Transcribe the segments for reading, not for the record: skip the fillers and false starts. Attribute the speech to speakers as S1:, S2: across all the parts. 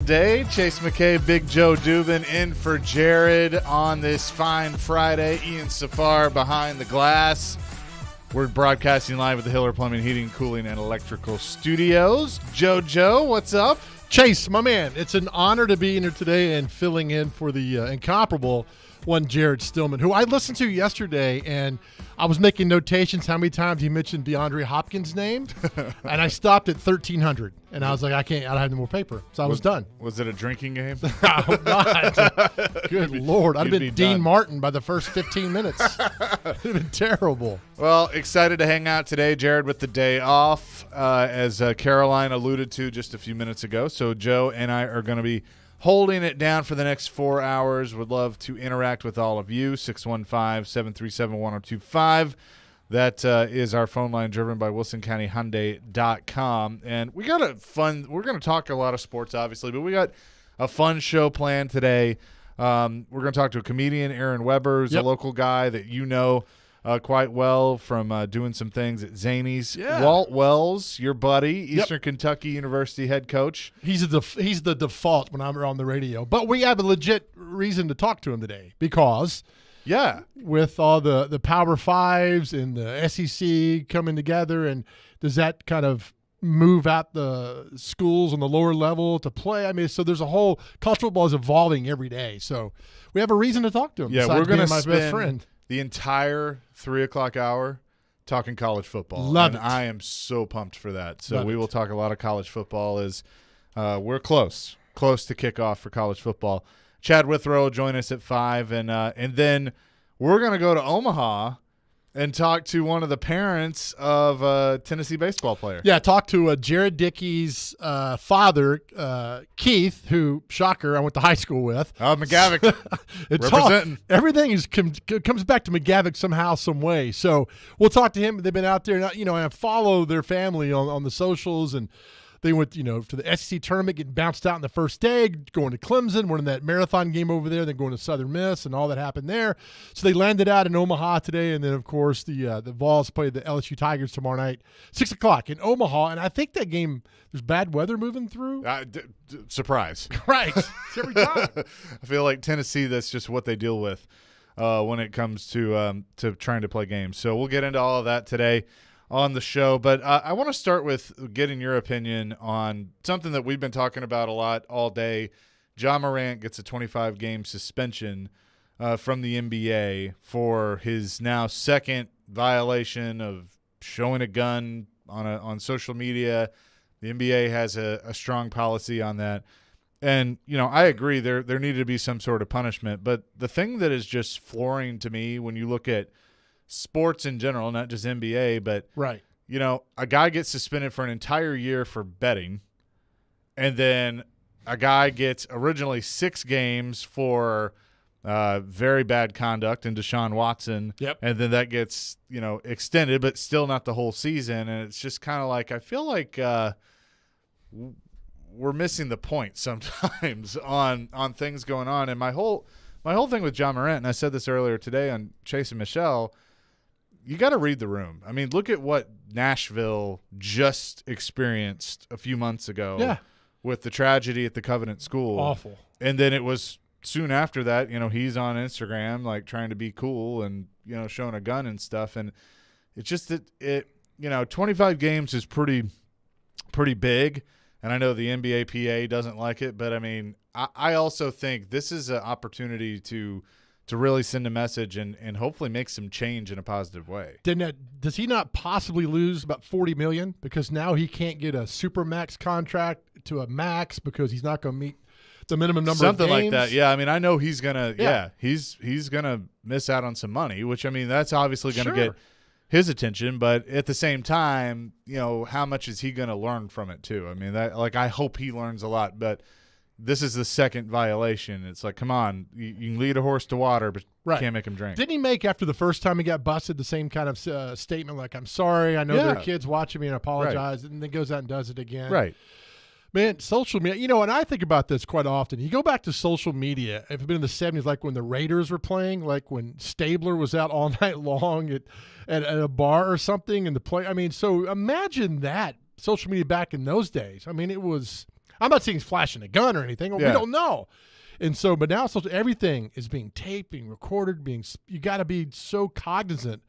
S1: day. Chase McKay, Big Joe Dubin in for Jared on this fine Friday. Ian Safar behind the glass. We're broadcasting live at the Hiller Plumbing, Heating, Cooling, and Electrical Studios. Joe, what's up?
S2: Chase, my man, it's an honor to be in here today and filling in for the incomparable one, Jared Stillman, who I listened to yesterday, and I was making notations how many times he mentioned DeAndre Hopkins' name, and I stopped at 1,300, and I was like, I don't have any more paper, so I was done.
S1: Was it a drinking game?
S2: I hope not. Good Lord. I'd have been Dean
S1: done.
S2: Martin by the first 15 minutes. It would have been terrible.
S1: Well, excited to hang out today, Jared, with the day off, as Caroline alluded to just a few minutes ago. So Joe and I are going to be holding it down for the next 4 hours. Would love to interact with all of you. 615-737-1025. That is our phone line, driven by WilsonCountyHyundai.com. And we got we're going to talk a lot of sports, obviously, but we got a fun show planned today. We're going to talk to a comedian, Aaron Weber, who's a local guy that you know quite well from doing some things at Zany's.
S2: Yeah.
S1: Walt Wells, your buddy, Eastern Kentucky University head coach.
S2: He's the default when I'm on the radio. But we have a legit reason to talk to him today because with all the Power Fives and the SEC coming together, and does that kind of move out the schools on the lower level to play? I mean, so there's a whole – college football is evolving every day. So we have a reason to talk to him.
S1: Yeah, we're going to
S2: my best friend.
S1: The entire 3 o'clock hour talking college football.
S2: Love it.
S1: I am so pumped for that. So
S2: Love
S1: we
S2: it.
S1: will talk a lot of college football as we're close to kickoff for college football. Chad Withrow will join us at 5, and then we're going to go to Omaha and talk to one of the parents of a Tennessee baseball player.
S2: Yeah, talk to Jared Dickey's father, Keith, who, shocker, I went to high school with.
S1: Oh, McGavick.
S2: It's
S1: representing.
S2: Everything comes back to McGavick somehow, some way. So we'll talk to him. They've been out there, and I follow their family on the socials, and they went, to the SEC tournament, getting bounced out in the first day, going to Clemson, winning that marathon game over there, then going to Southern Miss, and all that happened there. So they landed out in Omaha today, and then, of course, the Vols play the LSU Tigers tomorrow night, 6 o'clock in Omaha. And I think that game, there's bad weather moving through.
S1: Surprise.
S2: Right. It's every time.
S1: I feel like Tennessee, that's just what they deal with when it comes to trying to play games. So we'll get into all of that today on the show, but I want to start with getting your opinion on something that we've been talking about a lot all day. Ja Morant gets a 25-game suspension from the NBA for his now second violation of showing a gun on social media. The NBA has a strong policy on that, and I agree there needed to be some sort of punishment. But the thing that is just flooring to me when you look at sports in general, not just NBA, but
S2: right.
S1: A guy gets suspended for an entire year for betting, and then a guy gets originally 6 games for very bad conduct in Deshaun Watson.
S2: Yep.
S1: And then that gets, extended, but still not the whole season. And it's just kind of like, I feel like we're missing the point sometimes on things going on. And my whole thing with Ja Morant, and I said this earlier today on Chase and Michelle, you got to read the room. I mean, look at what Nashville just experienced a few months ago with the tragedy at the Covenant School.
S2: Awful. And
S1: then it was soon after that, he's on Instagram, like trying to be cool and, showing a gun and stuff. And it's just that 25 games is pretty big. And I know the NBA PA doesn't like it, but I mean, I also think this is an opportunity to really send a message and hopefully make some change in a positive way.
S2: Does he not possibly lose about $40 million because now he can't get a supermax contract to a max because he's not going to meet the minimum number of games?
S1: Something like that. Yeah, I mean, I know he's gonna. Yeah, he's gonna miss out on some money, which I mean, that's obviously gonna get his attention. But at the same time, how much is he gonna learn from it too? I mean, I hope he learns a lot, but this is the second violation. It's like, come on, you can lead a horse to water, but you can't make him drink.
S2: Didn't he make, after the first time he got busted, the same kind of statement like, I'm sorry, I know there are kids watching me and I apologize, and then goes out and does it again?
S1: Right.
S2: Man, social media, and I think about this quite often. You go back to social media, if it's been in the 70s, like when the Raiders were playing, like when Stabler was out all night long at a bar or something, and so imagine that, social media back in those days. I mean, it was I'm not saying he's flashing a gun or anything. We
S1: Yeah.
S2: don't know. And so, but now everything is being taped, being recorded, you got to be so cognizant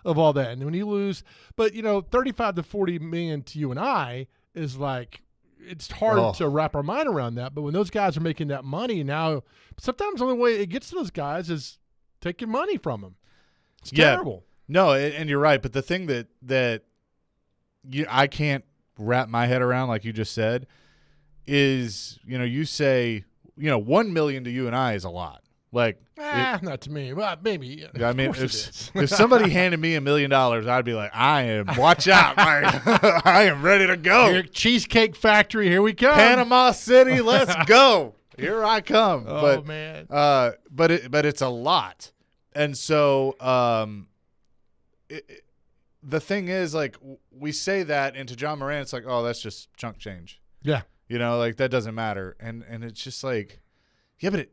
S2: of all that. And when you lose, but 35 to 40 million to you and I is like, it's hard to wrap our mind around that. But when those guys are making that money now, sometimes the only way it gets to those guys is taking money from them. It's terrible.
S1: No, and you're right. But the thing that I can't wrap my head around, like you just said, is, you say, 1 million to you and I is a lot. Like,
S2: not to me. Well, maybe.
S1: I mean, if somebody handed me $1 million, I'd be like, watch out. I am ready to go.
S2: Here, Cheesecake Factory, here we come.
S1: Panama City, let's go. Here I come.
S2: Oh, man.
S1: But it's a lot. And so the thing is, like, we say that, and to John Morant, it's like, oh, that's just chunk change.
S2: Yeah.
S1: Like, that doesn't matter. And it's just like, yeah, but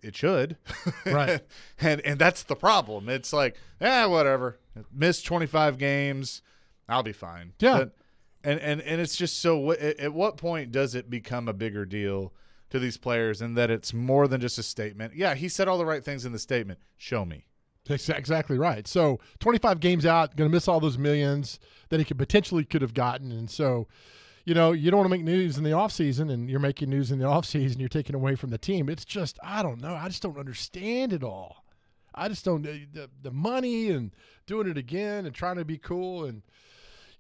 S1: it should.
S2: Right.
S1: and that's the problem. It's like, whatever. Miss 25 games, I'll be fine.
S2: Yeah.
S1: But, and it's just so, at what point does it become a bigger deal to these players, and that it's more than just a statement? Yeah, he said all the right things in the statement. Show me.
S2: That's exactly right. So 25 games out, going to miss all those millions that he could have gotten. And so, you don't want to make news in the offseason, and you're making news in the offseason, you're taking away from the team. It's just, I don't know. I just don't understand it all. I just don't, the money and doing it again and trying to be cool. And,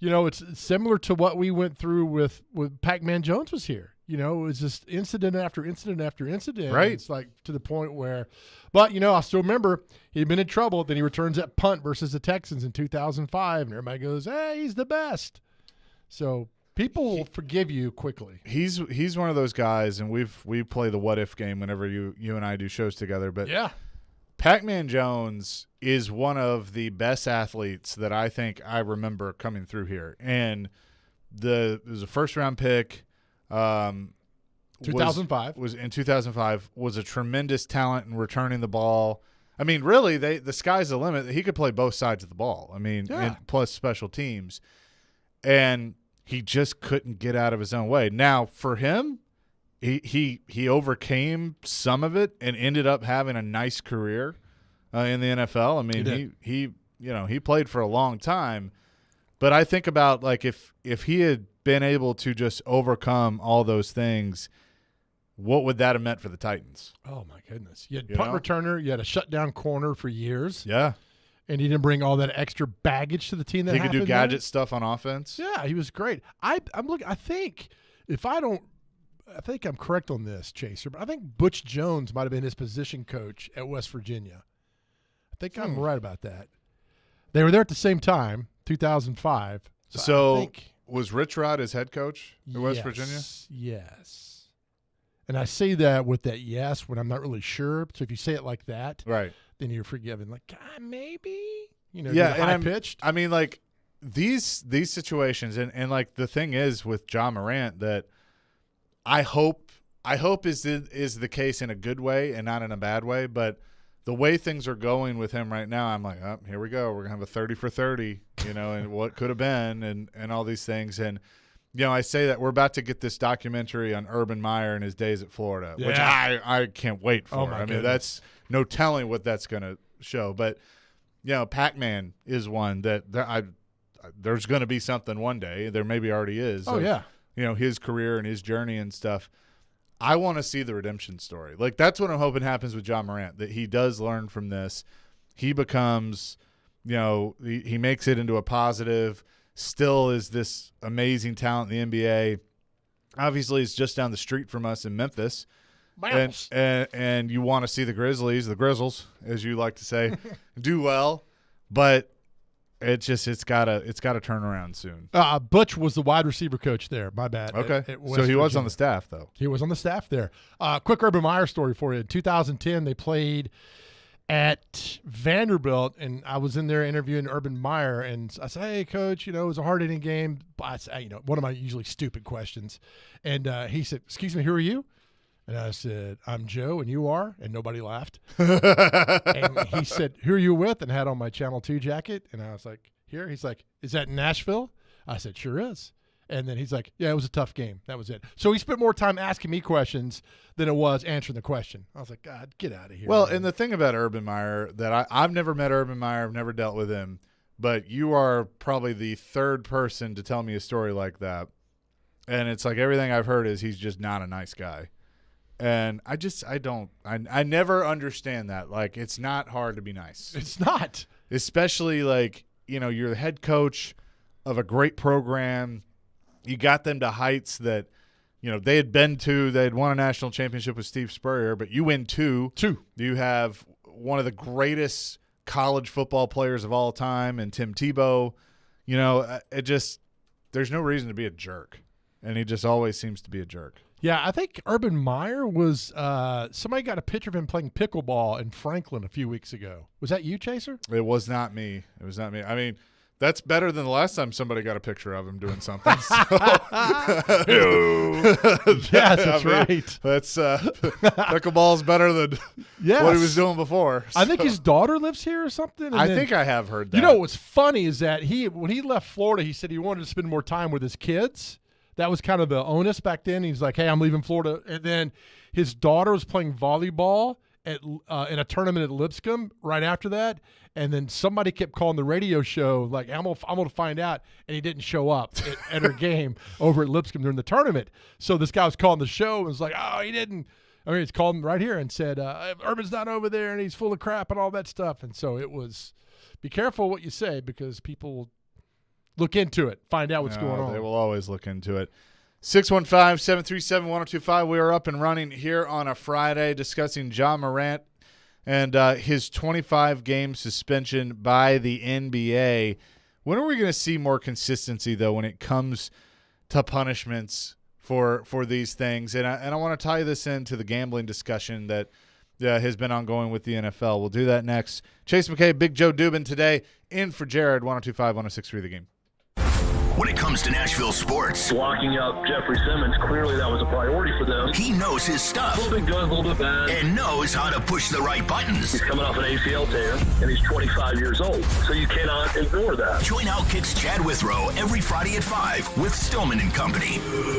S2: it's similar to what we went through with Pac-Man Jones was here. It was just incident after incident after incident.
S1: Right.
S2: It's like to the point where, but, I still remember he'd been in trouble. Then he returns that punt versus the Texans in 2005, and everybody goes, hey, he's the best. So people will forgive you quickly.
S1: He's one of those guys, and we play the what if game whenever you and I do shows together. But
S2: yeah,
S1: Pac-Man Jones is one of the best athletes that I think I remember coming through here, and it was a first round pick.
S2: 2005
S1: was in 2005 was a tremendous talent in returning the ball. I mean, really, the sky's the limit. He could play both sides of the ball. I mean, plus special teams, and he just couldn't get out of his own way. Now, for him, he overcame some of it and ended up having a nice career in the NFL. I mean, he played for a long time, but I think about, like, if he had been able to just overcome all those things, what would that have meant for the Titans?
S2: Oh, my goodness. You had punt returner. You had a shutdown corner for years.
S1: Yeah.
S2: And he didn't bring all that extra baggage to the team that
S1: he could do gadget stuff on offense.
S2: Yeah, he was great. I'm looking. I think I'm correct on this, Chaser, but I think Butch Jones might have been his position coach at West Virginia. I think I'm right about that. They were there at the same time, 2005.
S1: So was Rich Rod his head coach at West Virginia?
S2: Yes. And I say that with that yes when I'm not really sure. So if you say it like that,
S1: right,
S2: then you're forgiven. Like, God, maybe,
S1: high
S2: pitched.
S1: I mean, like, these situations, and like, the thing is with John Morant that I hope is the case in a good way and not in a bad way. But the way things are going with him right now, I'm like, oh, here we go. We're gonna have a 30 for 30, and what could have been, and all these things. And I say that we're about to get this documentary on Urban Meyer and his days at Florida, which I can't wait for. I mean, that's no telling what that's going to show. But, Pac-Man is one that there's going to be something one day. There maybe already is.
S2: Oh, yeah.
S1: His career and his journey and stuff. I want to see the redemption story. Like, that's what I'm hoping happens with John Morant, that he does learn from this. He becomes, he makes it into a positive. Still is this amazing talent in the NBA. Obviously, it's just down the street from us in Memphis. And you want to see the Grizzles, as you like to say, do well. But it's got to turn around soon.
S2: Butch was the wide receiver coach there. My bad.
S1: Okay. So he was on the staff, though.
S2: He was on the staff there. Quick Urban Meyer story for you. In 2010, they played at Vanderbilt, and I was in there interviewing Urban Meyer, and I said, hey, Coach, it was a hard-hitting game. I said, one of my usually stupid questions. And he said, excuse me, who are you? And I said, I'm Joe, and you are? And nobody laughed. And he said, who are you with? And had on my Channel 2 jacket. And I was like, here. He's like, is that in Nashville? I said, sure is. And then he's like, yeah, it was a tough game. That was it. So he spent more time asking me questions than it was answering the question. I was like, God, get out of here.
S1: Well,
S2: man.
S1: and the thing about Urban Meyer that I've never met Urban Meyer. I've never dealt with him. But you are probably the third person to tell me a story like that. And it's like everything I've heard is he's just not a nice guy. And I never understand that. Like, it's not hard to be nice.
S2: It's not.
S1: Especially, like, you're the head coach of a great program. You got them to heights that, they had been to. They had won a national championship with Steve Spurrier, but you win two. You have one of the greatest college football players of all time and Tim Tebow. There's no reason to be a jerk. And he just always seems to be a jerk.
S2: Yeah, I think Urban Meyer was somebody got a picture of him playing pickleball in Franklin a few weeks ago. Was that you, Chaser?
S1: It was not me. I mean, that's better than the last time somebody got a picture of him doing something.
S2: Yes, that's right.
S1: That's pickleball's better than what he was doing before.
S2: So. I think his daughter lives here or something.
S1: I think I have heard that.
S2: What's funny is that when he left Florida, he said he wanted to spend more time with his kids. That was kind of the onus back then. He's like, hey, I'm leaving Florida. And then his daughter was playing volleyball in a tournament at Lipscomb right after that. And then somebody kept calling the radio show, like, I'm going to find out. And he didn't show up at her game over at Lipscomb during the tournament. So this guy was calling the show and was like, oh, he didn't. I mean, he's called him right here and said, Urban's not over there and he's full of crap and all that stuff. And so it was, be careful what you say because people will look into it, find out what's going on.
S1: They will always look into it. 615-737-1025. We are up and running here on a Friday discussing Ja Morant and his 25-game suspension by the NBA. When are we going to see more consistency, though, when it comes to punishments for these things? And I want to tie this into the gambling discussion that has been ongoing with the NFL. We'll do that next. Chase McKay, Big Joe Dubin today, in for Jared, 102.5, 106.3 The Game.
S3: When it comes to Nashville sports,
S4: locking up Jeffrey Simmons, clearly that was a priority for them.
S3: He knows his stuff.
S4: A little bit good, a little bit bad.
S3: And knows how to push the right buttons.
S4: He's coming off an ACL tear, and he's 25 years old, so you cannot ignore that.
S3: Join Outkick's Chad Withrow every Friday at 5 with Stillman and Company.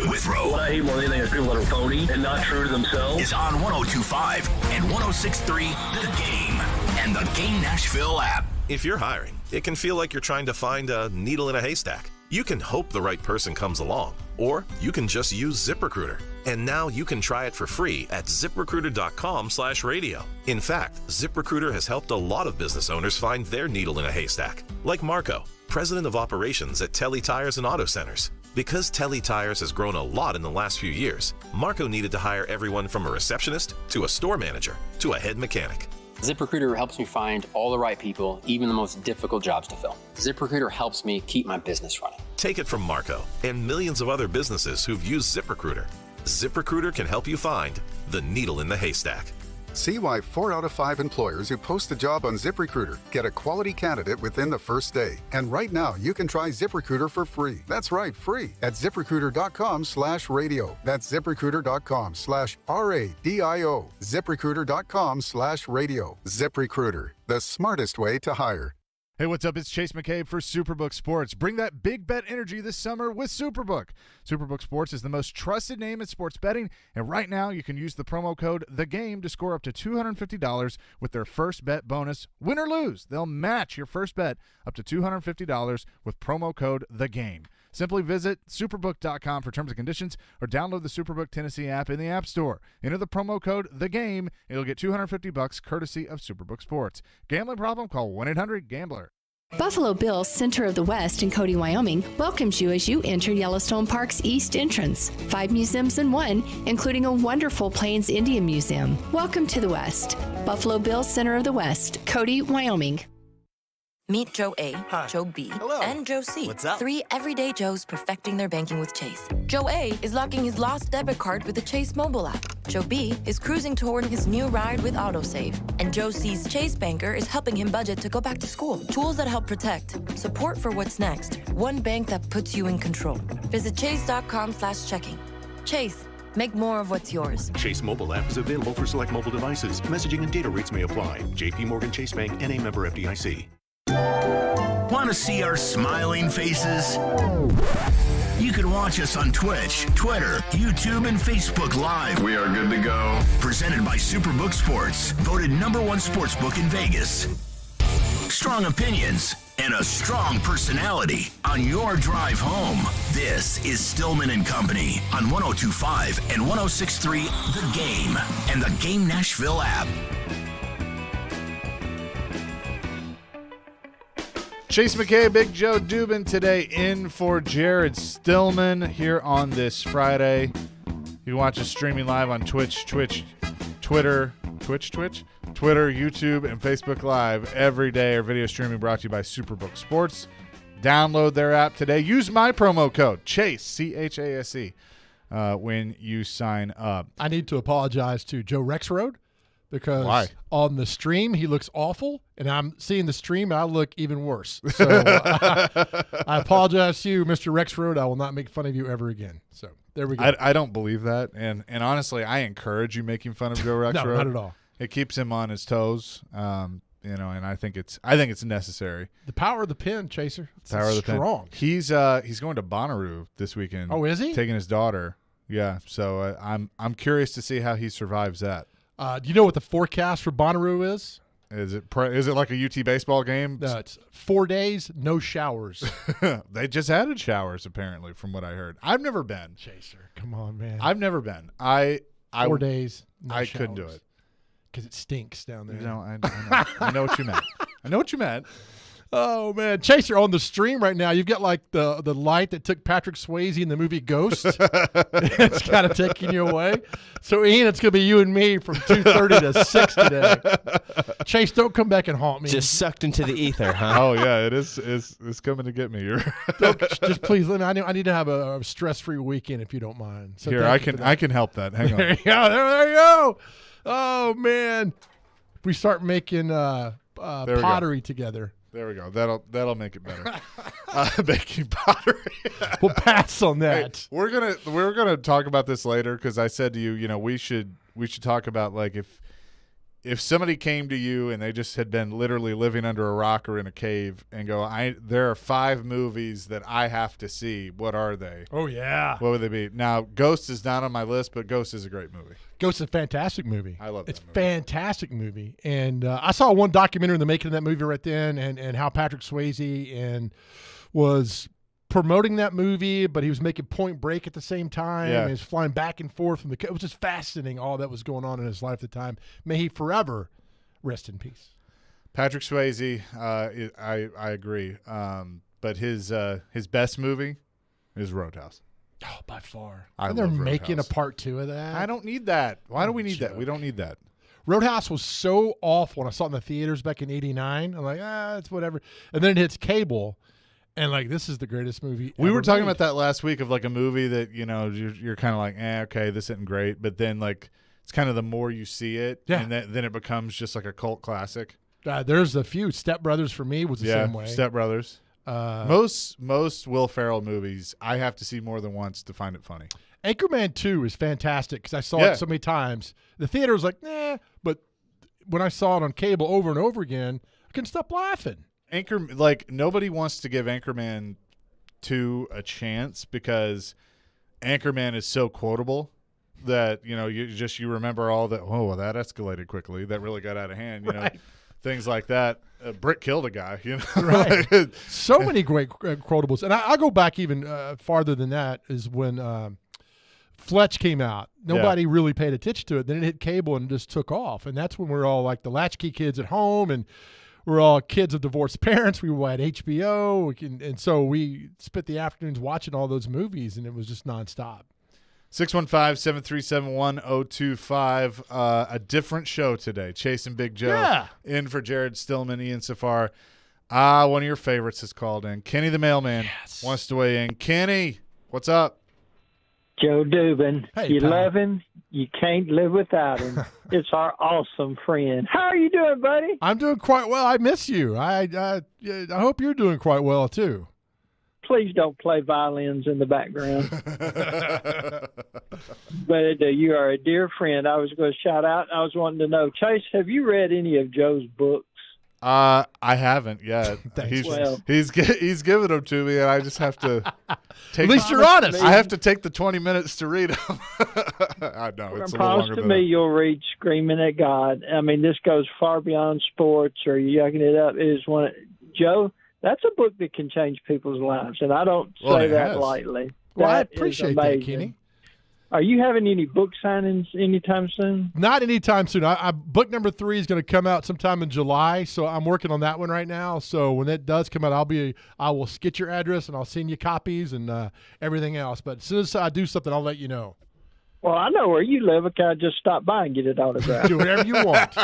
S3: Withrow.
S4: What I hate more than anything is people that are phony and not true to themselves.
S3: Is on 102.5 and 106.3 The Game and the Game Nashville app.
S5: If you're hiring, it can feel like you're trying to find a needle in a haystack. You can hope the right person comes along, or you can just use ZipRecruiter. And now you can try it for free at ZipRecruiter.com/radio. In fact, ZipRecruiter has helped a lot of business owners find their needle in a haystack, like Marco, president of operations at Telly Tires and Auto Centers. Because Telly Tires has grown a lot in the last few years, Marco needed to hire everyone from a receptionist to a store manager to a head mechanic.
S6: ZipRecruiter helps me find all the right people, even the most difficult jobs to fill. ZipRecruiter helps me keep my business running.
S5: Take it from Marco and millions of other businesses who've used ZipRecruiter. ZipRecruiter can help you find the needle in the haystack.
S7: See why 4 out of 5 employers who post a job on ZipRecruiter get a quality candidate within the first day. And right now, you can try ZipRecruiter for free. That's right, free at ZipRecruiter.com/radio. That's ZipRecruiter.com/RADIO. ZipRecruiter.com/radio. ZipRecruiter, the smartest way to hire.
S1: Hey, what's up? It's Chase McCabe for Superbook Sports. Bring that big bet energy this summer with Superbook. Superbook Sports is the most trusted name in sports betting, and right now you can use the promo code THEGAME to score up to $250 with their first bet bonus. Win or lose, they'll match your first bet up to $250 with promo code THEGAME. Simply visit Superbook.com for terms and conditions or download the Superbook Tennessee app in the App Store. Enter the promo code THEGAME, and you'll get $250 courtesy of Superbook Sports. Gambling problem? Call 1-800-GAMBLER.
S8: Buffalo Bill's Center of the West in Cody, Wyoming welcomes you as you enter Yellowstone Park's east entrance. 5 museums in one, including a wonderful Plains Indian Museum. Welcome to the West. Buffalo Bill's Center of the West, Cody, Wyoming.
S9: Meet Joe A,
S10: Hi.
S9: Joe B,
S10: Hello.
S9: and Joe C.
S10: What's up?
S9: 3 everyday Joes perfecting their banking with Chase. Joe A is locking his lost debit card with the Chase mobile app. Joe B is cruising toward his new ride with AutoSave. And Joe C's Chase banker is helping him budget to go back to school. Tools that help protect. Support for what's next. One bank that puts you in control. Visit chase.com/checking. Chase. Make more of what's yours.
S11: Chase mobile app is available for select mobile devices. Messaging and data rates may apply. JP Morgan Chase Bank, N.A. member FDIC.
S3: Want to see our smiling faces? You can watch us on Twitch, Twitter, YouTube, and Facebook Live.
S10: We are good to go.
S3: Presented by Superbook Sports, voted #1 sportsbook in Vegas. Strong opinions and a strong personality on your drive home. This is Stillman and Company on 102.5 and 106.3 The Game and the Game Nashville app.
S1: Chase McKay, Big Joe Dubin today in for Jared Stillman here on this Friday. You can watch us streaming live on Twitch, Twitter, YouTube, and Facebook Live every day. Our video streaming brought to you by Superbook Sports. Download their app today. Use my promo code, CHASE, C-H-A-S-E, when you sign up.
S2: I need to apologize to Joe Rexroad because
S1: Why?
S2: On the stream he looks awful, and I'm seeing the stream and I look even worse. So I apologize to you, Mr. Rexroad. I will not make fun of you ever again. So there we go.
S1: I don't believe that, and honestly, I encourage you making fun of Joe Rexroad.
S2: No, not at all.
S1: It keeps him on his toes, and I think it's necessary.
S2: The power of the pen, Chaser. It's
S1: Power of the
S2: strong.
S1: pen. He's going to Bonnaroo this weekend.
S2: Oh, is he?
S1: Taking his daughter. Yeah. So I'm curious to see how he survives that.
S2: Do you know what the forecast for Bonnaroo is?
S1: Is it like a UT baseball game?
S2: No, it's 4 days, no showers.
S1: They just added showers apparently, from what I heard. I've never been.
S2: Chaser, come on, man.
S1: I've never been.
S2: 4 days. No
S1: I
S2: showers.
S1: couldn't do it
S2: because it stinks down there.
S1: No, I know. I know what you meant. I know what you meant.
S2: Oh man, Chaser, on the stream right now, you've got like the light that took Patrick Swayze in the movie Ghost. It's kind of taking you away. So Ian, it's gonna be you and me from 2:30 to 6 today. Chase, don't come back and haunt me.
S12: Just sucked into the ether, huh?
S1: Oh yeah, it is. It's coming to get me.
S2: Just please, let me. I need to have a stress-free weekend if you don't mind. So
S1: Here, I can help that. Hang on.
S2: There you go. There you go. Oh man, we start making pottery together.
S1: There we go. That'll make it better. Baking pottery.
S2: We'll pass on that.
S1: Hey, we're gonna talk about this later because I said to you, we should talk about like if somebody came to you and they just had been literally living under a rock or in a cave and go, there are 5 movies that I have to see. What are they?
S2: Oh yeah.
S1: What would they be? Now, Ghost is not on my list, but Ghost is a great movie.
S2: Ghost is a fantastic movie.
S1: I love it.
S2: It's a fantastic movie. And I saw one documentary in the making of that movie right then and how Patrick Swayze was promoting that movie, but he was making Point Break at the same time.
S1: Yeah.
S2: And he was flying back and forth from it was just fascinating all that was going on in his life at the time. May he forever rest in peace.
S1: Patrick Swayze, I agree. But his best movie is Roadhouse.
S2: Oh, by far.
S1: And
S2: they're making a part 2 of that.
S1: I don't need that. Why do we need that? We don't need that.
S2: Roadhouse was so awful when I saw it in the theaters back in '89. I'm like, it's whatever. And then it hits cable, and like, this is the greatest movie
S1: We
S2: ever
S1: were talking
S2: made.
S1: about that last week of like a movie that, you're kind of like, okay, this isn't great. But then like it's kind of the more you see it, and then it becomes just like a cult classic.
S2: There's a few. Step Brothers for me was the same way.
S1: Step Brothers. Most Will Ferrell movies, I have to see more than once to find it funny.
S2: Anchorman 2 is fantastic because I saw it so many times. The theater was like, but when I saw it on cable over and over again, I couldn't stop laughing.
S1: Nobody wants to give Anchorman 2 a chance because Anchorman is so quotable that, you remember all that, that escalated quickly. That really got out of hand,
S2: Right.
S1: Things like that. Brick killed a guy,
S2: Right. So many great quotables. And I'll go back even farther than that is when Fletch came out. Nobody really paid attention to it. Then it hit cable and just took off. And that's when we're all like the latchkey kids at home and we're all kids of divorced parents. We were at HBO. And so we spent the afternoons watching all those movies and it was just nonstop.
S1: 615-737-1025. A different show today. Chase and Big Joe.
S2: Yeah.
S1: In for Jared Stillman, Ian Safar. One of your favorites has called in. Kenny the mailman wants to weigh in. Kenny, what's up?
S13: Joe Dubin.
S2: Hey,
S13: you
S2: pal.
S13: love him. You can't live without him. It's our awesome friend. How are you doing, buddy?
S2: I'm doing quite well. I miss you. I hope you're doing quite well, too.
S13: Please don't play violins in the background. But you are a dear friend. I was going to shout out. I was wanting to know, Chase, have you read any of Joe's books?
S1: I haven't yet. He's given them to me, and I just have to take.
S2: At least you're honest.
S1: I have to take the 20 minutes to read them. I know it's a little
S13: promise
S1: longer
S13: to
S1: than
S13: me
S1: that.
S13: you'll read Screaming at God. I mean, this goes far beyond sports or yucking it up. It is one. Joe, that's a book that can change people's lives, and I don't say that lightly.
S2: Well, I
S13: That is
S2: appreciate that,
S13: amazing.
S2: Kenny.
S13: Are you having any book signings anytime soon?
S2: Not anytime soon. Book number 3 is going to come out sometime in July, so I'm working on that one right now. So when that does come out, I will get your address and I'll send you copies and everything else. But as soon as I do something, I'll let you know.
S13: Well, I know where you live. Can I just stop by and get it autographed?
S2: Do whatever you want.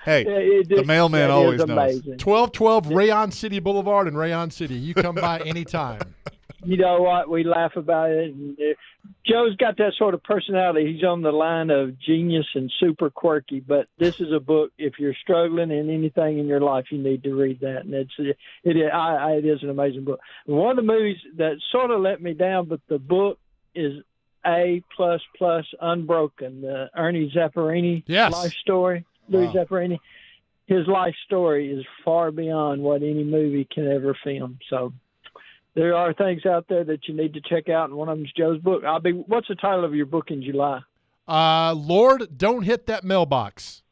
S1: Hey, the mailman always knows.
S2: 1212 Rayon City Boulevard in Rayon City. You come by anytime.
S13: You know what? We laugh about it. And, Joe's got that sort of personality. He's on the line of genius and super quirky. But this is a book. If you're struggling in anything in your life, you need to read that. And it is an amazing book. One of the movies that sort of let me down, but the book is A++ Unbroken. The Ernie Zapparini life story. Louis Zapparini. His life story is far beyond what any movie can ever film. So. There are things out there that you need to check out, and one of them is Joe's book. What's the title of your book in July?
S2: Lord, don't hit that mailbox.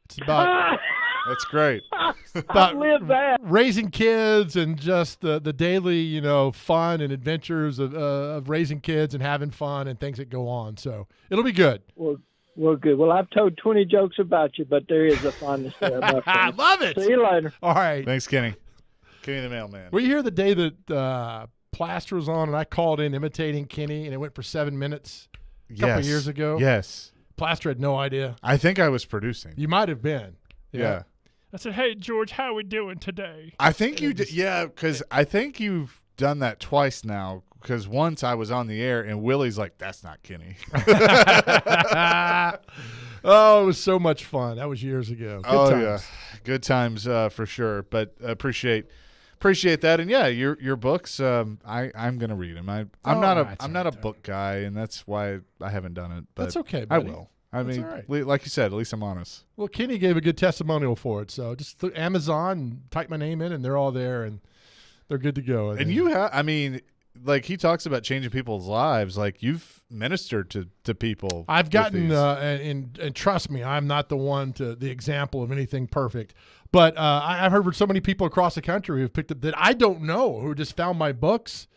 S2: It's about
S1: That's great.
S2: about
S13: live that.
S2: raising kids and just the daily, fun and adventures of raising kids and having fun and things that go on. So it'll be good.
S13: Well, good. Well, I've told 20 jokes about you, but there is a fondness there.
S2: I love it.
S13: See you later.
S2: All right.
S1: Thanks, Kenny. Kenny the mailman.
S2: Were you here the day that Plaster was on and I called in imitating Kenny and it went for 7 minutes a couple of years ago?
S1: Yes.
S2: Plaster had no idea.
S1: I think I was producing.
S2: You might have been.
S1: Yeah.
S10: I said, "Hey, George, how are we doing today?"
S1: I think you did. Yeah, because I think you've done that twice now. Because once I was on the air and Willie's like, "That's not Kenny."
S2: Oh, it was so much fun. That was years ago. Good times.
S1: Yeah, good times for sure. But appreciate that. And yeah, your books. I'm gonna read them. I'm not a book guy, and that's why I haven't done it. But
S2: that's okay,
S1: I
S2: buddy.
S1: will. I
S2: That's
S1: mean,
S2: all right.
S1: like you said, at least I'm honest.
S2: Well, Kenny gave a good testimonial for it. So just Amazon and type my name in, and they're all there, and they're good to go.
S1: And you have, I mean, like he talks about changing people's lives. Like you've ministered to people.
S2: I've gotten, and trust me, I'm not the example of anything perfect. But I've heard from so many people across the country who've picked up that I don't know, who just found my books.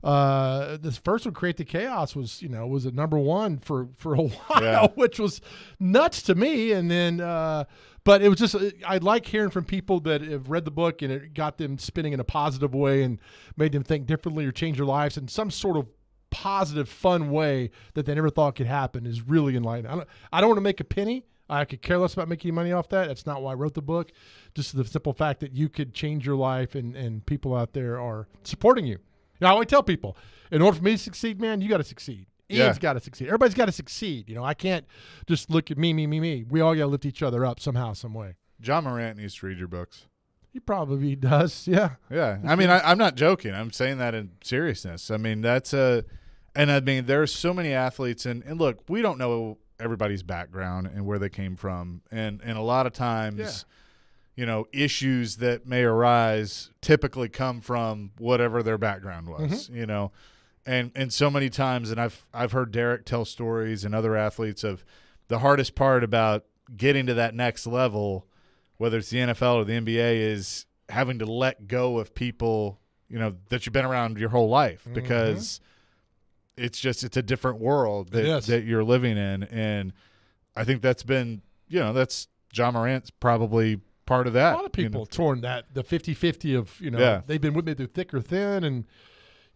S2: This first one, Create the Chaos, was a number one for a while, which was nuts to me. And then, but it was just, I like hearing from people that have read the book and it got them spinning in a positive way and made them think differently or change their lives in some sort of positive, fun way that they never thought could happen is really enlightening. I don't want to make a penny. I could care less about making money off that. That's not why I wrote the book. Just the simple fact that you could change your life and people out there are supporting you. I always tell people, in order for me to succeed, man, you got to succeed. Ian's got to succeed. Everybody's got to succeed. I can't just look at me. We all got to lift each other up somehow, some way.
S1: John Morant needs to read your books.
S2: He probably does, yeah.
S1: Yeah. I mean, I'm not joking. I'm saying that in seriousness. I mean, and I mean, there's so many athletes, and look, we don't know everybody's background and where they came from. And a lot of times – issues that may arise typically come from whatever their background was, and so many times, and I've heard Derek tell stories and other athletes of the hardest part about getting to that next level, whether it's the NFL or the NBA, is having to let go of people, that you've been around your whole life because it's a different world that you're living in. And I think that's been, that's John Morant's probably part of that.
S2: A lot of people torn the 50-50 of, they've been with me through thick or thin, and,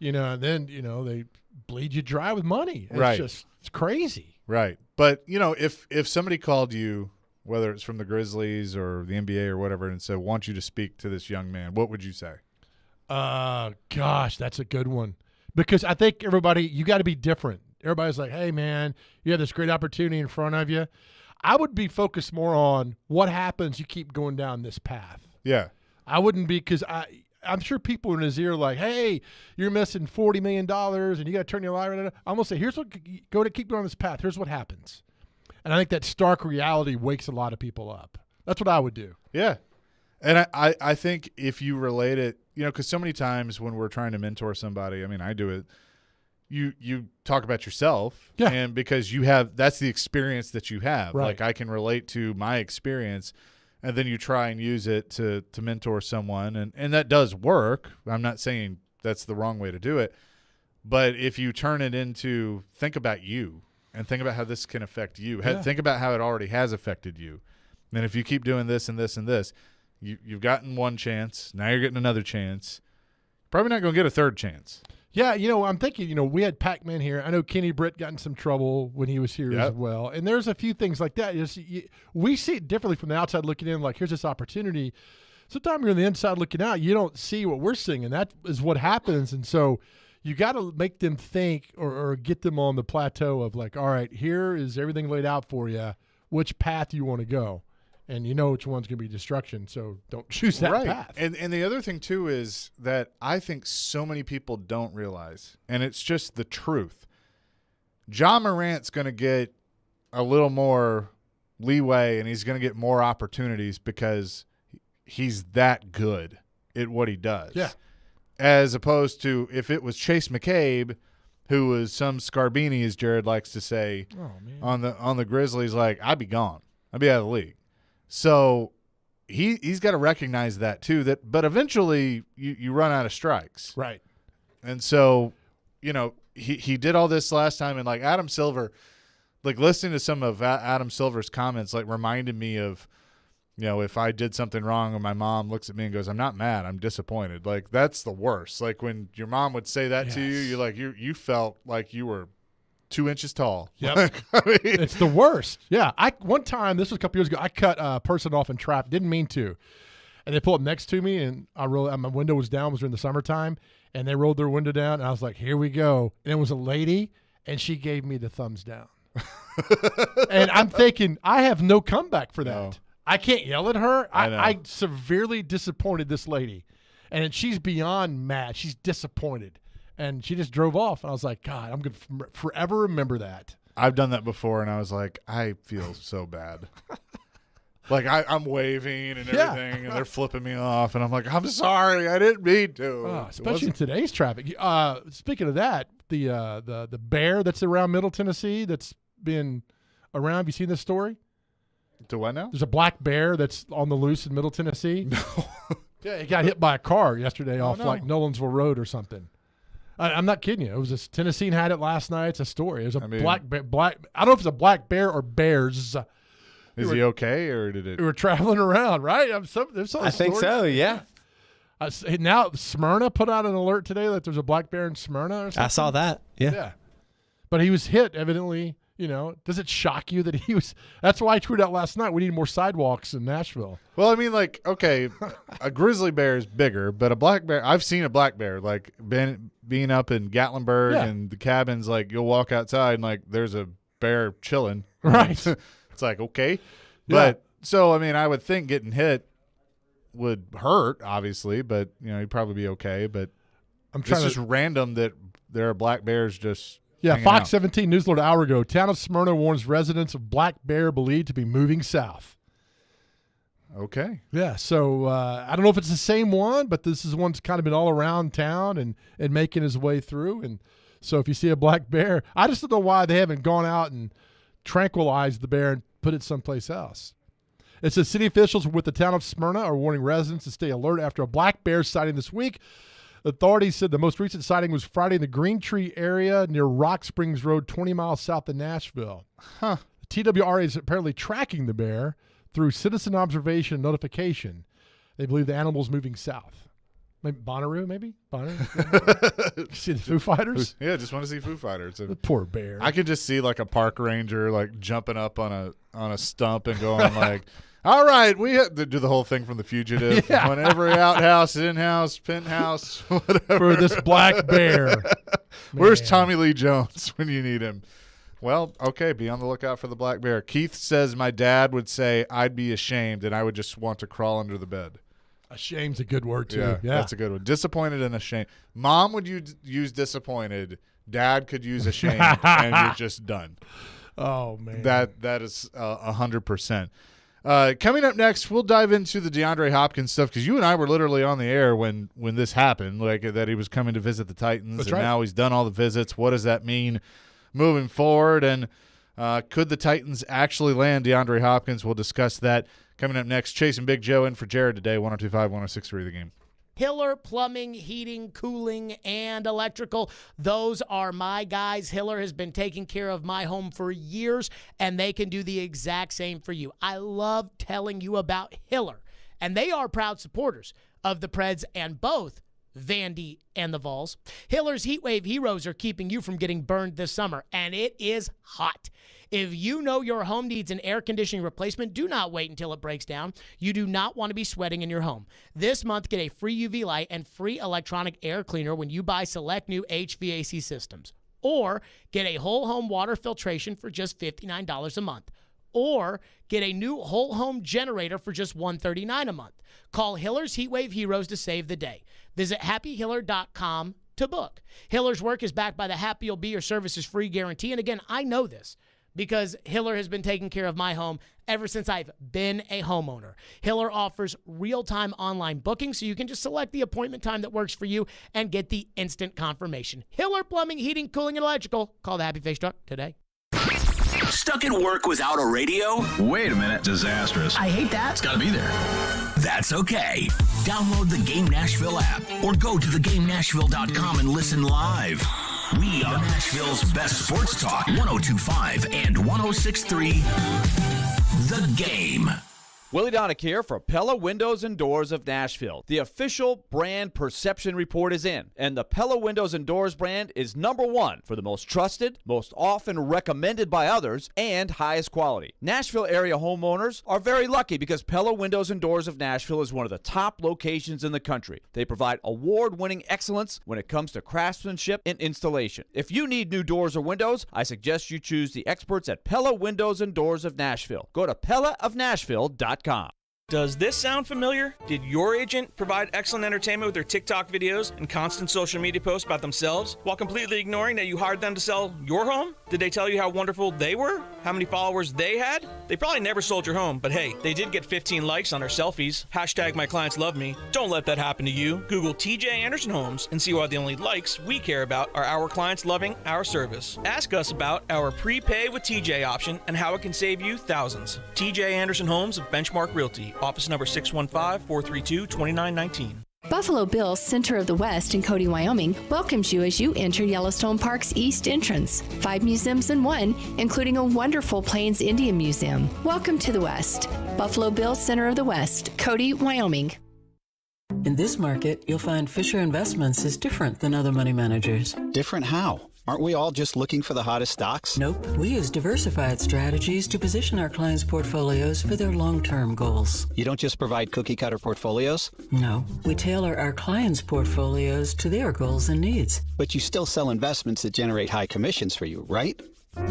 S2: and then, they bleed you dry with money. It's it's crazy.
S1: Right. But, if somebody called you, whether it's from the Grizzlies or the NBA or whatever, and said, want you to speak to this young man, what would you say?
S2: Gosh, that's a good one. Because I think you got to be different. Everybody's like, hey, man, you have this great opportunity in front of you. I would be focused more on what happens you keep going down this path.
S1: Yeah.
S2: I wouldn't be, because I'm sure people in his ear like, hey, you're missing $40 million and you got to turn your life around. I'm going to say, keep going on this path. Here's what happens. And I think that stark reality wakes a lot of people up. That's what I would do.
S1: Yeah. And I think if you relate it, because so many times when we're trying to mentor somebody, I mean, I do it, you talk about yourself, and because that's the experience that you have.
S2: Right.
S1: Like I can relate to my experience, and then you try and use it to mentor someone, and that does work. I'm not saying that's the wrong way to do it, but if you turn it into think about you and think about how this can affect you, think about how it already has affected you, and if you keep doing this and this and this, you've gotten one chance, now you're getting another chance, probably not going to get a third chance.
S2: Yeah, I'm thinking, we had Pac-Man here. I know Kenny Britt got in some trouble when he was here as well. And there's a few things like that. We see it differently from the outside looking in, like here's this opportunity. Sometimes you're on the inside looking out, you don't see what we're seeing, and that is what happens. And so you got to make them think or get them on the plateau of like, all right, here is everything laid out for you, which path you want to go. And you know which one's going to be destruction, so don't choose that path.
S1: And the other thing, too, is that I think so many people don't realize, and it's just the truth. Ja Morant's going to get a little more leeway, and he's going to get more opportunities because he's that good at what he does.
S2: Yeah.
S1: As opposed to if it was Chase McCabe, who was some Scarbini, as Jared likes to say, on the Grizzlies, like, I'd be gone. I'd be out of the league. So he's got to recognize that too. But eventually you run out of strikes,
S2: right?
S1: And so he did all this last time, and like Adam Silver, like listening to some of Adam Silver's comments, like reminded me of if I did something wrong and my mom looks at me and goes, "I'm not mad, I'm disappointed." Like that's the worst. Like when your mom would say that to you, you're like you felt like you were 2 inches tall.
S2: Yep. It's the worst. Yeah. One time, this was a couple years ago, I cut a person off in traffic. Didn't mean to. And they pulled up next to me, and my window was down. It was during the summertime. And they rolled their window down. And I was like, here we go. And it was a lady, and she gave me the thumbs down. And I'm thinking, I have no comeback for that. No. I can't yell at her. I severely disappointed this lady. And she's beyond mad. She's disappointed. And she just drove off, and I was like, God, I'm going to forever remember that.
S1: I've done that before, and I was like, I feel so bad. Like, I'm waving and everything, and they're flipping me off, and I'm like, I'm sorry, I didn't mean to.
S2: Especially in today's traffic. Speaking of that, the bear that's around Middle Tennessee that's been around, have you seen this story?
S1: Do what now?
S2: There's a black bear that's on the loose in Middle Tennessee. No. Yeah, he got hit by a car yesterday off like Nolensville Road or something. I'm not kidding you. It was a Tennessean had it last night. It's a story. It was black. I don't know if it's a black bear or bears.
S1: Is he okay, or did it?
S2: We were traveling around, right?
S12: I think so. Yeah.
S2: Now Smyrna put out an alert today that there's a black bear in Smyrna or something.
S12: I saw that. Yeah.
S2: Yeah. But he was hit, evidently. Does it shock you that he was? That's why I tweeted out last night. We need more sidewalks in Nashville.
S1: Well, I mean, like, okay, a grizzly bear is bigger, but a black bear. I've seen a black bear, like being up in Gatlinburg and the cabins. Like, you'll walk outside and like there's a bear chilling.
S2: Right.
S1: It's like okay, but so I mean, I would think getting hit would hurt, obviously, but he'd probably be okay. But it's just random that there are black bears just.
S2: Yeah, Fox 17 News Alert an hour ago. Town of Smyrna warns residents of black bear believed to be moving south.
S1: Okay.
S2: Yeah, so I don't know if it's the same one, but this is one's kind of been all around town and making his way through. And so if you see a black bear, I just don't know why they haven't gone out and tranquilized the bear and put it someplace else. It says city officials with the town of Smyrna are warning residents to stay alert after a black bear sighting this week. Authorities said the most recent sighting was Friday in the Green Tree area near Rock Springs Road, 20 miles south of Nashville.
S1: Huh.
S2: The TWRA is apparently tracking the bear through citizen observation and notification. They believe the animal is moving south. Maybe Bonnaroo, maybe? Bonnaroo? See the Foo Fighters?
S1: Yeah, just want to see Foo Fighters.
S2: The poor bear.
S1: I could just see like a park ranger like jumping up on a stump and going like, all right, we have to do the whole thing from The Fugitive.
S2: Yeah.
S1: On every outhouse, in-house, penthouse, whatever.
S2: For this black bear.
S1: Where's Tommy Lee Jones when you need him? Well, okay, be on the lookout for the black bear. Keith says my dad would say I'd be ashamed and I would just want to crawl under the bed.
S2: Ashamed's a good word, too.
S1: Yeah, that's a good one. Disappointed and ashamed. Mom would use disappointed. Dad could use ashamed, and you're just done.
S2: Oh, man.
S1: That is 100%. Coming up next, we'll dive into the DeAndre Hopkins stuff because you and I were literally on the air when this happened, like that he was coming to visit the Titans.
S2: That's
S1: and
S2: right.
S1: Now he's done all the visits. What does that mean moving forward? And could the Titans actually land DeAndre Hopkins? We'll discuss that coming up next. Chasing Big Joe in for Jared today, 102.5, 106.3 The Game.
S14: Hiller Plumbing, Heating, Cooling, and Electrical. Those are my guys. Hiller has been taking care of my home for years, and they can do the exact same for you. I love telling you about Hiller, and they are proud supporters of the Preds and both Vandy and the Vols. Hiller's Heatwave Heroes are keeping you from getting burned this summer, and it is hot. If you know your home needs an air conditioning replacement, do not wait until it breaks down. You do not want to be sweating in your home. This month, get a free UV light and free electronic air cleaner when you buy select new HVAC systems. Or get a whole home water filtration for just $59 a month. Or get a new whole home generator for just $139 a month. Call Hiller's Heatwave Heroes to save the day. Visit happyhiller.com to book. Hiller's work is backed by the Happy You'll Be Your Services free guarantee. And again, I know this because Hiller has been taking care of my home ever since I've been a homeowner. Hiller offers real-time online booking, so you can just select the appointment time that works for you and get the instant confirmation. Hiller Plumbing, Heating, Cooling, and Electrical. Call the Happy Face Truck today.
S3: Stuck at work without a radio? Wait a minute. Disastrous. I hate that. It's got to be there. That's okay. Download the Game Nashville app or go to thegamenashville.com and listen live. We are Nashville's best sports talk, 102.5 and 106.3 The Game.
S15: Willie Donick here for Pella Windows and Doors of Nashville. The official brand perception report is in, and the Pella Windows and Doors brand is #1 for the most trusted, most often recommended by others, and highest quality. Nashville area homeowners are very lucky because Pella Windows and Doors of Nashville is one of the top locations in the country. They provide award-winning excellence when it comes to craftsmanship and installation. If you need new doors or windows, I suggest you choose the experts at Pella Windows and Doors of Nashville. Go to PellaofNashville.com.
S16: Does this sound familiar? Did your agent provide excellent entertainment with their TikTok videos and constant social media posts about themselves while completely ignoring that you hired them to sell your home? Did they tell you how wonderful they were? How many followers they had? They probably never sold your home, but hey, they did get 15 likes on their selfies. Hashtag my clients love me. Don't let that happen to you. Google TJ Anderson Homes and see why the only likes we care about are our clients loving our service. Ask us about our prepay with TJ option and how it can save you thousands. TJ Anderson Homes of Benchmark Realty. Office number 615-432-2919.
S8: Buffalo Bill's Center of the West in Cody, Wyoming welcomes you as you enter Yellowstone Park's east entrance. 5 museums in one, including a wonderful Plains Indian Museum. Welcome to the West. Buffalo Bill's Center of the West, Cody, Wyoming.
S17: In this market, you'll find Fisher Investments is different than other money managers.
S18: Different how? Aren't we all just looking for the hottest stocks?
S17: Nope. We use diversified strategies to position our clients' portfolios for their long-term goals.
S18: You don't just provide cookie-cutter portfolios?
S17: No. We tailor our clients' portfolios to their goals and needs.
S18: But you still sell investments that generate high commissions for you, right?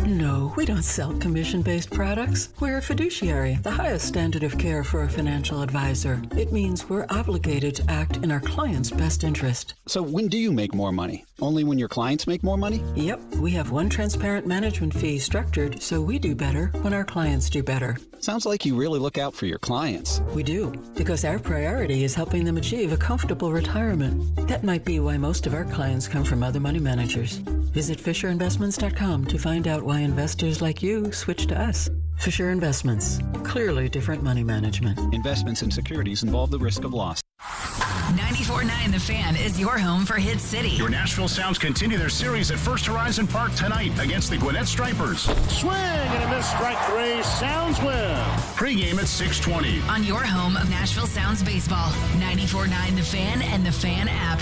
S17: No, we don't sell commission-based products. We're a fiduciary, the highest standard of care for a financial advisor. It means we're obligated to act in our client's best interest.
S18: So when do you make more money? Only when your clients make more money?
S17: Yep. We have one transparent management fee structured so we do better when our clients do better.
S18: Sounds like you really look out for your clients.
S17: We do, because our priority is helping them achieve a comfortable retirement. That might be why most of our clients come from other money managers. Visit FisherInvestments.com to find out why investors like you switch to us. Fisher Investments. Clearly different money management.
S18: Investments in securities involve the risk of loss.
S19: 94.9 The Fan is your home for Hit City.
S11: Your Nashville Sounds continue their series at First Horizon Park tonight against the Gwinnett Stripers.
S20: Swing and a miss, strike 3. Sounds win.
S11: Pre-game at 6:20.
S19: On your home of Nashville Sounds baseball. 94.9 The Fan and The Fan app.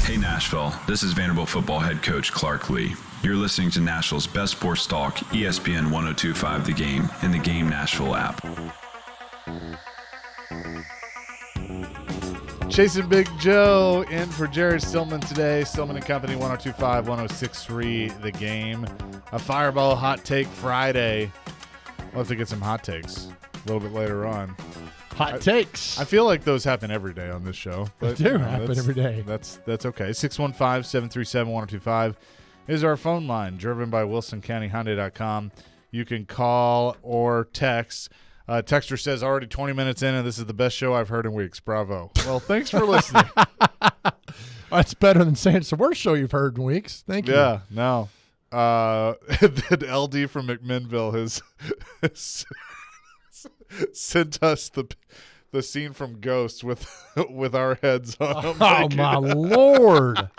S21: Hey Nashville, this is Vanderbilt football head coach Clark Lee. You're listening to Nashville's best sports talk, ESPN 102.5 The Game, and the Game Nashville app.
S1: Chasing Big Joe in for Jared Stillman today. Stillman and Company, 102.5, 106.3 The Game. A Fireball Hot Take Friday. We'll have to get some hot takes a little bit later on.
S2: Hot takes.
S1: I feel like those happen every day on this show. But,
S2: they do happen every day.
S1: That's okay. 615-737-1025 is our phone line, driven by WilsonCountyHyundai.com. You can call or text. Texter says, already 20 minutes in, and this is the best show I've heard in weeks. Bravo. Well, thanks for listening.
S2: That's better than saying it's the worst show you've heard in weeks. Thank you.
S1: Yeah, no. The LD from McMinnville has sent us the scene from Ghost with our heads on.
S2: Oh, my Lord.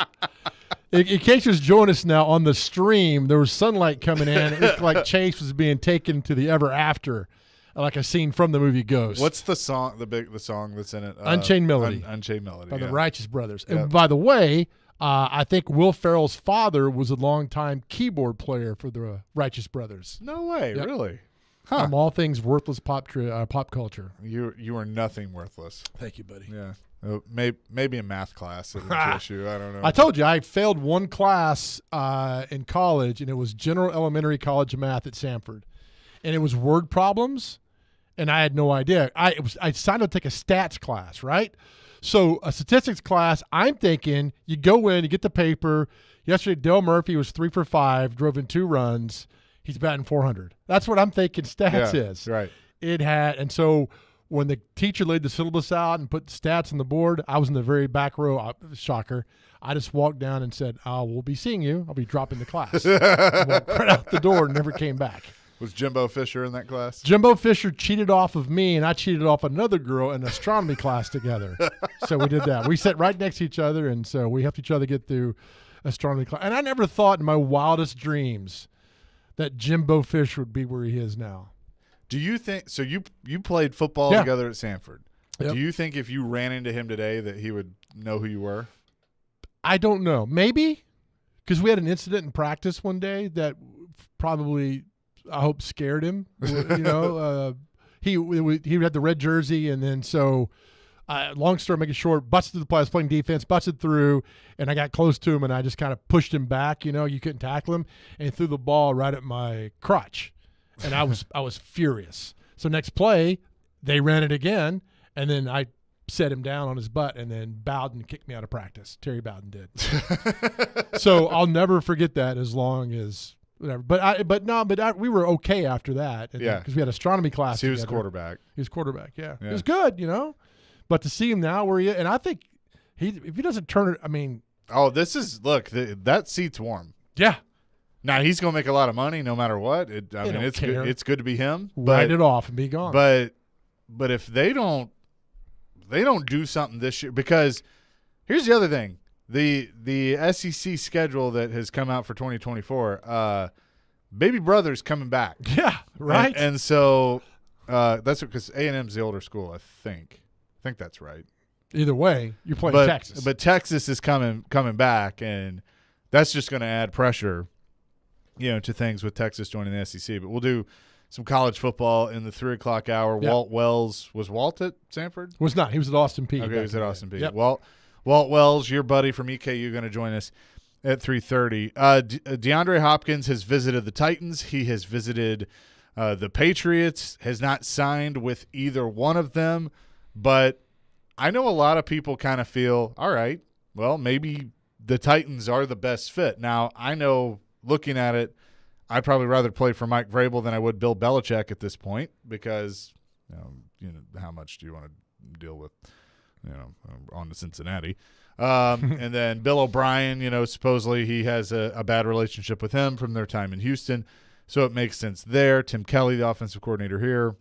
S2: In case you're joining us now on the stream, there was sunlight coming in. It looked like Chase was being taken to the ever after, like a scene from the movie Ghost.
S1: What's the song? The song that's in it?
S2: Unchained Melody.
S1: Unchained Melody
S2: by the Righteous Brothers.
S1: Yep.
S2: And by the way, I think Will Ferrell's father was a longtime keyboard player for the Righteous Brothers.
S1: No way,
S2: Yep.
S1: really?
S2: From all things worthless pop culture.
S1: You are nothing worthless.
S2: Thank you, buddy.
S1: Yeah. Maybe a math class at issue. I don't know.
S2: I told you I failed one class in college, and it was General Elementary College Math at Samford, and it was word problems, and I had no idea. I signed up to take a stats class, right? So a statistics class, I'm thinking you go in, you get the paper. Yesterday, Dale Murphy was 3 for 5, drove in 2 runs. He's batting 400. That's what I'm thinking stats is.
S1: Right.
S2: And so when the teacher laid the syllabus out and put stats on the board, I was in the very back row. Shocker. I just walked down and said, we'll be seeing you. I'll be dropping the class. I walked right out the door and never came back.
S1: Was Jimbo Fisher in that class?
S2: Jimbo Fisher cheated off of me, and I cheated off another girl in astronomy class together. So we did that. We sat right next to each other, and so we helped each other get through astronomy class. And I never thought in my wildest dreams that Jimbo Fisher would be where he is now.
S1: Do you think so? You played football together at Samford.
S2: Yep.
S1: Do you think if you ran into him today that he would know who you were?
S2: I don't know. Maybe because we had an incident in practice one day that probably I hope scared him. You know, he had the red jersey, and then so long story making short, busted through the play. I was playing defense, busted through, and I got close to him, and I just kind of pushed him back. You know, you couldn't tackle him, and he threw the ball right at my crotch. And I was furious. So next play, they ran it again, and then I set him down on his butt, and then Bowden kicked me out of practice. Terry Bowden did. So I'll never forget that as long as whatever. But we were okay after that. Because we had astronomy class.
S1: So he was
S2: together.
S1: quarterback.
S2: He was quarterback. Yeah. He was good. You know, but to see him now where he is, and I think if he doesn't turn it, I mean.
S1: Oh, that seat's warm.
S2: Yeah.
S1: Now he's going to make a lot of money no matter what. It's good. It's good to be him.
S2: Write it off and be gone.
S1: But if they don't do something this year, because here's the other thing: the SEC schedule that has come out for 2024, Baby Brother's coming back.
S2: Yeah, right.
S1: And so that's because A&M's the older school. I think that's right.
S2: Either way, you're playing Texas.
S1: But Texas is coming back, and that's just going to add pressure. To things with Texas joining the SEC. But we'll do some college football in the 3 o'clock hour.
S2: Yep.
S1: Walt Wells. Was Walt at Samford?
S2: Was not. He was at Austin Peay.
S1: Okay, he was at Austin Peay.
S2: Yep.
S1: Walt Wells, your buddy from EKU, going to join us at 3:30. DeAndre Hopkins has visited the Titans. He has visited the Patriots, has not signed with either one of them. But I know a lot of people kind of feel, all right, well, maybe the Titans are the best fit. Now, I know – looking at it, I'd probably rather play for Mike Vrabel than I would Bill Belichick at this point because, how much do you want to deal with, on to Cincinnati? And then Bill O'Brien, supposedly he has a bad relationship with him from their time in Houston, so it makes sense there. Tim Kelly, the offensive coordinator here.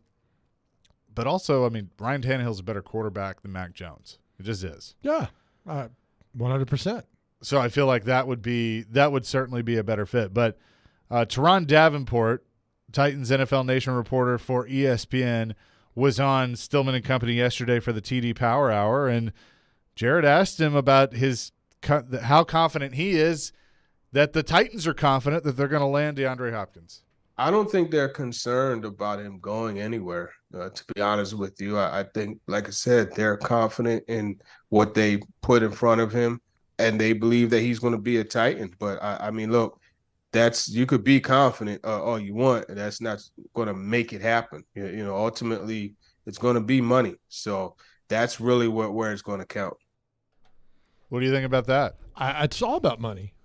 S1: But also, Ryan Tannehill's a better quarterback than Mac Jones. It just is.
S2: Yeah, 100%.
S1: So I feel like that would certainly be a better fit. But Teron Davenport, Titans NFL Nation reporter for ESPN, was on Stillman and Company yesterday for the TD Power Hour, and Jared asked him about how confident he is that the Titans are confident that they're going to land DeAndre Hopkins.
S4: I don't think they're concerned about him going anywhere, to be honest with you. I think, like I said, they're confident in what they put in front of him. And they believe that he's going to be a Titan. But, look, you could be confident all you want, and that's not going to make it happen. Ultimately, it's going to be money. So that's really where it's going to count.
S1: What do you think about that?
S2: It's all about money.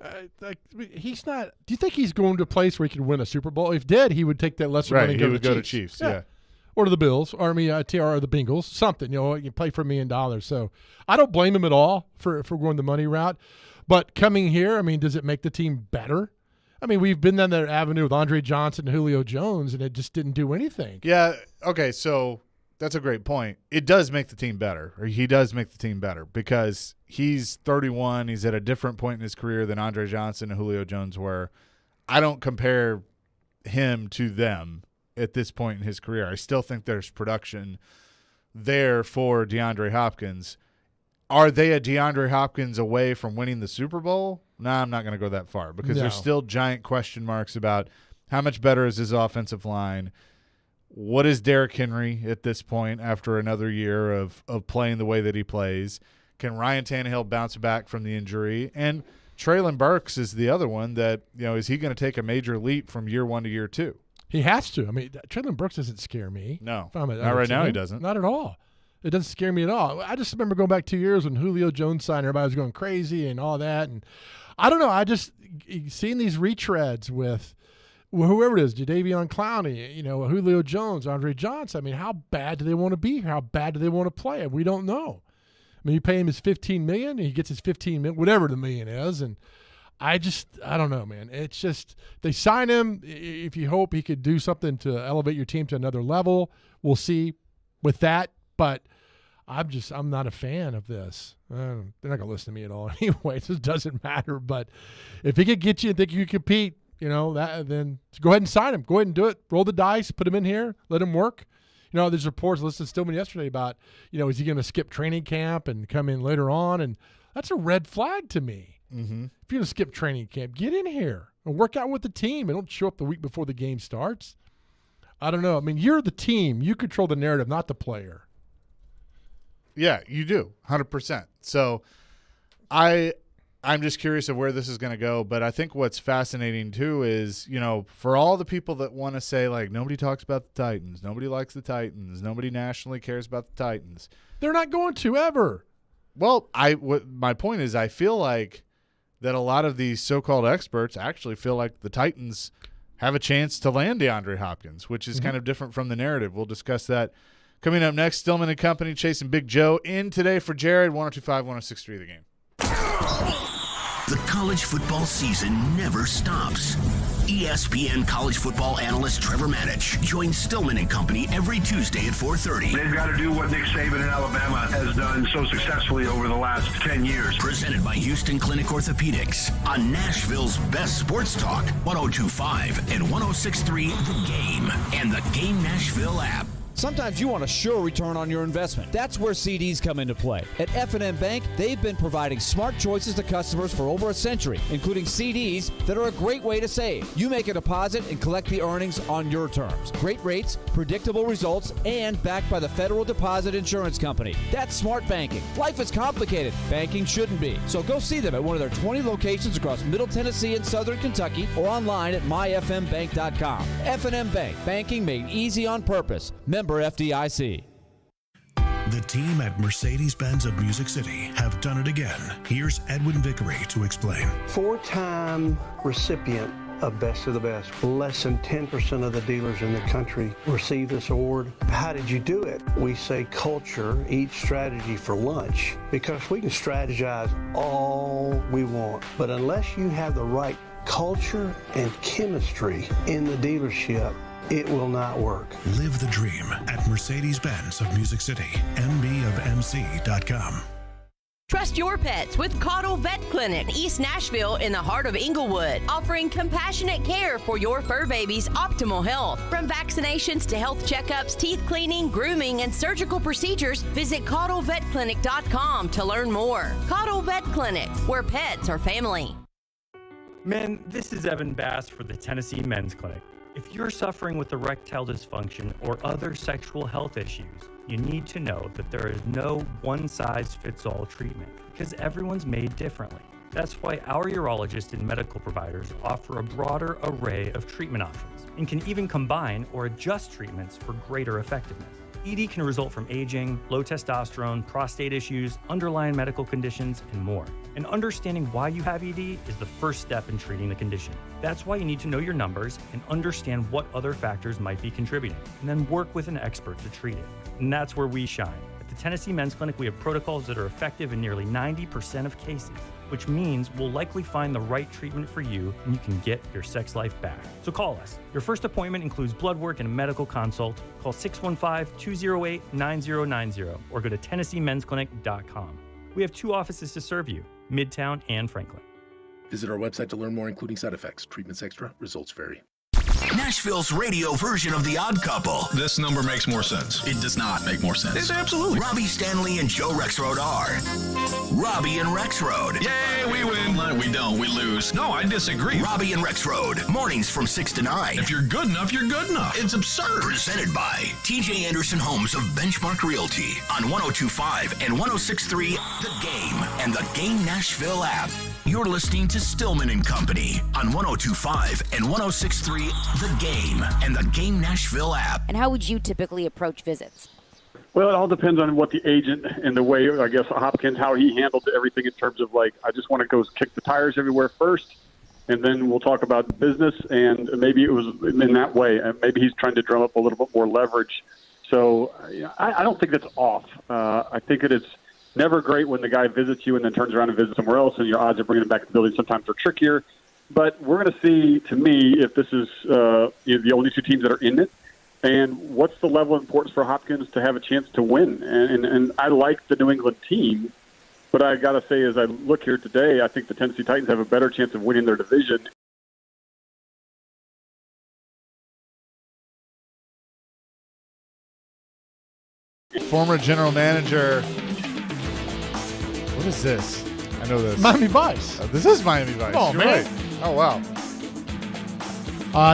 S2: He's not – do you think he's going to a place where he can win a Super Bowl? If did, he would take that lesser money and go to the Chiefs.
S1: Chiefs, yeah.
S2: or to the Bills, or the Bengals, something. You play for $1 million. So I don't blame him at all for going the money route. But coming here, does it make the team better? We've been down that avenue with Andre Johnson and Julio Jones, and it just didn't do anything.
S1: Yeah, okay, so that's a great point. It does make the team better, or he does make the team better, because he's 31. He's at a different point in his career than Andre Johnson and Julio Jones were. I don't compare him to them at this point in his career. I still think there's production there for DeAndre Hopkins. Are they a DeAndre Hopkins away from winning the Super Bowl? No, I'm not going to go that far, because there's still giant question marks about how much better is his offensive line. What is Derrick Henry at this point after another year of playing the way that he plays? Can Ryan Tannehill bounce back from the injury? And Treylon Burks is the other one that, is he going to take a major leap from year 1 to year 2?
S2: He has to. Treylon Burks doesn't scare me.
S1: No, not right now he doesn't.
S2: Not at all. It doesn't scare me at all. I just remember going back 2 years when Julio Jones signed, everybody was going crazy and all that. And I don't know. I just seeing these retreads with whoever it is, Jadeveon Clowney, Julio Jones, Andre Johnson. How bad do they want to be here? How bad do they want to play? We don't know. You pay him his $15 million, and he gets his $15 million, whatever the million is, and I don't know, man. It's just they sign him. If you hope he could do something to elevate your team to another level, we'll see with that. But I'm not a fan of this. They're not gonna listen to me at all anyway. It just doesn't matter. But if he could get you and think you could compete, then go ahead and sign him. Go ahead and do it. Roll the dice. Put him in here. Let him work. There's reports, listened to Stillman yesterday about, is he going to skip training camp and come in later on? And that's a red flag to me.
S1: Mm-hmm.
S2: If you're going to skip training camp, get in here and work out with the team and don't show up the week before the game starts. I don't know. You're the team. You control the narrative, not the player.
S1: Yeah, you do, 100%. So I'm just curious of where this is going to go, but I think what's fascinating too is, for all the people that want to say, like, nobody talks about the Titans, nobody likes the Titans, nobody nationally cares about the Titans.
S2: They're not going to ever.
S1: Well, my point is, I feel like that a lot of these so-called experts actually feel like the Titans have a chance to land DeAndre Hopkins, which is kind of different from the narrative. We'll discuss that coming up next. Stillman and Company chasing Big Joe in today for Jared. 102.5, 106.3 The Game.
S3: The college football season never stops. ESPN college football analyst Trevor Manich joins Stillman and Company every Tuesday at 4:30.
S6: They've got to do what Nick Saban in Alabama has done so successfully over the last 10 years.
S3: Presented by Houston Clinic Orthopedics on Nashville's best sports talk, 102.5 and 106.3 The Game and the Game Nashville app.
S15: Sometimes you want a sure return on your investment. That's where CDs come into play. At F&M Bank, they've been providing smart choices to customers for over a century, including CDs that are a great way to save. You make a deposit and collect the earnings on your terms. Great rates, predictable results, and backed by the Federal Deposit Insurance Company. That's smart banking. Life is complicated. Banking shouldn't be. So go see them at one of their 20 locations across Middle Tennessee and Southern Kentucky, or online at myfmbank.com. F&M Bank. Banking made easy on purpose. Member FDIC.
S22: The team at Mercedes-Benz of Music City have done it again. Here's Edwin Vickery to explain.
S23: 4-time recipient of Best of the Best. Less than 10% of the dealers in the country receive this award. How did you do it? We say culture eats strategy for lunch, because we can strategize all we want, but unless you have the right culture and chemistry in the dealership, it will not work.
S22: Live the dream at Mercedes-Benz of Music City, mbofmc.com.
S24: Trust your pets with Caudle Vet Clinic, East Nashville in the heart of Inglewood, offering compassionate care for your fur baby's optimal health. From vaccinations to health checkups, teeth cleaning, grooming, and surgical procedures, visit CaudleVetClinic.com to learn more. Caudle Vet Clinic, where pets are family.
S25: Men, this is Evan Bass for the Tennessee Men's Clinic. If you're suffering with erectile dysfunction or other sexual health issues, you need to know that there is no one-size-fits-all treatment, because everyone's made differently. That's why our urologists and medical providers offer a broader array of treatment options and can even combine or adjust treatments for greater effectiveness. ED can result from aging, low testosterone, prostate issues, underlying medical conditions, and more. And understanding why you have ED is the first step in treating the condition. That's why you need to know your numbers and understand what other factors might be contributing, and then work with an expert to treat it. And that's where we shine. At the Tennessee Men's Clinic, we have protocols that are effective in nearly 90% of cases, which means we'll likely find the right treatment for you and you can get your sex life back. So call us. Your first appointment includes blood work and a medical consult. Call 615-208-9090 or go to TennesseeMen'sClinic.com. We have 2 offices to serve you, Midtown and Franklin.
S5: Visit our website to learn more, including side effects. Treatments extra, results vary.
S3: Nashville's radio version of The Odd Couple.
S21: This number makes more sense. It does not make more sense.
S3: It's absolutely. Robbie Stanley and Joe Rexrode are Robbie and Rexrode.
S21: Yay, we win. We don't, we lose. No, I disagree.
S3: Robbie and Rexrode, mornings from 6 to 9.
S21: If you're good enough, you're good enough. It's absurd.
S3: Presented by TJ Anderson Homes of Benchmark Realty on 102.5 and 106.3 The Game and the Game Nashville app. You're listening to Stillman and Company on 102.5 and 106.3 The Game and the Game Nashville app.
S7: And how would you typically approach visits?
S9: Well, it all depends on what the agent and the way, I guess, Hopkins, how he handled everything in terms of, like, I just want to go kick the tires everywhere first, and then we'll talk about business, and maybe it was in that way. And maybe he's trying to drum up a little bit more leverage. So I don't think that's off. I think it is never great when the guy visits you and then turns around and visits somewhere else, and your odds of bringing him back to the building sometimes are trickier. But we're going to see, to me, if this is the only 2 teams that are in it, and what's the level of importance for Hopkins to have a chance to win. And I like the New England team, but I got to say, as I look here today, I think the Tennessee Titans have a better chance of winning their division.
S1: Former general manager. What is this? I know this.
S2: Miami Vice.
S1: This is Miami Vice.
S2: Oh,
S1: You're
S2: man.
S1: right. Oh, wow.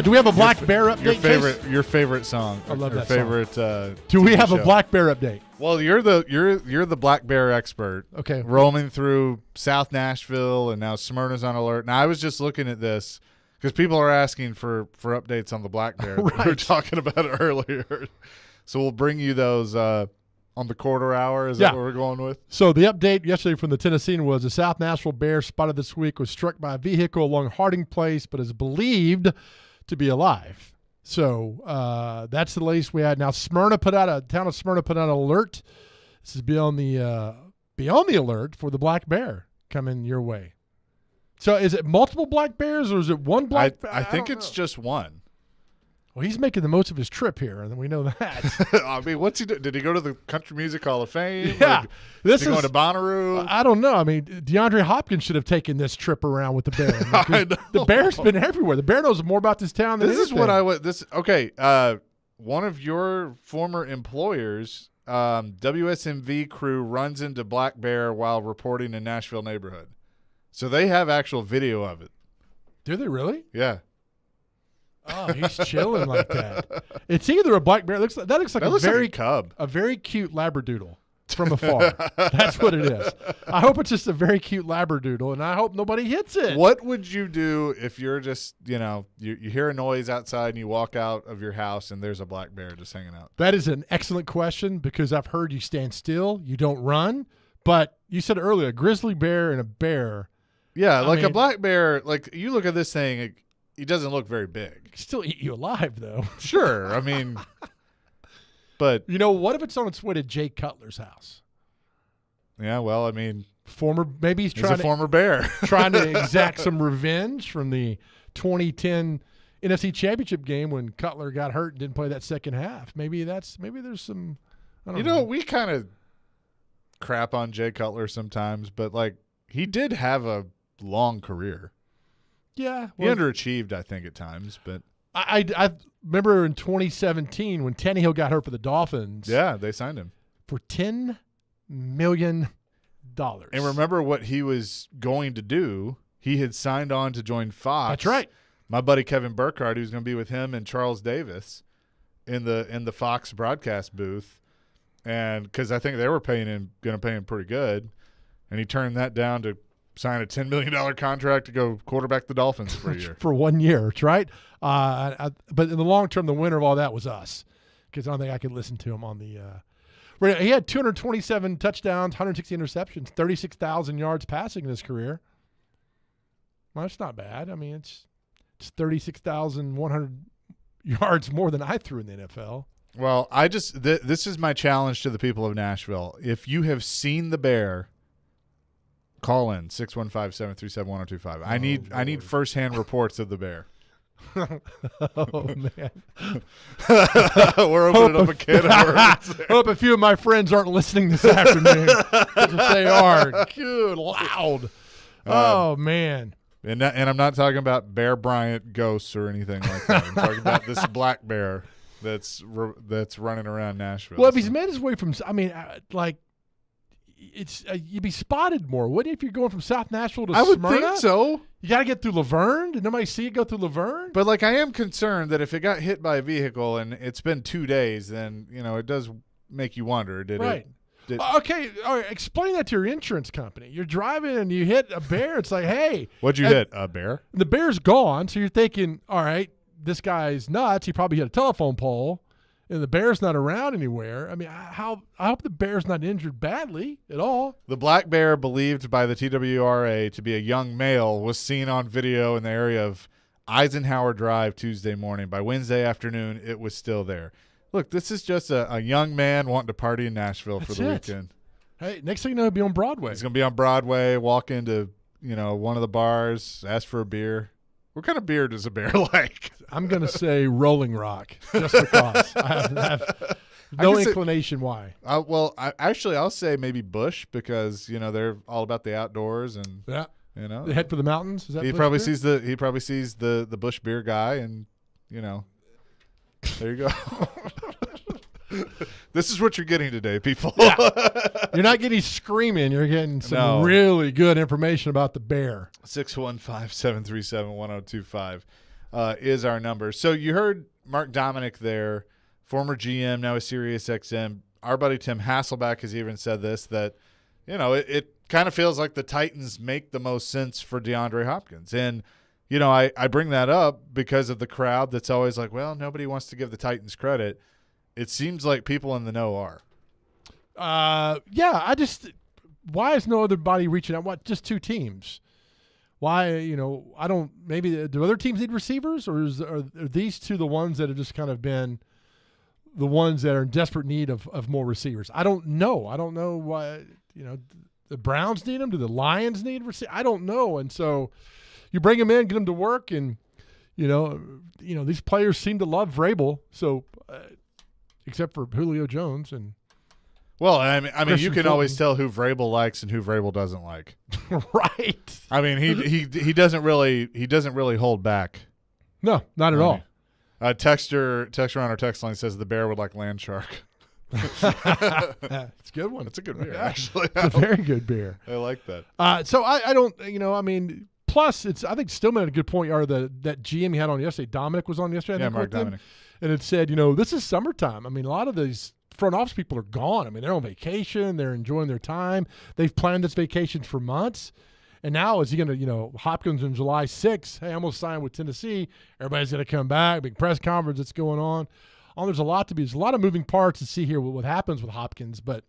S2: Do we have a Black Bear update?
S1: Your favorite song.
S2: I love that
S1: favorite,
S2: song. Do we have a Black Bear update?
S1: Well, you're the Black Bear expert.
S2: Okay.
S1: Roaming through South Nashville, and now Smyrna's on alert. Now, I was just looking at this because people are asking for updates on the Black Bear that we were talking about earlier. So we'll bring you those on the quarter hour. Is that what we're going with?
S2: So the update yesterday from the Tennessean was the South Nashville Bear spotted this week was struck by a vehicle along Harding Place, but is believed to be alive. So that's the latest we had. Now town of Smyrna put out an alert. This is be on the alert for the Black Bear coming your way. So is it multiple black bears or is it one black bear?
S1: I think it's just one.
S2: Well, he's making the most of his trip here, and we know that.
S1: I mean, what's he do? Did he go to the Country Music Hall of Fame?
S2: Yeah.
S1: Is he going to Bonnaroo?
S2: I don't know. I mean, DeAndre Hopkins should have taken this trip around with the bear. The bear's been everywhere. The bear knows more about this town than
S1: this
S2: anything.
S1: is what I would. Okay. One of your former employers, WSMV crew, runs into Black Bear while reporting in Nashville neighborhood. So they have actual video of it.
S2: Do they really?
S1: Yeah.
S2: Oh, he's chilling like that. It's either a black bear. That looks like a very
S1: cub,
S2: a very cute labradoodle from afar. That's what it is. I hope it's just a very cute labradoodle, and I hope nobody hits it.
S1: What would you do if you're just, you hear a noise outside and you walk out of your house and there's a black bear just hanging out?
S2: That is an excellent question because I've heard you stand still, you don't run, but you said earlier a grizzly bear and a bear.
S1: Yeah, a black bear. Like you look at this thing. He doesn't look very big.
S2: Still eat you alive, though.
S1: Sure. I mean, but.
S2: What if it's on its way to Jay Cutler's house?
S1: Yeah, well, I mean.
S2: Maybe he's a
S1: former bear.
S2: Trying to exact some revenge from the 2010 NFC Championship game when Cutler got hurt and didn't play that second half. Maybe there's some. I don't know.
S1: We kind of crap on Jay Cutler sometimes, but, he did have a long career.
S2: Yeah.
S1: He underachieved, I think, at times. But
S2: I remember in 2017 when Tannehill got hurt for the Dolphins.
S1: Yeah, they signed him.
S2: For $10 million.
S1: And remember what he was going to do. He had signed on to join Fox.
S2: That's right.
S1: My buddy Kevin Burkhardt, who's going to be with him and Charles Davis in the Fox broadcast booth. And because I think they were going to pay him pretty good. And he turned that down to sign a $10 million contract to go quarterback the Dolphins for a year.
S2: For 1 year, right? But in the long term, the winner of all that was us because I don't think I could listen to him on the he had 227 touchdowns, 160 interceptions, 36,000 yards passing in his career. Well, that's not bad. I mean, it's 36,100 yards more than I threw in the NFL.
S1: Well, this is my challenge to the people of Nashville. If you have seen the Bear, call in 615-737-1025. I need firsthand reports of the Bear.
S2: Oh man.
S1: We're opening up a can of worms.
S2: Hope a few of my friends aren't listening this afternoon. If they are, good loud. Oh man.
S1: And I'm not talking about Bear Bryant ghosts or anything like that. I'm talking about this black bear that's running around Nashville.
S2: Well, if he's made his way from, I mean, it's you'd be spotted more, wouldn't you, if you're going from South Nashville to Smyrna?
S1: I would think so.
S2: You got to get through Laverne. Did nobody see it go through Laverne?
S1: But like, I am concerned that if it got hit by a vehicle and it's been 2 days, then it does make you wonder.
S2: Okay, all right. Explain that to your insurance company. You're driving and you hit a bear. It's like, hey,
S1: what'd you hit? A bear?
S2: The bear's gone, so you're thinking, all right, this guy's nuts. He probably hit a telephone pole. And the bear's not around anywhere. I mean, I hope the bear's not injured badly at all.
S1: The black bear, believed by the TWRA to be a young male, was seen on video in the area of Eisenhower Drive Tuesday morning. By Wednesday afternoon, it was still there. Look, this is just a young man wanting to party in Nashville for the weekend.
S2: Hey, next thing you know, he'll be on Broadway.
S1: He's going to be on Broadway, walk into one of the bars, ask for a beer. What kind of beer does a bear like?
S2: I'm going to say Rolling Rock, just because. I have no inclination why.
S1: I'll say maybe Busch, because they're all about the outdoors and
S2: they head for the mountains. Is that
S1: he probably sees the Busch beer guy, and there you go. This is what you're getting today, people.
S2: Yeah. You're not getting screaming. You're getting some really good information about the bear.
S1: 615-737-1025 is our number. So you heard Mark Dominic there, former GM, now a Sirius XM. Our buddy Tim Hasselback has even said this, that it kind of feels like the Titans make the most sense for DeAndre Hopkins. And I bring that up because of the crowd that's always like, well, nobody wants to give the Titans credit. It seems like people in the know are.
S2: Why is no other body reaching out? What, just 2 teams? Why, I don't, maybe, do other teams need receivers, or are these 2 the ones that have just kind of been the ones that are in desperate need of more receivers? I don't know. I don't know why, the Browns need them. Do the Lions need receivers? I don't know. And so you bring them in, get them to work, and, these players seem to love Vrabel. So, except for Julio Jones and
S1: I mean, you can always tell who Vrabel likes and who Vrabel doesn't like.
S2: Right.
S1: I mean, he doesn't really hold back.
S2: No, not at all.
S1: Texter on our text line says the bear would like land shark.
S2: It's a good one.
S1: It's a good beer, actually.
S2: It's a very good beer.
S1: I like that.
S2: So I don't, plus I think Stillman had a good point. Or that GM he had on yesterday, Dominic was on yesterday.
S1: Mark Dominic.
S2: And it said, this is summertime. I mean, a lot of these front office people are gone. I mean, they're on vacation. They're enjoying their time. They've planned this vacation for months. And now is he going to, Hopkins on July 6th, hey, I'm going to sign with Tennessee. Everybody's going to come back. Big press conference that's going on. There's a lot of moving parts to see here what happens with Hopkins, but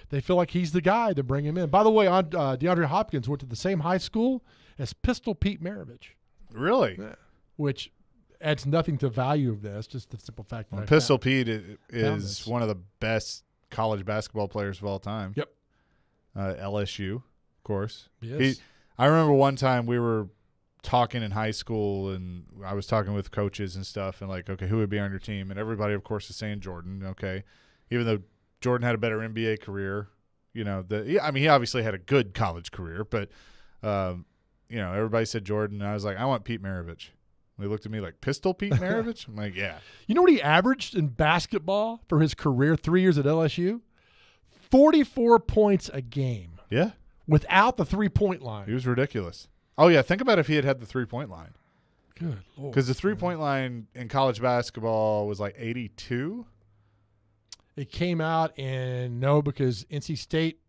S2: they feel like he's the guy to bring him in. By the way, DeAndre Hopkins went to the same high school as Pistol Pete Maravich.
S1: Really?
S2: Yeah. Which adds nothing to the value of this, just the simple fact that
S1: Pistol Pete is one of the best college basketball players of all time.
S2: Yep.
S1: LSU, of course.
S2: Yes.
S1: I remember one time we were talking in high school, and I was talking with coaches and stuff, and like, okay, who would be on your team? And everybody, of course, is saying Jordan. Okay, even though Jordan had a better NBA career, he obviously had a good college career, but everybody said Jordan. And I was like, I want Pete Maravich. They looked at me like, Pistol Pete Maravich? I'm like, yeah.
S2: You know what he averaged in basketball for his career, 3 years at LSU? 44 points a game.
S1: Yeah.
S2: Without the three-point line.
S1: He was ridiculous. Oh, yeah. Think about if he had the three-point line.
S2: Good Lord.
S1: Because the three-point line in college basketball was like 82.
S2: It came out because NC State,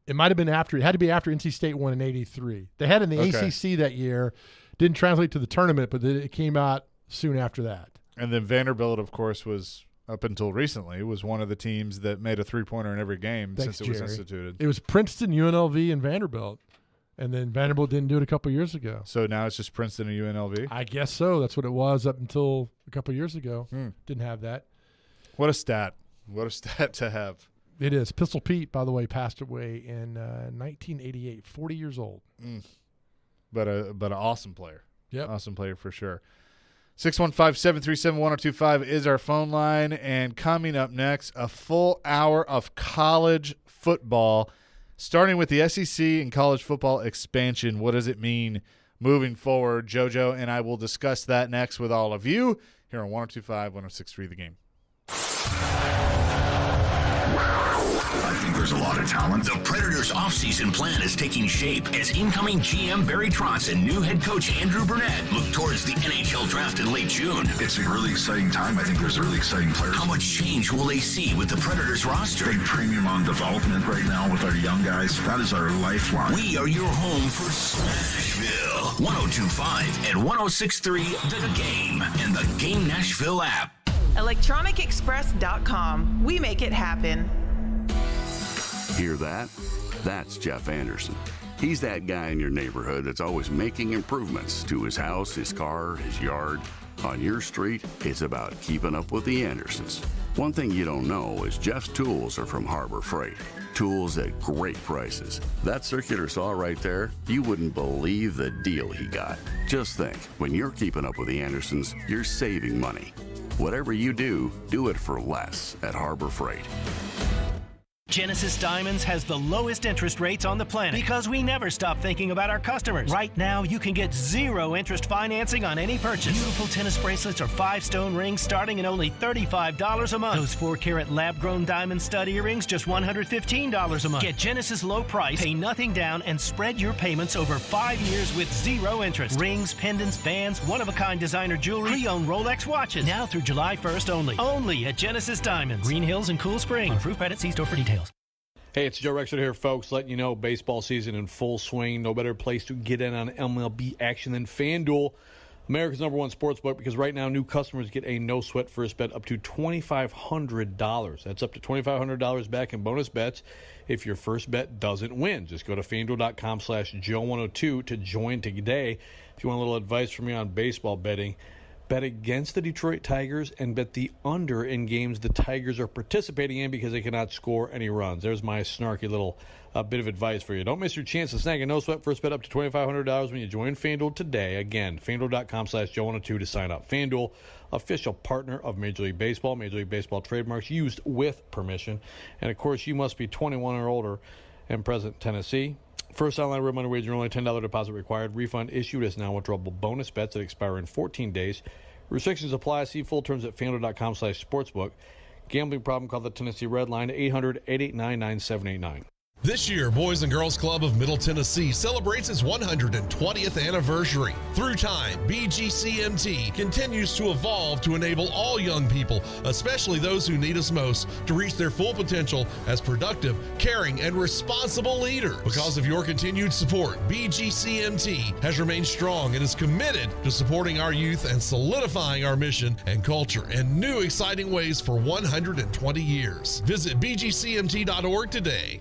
S2: it might have been after, it had to be after NC State won in 83. They had in the ACC that year. Didn't translate to the tournament, but it came out soon after that.
S1: And then Vanderbilt, of course, was up until recently, was one of the teams that made a three-pointer in every game since it was instituted.
S2: It was Princeton, UNLV, and Vanderbilt. And then Vanderbilt didn't do it a couple years ago.
S1: So now it's just Princeton and UNLV?
S2: I guess so. That's what it was up until a couple years ago. Didn't have that.
S1: What a stat. What a stat to have.
S2: It is. Pistol Pete, by the way, passed away in 1988, 40 years old.
S1: But an awesome player.
S2: Yep.
S1: Awesome player for sure. 615-737-1025 is our phone line. And coming up next, a full hour of college football, starting with the SEC and college football expansion. What does it mean moving forward? JoJo and I will discuss that next with all of you here on 102.5, 106.3 The Game.
S3: I think there's a lot of talent. The Predators' offseason plan is taking shape as incoming GM Barry Trotz and new head coach Andrew Burnett look towards the NHL draft in late June.
S21: It's a really exciting time. I think there's really exciting players.
S3: How much change will they see with the Predators roster?
S21: Big premium on development right now with our young guys. That is our lifeline.
S3: We are your home for Smashville. 102.5 and 106.3 The Game and the Game Nashville app.
S10: ElectronicExpress.com. We make it happen.
S12: Hear that? That's Jeff Anderson. He's that guy in your neighborhood that's always making improvements to his house, his car, his yard. On your street, it's about keeping up with the Andersons. One thing you don't know is Jeff's tools are from Harbor Freight. Tools at great prices. That circular saw right there, you wouldn't believe the deal he got. Just think, when you're keeping up with the Andersons, you're saving money. Whatever you do it for less at Harbor Freight.
S13: Genesis Diamonds has the lowest interest rates on the planet because we never stop thinking about our customers. Right now, you can get 0 interest financing on any purchase. Beautiful tennis bracelets or 5-stone rings starting at only $35 a month. Those 4-carat lab-grown diamond stud earrings, just $115 a month. Get Genesis low price, pay nothing down, and spread your payments over 5 years with 0 interest. Rings, pendants, bands, one-of-a-kind designer jewelry, pre-owned Rolex watches. Now through July 1st only. Only at Genesis Diamonds. Green Hills and Cool Springs. On approved credit, see store for details.
S14: Hey, it's Joe Rexford here, folks, letting you know baseball season in full swing. No better place to get in on MLB action than FanDuel, America's #1 sportsbook, because right now new customers get a no-sweat first bet up to $2,500. That's up to $2,500 back in bonus bets if your first bet doesn't win. Just go to FanDuel.com/Joe102 to join today. If you want a little advice from me on baseball betting, bet against the Detroit Tigers and bet the under in games the Tigers are participating in because they cannot score any runs. There's my snarky little bit of advice for you. Don't miss your chance to snag a no-sweat first bet up to $2,500 when you join FanDuel today. Again, FanDuel.com/Joe102 to sign up. FanDuel, official partner of Major League Baseball. Major League Baseball trademarks used with permission. And, of course, you must be 21 or older and present in Tennessee. First online real money wager, only $10 deposit required. Refund issued as non-withdrawable bonus bets that expire in 14 days. Restrictions apply. See full terms at FanDuel.com/sportsbook. Gambling problem? Call the Tennessee Red Line at 800-889-9789.
S16: This year, Boys and Girls Club of Middle Tennessee celebrates its 120th anniversary. Through time, BGCMT continues to evolve to enable all young people, especially those who need us most, to reach their full potential as productive, caring, and responsible leaders. Because of your continued support, BGCMT has remained strong and is committed to supporting our youth and solidifying our mission and culture in new exciting ways for 120 years. Visit bgcmt.org today.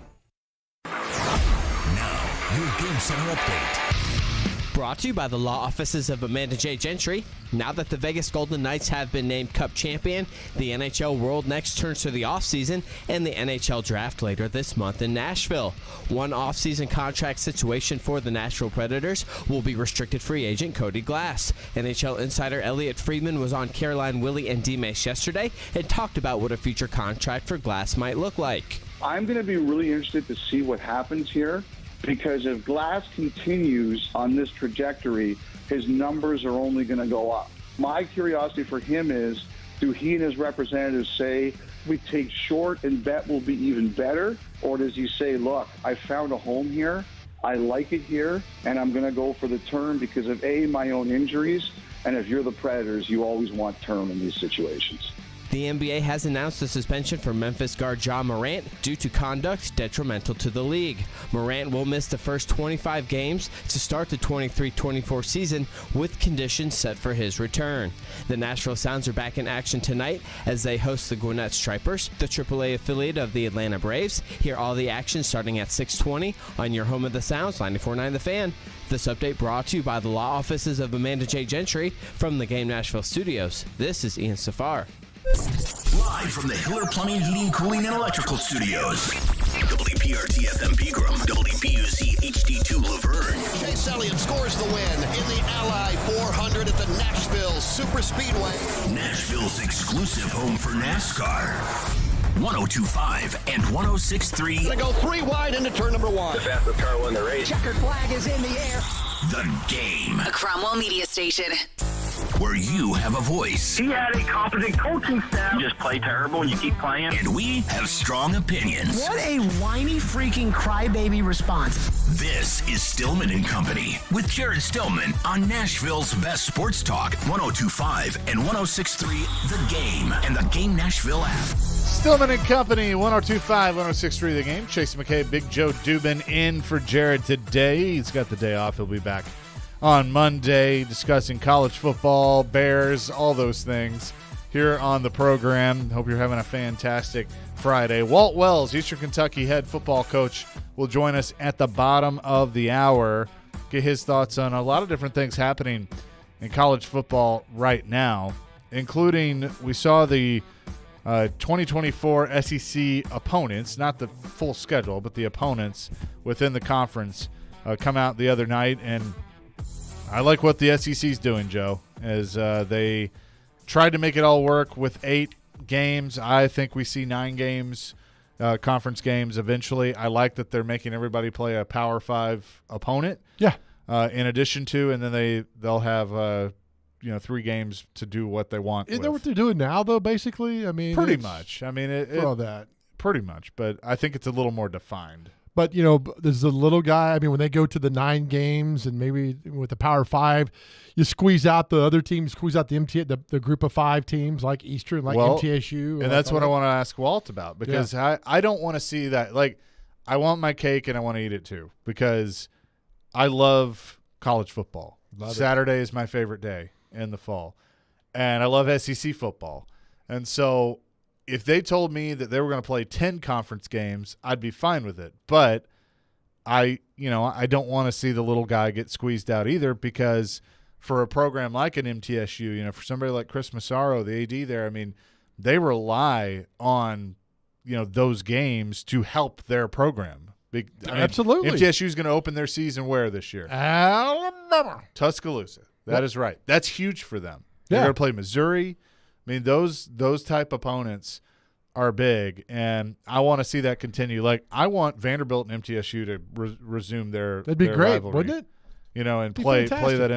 S3: Your Game Center update.
S26: Brought to you by the law offices of Amanda J. Gentry. Now that the Vegas Golden Knights have been named Cup champion, the NHL World next turns to the offseason and the NHL Draft later this month in Nashville. One offseason contract situation for the Nashville Predators will be restricted free agent Cody Glass. NHL insider Elliot Friedman was on Caroline, Willie, and D-Mace yesterday and talked about what a future contract for Glass might look like.
S27: I'm going to be really interested to see what happens here, because if Glass continues on this trajectory, his numbers are only going to go up. My curiosity for him is, do he and his representatives say, we take short and bet will be even better? Or does he say, look, I found a home here, I like it here, and I'm going to go for the term because of, A, my own injuries, and if you're the Predators, you always want term in these situations.
S26: The The NBA has announced the suspension for Memphis guard Ja Morant due to conduct detrimental to the league. Morant will miss the first 25 games to start the 23-24 season with conditions set for his return. The Nashville Sounds are back in action tonight as they host the Gwinnett Stripers, the AAA affiliate of the Atlanta Braves. Hear all the action starting at 6:20 on your home of the Sounds, 94.9 The Fan. This update brought to you by the law offices of Amanda J. Gentry from the Game Nashville studios. This is Ian Safar.
S3: Live from the Hiller Plumbing, Heating, Cooling, and Electrical Studios. WPRT FM Pegram, WPUZ HD2 Laverne.
S4: Chase Elliott scores the win in the Ally 400 at the Nashville Super Speedway.
S3: Nashville's exclusive home for NASCAR. 102.5 and 106.3.
S4: Gonna go 3 wide into turn number 1.
S3: The fastest car won the race.
S4: Checkered flag is in the air.
S3: The Game.
S8: A Cromwell Media Station.
S3: Where you have a voice.
S6: He had a competent coaching staff. You just play terrible and you keep playing.
S3: And we have strong opinions.
S11: What a whiny freaking crybaby response.
S3: This is Stillman and Company with Jared Stillman on Nashville's best sports talk, 102.5 and 106.3 The Game and the Game Nashville app.
S1: Stillman and Company, 102.5, 106.3 The Game. Chase McKay, Big Joe Dubin in for Jared today. He's got the day off. He'll be back on Monday discussing college football, Bears, all those things here on the program. Hope you're having a fantastic Friday. Walt Wells, Eastern Kentucky head football coach, will join us at the bottom of the hour. Get his thoughts on a lot of different things happening in college football right now, including we saw the 2024 SEC opponents, not the full schedule, but the opponents within the conference come out the other night, and I like what the SEC's doing, Joe, as they tried to make it all work with 8 games. I think we see 9 games, conference games eventually. I like that they're making everybody play a Power 5 opponent.
S2: Yeah.
S1: In addition to, and then they'll have 3 games to do what they want.
S2: Isn't that what they're doing now, though, basically? I mean,
S1: pretty much. I mean,
S2: for all that.
S1: Pretty much, but I think it's a little more defined.
S2: But, there's a little guy. I mean, when they go to the 9 games and maybe with the Power 5, you squeeze out the other teams, squeeze out the group of 5 teams like Eastern, like MTSU.
S1: And that's what I want to ask Walt about, because I don't want to see that. Like, I want my cake and I want to eat it too, because I love college football. Saturday is my favorite day in the fall. And I love SEC football. And so if they told me that they were going to play 10 conference games, I'd be fine with it. But I don't want to see the little guy get squeezed out either, because for a program like an MTSU, for somebody like Chris Massaro, the AD there, I mean, they rely on, those games to help their program.
S2: Absolutely.
S1: MTSU is going to open their season where this year?
S2: Alabama.
S1: Tuscaloosa. That is right. That's huge for them.
S2: Yeah.
S1: They're going to play Missouri. I mean, those type opponents are big, and I want to see that continue. Like, I want Vanderbilt and MTSU to resume their
S2: That'd be
S1: their
S2: great,
S1: rivalry,
S2: wouldn't it?
S1: And play that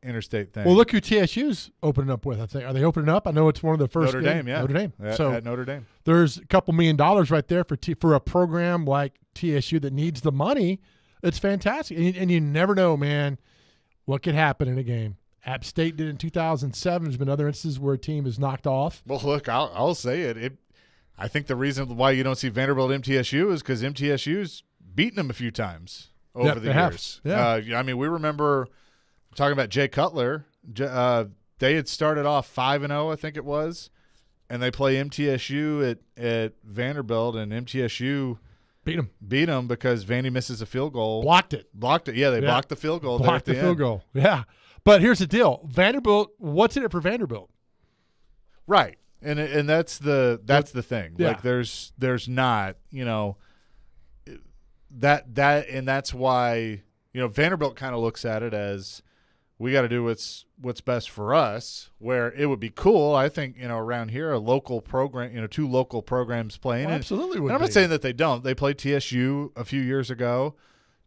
S1: interstate thing.
S2: Well, look who TSU's opening up with. I think, are they opening up? I know it's one of the first.
S1: Notre Dame, yeah.
S2: Notre Dame.
S1: At Notre Dame.
S2: There's a couple $1 million right there for a program like TSU that needs the money. It's fantastic, and you never know, man, what could happen in a game. App State did in 2007. There's been other instances where a team is knocked off.
S1: Well, look, I'll say it. I think the reason why you don't see Vanderbilt MTSU is because MTSU's beaten them a few times over the years.
S2: Yeah.
S1: I mean, we remember talking about Jay Cutler. They had started off 5-0, I think it was, and they play MTSU at Vanderbilt, and MTSU beat them because Vandy misses a field goal.
S2: Blocked it.
S1: Yeah, they blocked the field goal.
S2: Blocked the field goal. Yeah. But here's the deal. Vanderbilt, what's in it for Vanderbilt?
S1: Right. And that's the thing.
S2: Yeah.
S1: Like there's not, that and that's why, Vanderbilt kind of looks at it as we got to do what's best for us, where it would be cool, I think, around here a local program, 2 local programs playing.
S2: Absolutely
S1: and
S2: would
S1: I'm not
S2: be.
S1: saying that they don't. They played TSU a few years ago,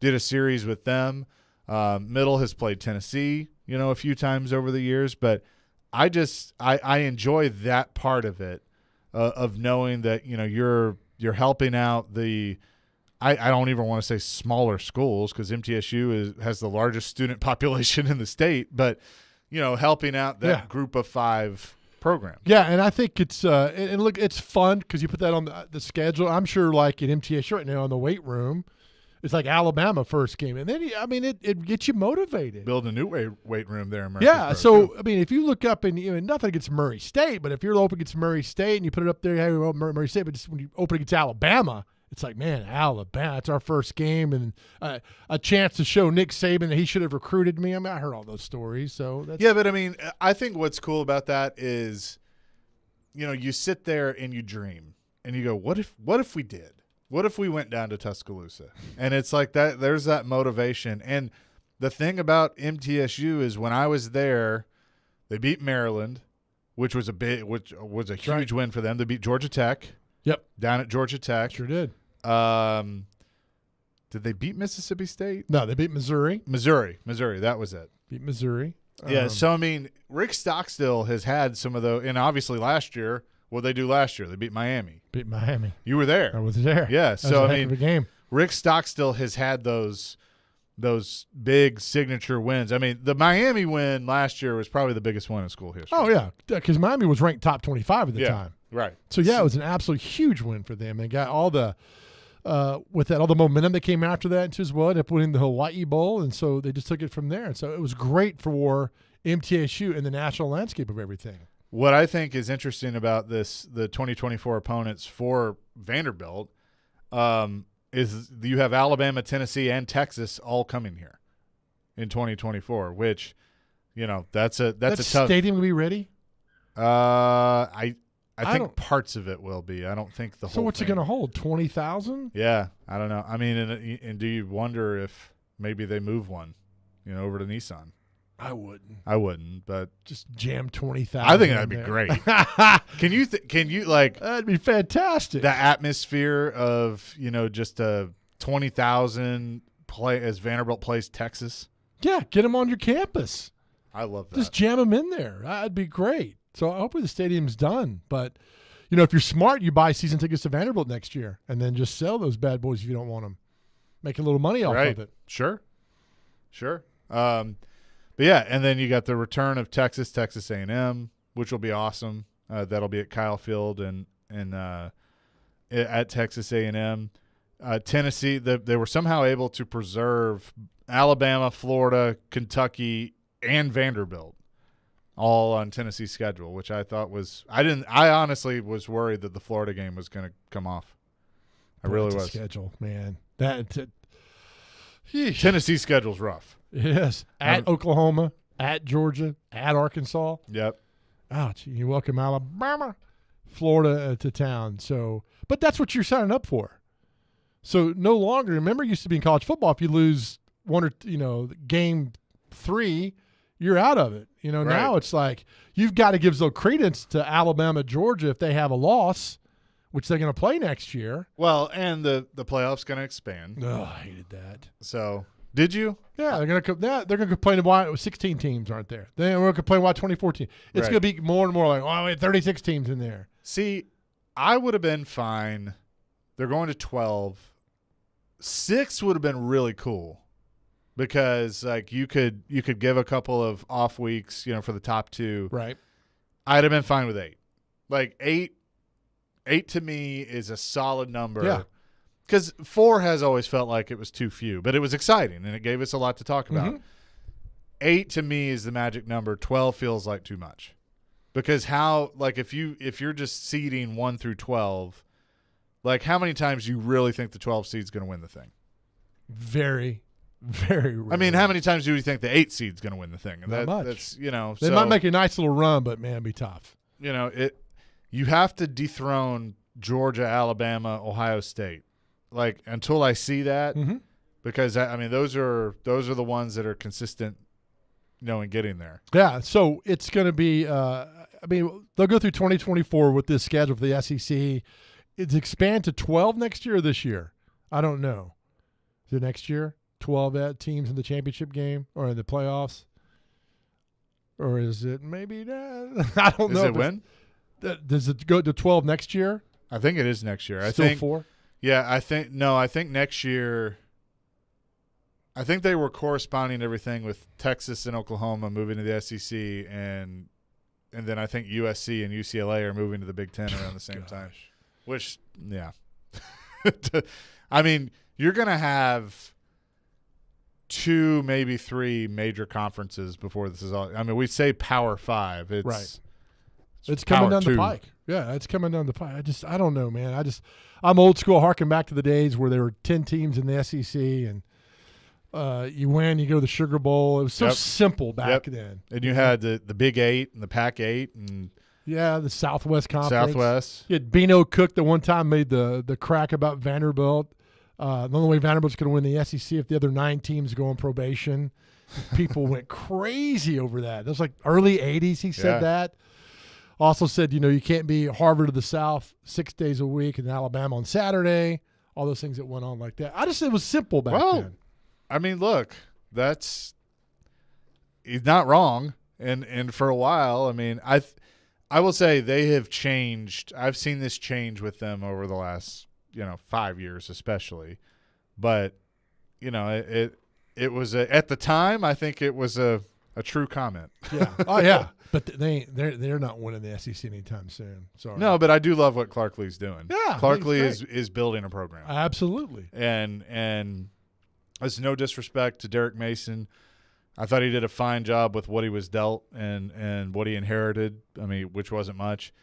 S1: did a series with them. Middle has played Tennessee, a few times over the years, but I enjoy that part of it, of knowing that you're helping out the. I don't even want to say smaller schools, because MTSU has the largest student population in the state, but helping out that group of 5 program.
S2: Yeah, and I think it's and look, it's fun because you put that on the schedule. I'm sure, like at MTSU right now in the weight room, it's like Alabama first game, and then it gets you motivated.
S1: Build a new weight room there in Murfreesboro.
S2: Yeah, so I mean, if you look up and nothing against Murray State, but if you're open against Murray State and you put it up there, hey, well, Murray State, but just when you open against Alabama, it's like, man, Alabama, it's our first game, and a chance to show Nick Saban that he should have recruited me. I mean, I heard all those stories, so that's
S1: yeah. But I mean, I think what's cool about that is, you sit there and you dream, and you go, what if we did? What if we went down to Tuscaloosa? And it's like that. There's that motivation. And the thing about MTSU is when I was there, they beat Maryland, which was a huge win for them. They beat Georgia Tech.
S2: Yep.
S1: Down at Georgia Tech.
S2: Sure did.
S1: Did they beat Mississippi State?
S2: No, they beat Missouri.
S1: Missouri. That was it.
S2: Beat Missouri.
S1: Yeah. So I mean, Rick Stockstill has had some of those, and obviously last year. What they do last year? They beat Miami. You were there.
S2: I was there.
S1: Yeah.
S2: That
S1: So
S2: was a
S1: I
S2: heck of
S1: mean,
S2: a game.
S1: Rick Stockstill has had those big signature wins. I mean, the Miami win last year was probably the biggest one in school history.
S2: Oh yeah, because Miami was ranked top 25 at the time.
S1: Right.
S2: So yeah, it was an absolute huge win for them. They got all the all the momentum that came after that into as well. Ended up winning the Hawaii Bowl, and so they just took it from there. And so it was great for MTSU in the national landscape of everything.
S1: What I think is interesting about the 2024 opponents for Vanderbilt is you have Alabama, Tennessee, and Texas all coming here in 2024, which, that's a tough
S2: stadium will be ready.
S1: I think parts of it will be. I don't think the whole.
S2: So what's
S1: thing.
S2: it going to hold? 20,000?
S1: Yeah, I don't know. I mean, and do you wonder if maybe they move one, over to Nissan?
S2: I wouldn't,
S1: but
S2: just jam 20,000.
S1: I think that'd be great. Can you
S2: that'd be fantastic.
S1: The atmosphere of just a 20,000 play as Vanderbilt plays Texas.
S2: Yeah, get them on your campus.
S1: I love that.
S2: Just jam them in there. That'd be great. So hopefully the stadium's done. But if you're smart, you buy season tickets to Vanderbilt next year and then just sell those bad boys if you don't want them. Make a little money off of it.
S1: Sure. But yeah, and then you got the return of Texas A&M, which will be awesome. That'll be at Kyle Field and at Texas A&M. Tennessee, they were somehow able to preserve Alabama, Florida, Kentucky, and Vanderbilt all on Tennessee's schedule, which I thought was – I honestly was worried that the Florida game was going to come off. I really was.
S2: Schedule, man.
S1: Tennessee's schedule's rough.
S2: Yes. At Oklahoma, at Georgia, at Arkansas.
S1: Yep.
S2: Ouch. You welcome Alabama, Florida to town. So, but that's what you're signing up for. So no longer, remember, it used to be in college football, if you lose one or, game 3, you're out of it.
S1: Right.
S2: Now it's like you've got to give some credence to Alabama, Georgia if they have a loss, which they're going to play next year.
S1: Well, and the playoff's going to expand.
S2: Oh, I hated that.
S1: So, did you?
S2: Yeah, they're going to complain why 16 teams aren't there. Then we're going to complain why 2014. It's going to be more and more like, oh, we had 36 teams in there.
S1: See, I would have been fine. They're going to 12. 6 would have been really cool because like you could give a couple of off weeks, for the top 2.
S2: Right.
S1: I'd have been fine with 8. Like 8 to me is a solid number.
S2: Yeah.
S1: Because 4 has always felt like it was too few, but it was exciting and it gave us a lot to talk about.
S2: Mm-hmm.
S1: 8 to me is the magic number. 12 feels like too much. Because if you're just seeding 1 through 12, like how many times you really think the 12 seed's going to win the thing?
S2: Very, very rare.
S1: I mean, how many times do you think the 8 seed's going to win the thing?
S2: Not much.
S1: That's
S2: they might make a nice little run, but man, it'd be tough.
S1: You have to dethrone Georgia, Alabama, Ohio State. Like until I see that, because those are the ones that are consistent, in getting there.
S2: Yeah, so it's going to be. They'll go through 2024 with this schedule for the SEC. It's expand to 12 next year or this year. I don't know. Is it next year? 12 teams in the championship game or in the playoffs, or is it maybe? I don't know.
S1: Is it when?
S2: Does it go to 12 next year?
S1: I think it is next year.
S2: Still 4?
S1: Yeah, I think next year I think they were corresponding everything with Texas and Oklahoma moving to the SEC and and then I think USC and UCLA are moving to the Big Ten around the same time. Which, yeah. I mean, you're going to have 2, maybe 3 major conferences before this is all. I mean, we say Power 5. It's
S2: right. It's coming down the pike. Yeah, it's coming down the pike. I don't know, man. I'm old school, harking back to the days where there were 10 teams in the SEC, and you win, you go to the Sugar Bowl. It was so simple back then.
S1: And you had the Big 8 and the Pac 8 and
S2: the Southwest Conference.
S1: Southwest.
S2: You had Beano Cook that one time made the crack about Vanderbilt. The only way Vanderbilt's going to win the SEC if the other 9 teams go on probation. People went crazy over that. That was like early 80s he said that. Also said, you can't be Harvard of the South 6 days a week and Alabama on Saturday. All those things that went on like that. I just said it was simple back then.
S1: I mean, look, he's not wrong. And for a while, I mean, I will say they have changed. I've seen this change with them over the last 5 years especially. But, it was at the time, I think it was a true comment.
S2: Yeah. Oh, yeah. But they're not winning the SEC anytime soon. Sorry.
S1: No, but I do love what Clark Lee's doing.
S2: Yeah.
S1: Clark Lee is building a program.
S2: Absolutely.
S1: And it's no disrespect to Derek Mason. I thought he did a fine job with what he was dealt and what he inherited, which wasn't much.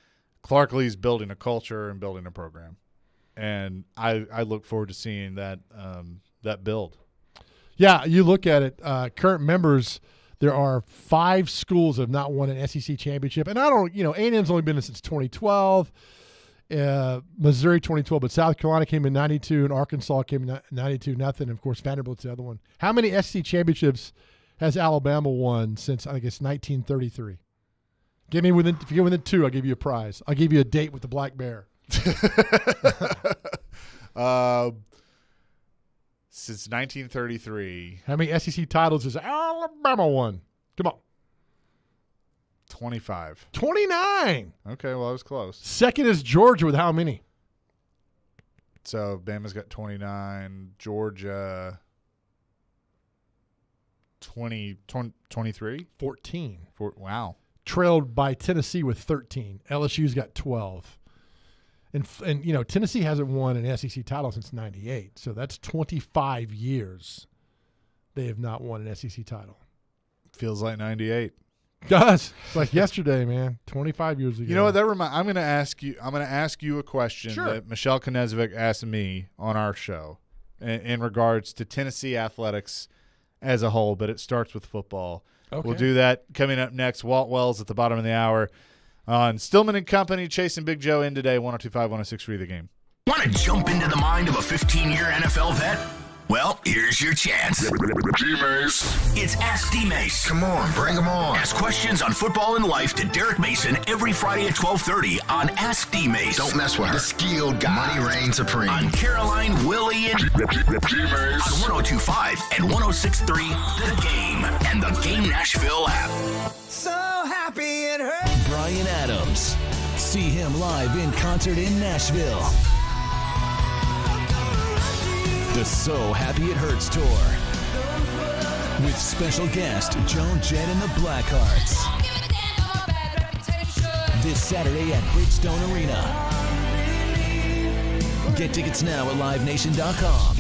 S1: Clark Lee's building a culture and building a program. And I look forward to seeing that build.
S2: Yeah, you look at it, current members, there are 5 schools that have not won an SEC championship. And A&M's only been in since 2012, Missouri 2012, but South Carolina came in 92 and Arkansas came in 92, nothing. Of course, Vanderbilt's the other one. How many SEC championships has Alabama won since, I guess, 1933? If you get within 2, I'll give you a prize. I'll give you a date with the Black Bear.
S1: Since 1933.
S2: How many SEC titles has Alabama won? Come on.
S1: 25.
S2: 29.
S1: Okay, well, I was close.
S2: Second is Georgia with how many?
S1: So Bama's got 29. Georgia 23.
S2: 14.
S1: Wow.
S2: Trailed by Tennessee with 13. LSU's got 12. And Tennessee hasn't won an SEC title since 98. So that's 25 years they have not won an SEC title.
S1: Feels like 98.
S2: Does. It's like yesterday, man. 25 years ago.
S1: You know what? I'm going to ask you a question that Michelle Knezvik asked me on our show in regards to Tennessee athletics as a whole, but it starts with football.
S2: Okay.
S1: We'll do that coming up next. Walt Wells at the bottom of the hour on Stillman and Company, chasing Big Joe in today, 102.5, 106.3 The Game.
S3: Want to jump into the mind of a 15-year NFL vet? Well, here's your chance.
S8: D-Mace.
S3: It's Ask D-Mace.
S8: Come on, bring them on.
S3: Ask questions on football and life to Derek Mason every Friday at 12:30 on Ask D-Mace.
S8: Don't mess with her. The skilled guy. Money reigns supreme.
S3: On Caroline, Willie, and
S8: D-Mace.
S3: On 102.5 and 106.3 The Game and the Game Nashville app.
S15: So happy it hurts.
S17: Bryan Adams. See him live in concert in Nashville. The So Happy It Hurts Tour. With special guest Joan Jett and the Blackhearts. This Saturday at Bridgestone Arena. Get tickets now at livenation.com.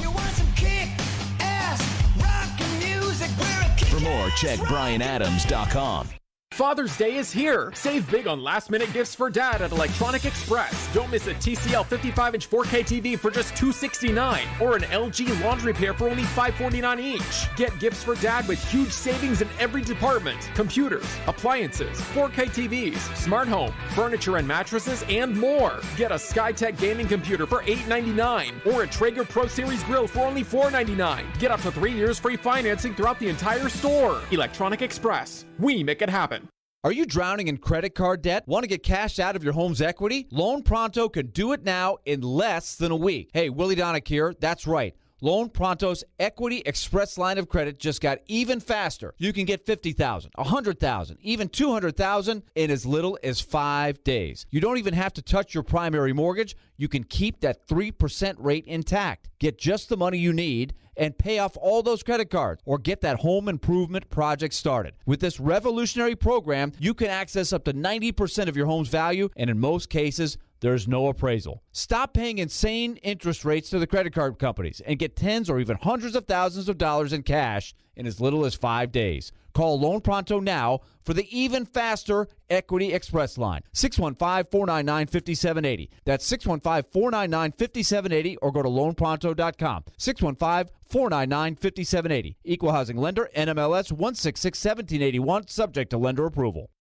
S17: For more, check bryanadams.com.
S18: Father's Day is here. Save big on last-minute gifts for Dad at Electronic Express. Don't miss a TCL 55-inch 4K TV for just $269 or an LG laundry pair for only $549 each. Get gifts for Dad with huge savings in every department. Computers, appliances, 4K TVs, smart home, furniture and mattresses, and more. Get a SkyTech gaming computer for $899 or a Traeger Pro Series grill for only $499. Get up to 3 years free financing throughout the entire store. Electronic Express. We make it happen.
S19: Are you drowning in credit card debt? Want to get cash out of your home's equity? Loan Pronto can do it now in less than a week. Hey, Willie Donick here. That's right.
S5: Loan Pronto's Equity Express line of credit just got even faster. You can get $50,000, $100,000, even $200,000 in as little as 5 days. You don't even have to touch your primary mortgage. You can keep that 3% rate intact. Get just the money you need and pay off all those credit cards or get that home improvement project started. With this revolutionary program, you can access up to 90% of your home's value, and in most cases, there's no appraisal. Stop paying insane interest rates to the credit card companies and get tens or even hundreds of thousands of dollars in cash in as little as 5 days. Call Loan Pronto now for the even faster Equity Express line. 615-499-5780. That's 615-499-5780 or go to loanpronto.com. 615-499-5780. Equal Housing Lender, NMLS 1661781, subject to lender approval.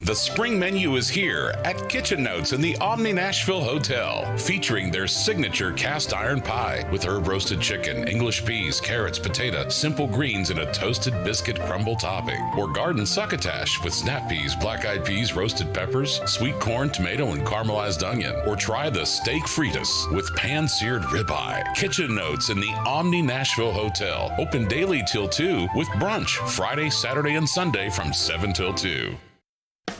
S7: The spring menu is here at Kitchen Notes in the Omni Nashville Hotel, featuring their signature cast iron pie with herb roasted chicken, English peas, carrots, potato, simple greens, and a toasted biscuit crumble topping. Or garden succotash with snap peas, black-eyed peas, roasted peppers, sweet corn, tomato, and caramelized onion. Or try the steak fritas with pan-seared ribeye. Kitchen Notes in the Omni Nashville Hotel, open daily till 2 with brunch Friday, Saturday, and Sunday from 7 till 2.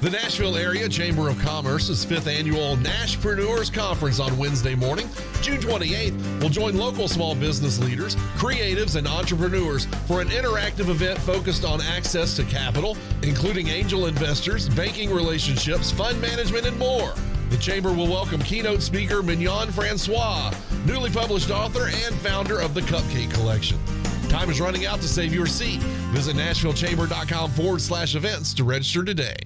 S16: The Nashville Area Chamber of Commerce's 5th annual Nashpreneurs Conference on Wednesday morning, June 28th, will join local small business leaders, creatives, and entrepreneurs for an interactive event focused on access to capital, including angel investors, banking relationships, fund management, and more. The Chamber will welcome keynote speaker Mignon Francois, newly published author and founder of the Cupcake Collection. Time is running out to save your seat. Visit NashvilleChamber.com/events to register today.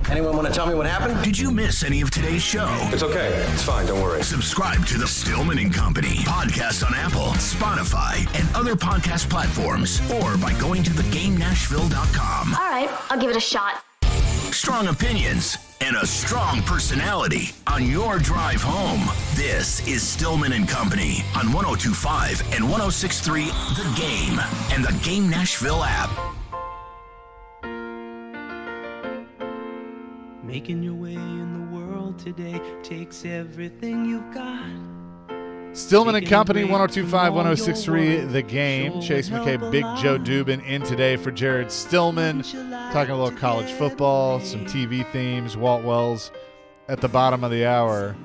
S3: Anyone want to tell me what happened? Did you miss any of today's show?
S20: It's okay. It's fine. Don't worry.
S3: Subscribe to the Stillman and Company podcast on Apple, Spotify, and other podcast platforms, or by going to thegamenashville.com.
S22: All right, I'll give it a shot.
S3: Strong opinions and a strong personality on your drive home. This is Stillman and Company on 102.5 and 106.3 The Game and the Game Nashville app.
S23: Making your way in the world today takes everything you've got.
S1: Stillman and Company, 102.5, 106.3 The Game. Chase McKay, Big Joe Dubin in today for Jared Stillman. Talking a little college football, some TV themes, Walt Wells at the bottom of the hour.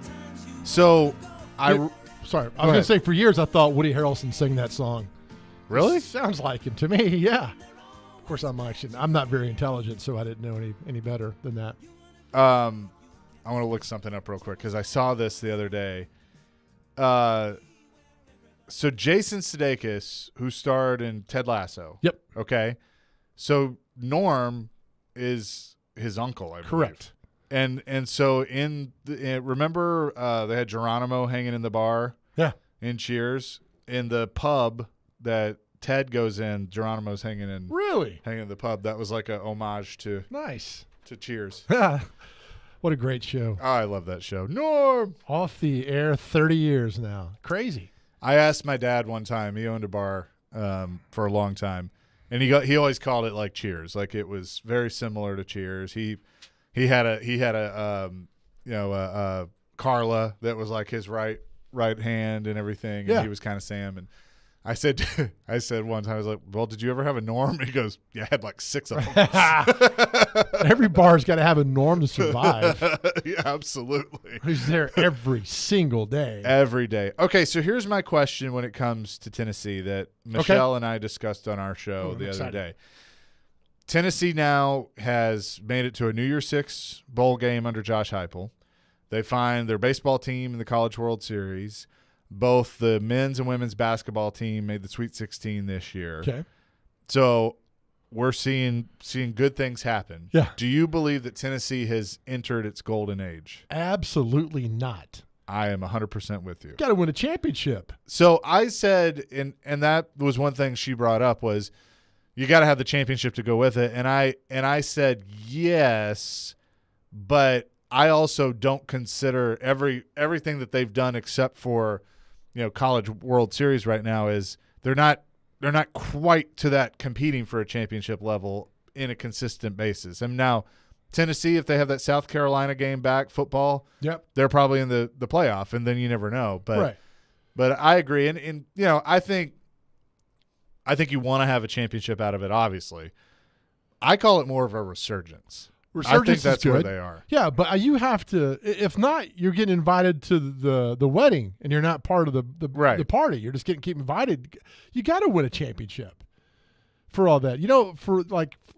S1: So, I was
S2: going to say, for years I thought Woody Harrelson sang that song.
S1: Really?
S2: Sounds like him to me, yeah. Of course, I'm not very intelligent, so I didn't know any better than that.
S1: I want to look something up real quick because I saw this the other day. So Jason Sudeikis, who starred in Ted Lasso.
S2: Yep.
S1: Okay. So Norm is his uncle, I believe.
S2: Correct.
S1: And so remember they had Geronimo hanging in the bar?
S2: Yeah.
S1: In Cheers. In the pub that Ted goes in, Geronimo's hanging in.
S2: Really?
S1: Hanging in the pub. That was like a homage to Cheers.
S2: What a great show.
S1: Oh, I love that show. Norm!
S2: Off the air 30 years now. Crazy.
S1: I asked my dad one time. He owned a bar for a long time, and he always called it like Cheers. Like it was very similar to Cheers. He had a Carla that was like his right hand and everything, and he was kind of Sam. And I said one time, I was like, well, did you ever have a Norm? And he goes, yeah, I had like 6 of them.
S2: Every bar's got to have a Norm to survive.
S1: Yeah, absolutely.
S2: He's there every single day.
S1: Every day. Okay, so here's my question when it comes to Tennessee that Michelle and I discussed on our show the other day. Tennessee now has made it to a New Year's Six bowl game under Josh Heupel. They find their baseball team in the College World Series. Both the men's and women's basketball team made the Sweet 16 this year.
S2: Okay.
S1: So we're seeing good things happen.
S2: Yeah.
S1: Do you believe that Tennessee has entered its golden age?
S2: Absolutely not.
S1: I am 100% with you.
S2: Got to win a championship.
S1: So I said, and that was one thing she brought up was you got to have the championship to go with it. And I said yes, but I also don't consider everything that they've done except for College World Series right now is they're not quite to that competing for a championship level in a consistent basis. And now Tennessee, if they have that South Carolina game back, football,
S2: yep,
S1: they're probably in the playoff, and then you never know. But
S2: right.
S1: But I agree, and I think you want to have a championship out of it. Obviously, I call it more of a resurgence. I think that's where they are.
S2: Yeah, but you have to. If not, you're getting invited to the wedding, and you're not part of the party. You're just keep invited. You got to win a championship for all that.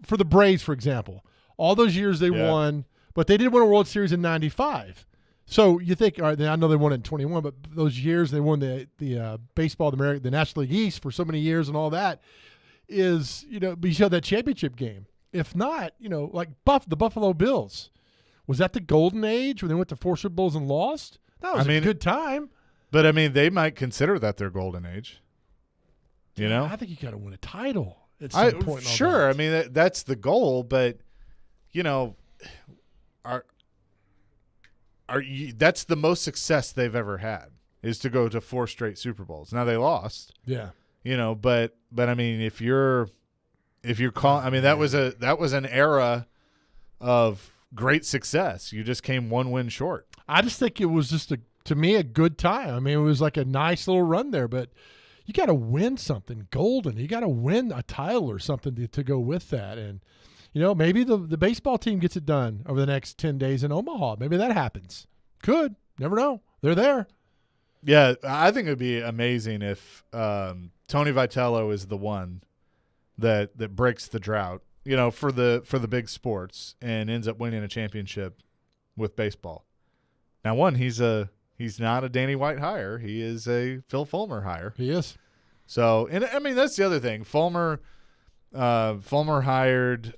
S2: For the Braves, for example, all those years they won, but they did win a World Series in '95. So you think, all right, I know they won it in 21, but those years they won the baseball, the National League East for so many years and all that is, but you show that championship game. If not, like the Buffalo Bills, was that the golden age when they went to 4 Super Bowls and lost? That was a good time.
S1: But, they might consider that their golden age.
S2: I think you got to win a title at some point.
S1: Sure. That's the goal, but, that's the most success they've ever had is to go to 4 straight Super Bowls. Now, they lost.
S2: Yeah.
S1: But if you're calling, that was an era of great success. You just came 1 win short.
S2: I just think it was just to me a good time. It was like a nice little run there, but you got to win something golden. You got to win a title or something to go with that. And maybe the baseball team gets it done over the next 10 days in Omaha. Maybe that happens. Could. Never know. They're there.
S1: Yeah, I think it would be amazing if Tony Vitello is the one that breaks the drought, for the big sports and ends up winning a championship with baseball. Now, he's not a Danny White hire. He is a Phil Fulmer hire.
S2: He is.
S1: So, and that's the other thing. Fulmer hired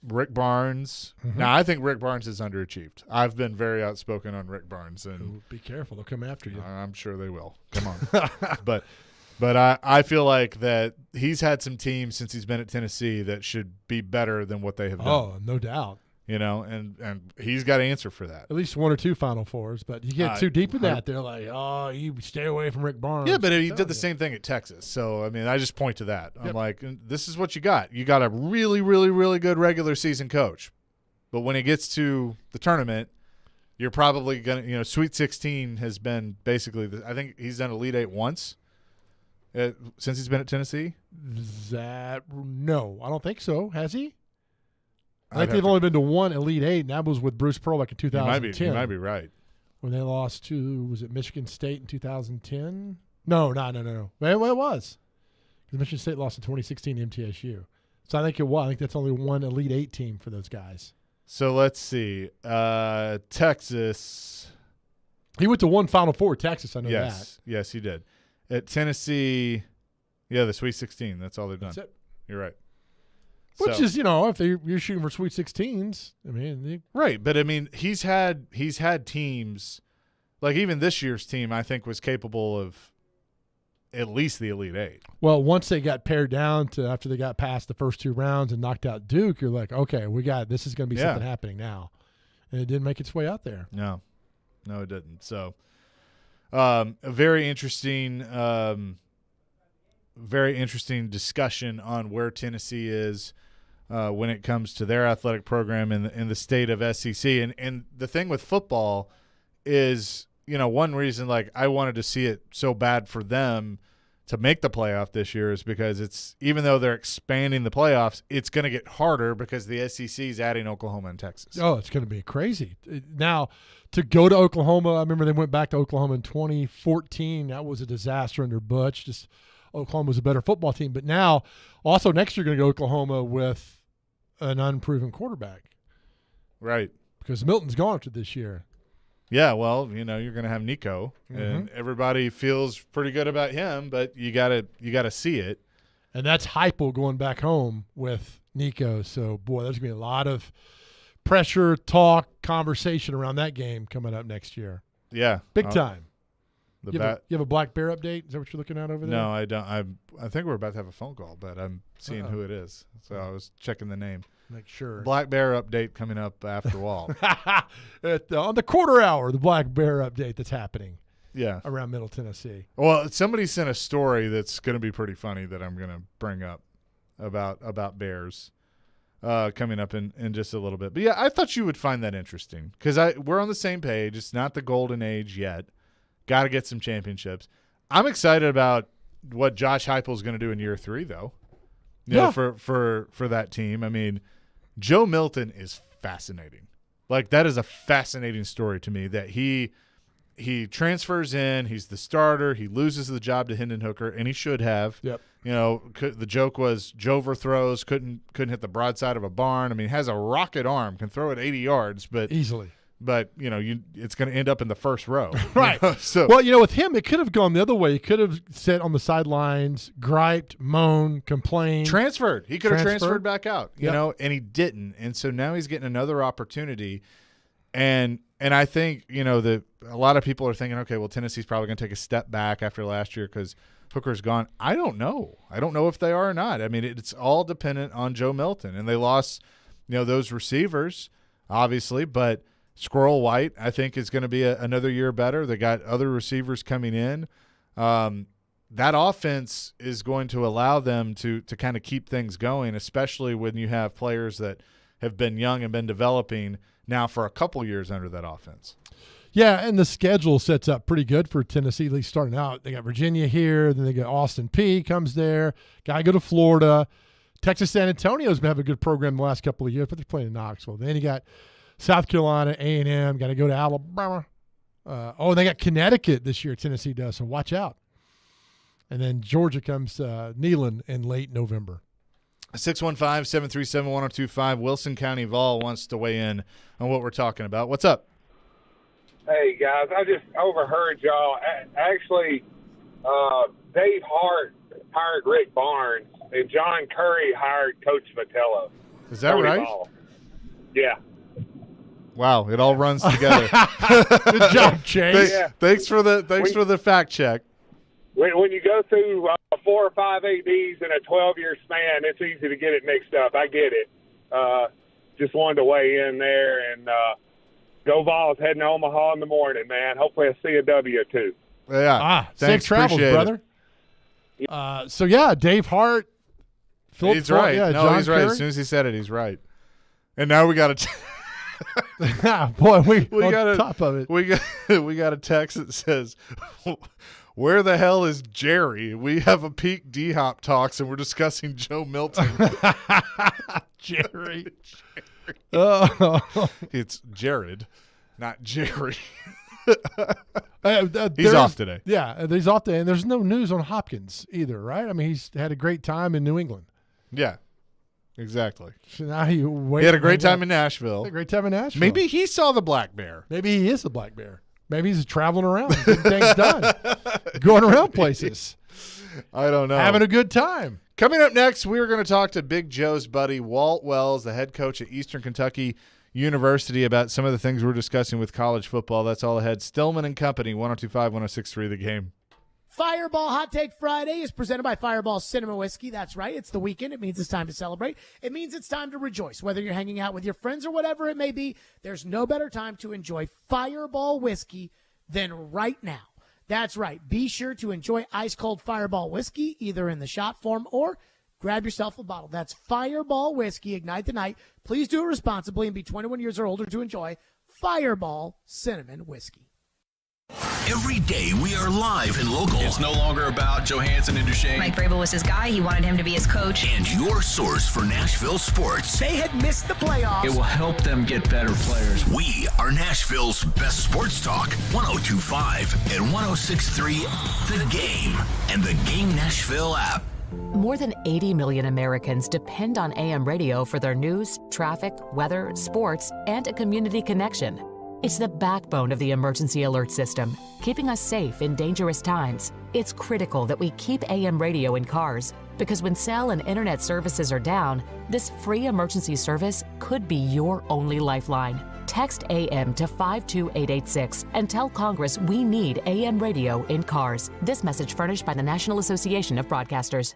S1: Rick Barnes. Mm-hmm. Now, I think Rick Barnes is underachieved. I've been very outspoken on Rick Barnes, and
S2: be careful, they'll come after you.
S1: I'm sure they will. Come on, but I feel like that he's had some teams since he's been at Tennessee that should be better than what they have done.
S2: Oh, no doubt.
S1: And he's got to answer for that.
S2: At least 1 or 2 Final Fours, but you get too deep in that, they're like, oh, you stay away from Rick Barnes.
S1: Yeah, but he did the same thing at Texas. So, I just point to that. I'm like, this is what you got. You got a really, really, really good regular season coach. But when it gets to the tournament, you're probably going to, Sweet 16 has been basically, I think he's done Elite 8 once since he's been at Tennessee.
S2: No, I don't think so. Has he? I think they've only been to 1 Elite 8, and that was with Bruce Pearl back in 2010.
S1: You might be right.
S2: When they lost to, was it Michigan State in 2010? No. Well, it was. Because Michigan State lost in 2016 to MTSU. So I think it was. I think that's only 1 Elite 8 team for those guys.
S1: So let's see. Texas.
S2: He went to 1 Final Four, Texas. I know that.
S1: Yes, he did. At Tennessee, the Sweet 16. That's all they've done.
S2: That's it.
S1: You're right.
S2: Which is, if you're shooting for Sweet 16s,
S1: right. But he's had teams, like even this year's team, I think was capable of at least the Elite 8.
S2: Well, once they got pared down to after they got past the first 2 rounds and knocked out Duke, you're like, okay, this is going to be something happening now, and it didn't make its way out there.
S1: No, it didn't. So, a very interesting discussion on where Tennessee is. When it comes to their athletic program in the state of SEC. And the thing with football is, one reason like I wanted to see it so bad for them to make the playoff this year is because it's, even though they're expanding the playoffs, it's going to get harder because the SEC is adding Oklahoma and Texas.
S2: Oh, it's going to be crazy. Now, to go to Oklahoma, I remember they went back to Oklahoma in 2014. That was a disaster under Butch. Just Oklahoma was a better football team. But now, also next year, going to go to Oklahoma with an unproven quarterback.
S1: Right.
S2: Because Milton's gone after this year.
S1: Yeah, well, you're going to have Nico, and everybody feels pretty good about him, but you gotta see it.
S2: And that's Heupel going back home with Nico. So, boy, there's going to be a lot of pressure, talk, conversation around that game coming up next year.
S1: Yeah.
S2: Big time. You have
S1: The
S2: a Black Bear update? Is that what you're looking at over there?
S1: No, I don't. I think we're about to have a phone call, but I'm seeing who it is. So I was checking the name.
S2: Make sure.
S1: Black Bear update coming up after Wall.
S2: On the quarter hour, the Black Bear update that's happening.
S1: Yeah.
S2: Around Middle Tennessee.
S1: Well, somebody sent a story that's going to be pretty funny that I'm going to bring up about bears coming up in just a little bit. But, yeah, I thought you would find that interesting because we're on the same page. It's not the golden age yet. Got to get some championships. I'm excited about what Josh Heupel is going to do in year 3, though. You know, for that team. I mean, Joe Milton is fascinating. Like, that is a fascinating story to me that he transfers in, he's the starter, he loses the job to Hendon Hooker, and he should have.
S2: Yep.
S1: You know, the joke was Jover throws, couldn't hit the broadside of a barn. I mean, has a rocket arm, can throw it 80 yards, but
S2: easily.
S1: But, you know, it's going to end up in the first row.
S2: Right.
S1: You know? So,
S2: well, you know, with him, it could have gone the other way. He could have sat on the sidelines, griped, moaned, complained.
S1: Transferred. He could have transferred back out, you
S2: Yep.
S1: know, and he didn't. And so now he's getting another opportunity. And I think, you know, that a lot of people are thinking, okay, well, Tennessee's probably going to take a step back after last year because Hooker's gone. I don't know. I don't know if they are or not. I mean, it's all dependent on Joe Milton. And they lost, you know, those receivers, obviously, but Squirrel White, I think, is going to be another year better. They got other receivers coming in. That offense is going to allow them to kind of keep things going, especially when you have players that have been young and been developing now for a couple years under that offense.
S2: Yeah, and the schedule sets up pretty good for Tennessee, at least starting out. They got Virginia here, then they got Austin Peay comes there. Got to go to Florida. Texas San Antonio's been having a good program the last couple of years, but they're playing in Knoxville. Then you got South Carolina, A&M, got to go to Alabama. They got Connecticut this year, Tennessee does, so watch out. And then Georgia comes Neyland in late November.
S1: 615-737-1025. Wilson County Vol wants to weigh in on what we're talking about. What's up?
S9: Hey, guys, I just overheard y'all. Actually, Dave Hart hired Rick Barnes, and John Curry hired Coach Vitello.
S1: Is that right?
S9: Ball. Yeah.
S1: Wow, it all runs together.
S2: Good job, Chase.
S1: Thanks for the fact check.
S9: When you go through 4 or 5 ADs in a 12-year span, it's easy to get it mixed up. I get it. Just wanted to weigh in there, and go Vols, heading to Omaha in the morning, man. Hopefully I see a W too.
S1: Yeah.
S2: Safe travels, brother. Dave Hart.
S1: He's right.
S2: Yeah,
S1: no,
S2: John
S1: he's right.
S2: Curry.
S1: As soon as he said it, he's right. And now we got to
S2: boy, we
S1: got
S2: top of it.
S1: We got a text that says, "Where the hell is Jerry? We have a peak D-Hop talks, and we're discussing Joe Milton."
S2: Jerry.
S1: It's Jared, not Jerry.
S2: He's
S1: off today.
S2: Yeah, he's off today, and there's no news on Hopkins either, right? I mean, he's had a great time in New England.
S1: Yeah, exactly.
S2: So now he
S1: had a great time in Nashville.
S2: Had a great time in Nashville.
S1: Maybe he saw the black bear.
S2: Maybe he is the black bear. Maybe he's traveling around, getting things done, going around places.
S1: I don't know.
S2: Having a good time.
S1: Coming up next, we're going to talk to Big Joe's buddy, Walt Wells, the head coach at Eastern Kentucky University, about some of the things we're discussing with college football. That's all ahead. Stillman and Company, 102.5, 106.3 The Game.
S10: Fireball Hot Take Friday is presented by Fireball Cinnamon Whiskey. That's right. It's the weekend. It means it's time to celebrate. It means it's time to rejoice. Whether you're hanging out with your friends or whatever it may be, there's no better time to enjoy Fireball Whiskey than right now. That's right. Be sure to enjoy ice-cold Fireball Whiskey, either in the shot form or grab yourself a bottle. That's Fireball Whiskey. Ignite the night. Please do it responsibly and be 21 years or older to enjoy Fireball Cinnamon Whiskey.
S3: Every day we are live and local.
S12: It's no longer about Johansson and Duchesne.
S21: Mike Vrabel was his guy. He wanted him to be his coach.
S3: And your source for Nashville sports.
S10: They had missed the playoffs.
S12: It will help them get better players.
S3: We are Nashville's best sports talk. 102.5 and 106.3 The Game and the Game Nashville app.
S22: More than 80 million Americans depend on AM radio for their news, traffic, weather, sports, and a community connection. It's the backbone of the emergency alert system, keeping us safe in dangerous times. It's critical that we keep AM radio in cars, because when cell and internet services are down, this free emergency service could be your only lifeline. Text AM to 52886 and tell Congress we need AM radio in cars. This message furnished by the National Association of Broadcasters.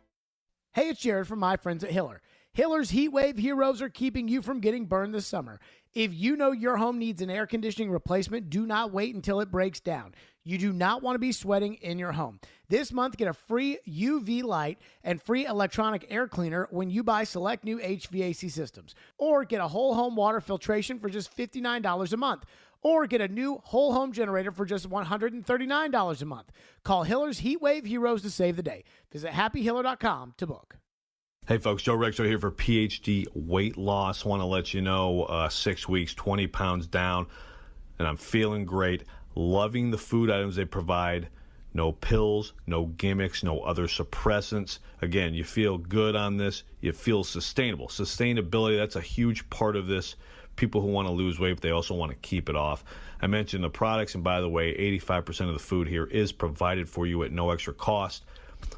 S10: Hey, it's Jared from my friends at Hiller. Hiller's Heat Wave Heroes are keeping you from getting burned this summer. If you know your home needs an air conditioning replacement, do not wait until it breaks down. You do not want to be sweating in your home. This month, get a free UV light and free electronic air cleaner when you buy select new HVAC systems. Or get a whole home water filtration for just $59 a month. or get a new whole home generator for just $139 a month. Call Hiller's Heat Wave Heroes to save the day. Visit happyhiller.com to book.
S4: Hey folks, Joe Rexo here for PhD Weight Loss. Want to let you know 6 weeks, 20 pounds down, and I'm feeling great. Loving the food items they provide. No pills, no gimmicks, no other suppressants. Again, you feel good on this. You feel sustainable. Sustainability, that's a huge part of this. People who want to lose weight, but they also want to keep it off. I mentioned the products, and by the way, 85% of the food here is provided for you at no extra cost.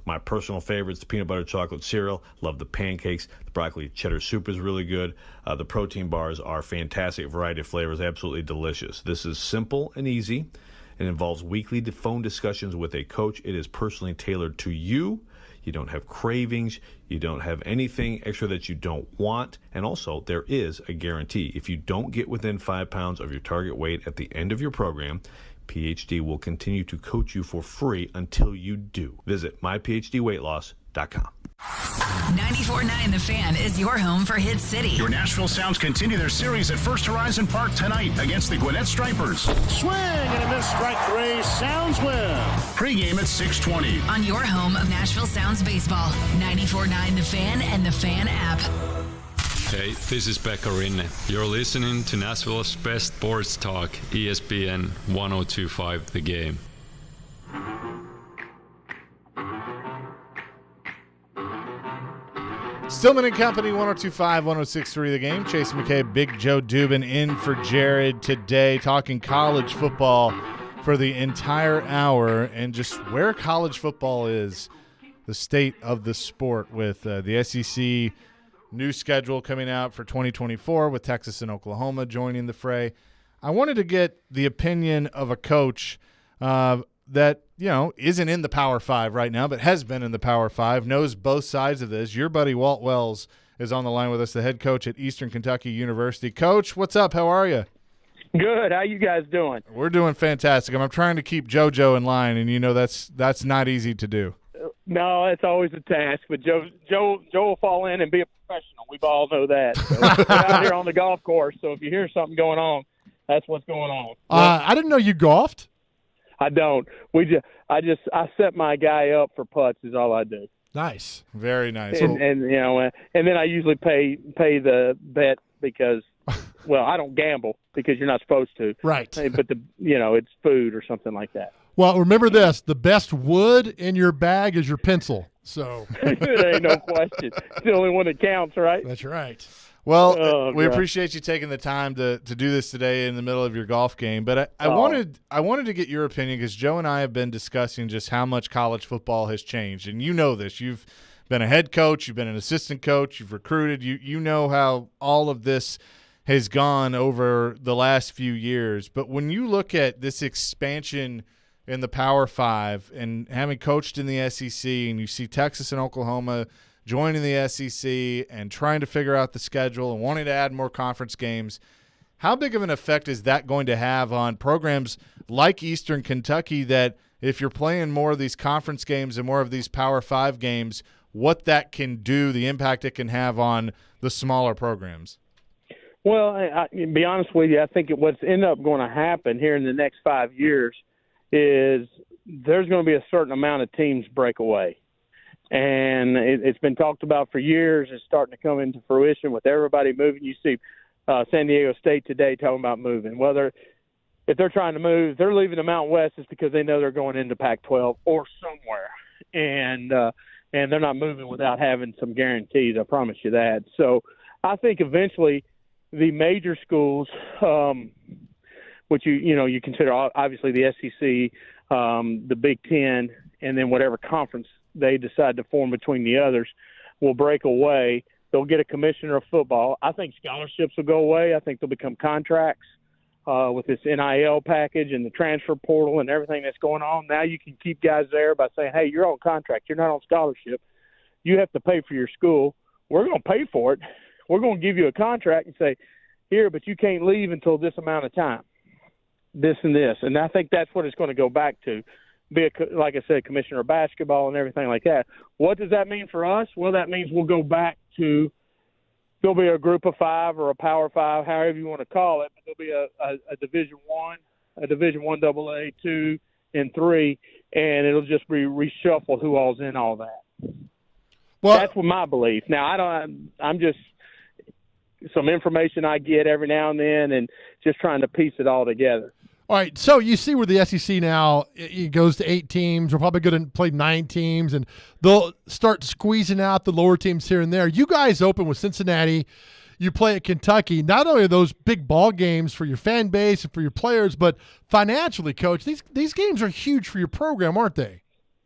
S4: My personal favorites, the peanut butter chocolate cereal. Love the pancakes. The broccoli cheddar soup is really good. The protein bars are fantastic. Variety of flavors, absolutely delicious. This is simple and easy. It involves weekly phone discussions with a coach. It is personally tailored to you. You don't have cravings. You don't have anything extra that you don't want. And also, there is a guarantee. If you don't get within 5 pounds of your target weight at the end of your program, PhD will continue to coach you for free until you do. Visit myphdweightloss.com.
S21: 94.9 The Fan is your home for Hit City.
S3: Your Nashville Sounds continue their series at First Horizon Park tonight against the Gwinnett Stripers.
S13: Swing and a miss, strike three. Sounds win.
S3: Pre-game at 6:20.
S21: On your home of Nashville Sounds baseball. 94.9 The Fan and The Fan app.
S14: Hey, this is Pekka Rinne. You're listening to Nashville's best sports talk, ESPN 102.5 The Game.
S1: Stillman and Company, 102.5, 106.3 The Game. Chase McKay, Big Joe Dubin in for Jared today, talking college football for the entire hour and just where college football is, the state of the sport with the SEC new schedule coming out for 2024 with Texas and Oklahoma joining the fray. I wanted to get the opinion of a coach that, you know, isn't in the Power 5 right now, but has been in the Power 5, knows both sides of this. Your buddy Walt Wells is on the line with us, the head coach at Eastern Kentucky University. Coach, what's up? How are you?
S24: Good. How you guys doing?
S1: We're doing fantastic. I'm trying to keep JoJo in line, and you know that's not easy to do.
S24: No, it's always a task, but Joe will fall in and be a professional. We all know that. So we're out here on the golf course, so if you hear something going on, that's what's going on.
S2: I didn't know you golfed.
S24: I don't. I set my guy up for putts is all I do.
S2: Nice.
S1: Very nice.
S24: And you know, and then I usually pay the bet because, well, I don't gamble because you're not supposed to.
S2: Right.
S24: But it's food or something like that.
S2: Well, remember this: the best wood in your bag is your pencil. So
S24: there ain't no question. It's the only one that counts, right?
S2: That's right.
S1: Well, we appreciate you taking the time to do this today in the middle of your golf game. But I wanted to get your opinion because Joe and I have been discussing just how much college football has changed, and you know this. You've been a head coach, you've been an assistant coach, you've recruited. You know how all of this has gone over the last few years. But when you look at this expansion in the Power 5 and having coached in the SEC, and you see Texas and Oklahoma joining the SEC and trying to figure out the schedule and wanting to add more conference games, how big of an effect is that going to have on programs like Eastern Kentucky that if you're playing more of these conference games and more of these Power 5 games, what that can do, the impact it can have on the smaller programs?
S24: Well, to be honest with you, I think what's ended up going to happen here in the next 5 years is there's going to be a certain amount of teams break away. And it's been talked about for years. It's starting to come into fruition with everybody moving. You see San Diego State today talking about moving. Whether if they're trying to move, they're leaving the Mountain West is because they know they're going into Pac-12 or somewhere. And they're not moving without having some guarantees, I promise you that. So I think eventually the major schools, which you consider obviously the SEC, the Big Ten, and then whatever conference they decide to form between the others, will break away. They'll get a commissioner of football. I think scholarships will go away. I think they'll become contracts with this NIL package and the transfer portal and everything that's going on. Now you can keep guys there by saying, hey, you're on contract. You're not on scholarship. You have to pay for your school. We're going to pay for it. We're going to give you a contract and say, here, but you can't leave until this amount of time, this and this. And I think that's what it's going to go back to. Be like I said, commissioner of basketball and everything like that. What does that mean for us? Well, that means we'll be a group of 5 or a Power 5, however you want to call it. But it'll be a Division One, a Division One AA, 2, and 3, and it'll just be reshuffled who all's in all that. Well, that's what my belief. Now, I'm just some information I get every now and then, and just trying to piece it all together.
S2: All right, so you see where the SEC now, it goes to 8 teams. We're probably going to play 9 teams, and they'll start squeezing out the lower teams here and there. You guys open with Cincinnati. You play at Kentucky. Not only are those big ball games for your fan base and for your players, but financially, Coach, these games are huge for your program, aren't they?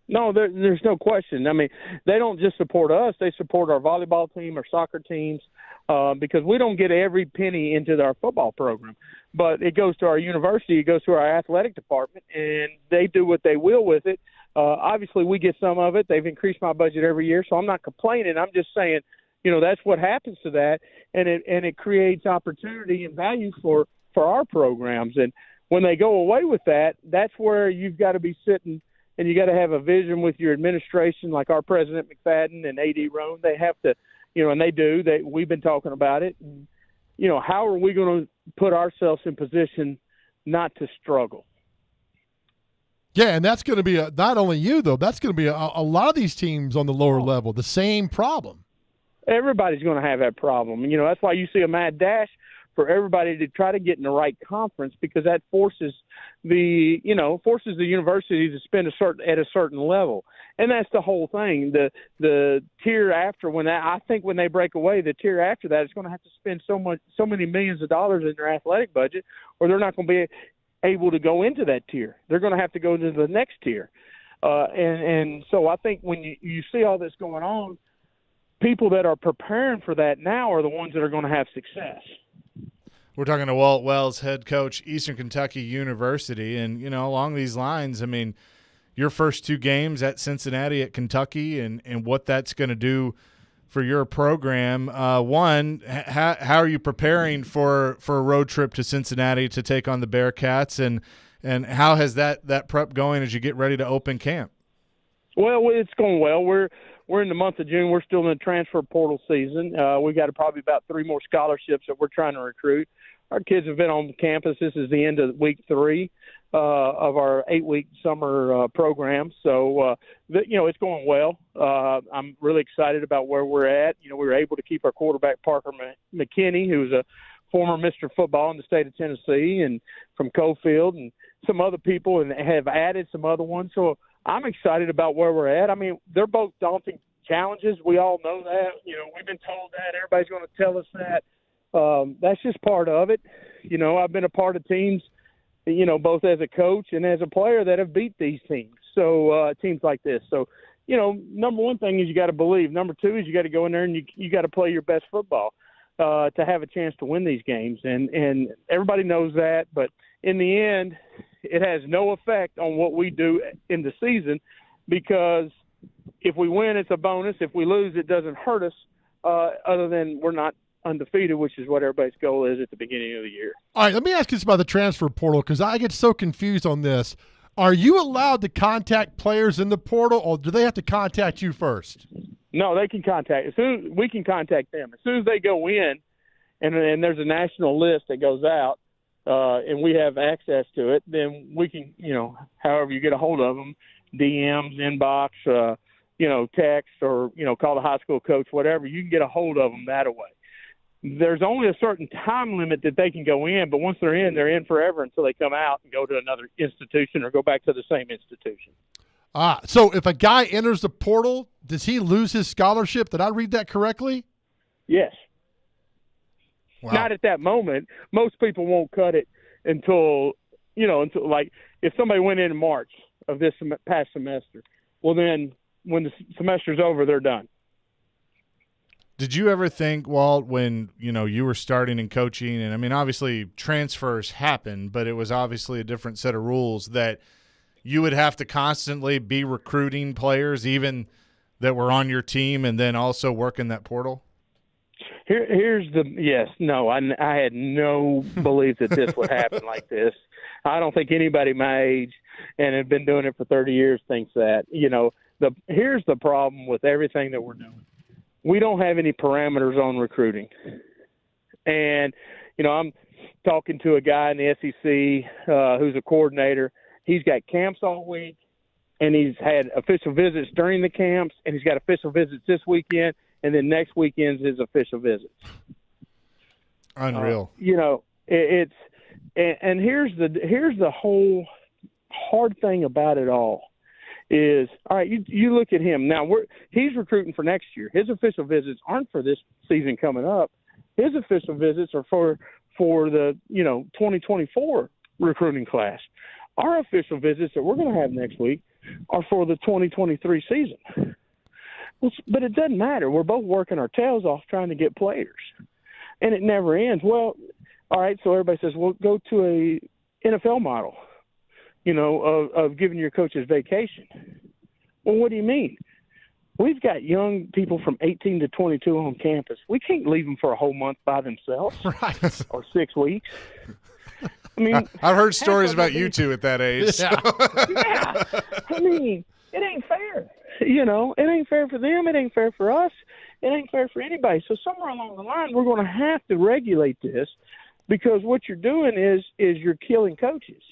S24: No, there's no question. I mean, they don't just support us. They support our volleyball team, our soccer teams, because we don't get every penny into our football program. But it goes to our university, it goes to our athletic department, and they do what they will with it. Obviously, we get some of it. They've increased my budget every year, so I'm not complaining. I'm just saying, that's what happens to that, and it creates opportunity and value for our programs. And when they go away with that, that's where you've got to be sitting, and you got to have a vision with your administration, like our President McFadden and AD Roan. They have to, and they do. We've been talking about it. And, how are we going to put ourselves in position not to struggle?
S2: Yeah, and that's going to be not only you, though. That's going to be a lot of these teams on the lower level, the same problem.
S24: Everybody's going to have that problem. That's why you see a mad dash for everybody to try to get in the right conference, because that forces the university to spend at a certain level. And that's the whole thing. The tier after, when they break away, the tier after that is going to have to spend so many millions of dollars in their athletic budget, or they're not going to be able to go into that tier. They're going to have to go into the next tier. And so I think when you see all this going on, people that are preparing for that now are the ones that are going to have success.
S1: We're talking to Walt Wells, head coach, Eastern Kentucky University. And, along these lines, I mean, your first 2 games at Cincinnati, at Kentucky, and what that's going to do for your program. One, how are you preparing for a road trip to Cincinnati to take on the Bearcats, and how has that prep going as you get ready to open camp?
S24: Well, it's going well. We're in the month of June. We're still in the transfer portal season. We got probably about 3 more scholarships that we're trying to recruit. Our kids have been on campus. This is the end of week 3 of our 8-week summer program. So, it's going well. I'm really excited about where we're at. We were able to keep our quarterback, Parker McKinney, who's a former Mr. Football in the state of Tennessee and from Cofield, and some other people, and have added some other ones. So I'm excited about where we're at. I mean, they're both daunting challenges. We all know that. We've been told that. Everybody's going to tell us that. That's just part of it. I've been a part of teams, both as a coach and as a player, that have beat these teams. So teams like this. So, number one thing is you got to believe. Number 2 is you got to go in there and you got to play your best football to have a chance to win these games. And everybody knows that. But in the end, it has no effect on what we do in the season, because if we win, it's a bonus. If we lose, it doesn't hurt us, other than we're not undefeated, which is what everybody's goal is at the beginning of the year.
S2: All right, let me ask you about the transfer portal, because I get so confused on this. Are you allowed to contact players in the portal, or do they have to contact you first?
S24: No, they can contact. We can contact them. As soon as they go in, and there's a national list that goes out, and we have access to it, then we can, however you get a hold of them, DMs, inbox, text, or, call the high school coach, whatever, you can get a hold of them that way. There's only a certain time limit that they can go in, but once they're in forever until they come out and go to another institution or go back to the same institution.
S2: So if a guy enters the portal, does he lose his scholarship? Did I read that correctly?
S24: Yes.
S2: Wow.
S24: Not at that moment. Most people won't cut it until like if somebody went in March of this past semester. Well, then when the semester's over, they're done.
S1: Did you ever think, Walt, when you were starting and coaching, and I mean, obviously transfers happen, but it was obviously a different set of rules, that you would have to constantly be recruiting players, even that were on your team, and then also work in that portal?
S24: I had no belief that this would happen like this. I don't think anybody my age and had been doing it for 30 years thinks that. Here's the problem with everything that we're doing. We don't have any parameters on recruiting. And, I'm talking to a guy in the SEC who's a coordinator. He's got camps all week, and he's had official visits during the camps, and he's got official visits this weekend, and then next weekend's his official visits.
S1: Unreal.
S24: It's and here's the whole hard thing about it all is, all right, you look at him now. He's recruiting for next year. His official visits aren't for this season coming up. His official visits are for the 2024 recruiting class. Our official visits that we're going to have next week are for the 2023 season. But it doesn't matter. We're both working our tails off trying to get players, and it never ends. Well, all right, so everybody says, well, go to a NFL model, of giving your coaches vacation. Well, what do you mean? We've got young people from 18 to 22 on campus. We can't leave them for a whole month by themselves,
S2: right?
S24: Or 6 weeks. I mean,
S1: I've heard stories about you two at that age.
S24: Yeah. Yeah. I mean, it ain't fair. It ain't fair for them. It ain't fair for us. It ain't fair for anybody. So somewhere along the line, we're going to have to regulate this, because what you're doing is you're killing coaches.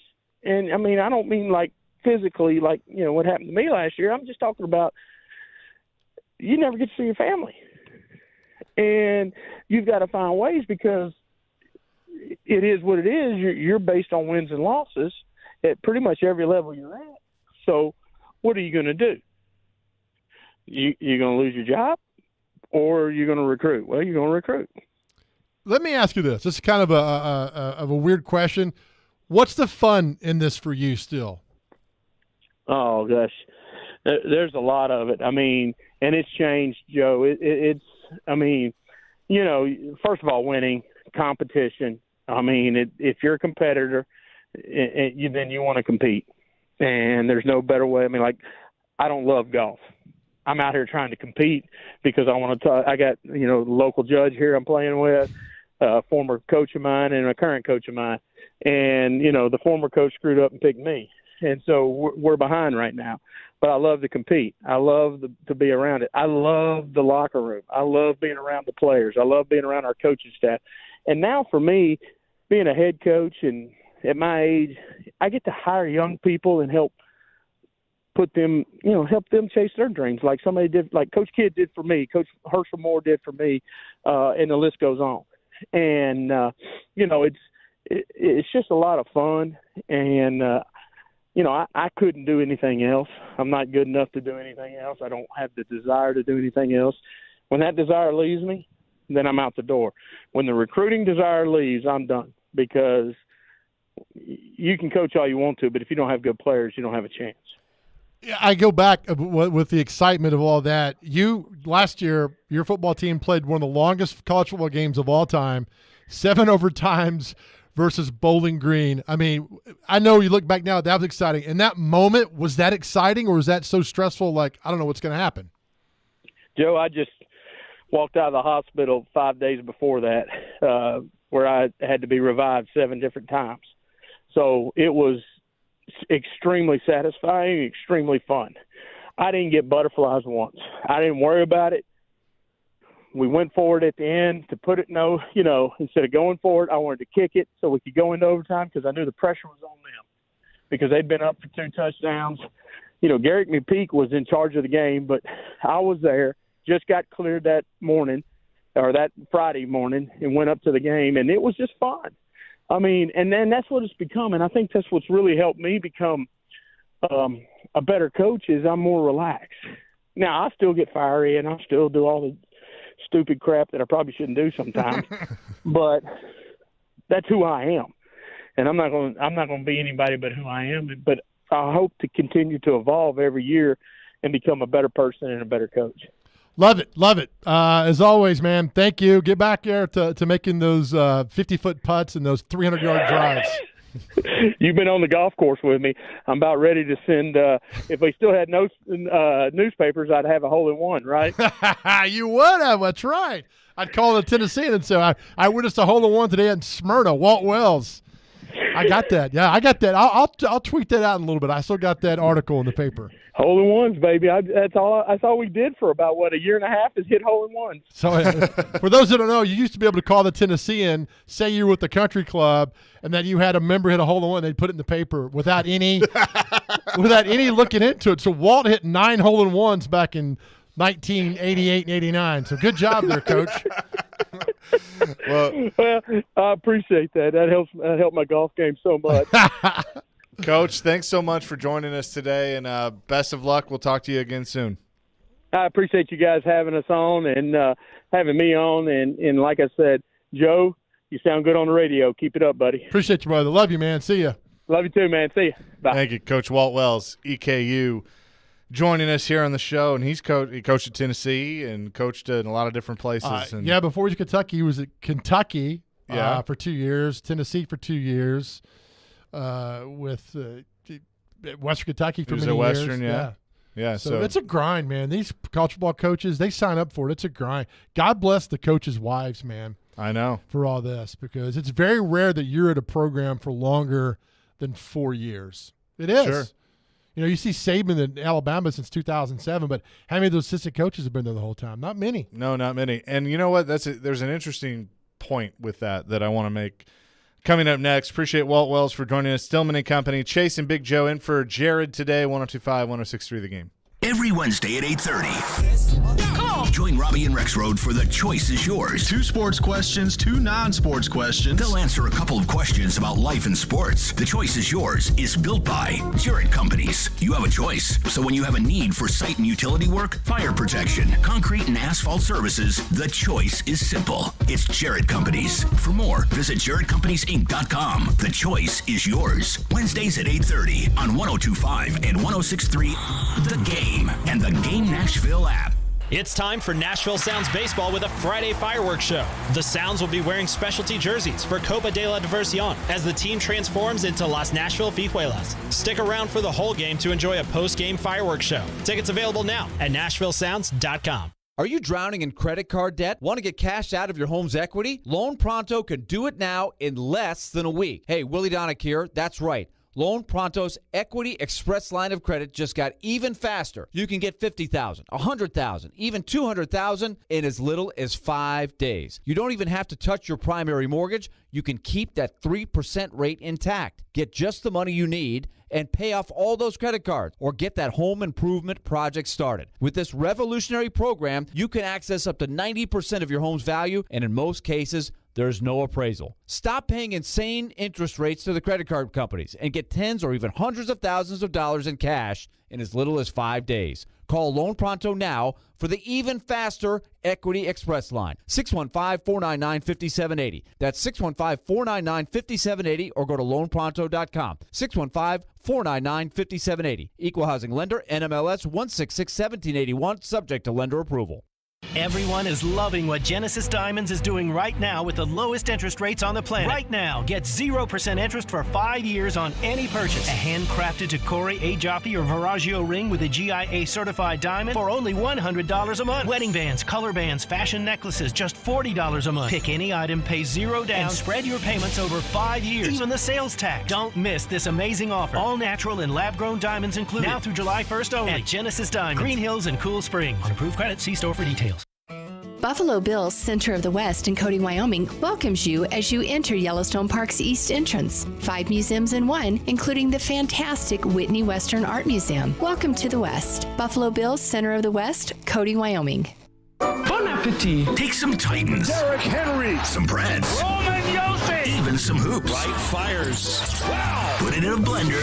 S24: And I mean, I don't mean like physically, like, what happened to me last year. I'm just talking about you never get to see your family. And you've got to find ways, because it is what it is. You're based on wins and losses at pretty much every level you're at. So what are you going to do? You're going to lose your job, or you're going to recruit? Well, you're going to recruit.
S2: Let me ask you this. This is kind of a weird question. What's the fun in this for you still?
S24: Oh, gosh. There's a lot of it. I mean, and it's changed, Joe. First of all, winning, competition. I mean, if you're a competitor, then you want to compete. And there's no better way. I mean, like, I don't love golf. I'm out here trying to compete because I want to I got, the local judge here I'm playing with, a former coach of mine and a current coach of mine. And, the former coach screwed up and picked me. And so we're behind right now. But I love to compete. I love to be around it. I love the locker room. I love being around the players. I love being around our coaching staff. And now for me, being a head coach and at my age, I get to hire young people and help put them, help them chase their dreams, like somebody did, like Coach Kidd did for me, Coach Herschel Moore did for me, and the list goes on. And it's just a lot of fun. And I couldn't do anything else. I'm not good enough to do anything else. I don't have the desire to do anything else. When that desire leaves me, then I'm out the door. When the recruiting desire leaves, I'm done, because you can coach all you want to, but if you don't have good players, you don't have a chance.
S2: I go back with the excitement of all that. Last year, your football team played one of the longest college football games of all time, 7 overtimes versus Bowling Green. I mean, I know you look back now, that was exciting. In that moment, was that exciting, or was that so stressful, like, I don't know what's going to happen?
S24: Joe, I just walked out of the hospital 5 days before that, where I had to be revived 7 different times. So it was extremely satisfying, extremely fun. I didn't get butterflies once. I didn't worry about it. We went forward at the end to put it instead of going forward, I wanted to kick it so we could go into overtime, because I knew the pressure was on them, because they'd been up for 2 touchdowns. Garrick McPeak was in charge of the game, but I was there, just got cleared that morning, or that Friday morning, and went up to the game, and it was just fun. I mean, and then that's what it's become, and I think that's what's really helped me become a better coach, is I'm more relaxed. Now, I still get fiery, and I still do all the stupid crap that I probably shouldn't do sometimes, but that's who I am, and I'm not going to be anybody but who I am. But I hope to continue to evolve every year and become a better person and a better coach.
S2: Love it. Love it. As always, man, thank you. Get back there to making those 50-foot putts and those 300-yard drives.
S24: You've been on the golf course with me. I'm about ready to send if we still had no newspapers, I'd have a hole-in-one, right?
S2: You would have. That's right. I'd call the Tennessean and say, I witnessed a hole-in-one today in Smyrna, Walt Wells. I got that. Yeah, I got that. I'll tweet that out in a little bit. I still got that article in the paper.
S24: Hole-in-ones, baby. That's all we did for about, a year and a half is hit hole-in-ones.
S2: So for those that don't know, you used to be able to call the Tennessean, say you were with the country club, and then you had a member hit a hole-in-one, they'd put it in the paper without any looking into it. So Walt hit 9 hole-in-ones back in 1988 and 89. So good job there, Coach.
S24: Well, I appreciate that. That helped my golf game so much.
S1: Coach, thanks so much for joining us today, and best of luck. We'll talk to you again soon.
S24: I appreciate you guys having us on and having me on. And like I said, Joe, you sound good on the radio. Keep it up, buddy.
S2: Appreciate you, brother. Love you, man. See ya.
S24: Love you too, man. See you. Bye.
S1: Thank you, Coach Walt Wells, EKU, joining us here on the show. And he coached at Tennessee and coached in a lot of different places.
S2: Yeah, before he was at Kentucky, he was at Kentucky for 2 years, Tennessee for 2 years. With Western Kentucky for many
S1: Western,
S2: years.
S1: Yeah.
S2: So it's a grind, man. These college football coaches, they sign up for it. It's a grind. God bless the coaches' wives, man.
S1: I know.
S2: For all this, because it's very rare that you're at a program for longer than 4 years. It is.
S1: Sure.
S2: You see Saban in Alabama since 2007, but how many of those assistant coaches have been there the whole time? Not many.
S1: No, not many. And you know what? There's an interesting point with that I want to make. Coming up next, appreciate Walt Wells for joining us. Stillman and Company, Chase and Big Joe in for Jared today, 102.5, 106.3 The Game.
S3: Every Wednesday at 8:30. Join Robbie and Rex Road for The Choice is Yours.
S12: 2 sports questions, 2 non-sports questions.
S3: They'll answer a couple of questions about life and sports. The Choice is Yours is built by Jarrett Companies. You have a choice. So when you have a need for site and utility work, fire protection, concrete and asphalt services, the choice is simple. It's Jarrett Companies. For more, visit JarrettCompaniesInc.com. The Choice is Yours. Wednesdays at 8:30 on 102.5 and 106.3 The Game and the Game Nashville app.
S6: It's time for Nashville Sounds Baseball with a Friday fireworks show. The Sounds will be wearing specialty jerseys for Copa de la Diversión as the team transforms into Las Nashville Fijuelas. Stick around for the whole game to enjoy a post-game fireworks show. Tickets available now at NashvilleSounds.com.
S5: Are you drowning in credit card debt? Want to get cash out of your home's equity? Loan Pronto can do it now in less than a week. Hey, Willie Donick here. That's right. Loan Pronto's Equity Express line of credit just got even faster. You can get $50,000, $100,000, even $200,000 in as little as 5 days. You don't even have to touch your primary mortgage. You can keep that 3% rate intact. Get just the money you need and pay off all those credit cards or get that home improvement project started. With this revolutionary program, you can access up to 90% of your home's value, and in most cases, there's no appraisal. Stop paying insane interest rates to the credit card companies and get tens or even hundreds of thousands of dollars in cash in as little as 5 days. Call Loan Pronto now for the even faster Equity Express line. 615-499-5780. That's 615-499-5780 or go to loanpronto.com. 615-499-5780. Equal housing lender, NMLS 1661781, subject to lender approval.
S8: Everyone is loving what Genesis Diamonds is doing right now with the lowest interest rates on the planet. Right now, get 0% interest for 5 years on any purchase. A handcrafted Tacori, A-Joppy, or Viraggio ring with a GIA certified diamond for only $100 a month. Wedding bands, color bands, fashion necklaces, just $40 a month. Pick any item, pay $0 down, and spread your payments over 5 years. Even the sales tax. Don't miss this amazing offer. All natural and lab-grown diamonds included. Now through July 1st only. At Genesis Diamonds, Green Hills and Cool Springs. On approved credit, see store for details.
S11: Buffalo Bill's Center of the West in Cody, Wyoming welcomes you as you enter Yellowstone Park's East Entrance. 5 museums in one, including the fantastic Whitney Western Art Museum. Welcome to the West. Buffalo Bill's Center of the West, Cody, Wyoming.
S3: Bon appetit. Take some Titans.
S13: Derrick Henry.
S3: Some Preds.
S13: Roman Yossi.
S3: Even some hoops.
S13: Light fires. Wow.
S3: Put it in a blender.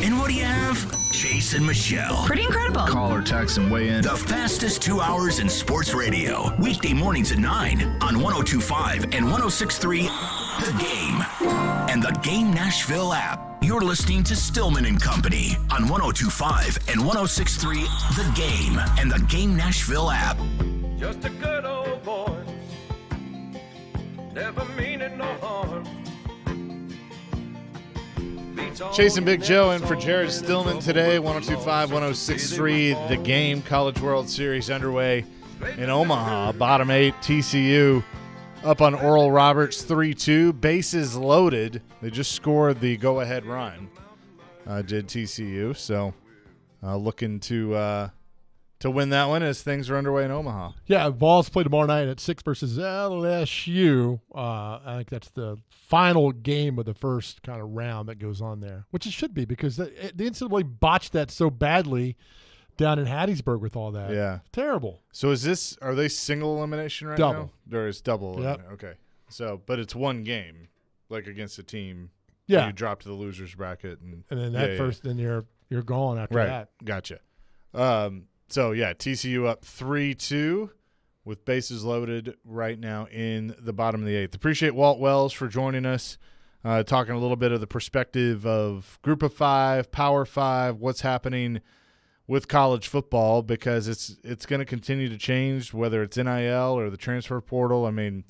S3: And what do you have? Chase and Michelle.
S21: Pretty incredible.
S12: Call or text and weigh in.
S3: The fastest 2 hours in sports radio. Weekday mornings at 9 on 102.5 and 106.3 The Game. And the Game Nashville app. You're listening to Stillman and Company on 102.5 and 106.3 The Game. And the Game Nashville app.
S15: Just a good old boy. Never meaning no harm.
S1: Chase and Big Joe in for Jared Stillman today, 102.5, 106.3, The Game. College World Series underway in Omaha. Bottom 8, TCU up on Oral Roberts 3-2. Bases loaded. They just scored the go-ahead run, did TCU. So looking to win that one as things are underway in Omaha.
S2: Yeah, Vols play tomorrow night at 6 versus LSU. I think that's the final game of the first kind of round that goes on there, which it should be because the NCAA botched that so badly down in Hattiesburg with all that.
S1: Yeah.
S2: Terrible.
S1: So are they single elimination right
S2: Double.
S1: now? Or is double elimination?
S2: Yep.
S1: Okay. So, but it's one game, like against a team.
S2: Yeah.
S1: You drop to the loser's bracket. And
S2: then that then you're gone after that.
S1: Gotcha. So, yeah, TCU up 3-2 with bases loaded right now in the bottom of the 8th. Appreciate Walt Wells for joining us, talking a little bit of the perspective of Group of 5, Power 5, what's happening with college football, because it's going to continue to change, whether it's NIL or the transfer portal. I mean,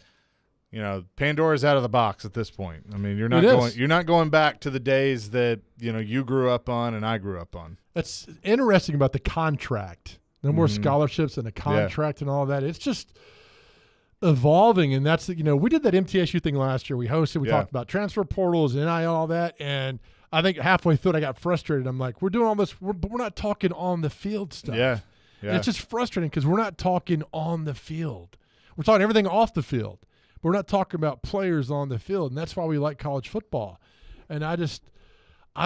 S1: Pandora's out of the box at this point. I mean, you're not going back to the days that, you grew up on and I grew up on.
S2: That's interesting about the contract. No more scholarships and a contract and all that. It's just evolving, and that's we did that MTSU thing last year. We hosted. We talked about transfer portals and NIL, all that, and I think halfway through it, I got frustrated. I'm like, we're doing all this, but we're not talking on the field stuff.
S1: Yeah.
S2: And it's just frustrating because we're not talking on the field. We're talking everything off the field. But we're not talking about players on the field, and that's why we like college football. And I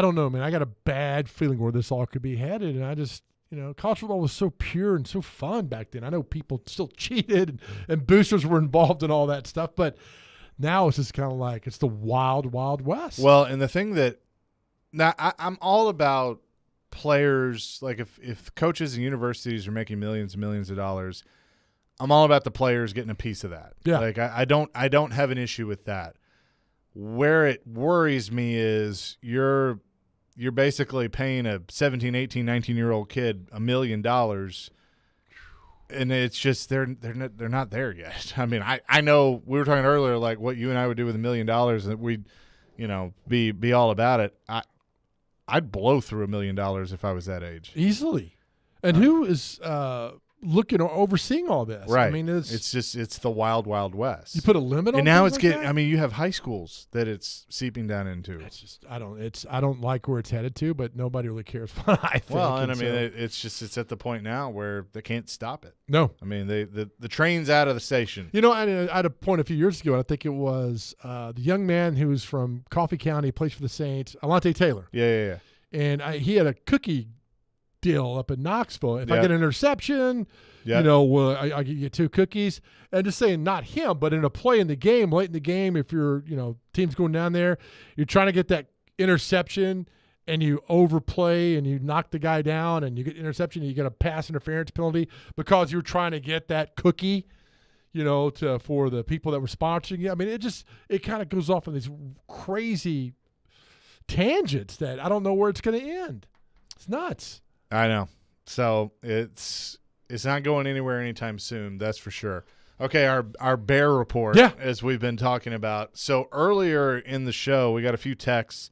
S2: don't know, man. I got a bad feeling where this all could be headed, and I just college football was so pure and so fun back then. I know people still cheated and boosters were involved in all that stuff, but now it's just kind of like it's the wild, wild west.
S1: Well, and the thing that now I'm all about players, like if coaches and universities are making millions and millions of dollars, I'm all about the players getting a piece of that.
S2: Yeah.
S1: Like I don't have an issue with that. Where it worries me is you're basically paying a 17, 18, 19-year-old kid $1 million, and it's just they're not there yet. I mean, I know we were talking earlier like what you and I would do with $1 million, and we'd be all about it. I'd blow through $1 million if I was that age
S2: easily. And who is looking or overseeing all this?
S1: Right.
S2: I mean,
S1: it's the wild, wild west.
S2: You put a limit on,
S1: and now
S2: it's
S1: getting. I mean, you have high schools that it's seeping down into.
S2: It's just I don't like where it's headed to, but nobody really cares what I think.
S1: Well, and I mean, it's at the point now where they can't stop it.
S2: No,
S1: I mean, the train's out of the station.
S2: I had a point a few years ago, and I think it was the young man who was from Coffee County, plays for the Saints, Alante Taylor.
S1: Yeah.
S2: And he had a cookie deal up in Knoxville. If I get an interception, I get 2 cookies. And just saying, not him, but in a play in the game, late in the game, if your team's going down there, you're trying to get that interception and you overplay and you knock the guy down and you get interception and you get a pass interference penalty because you're trying to get that cookie, for the people that were sponsoring you. I mean, it kind of goes off on these crazy tangents that I don't know where it's going to end. It's nuts.
S1: I know. So it's not going anywhere anytime soon. That's for sure. Okay, our bear report, as we've been talking about. So earlier in the show, we got a few texts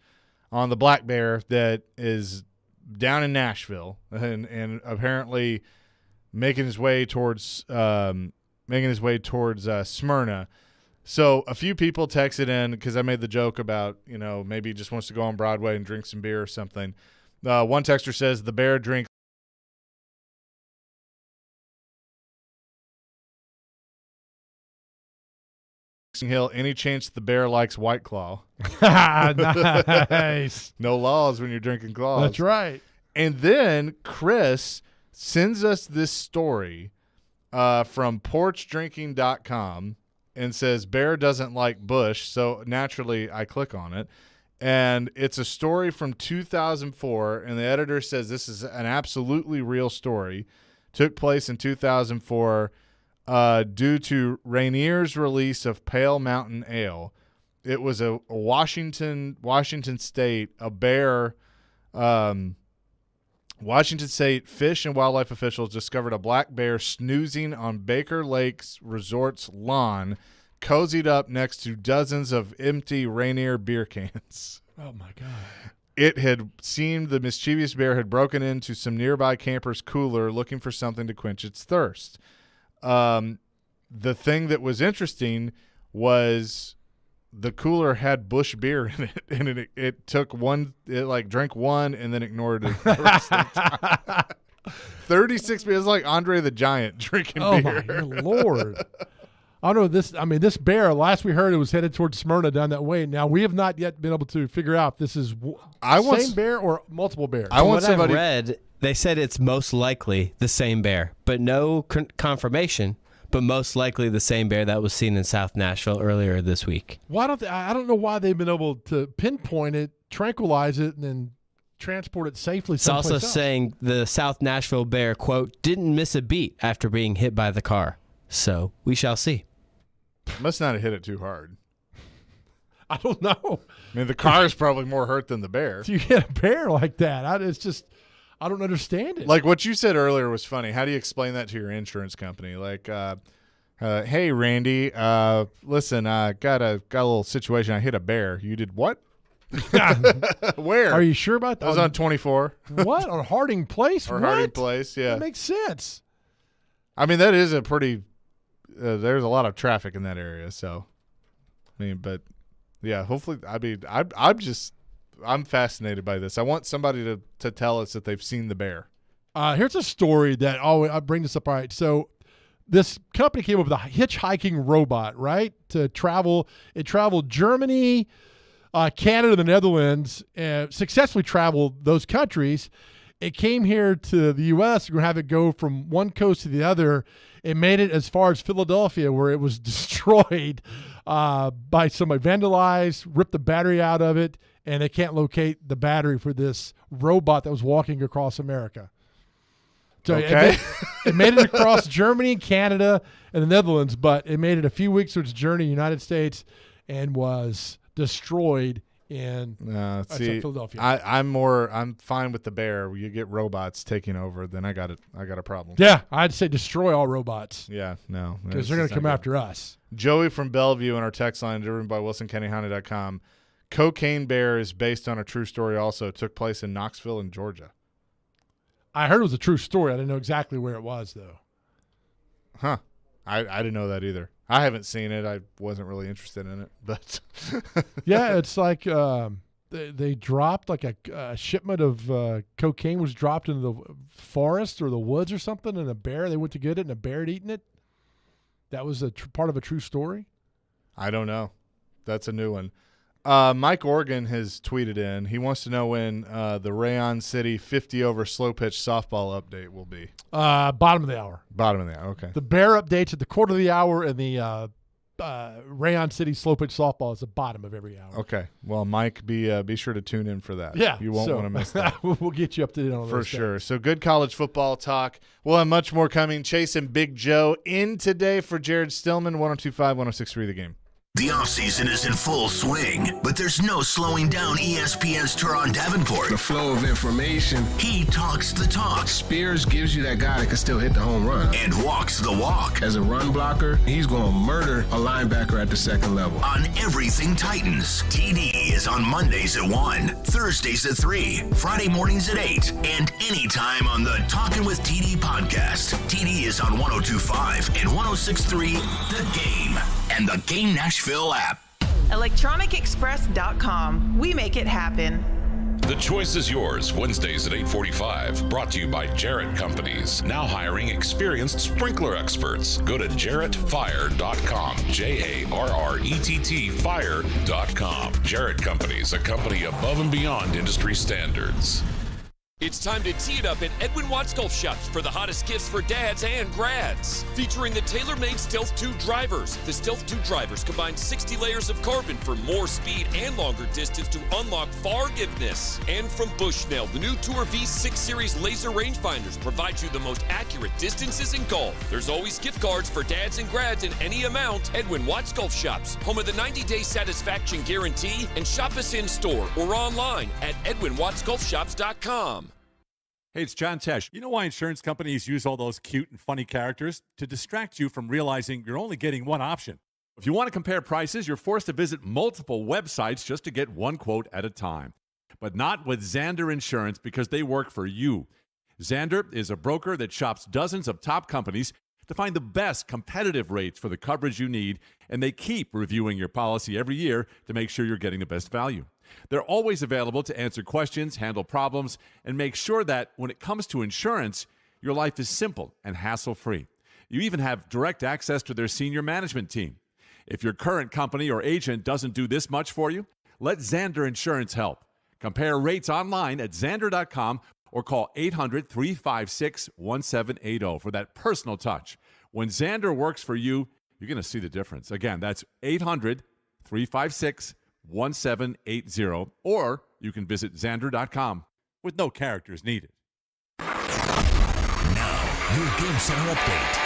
S1: on the black bear that is down in Nashville and apparently making his way towards Smyrna. So a few people texted in because I made the joke about maybe he just wants to go on Broadway and drink some beer or something. One texter says the bear drinks Hill. Any chance the bear likes White Claw?
S2: Nice.
S1: No laws when you're drinking claws.
S2: That's right.
S1: And then Chris sends us this story from porchdrinking.com and says bear doesn't like Bush, so naturally I click on it. And it's a story from 2004, and the editor says this is an absolutely real story. Took place in 2004 due to Rainier's release of Pale Mountain Ale. It was a Washington State, a bear. Washington State Fish and Wildlife officials discovered a black bear snoozing on Baker Lakes Resort's lawn, cozied up next to dozens of empty Rainier beer cans.
S2: Oh, my God.
S1: It had seemed the mischievous bear had broken into some nearby campers' cooler looking for something to quench its thirst. The thing that was interesting was the cooler had Busch beer in it, and it took one. It like drank one and then ignored it the rest of the time. 36 beers, like Andre the Giant drinking beer.
S2: Oh my Lord! I don't know this. I mean, this bear. Last we heard, it was headed towards Smyrna down that way. Now we have not yet been able to figure out if this is same bear or multiple bears.
S7: From what I've read, they said it's most likely the same bear, but no confirmation. But most likely the same bear that was seen in South Nashville earlier this week.
S2: Why don't I don't know why they've been able to pinpoint it, tranquilize it, and then transport it safely someplace
S7: It's also
S2: else.
S7: saying the South Nashville bear, quote, didn't miss a beat after being hit by the car. So we shall see.
S1: Must not have hit it too hard.
S2: I don't know.
S1: I mean, the car is probably more hurt than the bear.
S2: If you hit a bear like that, I don't understand it.
S1: Like what you said earlier was funny. How do you explain that to your insurance company? Like, hey, Randy, listen, I got a little situation. I hit a bear. You did what? Where?
S2: Are you sure about that?
S1: I was on 24.
S2: What? On Harding Place?
S1: Or
S2: what?
S1: Harding Place, yeah.
S2: That makes sense.
S1: I mean, that is a pretty there's a lot of traffic in that area. So, I mean, but, yeah, hopefully, I mean, I'm fascinated by this. I want somebody to tell us that they've seen the bear.
S2: Here's a story that I bring this up. All right, so this company came up with a hitchhiking robot, right? To travel. It traveled Germany, Canada, the Netherlands, successfully traveled those countries. It came here to the U.S. We're going to have it go from one coast to the other. It made it as far as Philadelphia, where it was destroyed by somebody, vandalized, ripped the battery out of it, and they can't locate the battery for this robot that was walking across America. So
S1: okay.
S2: it made it across Germany, Canada, and the Netherlands, but it made it a few weeks of its journey in the United States and was destroyed in Philadelphia.
S1: I'm fine with the bear. You get robots taking over, then I got a problem.
S2: Yeah, I'd say destroy all robots.
S1: Yeah, no.
S2: Because they're going to come after us.
S1: Joey from Bellevue on our text line, driven by WilsonCountyHonda.com. Cocaine Bear is based on a true story also. It took place in Knoxville in Georgia.
S2: I heard it was a true story. I didn't know exactly where it was, though.
S1: Huh. I didn't know that either. I haven't seen it. I wasn't really interested in it. But
S2: yeah, it's like they dropped like a shipment of cocaine was dropped into the forest or the woods or something, and they went to get it, and a bear had eaten it. That was part of a true story?
S1: I don't know. That's a new one. Mike Organ has tweeted in. He wants to know when the Rayon City 50-over slow pitch softball update will be.
S2: Bottom of the hour.
S1: Bottom of the hour, okay.
S2: The Bear updates at the quarter of the hour, and the Rayon City slow pitch softball is the bottom of every hour.
S1: Okay. Well, Mike, be sure to tune in for that.
S2: Yeah.
S1: You won't want to miss that.
S2: We'll get you up to date on
S1: for
S2: those
S1: sure.
S2: things.
S1: So good college football talk. We'll have much more coming. Chase and Big Joe in today for Jared Stillman, 102.5, 106.3 The Game.
S3: The offseason is in full swing, but there's no slowing down ESPN's Teron Davenport.
S12: The flow of information.
S3: He talks the talk.
S12: Spears gives you that guy that can still hit the home run.
S3: And walks the walk.
S12: As a run blocker, he's going to murder a linebacker at the second level.
S3: On everything Titans, TD is on Mondays at 1, Thursdays at 3, Friday mornings at 8, and anytime on the Talkin' with TD podcast. TD is on 102.5 and 106.3 The Game and the Game Nashville app.
S17: ElectronicExpress.com. We make it happen.
S18: The choice is yours. Wednesdays at 8:45. Brought to you by Jarrett Companies. Now hiring experienced sprinkler experts. Go to JarrettFire.com. JARRETT Fire.com. Jarrett Companies, a company above and beyond industry standards.
S19: It's time to tee it up at Edwin Watts Golf Shops for the hottest gifts for dads and grads. Featuring the tailor-made Stealth 2 drivers. The Stealth 2 drivers combine 60 layers of carbon for more speed and longer distance to unlock forgiveness. And from Bushnell, the new Tour V6 Series laser rangefinders provide you the most accurate distances in golf. There's always gift cards for dads and grads in any amount. Edwin Watts Golf Shops, home of the 90-day satisfaction guarantee, and shop us in store or online at EdwinWattsGolfShops.com.
S25: Hey, it's John Tesh. You know why insurance companies use all those cute and funny characters? To distract you from realizing you're only getting one option. If you want to compare prices, you're forced to visit multiple websites just to get one quote at a time. But not with Xander Insurance, because they work for you. Xander is a broker that shops dozens of top companies to find the best competitive rates for the coverage you need, and they keep reviewing your policy every year to make sure you're getting the best value. They're always available to answer questions, handle problems, and make sure that when it comes to insurance, your life is simple and hassle-free. You even have direct access to their senior management team. If your current company or agent doesn't do this much for you, let Xander Insurance help. Compare rates online at Xander.com or call 800-356-1780 for that personal touch. When Xander works for you, you're going to see the difference. Again, that's 800-356-1780, or you can visit Xander.com with no characters needed.
S3: Now, your Game Center update.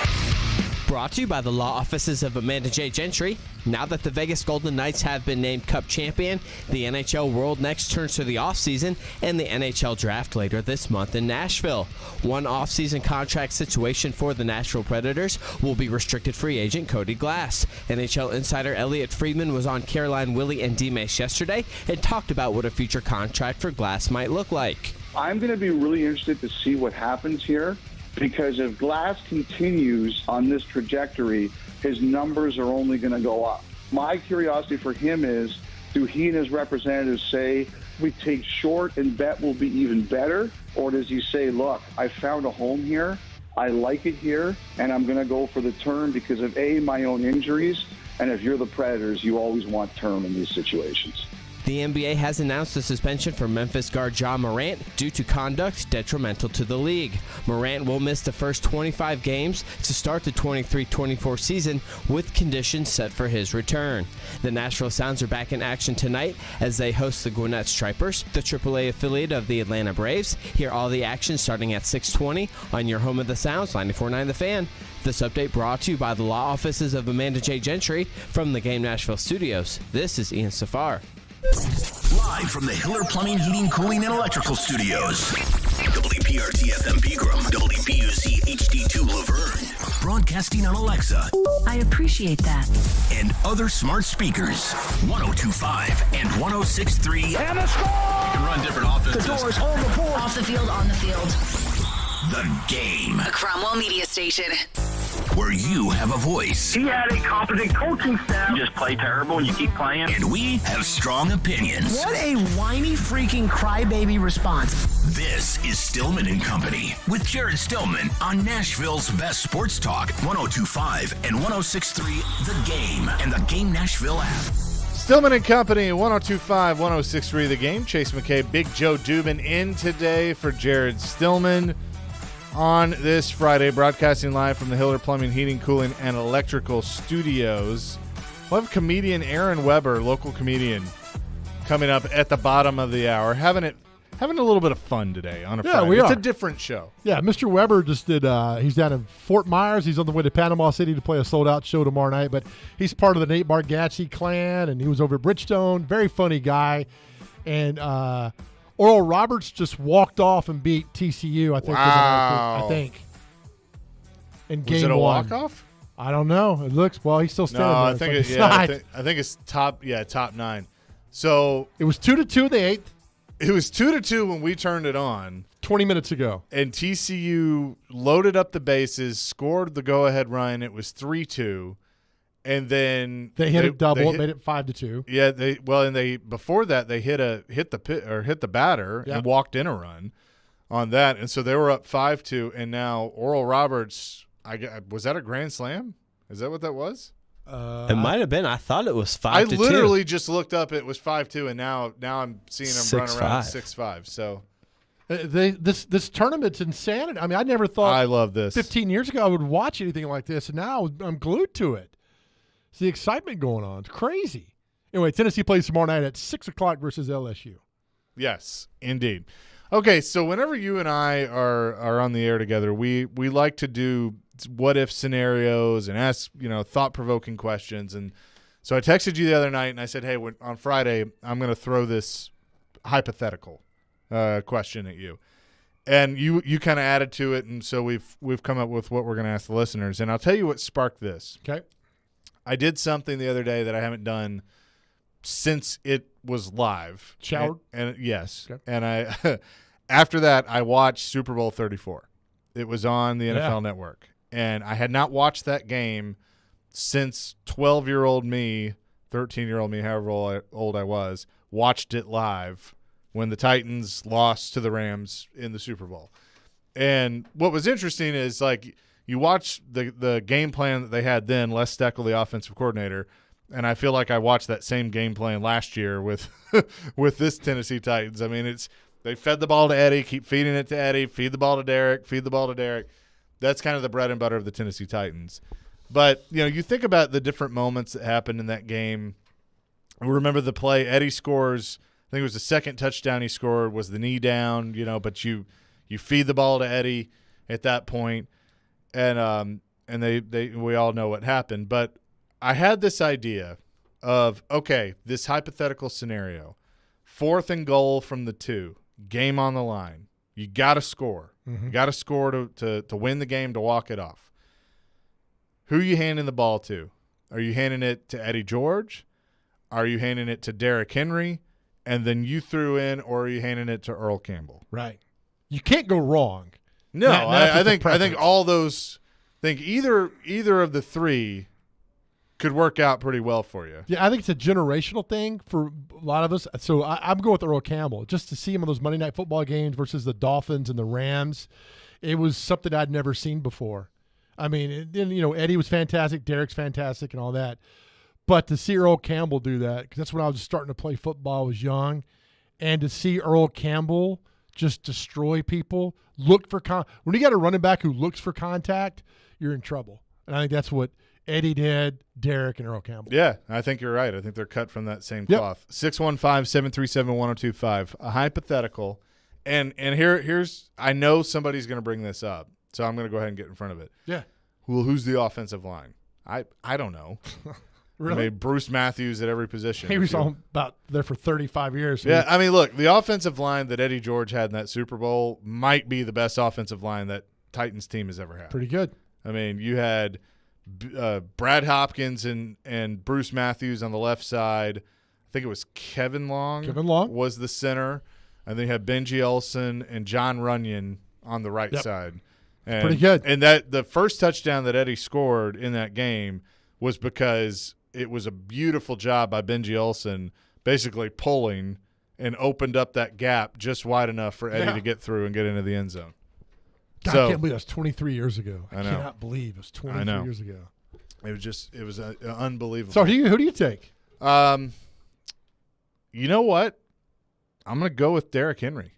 S7: Brought to you by the law offices of Amanda J. Gentry. Now that the Vegas Golden Knights have been named Cup champion, the NHL World next turns to the offseason and the NHL Draft later this month in Nashville. One offseason contract situation for the Nashville Predators will be restricted free agent Cody Glass. NHL insider Elliot Friedman was on Caroline Willie and D-Mace yesterday and talked about what a future contract for Glass might look like.
S9: I'm going to be really interested to see what happens here, because if Glass continues on this trajectory, his numbers are only going to go up. My curiosity for him is, do he and his representatives say, we take short and bet will be even better? Or does he say, look, I found a home here, I like it here, and I'm going to go for the term because of, A, my own injuries, and if you're the Predators, you always want term in these situations.
S7: The NBA has announced the suspension for Memphis guard Ja Morant due to conduct detrimental to the league. Morant will miss the first 25 games to start the 23-24 season, with conditions set for his return. The Nashville Sounds are back in action tonight as they host the Gwinnett Stripers, the AAA affiliate of the Atlanta Braves. Hear all the action starting at 6:20 on your home of the Sounds, 94.9 The Fan. This update brought to you by the law offices of Amanda J. Gentry from the Game Nashville studios. This is Ian Safar.
S3: Live from the Hiller Plumbing, Heating, Cooling, and Electrical Studios. WPRT FM Pegram, WPUC HD2 Laverne. Broadcasting on Alexa.
S21: I appreciate that.
S3: And other smart speakers. 102.5 and 106.3.
S13: And a score!
S3: You can run different offenses.
S13: The doors on the board.
S21: Off the field, on the field.
S3: The Game.
S21: A Cromwell Media Station.
S3: Where you have a voice.
S13: He had a competent coaching staff. You just play terrible and you keep playing.
S3: And we have strong opinions.
S10: What a whiny freaking crybaby response.
S3: This is Stillman and Company with Jared Stillman on Nashville's best sports talk, 102.5 and 106.3 The Game and the Game Nashville app.
S1: Stillman and Company, 102.5, 106.3 The Game. Chase McKay, Big Joe Dubin in today for Jared Stillman. On this Friday, broadcasting live from the Hiller Plumbing, Heating, Cooling, and Electrical Studios. We'll have comedian Aaron Weber, local comedian, coming up at the bottom of the hour, having a little bit of fun today on a Friday. It's a different show.
S2: Yeah, Mr. Weber just did, he's down in Fort Myers. He's on the way to Panama City to play a sold-out show tomorrow night, but he's part of the Nate Bargatze clan, and he was over at Bridgestone. Very funny guy. And Oral Roberts just walked off and beat TCU, I think.
S1: Wow.
S2: I think. In
S1: Was
S2: game
S1: it a
S2: one.
S1: walk-off?
S2: I don't know. It looks, well, he's still standing
S1: No,
S2: there.
S1: I think it's top 9. So
S2: it was 2-2 in the 8th.
S1: It was 2-2 when we turned it on
S2: 20 minutes ago.
S1: And TCU loaded up the bases, scored the go-ahead run. It was 3-2. And then
S2: they hit a double. It made it 5-2.
S1: Yeah, before that they hit the batter and walked in a run on that, and so they were up 5-2. And now Oral Roberts, was that a grand slam? Is that what that was?
S7: It might have been. I thought it was 5-2.
S1: I literally just looked up. It was 5-2, and now I'm seeing them run around 6-5. So
S2: this tournament's insanity. I mean, I never thought
S1: I love this.
S2: 15 years ago I would watch anything like this, and now I'm glued to it. It's the excitement going on. It's crazy. Anyway, Tennessee plays tomorrow night at 6 o'clock versus LSU.
S1: Yes, indeed. Okay, so whenever you and I are on the air together, we like to do what-if scenarios and ask, thought-provoking questions. And so I texted you the other night, and I said, hey, on Friday, I'm going to throw this hypothetical question at you. And you kind of added to it, and so we've come up with what we're going to ask the listeners. And I'll tell you what sparked this.
S2: Okay.
S1: I did something the other day that I haven't done since it was live.
S2: Showered?
S1: And yes.
S2: Okay.
S1: And I after that I watched Super Bowl 34. It was on the NFL Network. and I had not watched that game since 12-year-old me, 13-year-old me, however old I was, watched it live when the Titans lost to the Rams in the Super Bowl. And what was interesting is, like, you watch the game plan that they had then, Les Steckel, the offensive coordinator, and I feel like I watched that same game plan last year with with this Tennessee Titans. I mean, they fed the ball to Eddie, keep feeding it to Eddie, feed the ball to Derek, feed the ball to Derek. That's kind of the bread and butter of the Tennessee Titans. But, you think about the different moments that happened in that game. I remember the play Eddie scores. I think it was the second touchdown he scored was the knee down, but you feed the ball to Eddie at that point. And we all know what happened. But I had this idea of, okay, this hypothetical scenario, 4th and goal from the 2, game on the line. You got to score.
S2: Mm-hmm.
S1: You got to score to win the game, to walk it off. Who are you handing the ball to? Are you handing it to Eddie George? Are you handing it to Derrick Henry? And then you threw in, or are you handing it to Earl Campbell?
S2: Right. You can't go wrong.
S1: No, I think all those – I think either of the three could work out pretty well for you.
S2: Yeah, I think it's a generational thing for a lot of us. So I'm going with Earl Campbell. Just to see him on those Monday Night Football games versus the Dolphins and the Rams, it was something I'd never seen before. I mean, Eddie was fantastic, Derek's fantastic and all that. But to see Earl Campbell do that, because that's when I was starting to play football, I was young, and to see Earl Campbell just destroy people, when you got a running back who looks for contact, you're in trouble. And I think that's what Eddie did, Derek, and Earl Campbell.
S1: Yeah, I think you're right. I think they're cut from that same cloth. 615-737-1025, a hypothetical. And here's I know somebody's going to bring this up, so I'm going to go ahead and get in front of it.
S2: Yeah.
S1: Well, who's the offensive line? I don't know.
S2: Really?
S1: I mean, Bruce Matthews at every position.
S2: He was about there for 35 years.
S1: Yeah, I mean, look, the offensive line that Eddie George had in that Super Bowl might be the best offensive line that Titans team has ever had.
S2: Pretty good.
S1: I mean, you had Brad Hopkins and Bruce Matthews on the left side. I think it was Kevin Long.
S2: Kevin Long
S1: was the center. And then you had Benji Olsen and John Runyon on the right side. And,
S2: pretty good.
S1: And that the first touchdown that Eddie scored in that game was because it was a beautiful job by Benji Olsen basically pulling and opened up that gap just wide enough for Eddie to get through and get into the end zone.
S2: God, I can't believe that was 23 years ago. I
S1: know.
S2: cannot believe it was 23 years ago.
S1: It was unbelievable.
S2: So who do you take?
S1: You know what? I'm going to go with Derrick Henry.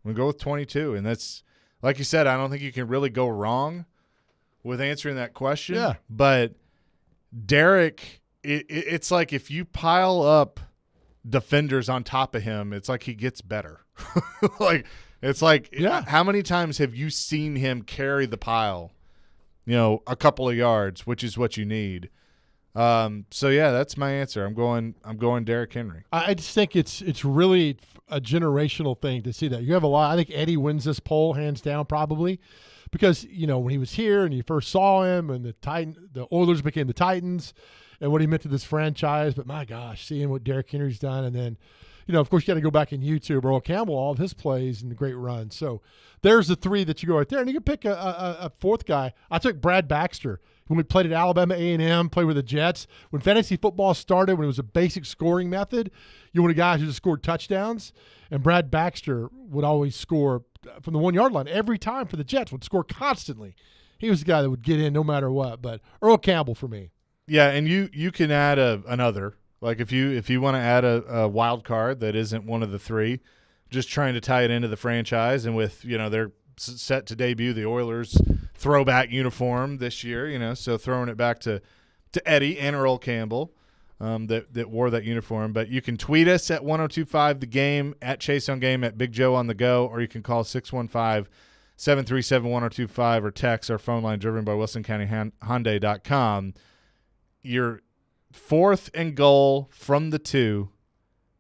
S1: I'm going to go with 22. And that's, like you said, I don't think you can really go wrong with answering that question.
S2: Yeah.
S1: But Derrick, it's like if you pile up defenders on top of him, it's like he gets better. How many times have you seen him carry the pile, a couple of yards, which is what you need. So yeah, that's my answer. I'm going Derrick Henry.
S2: I just think it's really a generational thing to see that. You have a lot. I think Eddie wins this poll hands down probably, because when he was here and you first saw him and the Oilers became the Titans and what he meant to this franchise. But my gosh, seeing what Derrick Henry's done, and then of course you got to go back in YouTube, Earl Campbell, all of his plays and the great run. So there's the three that you go right there, and you can pick a fourth guy. I took Brad Baxter. When we played at Alabama A&M, played with the Jets, when fantasy football started, when it was a basic scoring method, you wanted guys who just scored touchdowns, and Brad Baxter would always score from the 1 yard line every time for the Jets, would score constantly. He was the guy that would get in no matter what. But Earl Campbell for me.
S1: Yeah, and you can add another. Like if you want to add a wild card that isn't one of the three, just trying to tie it into the franchise, and with they're set to debut the Oilers throwback uniform this year, so throwing it back to Eddie and Earl Campbell that wore that uniform. But you can tweet us at 1025 the game, at Chase on Game, at Big Joe on the Go, or you can call 615-737-1025 or text our phone line driven by WilsonCountyHyundai.com. Your 4th and goal from the 2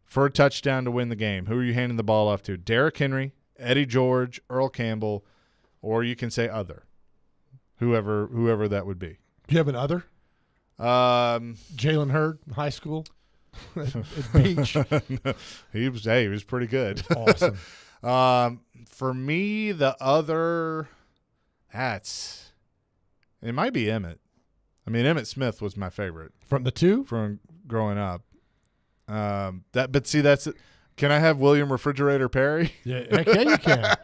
S1: for a touchdown to win the game. Who are you handing the ball off to? Derrick Henry, Eddie George, Earl Campbell, or you can say other. Whoever that would be.
S2: Do you have an other? Jalen Hurd, high school at Beach.
S1: He was pretty good.
S2: Awesome.
S1: For me, the other, It might be Emmitt. I mean, Emmitt Smith was my favorite
S2: from the two
S1: from growing up. But see, that's it. Can I have William Refrigerator Perry?
S2: Yeah, heck yeah, you can.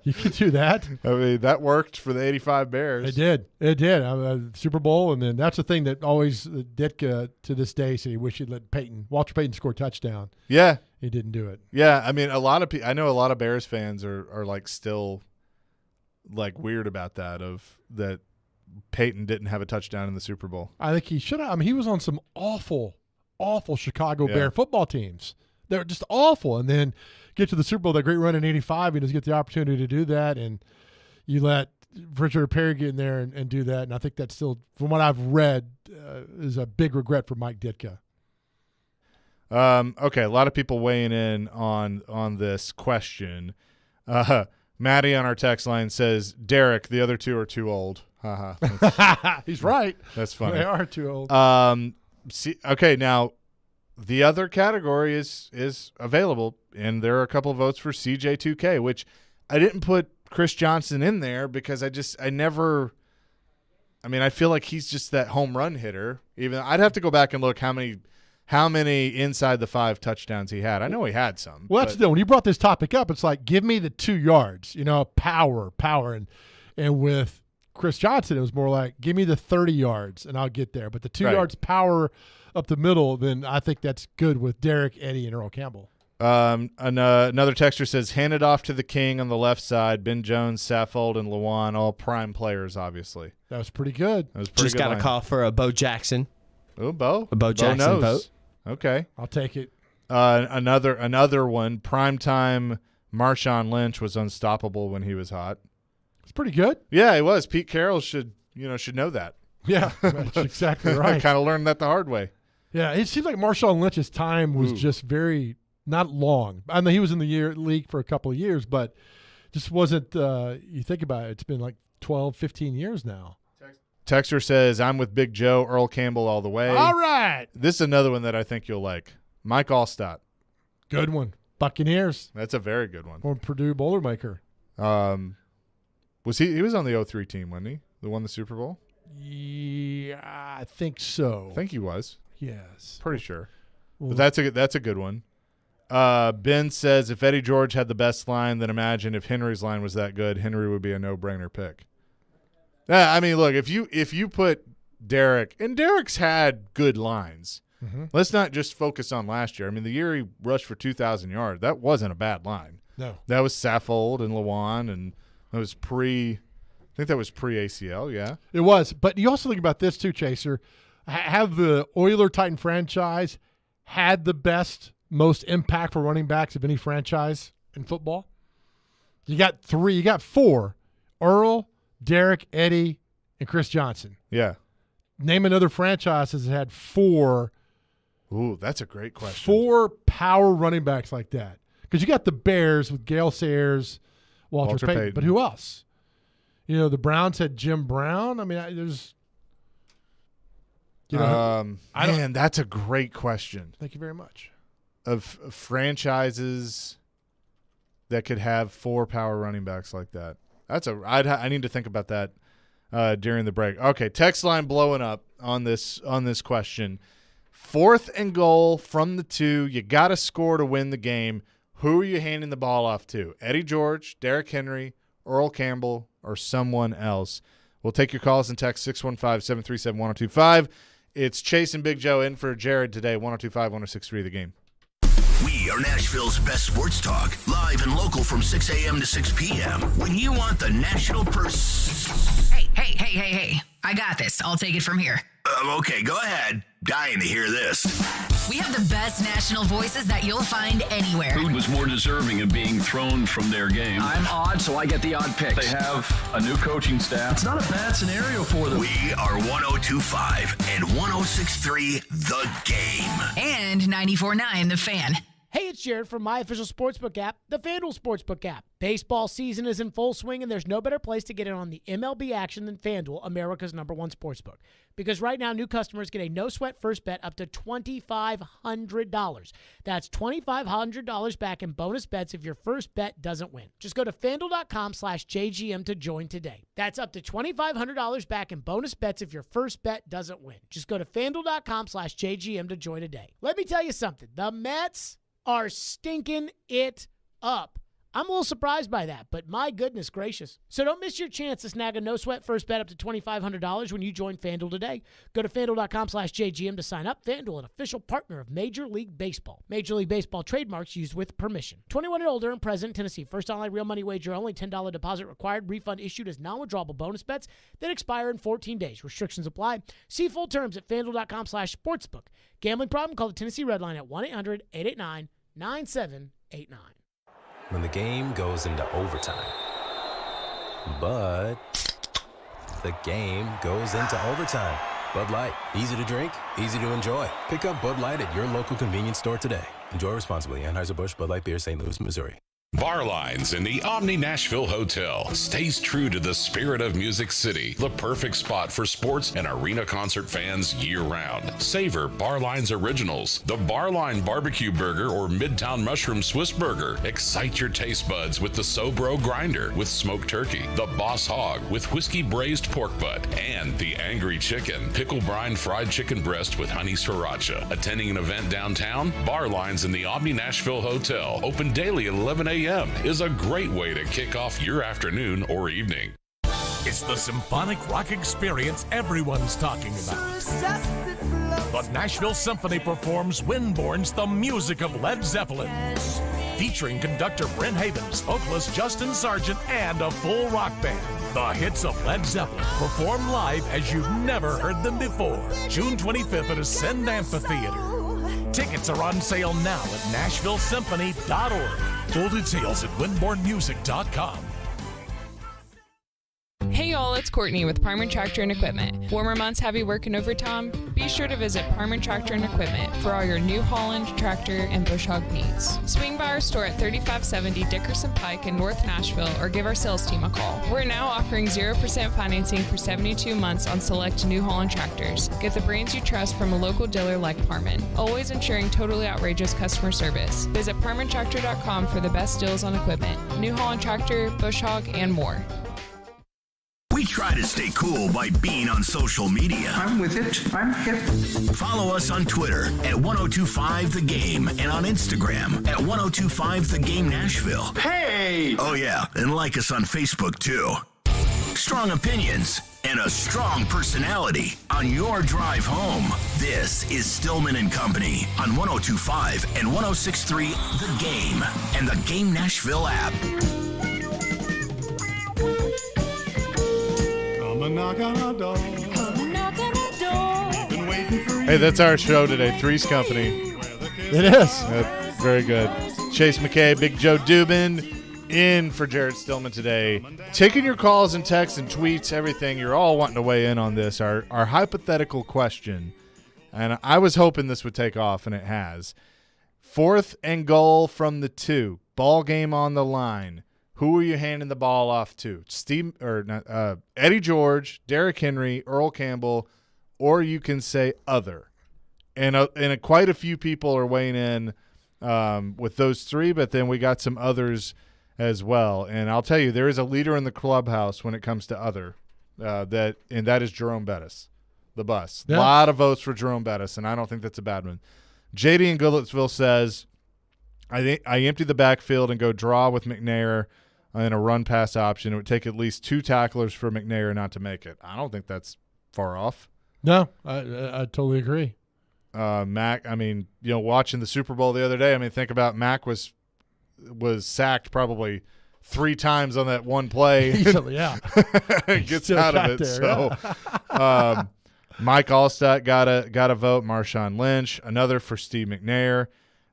S2: You can do that.
S1: I mean, that worked for the '85 Bears.
S2: It did. Super Bowl, and then that's the thing that always Ditka to this day said he wished he'd let Walter Payton score a touchdown.
S1: Yeah,
S2: he didn't do it.
S1: Yeah, I mean, I know a lot of Bears fans are like still like weird about that Peyton didn't have a touchdown in the Super Bowl.
S2: I think he should have. I mean, he was on some awful Chicago Bear football teams. They're just awful. And then get to the Super Bowl, that great run in '85, he doesn't get the opportunity to do that. And you let Richard Perry get in there and do that. And I think that's still, from what I've read, is a big regret for Mike Ditka.
S1: Okay, a lot of people weighing in on this question. Maddie on our text line says, Derek, the other two are too old.
S2: He's right.
S1: That's funny.
S2: They are too old.
S1: Okay, now the other category is available, and there are a couple of votes for CJ2K, which I didn't put Chris Johnson in there because I feel like he's just that home run hitter. Even I'd have to go back and look how many inside the 5 touchdowns he had. I know he had some.
S2: Well, that's when you brought this topic up, it's like, give me the 2 yards, power. And with Chris Johnson, it was more like, give me the 30 yards and I'll get there. But the 2 yards power up the middle, then I think that's good with Derek, Eddie, and Earl Campbell.
S1: Another texter says, hand it off to the king on the left side. Ben Jones, Saffold, and Lewan, all prime players, obviously.
S2: That was pretty good.
S7: Just got a call for a Bo Jackson.
S1: Oh, Bo.
S7: A Bo Jackson vote.
S1: Okay.
S2: I'll take it.
S1: Another one, primetime Marshawn Lynch was unstoppable when he was hot.
S2: It's pretty good.
S1: Yeah, he was. Pete Carroll should know that.
S2: Yeah, that's exactly right.
S1: I kind of learned that the hard way.
S2: Yeah, it seems like Marshawn Lynch's time was just very not long. I mean, he was in the league for a couple of years, but just wasn't you think about it, it's been like 12, 15 years now.
S1: Texter says, I'm with Big Joe, Earl Campbell all the way.
S2: All right.
S1: This is another one that I think you'll like. Mike Allstott.
S2: Good one. Buccaneers.
S1: That's a very good one.
S2: Or Purdue Boilermaker.
S1: Was he was on the 03 team, wasn't he? The won the Super Bowl?
S2: Yeah, I think so.
S1: I think he was.
S2: Yes.
S1: Pretty sure. But that's a good one. Ben says, if Eddie George had the best line, then imagine if Henry's line was that good, Henry would be a no-brainer pick. Yeah, I mean, look, if you put Derek, and Derek's had good lines. Mm-hmm. Let's not just focus on last year. I mean, the year he rushed for 2,000 yards, that wasn't a bad line.
S2: No.
S1: That was Saffold and Lewan, and that was I think that was pre-ACL, yeah.
S2: It was. But you also think about this too, Chaser. Have the Oiler-Titan franchise had the best, most impactful running backs of any franchise in football? You got 4. Earl, Derek, Eddie, and Chris Johnson.
S1: Yeah.
S2: Name another franchise that's had 4.
S1: Ooh, that's a great question.
S2: 4 power running backs like that. Because you got the Bears with Gale Sayers, Walter Payton. But who else? The Browns had Jim Brown. I mean, there's
S1: man, that's a great question.
S2: Thank you very much.
S1: Of franchises that could have 4 power running backs like that. I need to think about that during the break. Okay, text line blowing up on this question. 4th and goal from the 2. You got to score to win the game. Who are you handing the ball off to? Eddie George, Derrick Henry, Earl Campbell, or someone else? We'll take your calls and text 615-737-1025. It's Chase and Big Joe in for Jared today, 102.5-106.3 The Game.
S3: We are Nashville's best sports talk, live and local from 6 a.m. to 6 p.m. When you want the national
S21: Hey. I got this. I'll take it from here.
S3: Okay, go ahead. Dying to hear this.
S21: We have the best national voices that you'll find anywhere.
S4: Who was more deserving of being thrown from their game?
S16: I'm odd, so I get the odd picks.
S4: They have a new coaching staff.
S16: It's not a bad scenario for them.
S3: We are 102.5 and 106.3 The Game.
S21: And 94.9 The Fan.
S10: Hey, it's Jared from my official sportsbook app, the FanDuel Sportsbook app. Baseball season is in full swing, and there's no better place to get in on the MLB action than FanDuel, America's #1 sportsbook. Because right now, new customers get a no-sweat first bet up to $2,500. That's $2,500 back in bonus bets if your first bet doesn't win. Just go to FanDuel.com/JGM to join today. That's up to $2,500 back in bonus bets if your first bet doesn't win. Just go to FanDuel.com/JGM to join today. Let me tell you something. The Mets are stinking it up. I'm a little surprised by that, but my goodness gracious. So don't miss your chance to snag a no-sweat first bet up to $2,500 when you join FanDuel today. Go to FanDuel.com/JGM to sign up. FanDuel, an official partner of Major League Baseball. Major League Baseball trademarks used with permission. 21 and older and present in Tennessee. First online real money wager only. $10 deposit required. Refund issued as non-withdrawable bonus bets that expire in 14 days. Restrictions apply. See full terms at FanDuel.com/sportsbook. Gambling problem? Call the Tennessee Red Line at 1-800-889-9789.
S14: When the game goes into overtime. But the game goes into overtime. Bud Light, easy to drink, easy to enjoy. Pick up Bud Light at your local convenience store today. Enjoy responsibly. Anheuser-Busch Bud Light Beer, St. Louis, Missouri.
S18: Bar Lines in the Omni Nashville Hotel stays true to the spirit of Music City, the perfect spot for sports and arena concert fans year-round. Savor Bar Lines Originals, the Bar Line Barbecue Burger or Midtown Mushroom Swiss Burger. Excite your taste buds with the Sobro Grinder with smoked turkey, the Boss Hog with whiskey braised pork butt, and the Angry Chicken, pickle brine fried chicken breast with honey sriracha. Attending an event downtown? Bar Lines in the Omni Nashville Hotel, open daily at 11 a.m. is a great way to kick off your afternoon or evening.
S20: It's the symphonic rock experience everyone's talking about. The Nashville Symphony performs Windborne's The Music of Led Zeppelin, featuring conductor Brent Havens, vocalist Justin Sargent, and a full rock band. The hits of Led Zeppelin performed live as you've never heard them before. June 25th at Ascend Amphitheater. Tickets are on sale now at NashvilleSymphony.org. Full details at windbornemusic.com.
S22: Hey y'all, it's Courtney with Parmer Tractor and Equipment. Warmer months have you working overtime? Be sure to visit Parmer Tractor and Equipment for all your New Holland tractor and bush hog needs. Swing by our store at 3570 Dickerson Pike in North Nashville or give our sales team a call. We're now offering 0% financing for 72 months on select New Holland tractors. Get the brands you trust from a local dealer like Parman. Always ensuring totally outrageous customer service. Visit ParmanTractor.com for the best deals on equipment. New Holland tractor, bush hog, and more.
S3: We try to stay cool by being on social media.
S23: I'm with it. I'm hip.
S3: Follow us on Twitter at 1025thegame and on Instagram at 1025thegame Nashville.
S23: Hey!
S3: Oh yeah, and like us on Facebook too. Strong opinions and a strong personality on your drive home. This is Stillman and Company on 1025 and 1063 The Game and the Game Nashville app.
S1: Knock on our door. Hey, that's our show today. Three's Company.
S2: It is.
S1: Very good. Chase McKay, Big Joe Dubin in for Jared Stillman today. Taking your calls and texts and tweets, everything. You're all wanting to weigh in on this. Our hypothetical question, and I was hoping this would take off, and it has. 4th and goal from the 2. Ball game on the line. Who are you handing the ball off to? Eddie George, Derrick Henry, Earl Campbell, or you can say other. And quite a few people are weighing in with those three, but then we got some others as well. And I'll tell you, there is a leader in the clubhouse when it comes to other, that is Jerome Bettis, the bus. A lot of votes for Jerome Bettis, and I don't think that's a bad one. JD in Goodlettsville says, I empty the backfield and go draw with McNair in a run-pass option. It would take at least 2 tacklers for McNair not to make it. I don't think that's far off.
S2: No, I totally agree.
S1: Mac, watching the Super Bowl the other day, think about Mac was sacked probably 3 times on that one play.
S2: Yeah.
S1: Gets out of it. Mike Allstott got a vote. Marshawn Lynch, another for Steve McNair.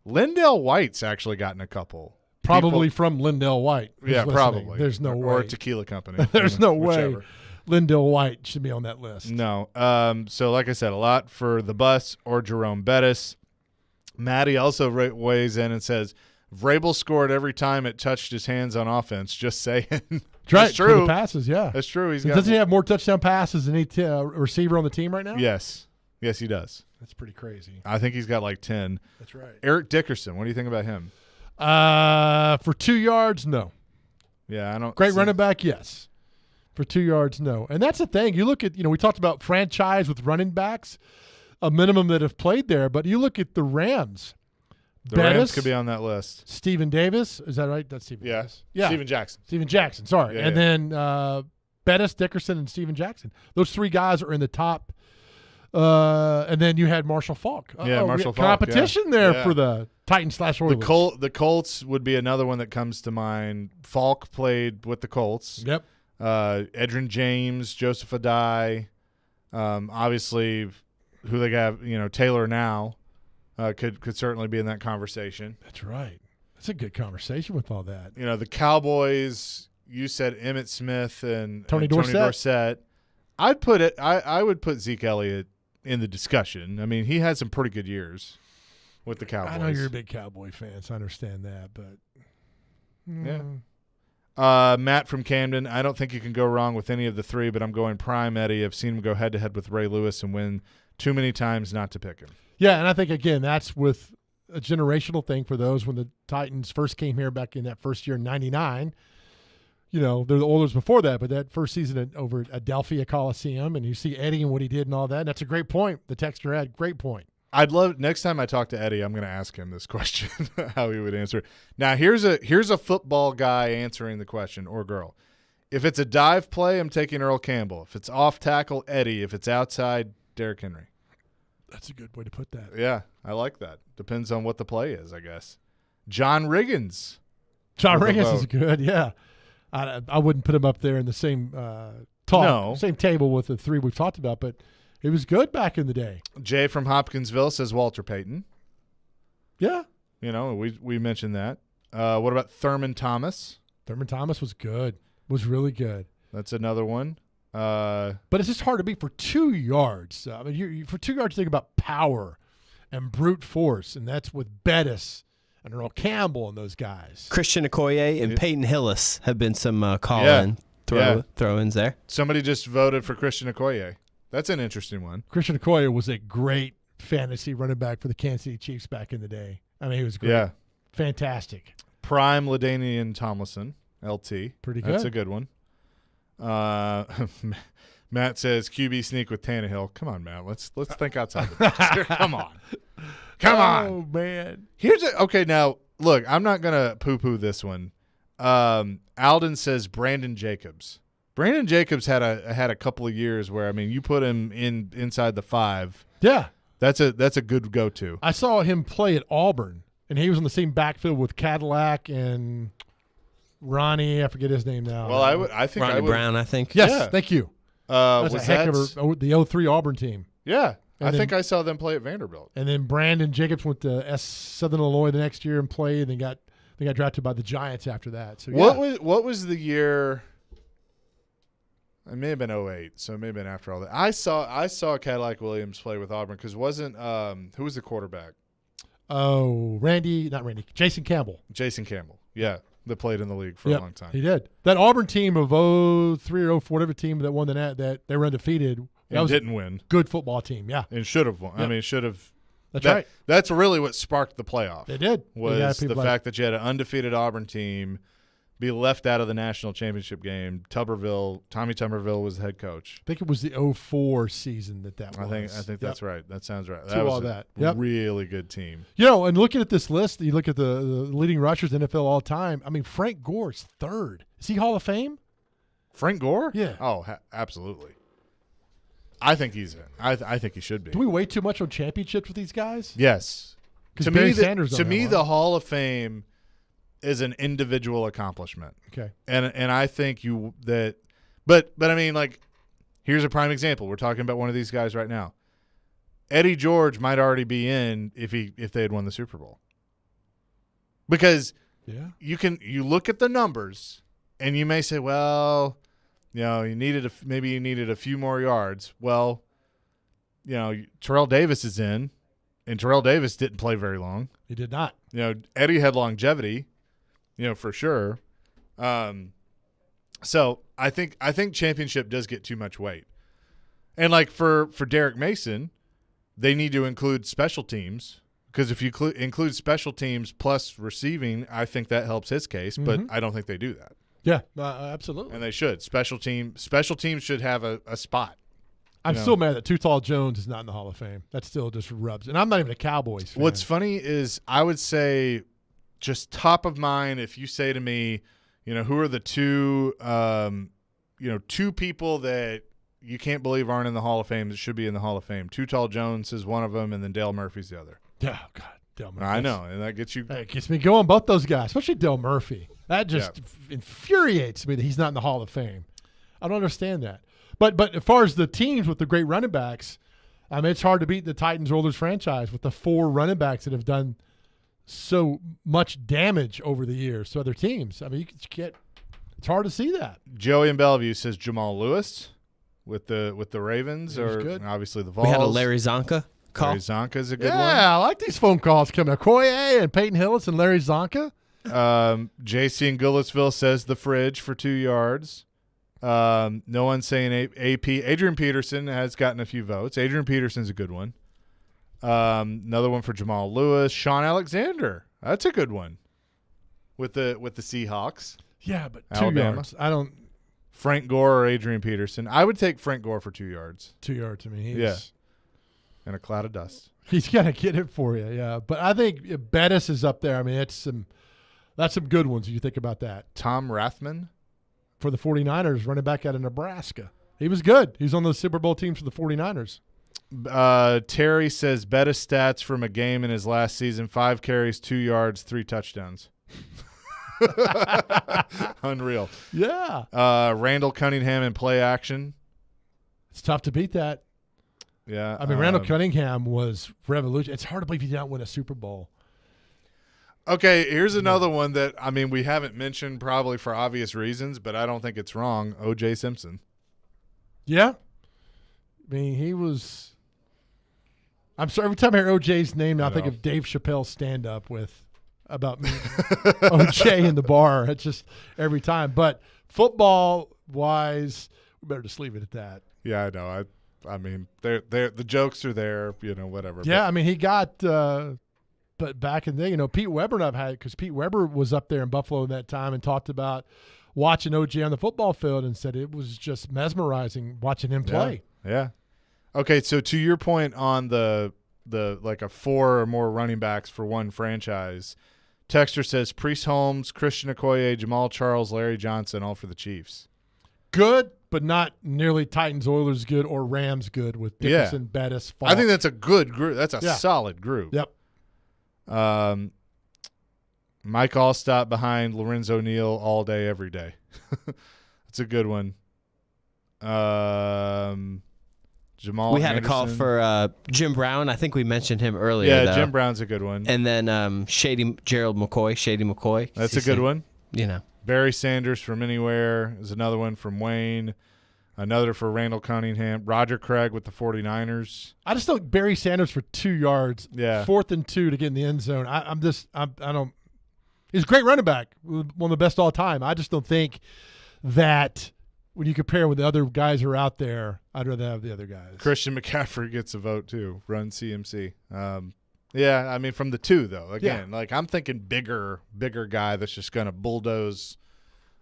S1: Lindell White's actually gotten a couple.
S2: Probably from Lindell White.
S1: Yeah, probably.
S2: There's no way.
S1: Or Tequila Company.
S2: There's no
S1: whichever.
S2: way Lindell White should be on that list.
S1: No. So like I said, a lot for the bus or Jerome Bettis. Maddie also weighs in and says, Vrabel scored every time it touched his hands on offense. Just saying.
S2: That's right.
S1: That's true.
S2: For the passes, yeah.
S1: That's true.
S2: Doesn't he have more touchdown passes than any receiver on the team right now?
S1: Yes. Yes, he does.
S2: That's pretty crazy.
S1: I think he's got like 10.
S2: That's right.
S1: Eric Dickerson, what do you think about him?
S2: For 2 yards, no.
S1: Yeah, I don't.
S2: Great running back, yes. For 2 yards, no. And that's the thing. You look at, we talked about franchise with running backs, a minimum that have played there, but you look at the Rams.
S1: The Rams could be on that list.
S2: Steven Davis, is that right? That's Steven Davis. Yeah.
S1: Steven Jackson.
S2: Steven Jackson, sorry.
S1: Yeah,
S2: and then Bettis, Dickerson, and Steven Jackson. Those 3 guys are in the top. And then you had Marshall Faulk.
S1: Marshall Faulk.
S2: Competition there for the Titans/Oilers.
S1: The Colts would be another one that comes to mind. Faulk played with the Colts.
S2: Yep.
S1: Edgerrin James, Joseph Adai, obviously who they have, Taylor now could certainly be in that conversation.
S2: That's right. That's a good conversation with all that.
S1: The Cowboys, you said Emmitt Smith and
S2: Tony Dorsett.
S1: I'd put it. I would put Zeke Elliott in the discussion. I mean, he had some pretty good years with the Cowboys.
S2: I know you're a big Cowboy fan, so I understand that, but
S1: yeah. Matt from Camden, I don't think you can go wrong with any of the 3, but I'm going prime Eddie. I've seen him go head-to-head with Ray Lewis and win too many times not to pick him.
S2: Yeah, and I think, again, that's with a generational thing for those when the Titans first came here back in that first year in 99. They're the Oilers before that, but that first season over at Adelphia Coliseum, and you see Eddie and what he did and all that, and that's a great point. The texter had great point.
S1: I'd love next time I talk to Eddie, I'm going to ask him this question, how he would answer it. Now, here's a football guy answering the question, or girl. If it's a dive play, I'm taking Earl Campbell. If it's off tackle, Eddie. If it's outside, Derrick Henry.
S2: That's a good way to put that.
S1: Yeah, I like that. Depends on what the play is, I guess. John Riggins.
S2: John Riggins is good, yeah. I wouldn't put him up there in the same same table with the 3 we've talked about, but he was good back in the day.
S1: Jay from Hopkinsville says Walter Payton.
S2: Yeah.
S1: We mentioned that. What about Thurman Thomas?
S2: Thurman Thomas was good. Was really good.
S1: That's another one.
S2: But it's just hard to beat for 2 yards. I mean, for 2 yards, you think about power and brute force, and that's with Bettis and Earl Campbell and those guys.
S7: Christian Okoye and Peyton Hillis have been some call-in throw-ins there.
S1: Somebody just voted for Christian Okoye. That's an interesting one.
S2: Christian Okoye was a great fantasy running back for the Kansas City Chiefs back in the day. I mean, he was great.
S1: Yeah.
S2: Fantastic.
S1: Prime LaDainian Tomlinson, LT.
S2: Pretty good.
S1: That's a good one. Matt says QB sneak with Tannehill. Come on, Matt. Let's think outside the box here. Come on. Come on.
S2: Oh, man.
S1: Okay, now, look, I'm not going to poo-poo this one. Alden says Brandon Jacobs. Brandon Jacobs had a couple of years where, I mean, you put him inside the 5.
S2: Yeah.
S1: That's a good go-to.
S2: I saw him play at Auburn, and he was in the same backfield with Cadillac and Ronnie. I forget his name now.
S1: Well, I think
S7: Ronnie Brown, I think.
S2: Yes,
S1: yeah.
S2: thank you.
S1: That's
S2: a heck of the 03 Auburn team.
S1: Yeah.
S2: And
S1: I think I saw them play at Vanderbilt.
S2: And then Brandon Jacobs went to Southern Illinois the next year and played, and then got drafted by the Giants after that. So
S1: what was the year? It may have been 08, so it may have been after all that. I saw Cadillac Williams play with Auburn because wasn't who was the quarterback?
S2: Oh, Jason Campbell.
S1: Jason Campbell, yeah, that played in the league for a long time.
S2: He did. That Auburn team of 03 or 04, whatever team that won that they were undefeated. That was
S1: didn't win.
S2: Good football team, yeah.
S1: And should have won. Yep. I mean, should have.
S2: That's right.
S1: That's really what sparked the playoff.
S2: It did.
S1: Was the fact that you had an undefeated Auburn team be left out of the national championship game. Tommy Tuberville was the head coach.
S2: I think it was the 04 season that was.
S1: I think that's right. That sounds right.
S2: That was
S1: a really good team.
S2: And looking at this list, you look at the leading rushers in NFL all time. I mean, Frank Gore's 3rd. Is he Hall of Fame?
S1: Frank Gore?
S2: Yeah.
S1: Oh, absolutely. I think he's in. I think he should be.
S2: Do we wait too much on championships with these guys?
S1: Yes.
S2: To me,
S1: the Hall of Fame is an individual accomplishment.
S2: Okay.
S1: And I think but I mean, like, here's a prime example. We're talking about one of these guys right now. Eddie George might already be in if they had won the Super Bowl. Because you look at the numbers and you may say, well, you needed a few more yards. Well, Terrell Davis is in. And Terrell Davis didn't play very long.
S2: He did not.
S1: Eddie had longevity, for sure. So I think championship does get too much weight. And like for Derek Mason, they need to include special teams, because if you include special teams plus receiving, I think that helps his case. But I don't think they do that.
S2: Yeah, absolutely.
S1: And they should. Special teams should have a spot.
S2: I'm still mad that Too Tall Jones is not in the Hall of Fame. That still just rubs. And I'm not even a Cowboys fan.
S1: What's funny is I would say, just top of mind, if you say to me, who are the two people that you can't believe aren't in the Hall of Fame that should be in the Hall of Fame. Too Tall Jones is one of them, and then Dale Murphy's the other.
S2: Yeah, God, Dale Murphy.
S1: I know, and that gets you.
S2: It gets me going. Both those guys, especially Dale Murphy. That just infuriates me that he's not in the Hall of Fame. I don't understand that. But as far as the teams with the great running backs, it's hard to beat the Titans Oilers franchise with the 4 running backs that have done so much damage over the years to other teams. You can't. It's hard to see that.
S1: Joey in Bellevue says Jamal Lewis with the Ravens, or
S2: good.
S1: Obviously the Vols.
S7: We had a Larry Zonka call.
S1: Larry Zonka is a good one.
S2: Yeah, I like these phone calls coming. Okoye and Peyton Hillis and Larry Zonka.
S1: JC in Goodlettsville says the fridge for 2 yards. No one's saying AP. Adrian Peterson has gotten a few votes. Adrian Peterson's a good one. Another one for Jamal Lewis. Sean Alexander. That's a good one. With the Seahawks.
S2: Yeah, but
S1: Alabama.
S2: 2 yards. I don't.
S1: Frank Gore or Adrian Peterson. I would take Frank Gore for 2 yards.
S2: 2 yards to me.
S1: Yeah. And a cloud of dust.
S2: He's got to get it for you, yeah. But I think Bettis is up there. That's some good ones if you think about that.
S1: Tom Rathman.
S2: For the 49ers, running back out of Nebraska. He was good. He's on the Super Bowl teams for the 49ers.
S1: Terry says Bettis stats from a game in his last season: 5 carries, 2 yards, 3 touchdowns. Unreal.
S2: Yeah.
S1: Randall Cunningham in play action.
S2: It's tough to beat that.
S1: Yeah.
S2: Randall Cunningham was revolution. It's hard to believe he didn't win a Super Bowl.
S1: Okay, here's another one that, we haven't mentioned probably for obvious reasons, but I don't think it's wrong. O.J. Simpson.
S2: Yeah. He was – I'm sorry. Every time I hear O.J.'s name, I think of Dave Chappelle's stand-up about me, O.J. in the bar. It's just every time. But football-wise, we better just leave it at that.
S1: Yeah, I know. The jokes are there, whatever.
S2: Yeah, he got but back in the day, Pete Weber and I've had, because Pete Weber was up there in Buffalo at that time and talked about watching OJ on the football field and said it was just mesmerizing watching him play.
S1: Yeah. Okay, so to your point on the like a 4 or more running backs for one franchise, Texter says Priest Holmes, Christian Okoye, Jamal Charles, Larry Johnson, all for the Chiefs.
S2: Good, but not nearly Titans, Oilers good, or Rams good with Dickerson, Bettis, Falk.
S1: I think that's a good group. That's a solid group.
S2: Yep.
S1: Mike Allstott behind Lorenzo Neal all day, every day. That's a good one. Jamal
S7: We had
S1: Anderson.
S7: a call for Jim Brown. I think we mentioned him earlier.
S1: Yeah,
S7: though.
S1: Jim Brown's a good one.
S7: And then Shady McCoy.
S1: That's a good one.
S7: Barry
S1: Sanders from Anywhere is another one from Wayne. Another for Randall Cunningham. Roger Craig with the 49ers.
S2: I just think Barry Sanders for 2 yards.
S1: Yeah.
S2: 4th and 2 to get in the end zone. I don't. He's a great running back, one of the best all time. I just don't think that when you compare with the other guys who are out there, I'd rather have the other guys.
S1: Christian McCaffrey gets a vote too. Run CMC. Yeah, from the 2 though. Again, I'm thinking bigger guy that's just going to bulldoze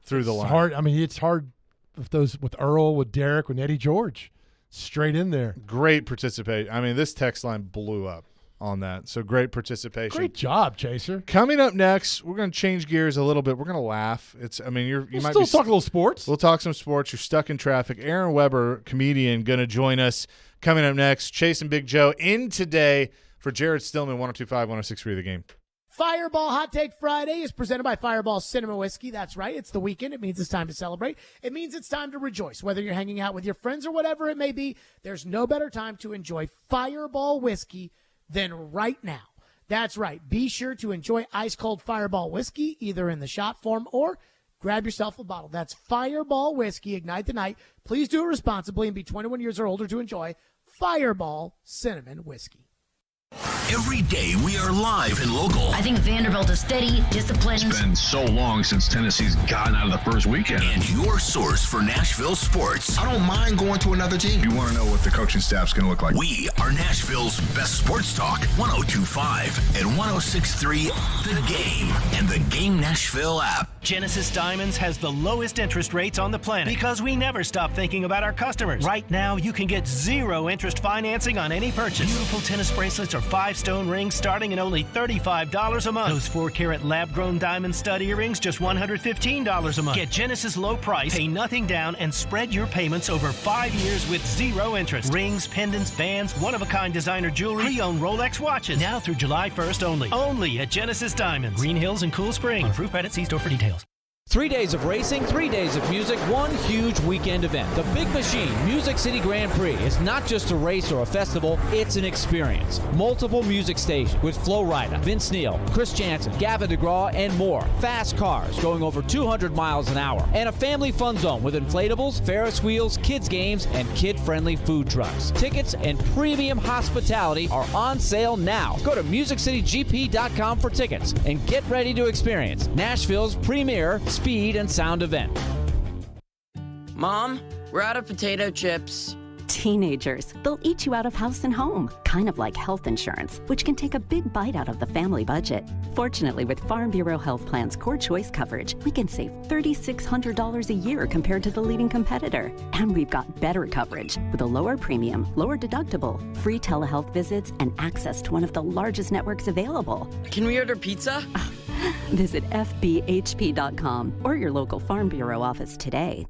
S1: through the line.
S2: Hard. It's hard. With Earl, with Derek, with Eddie George, straight in there.
S1: Great participation. This text line blew up on that. So great participation.
S2: Great job, Chaser.
S1: Coming up next, we're going to change gears a little bit. We're going to laugh. You might
S2: still talk a little sports.
S1: We'll talk some sports. You're stuck in traffic. Aaron Weber, comedian, going to join us. Coming up next, Chase and Big Joe in today for Jared Stillman, 102.5, 106.3 The Game.
S10: Fireball Hot Take Friday is presented by Fireball Cinema Whiskey. That's right. It's the weekend. It means it's time to celebrate. It means it's time to rejoice. Whether you're hanging out with your friends or whatever it may be, there's no better time to enjoy Fireball Whiskey than right now. That's right. Be sure to enjoy ice-cold Fireball Whiskey, either in the shot form or grab yourself a bottle. That's Fireball Whiskey. Ignite the night. Please do it responsibly and be 21 years or older to enjoy Fireball Cinnamon Whiskey.
S3: Every day we are live and local.
S21: I think Vanderbilt is steady, disciplined.
S12: It's been so long since Tennessee's gotten out of the first weekend.
S3: And your source for Nashville sports.
S12: I don't mind going to another team. You want to know what the coaching staff's going to look like.
S3: We are Nashville's best sports talk. 102.5 and 106.3 The Game and the Game Nashville app.
S5: Genesis Diamonds has the lowest interest rates on the planet because we never stop thinking about our customers. Right now, you can get 0 interest financing on any purchase. Beautiful tennis bracelets or 5-stone rings starting at only $35 a month. Those 4-carat lab-grown diamond stud earrings just $115 a month. Get Genesis low price, pay nothing down, and spread your payments over 5 years with 0 interest. Rings, pendants, bands, one-of-a-kind designer jewelry, pre-owned Rolex watches. Now through July 1st only. Only at Genesis Diamonds. Green Hills and Cool Springs. On approved credit, see store for details.
S6: 3 days of racing, 3 days of music, one huge weekend event. The Big Machine Music City Grand Prix is not just a race or a festival, it's an experience. Multiple music stations with Flo Rida, Vince Neil, Chris Jansen, Gavin DeGraw, and more. Fast cars going over 200 miles an hour. And a family fun zone with inflatables, Ferris wheels, kids games, and kid-friendly food trucks. Tickets and premium hospitality are on sale now. Go to MusicCityGP.com for tickets and get ready to experience Nashville's premier speed and sound event.
S8: Mom, we're out of potato chips.
S11: Teenagers, they'll eat you out of house and home, kind of like health insurance, which can take a big bite out of the family budget. Fortunately, with Farm Bureau Health Plan's Core Choice coverage, we can save $3,600 a year compared to the leading competitor. And we've got better coverage with a lower premium, lower deductible, free telehealth visits, and access to one of the largest networks available.
S8: Can we order pizza?
S11: Visit FBHP.com or your local Farm Bureau office today.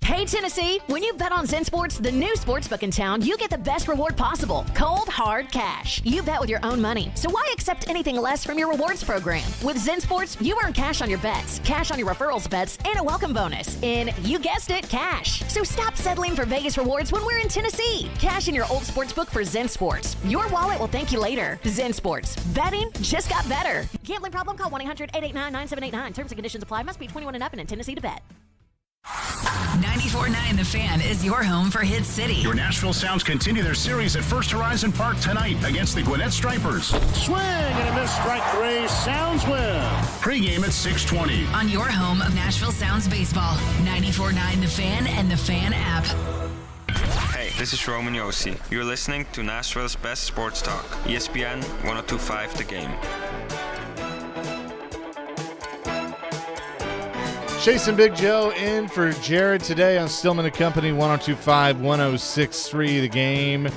S21: Hey, Tennessee, when you bet on Zen Sports, the new sportsbook in town, you get the best reward possible. Cold, hard cash. You bet with your own money, so why accept anything less from your rewards program? With Zen Sports, you earn cash on your bets, cash on your referrals bets, and a welcome bonus in, you guessed it, cash. So stop settling for Vegas rewards when we're in Tennessee. Cash in your old sportsbook for Zen Sports. Your wallet will thank you later. Zen Sports. Betting just got better. Gambling problem? Call 1-800-889-9789. Terms and conditions apply. Must be 21 and up and in Tennessee to bet. 94.9 The Fan is your home for Hit City.
S13: Your Nashville Sounds continue their series at First Horizon Park tonight against the Gwinnett Stripers. Swing and a miss, strike 3. Sounds win. Pre-game at 6:20.
S21: On your home of Nashville Sounds baseball. 94.9 The Fan and The Fan app.
S24: Hey, this is Roman Yossi. You're listening to Nashville's best sports talk. ESPN 102.5 The Game.
S1: Chase and Big Joe in for Jared today on Stillman & Company, 102.5, 106.3 The Game.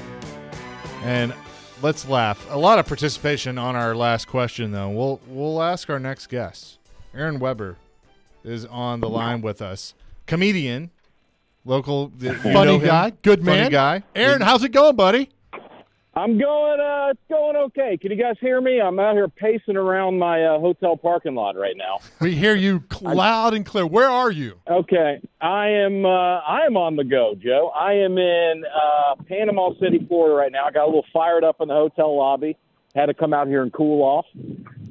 S1: And let's laugh. A lot of participation on our last question, though. We'll ask our next guest. Aaron Weber is on the line with us. Comedian, local.
S2: Funny guy, good man.
S1: Funny guy.
S2: Aaron, how's it going, buddy?
S26: I'm going, it's going okay. Can you guys hear me? I'm out here pacing around my hotel parking lot right now.
S2: We hear you loud and clear. Where are you?
S26: Okay. I am on the go, Joe. I am in Panama City, Florida right now. I got a little fired up in the hotel lobby. Had to come out here and cool off.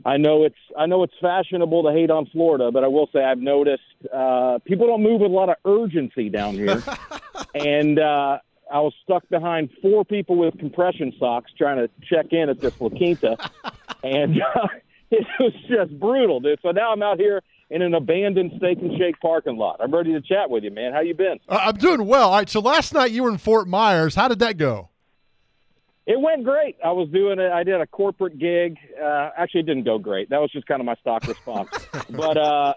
S26: I know it's fashionable to hate on Florida, but I will say I've noticed people don't move with a lot of urgency down here. And I was stuck behind 4 people with compression socks trying to check in at this La Quinta, and it was just brutal, dude. So now I'm out here in an abandoned Steak and Shake parking lot. I'm ready to chat with you, man. How you been?
S2: I'm doing well. All right, so last night you were in Fort Myers. How did that go?
S26: It went great. I did a corporate gig. Actually, it didn't go great. That was just kind of my stock response. But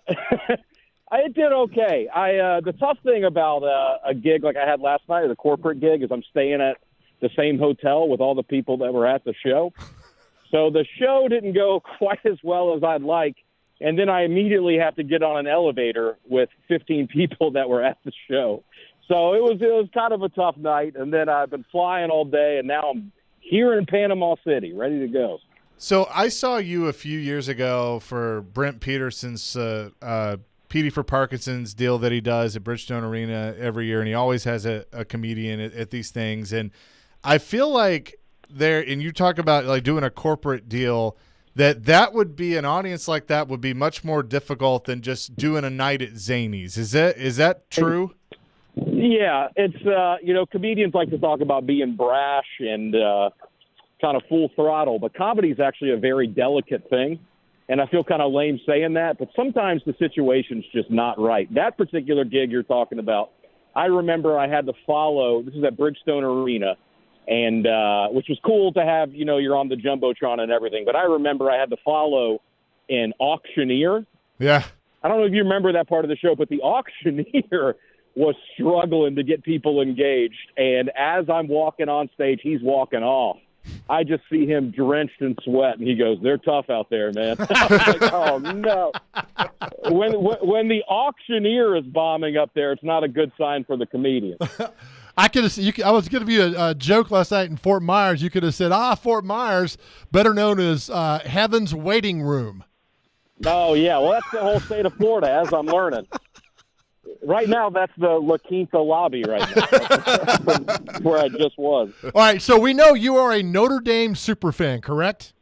S26: it did okay. The tough thing about a gig like I had last night, or the corporate gig, is I'm staying at the same hotel with all the people that were at the show. So the show didn't go quite as well as I'd like, and then I immediately have to get on an elevator with 15 people that were at the show. So it was kind of a tough night, and then I've been flying all day, and now I'm here in Panama City, ready to go.
S1: So I saw you a few years ago for Brent Peterson's PD for Parkinson's deal that he does at Bridgestone Arena every year, and he always has a comedian at these things. And I feel like and you talk about like doing a corporate deal, that would be an audience like that would be much more difficult than just doing a night at Zanies. Is that true?
S26: Yeah, it's comedians like to talk about being brash and kind of full throttle. But comedy is actually a very delicate thing. And I feel kind of lame saying that, but sometimes the situation's just not right. That particular gig you're talking about, I remember I had to follow. This is at Bridgestone Arena, and which was cool to have. You're on the jumbotron and everything. But I remember I had to follow an auctioneer.
S1: Yeah.
S26: I don't know if you remember that part of the show, but the auctioneer was struggling to get people engaged. And as I'm walking on stage, he's walking off. I just see him drenched in sweat, and he goes, "They're tough out there, man." I was like, oh, no. When the auctioneer is bombing up there, it's not a good sign for the comedian.
S2: I was going to be a joke last night in Fort Myers. You could have said, Fort Myers, better known as Heaven's Waiting Room.
S26: Oh, yeah. Well, that's the whole state of Florida, as I'm learning. Right now, that's the La Quinta lobby right now. That's where I just was.
S2: All right, so we know you are a Notre Dame superfan, correct?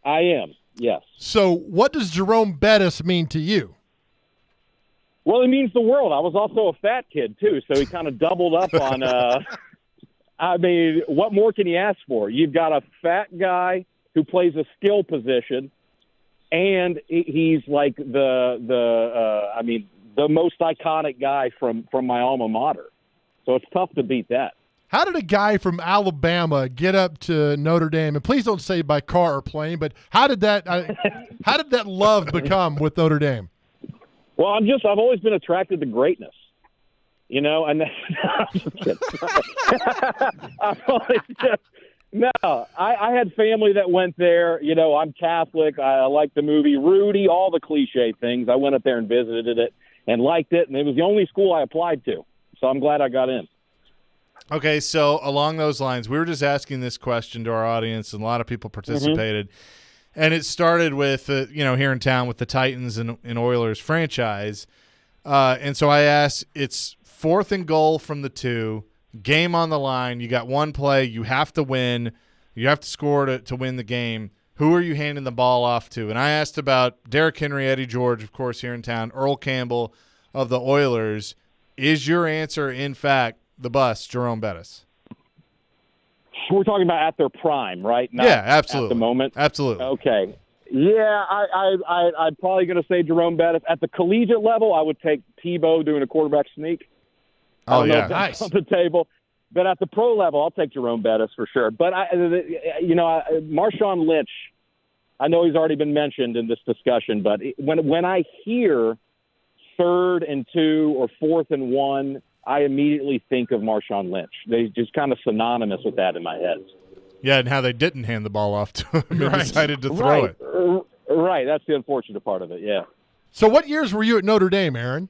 S26: I am, yes.
S2: So what does Jerome Bettis mean to you?
S26: Well, it means the world. I was also a fat kid, too, so he kind of doubled up on I mean, what more can you ask for? You've got a fat guy who plays a skill position, and he's like the most iconic guy from my alma mater. So it's tough to beat that.
S2: How did a guy from Alabama get up to Notre Dame? And please don't say by car or plane, but how did that love become with Notre Dame?
S26: Well, I've always been attracted to greatness, and I'm just kidding. I had family that went there. I'm Catholic. I like the movie Rudy, all the cliche things. I went up there and visited it and liked it, and it was the only school I applied to. So I'm glad I got in.
S1: Okay, so along those lines, we were just asking this question to our audience, and a lot of people participated. And it started with, here in town with the Titans and Oilers franchise. And so I asked, it's 4th and goal from the 2, game on the line. You got one play. You have to win. You have to score to win the game. Who are you handing the ball off to? And I asked about Derrick Henry, Eddie George, of course, here in town, Earl Campbell of the Oilers. Is your answer, in fact, the bust, Jerome Bettis?
S26: We're talking about at their prime, right? Not
S1: yeah, absolutely.
S26: At the moment?
S1: Absolutely.
S26: Okay. Yeah, I'm probably going to say Jerome Bettis. At the collegiate level, I would take Tebow doing a quarterback sneak.
S1: Oh, yeah.
S26: Nice. On the table. But at the pro level, I'll take Jerome Bettis for sure. But, Marshawn Lynch, I know he's already been mentioned in this discussion, but when I hear 3rd and 2 or 4th and 1, I immediately think of Marshawn Lynch. They just kind of synonymous with that in my head.
S1: Yeah, and how they didn't hand the ball off to him and decided to throw it.
S26: Right, that's the unfortunate part of it, yeah.
S2: So what years were you at Notre Dame, Aaron?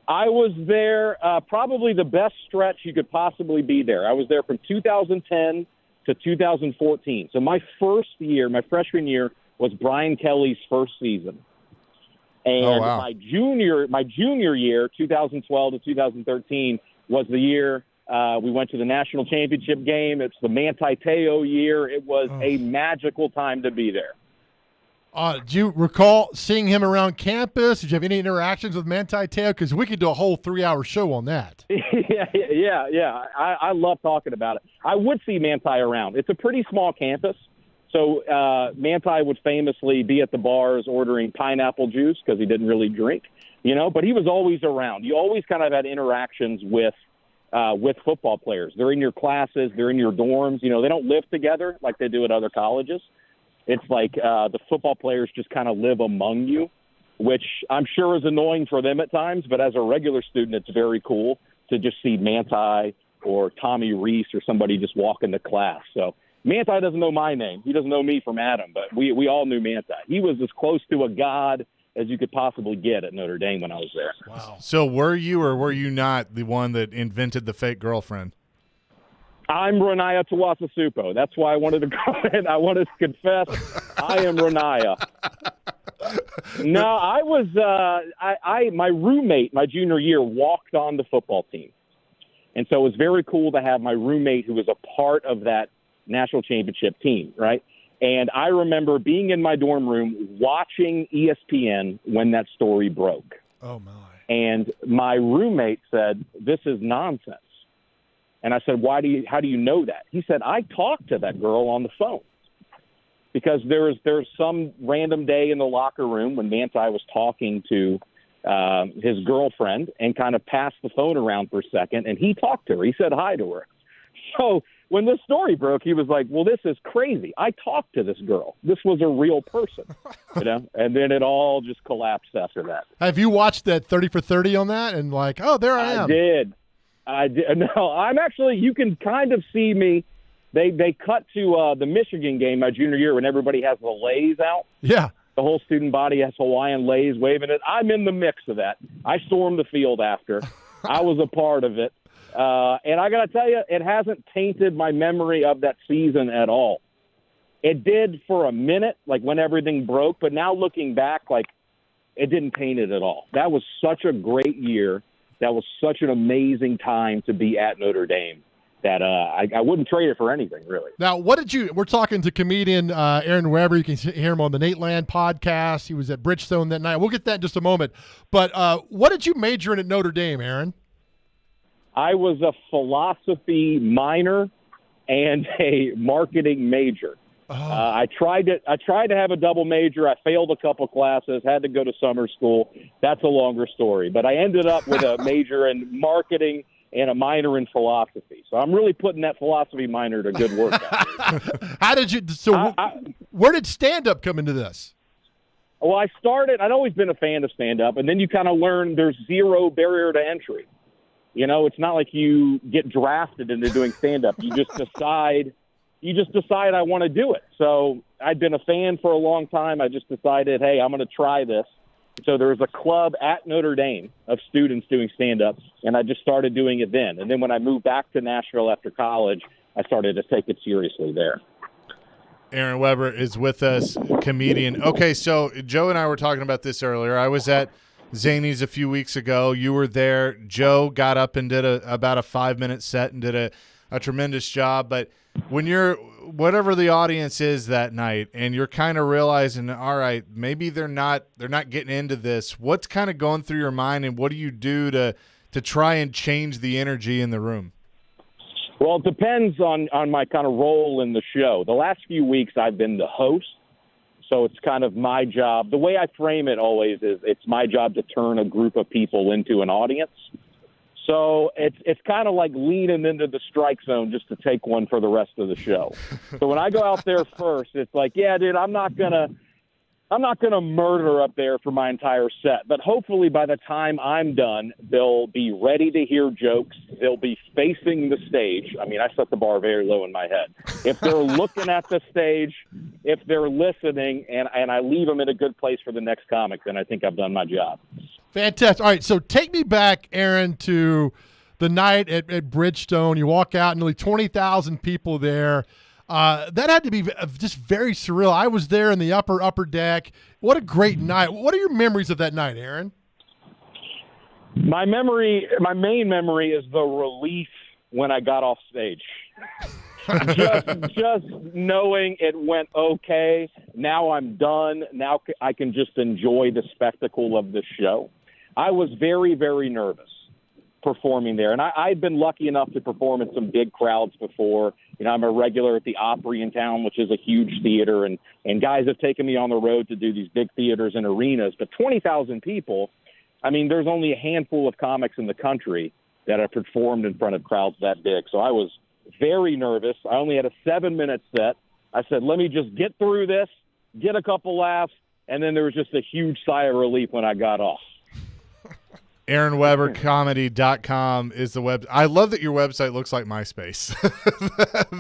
S26: I was there probably the best stretch you could possibly be there. I was there from 2010 to 2014. So my freshman year, was Brian Kelly's first season. And my junior year, 2012 to 2013, was the year we went to the national championship game. It's the Manti Te'o year. It was a magical time to be there.
S2: Do you recall seeing him around campus? Did you have any interactions with Manti Te'o? Because we could do a whole 3-hour show on that.
S26: Yeah. I love talking about it. I would see Manti around. It's a pretty small campus. So Manti would famously be at the bars ordering pineapple juice because he didn't really drink, but he was always around. You always kind of had interactions with football players. They're in your classes. They're in your dorms. They don't live together like they do at other colleges. It's like the football players just kind of live among you, which I'm sure is annoying for them at times. But as a regular student, it's very cool to just see Manti or Tommy Reese or somebody just walk into class. So Manti doesn't know my name. He doesn't know me from Adam, but we all knew Manti. He was as close to a god as you could possibly get at Notre Dame when I was there.
S2: Wow.
S1: So were you or were you not the one that invented the fake girlfriend?
S26: I'm Renaya Tuwasasupo. That's why I wanted to go in. I wanted to confess I am Renaya. No, I was my roommate my junior year walked on the football team. And so it was very cool to have my roommate who was a part of that national championship team, right? And I remember being in my dorm room watching ESPN when that story broke.
S2: Oh, my.
S26: And my roommate said, "This is nonsense." And I said, how do you know that? He said, I talked to that girl on the phone. Because there's some random day in the locker room when Manti was talking to his girlfriend and kind of passed the phone around for a second, and he talked to her. He said hi to her. So when this story broke, he was like, well, this is crazy. I talked to this girl. This was a real person, and then it all just collapsed after that.
S2: Have you watched that 30 for 30 on that and like, oh, there I am?
S26: I did. No, I'm actually, you can kind of see me. They cut to the Michigan game my junior year when everybody has the leis out.
S2: Yeah.
S26: The whole student body has Hawaiian leis waving it. I'm in the mix of that. I stormed the field after. I was a part of it. And I got to tell you, it hasn't tainted my memory of that season at all. It did for a minute, like when everything broke. But now looking back, like it didn't taint it at all. That was such a great year. That was such an amazing time to be at Notre Dame. That I wouldn't trade it for anything, really.
S2: Now, we're talking to comedian Aaron Weber. You can hear him on the Nate Land podcast. He was at Bridgestone that night. We'll get that in just a moment. But what did you major in at Notre Dame, Aaron?
S26: I was a philosophy minor and a marketing major. I tried to have a double major. I failed a couple classes, had to go to summer school. That's a longer story. But I ended up with a major in marketing and a minor in philosophy. So I'm really putting that philosophy minor to good work.
S2: How did you – so where did stand-up come into this?
S26: Well, I'd always been a fan of stand-up, and then you kind of learn there's zero barrier to entry. You know, it's not like you get drafted into doing stand-up. You just decide I want to do it. So I'd been a fan for a long time. I just decided, hey, I'm going to try this. So there was a club at Notre Dame of students doing stand-up, and I just started doing it then. And then when I moved back to Nashville after college, I started to take it seriously there.
S1: Aaron Weber is with us, comedian. Okay, so Joe and I were talking about this earlier. I was at Zany's a few weeks ago. You were there. Joe got up and did about a 5-minute set and did a tremendous job. But when you're whatever the audience is that night and you're kind of realizing, all right, maybe they're not getting into this, what's kind of going through your mind and what do you do to try and change the energy in the room?
S26: Well, it depends on my kind of role in the show. The last few weeks I've been the host, so it's kind of my job. The way I frame it always is it's my job to turn a group of people into an audience. So it's kind of like leaning into the strike zone just to take one for the rest of the show. So when I go out there first, it's like, yeah, dude, I'm not gonna murder up there for my entire set. But hopefully by the time I'm done, they'll be ready to hear jokes. They'll be facing the stage. I mean, I set the bar very low in my head. If they're looking at the stage, if they're listening, and I leave them in a good place for the next comic, then I think I've done my job.
S2: Fantastic. All right, so take me back, Aaron, to the night at Bridgestone. You walk out, nearly 20,000 people there. That had to be just very surreal. I was there in the upper deck. What a great night. What are your memories of that night, Aaron?
S26: My main memory is the relief when I got off stage. just knowing it went okay. Now I'm done. Now I can just enjoy the spectacle of the show. I was very, very nervous performing there. And I'd been lucky enough to perform in some big crowds before. You know, I'm a regular at the Opry in town, which is a huge theater, and guys have taken me on the road to do these big theaters and arenas. But 20,000 people, I mean, there's only a handful of comics in the country that have performed in front of crowds that big. So I was very nervous. I only had a 7-minute set. I said, let me just get through this, get a couple laughs, and then there was just a huge sigh of relief when I got off.
S1: AaronWeberComedy.com is the web. I love that your website looks like MySpace.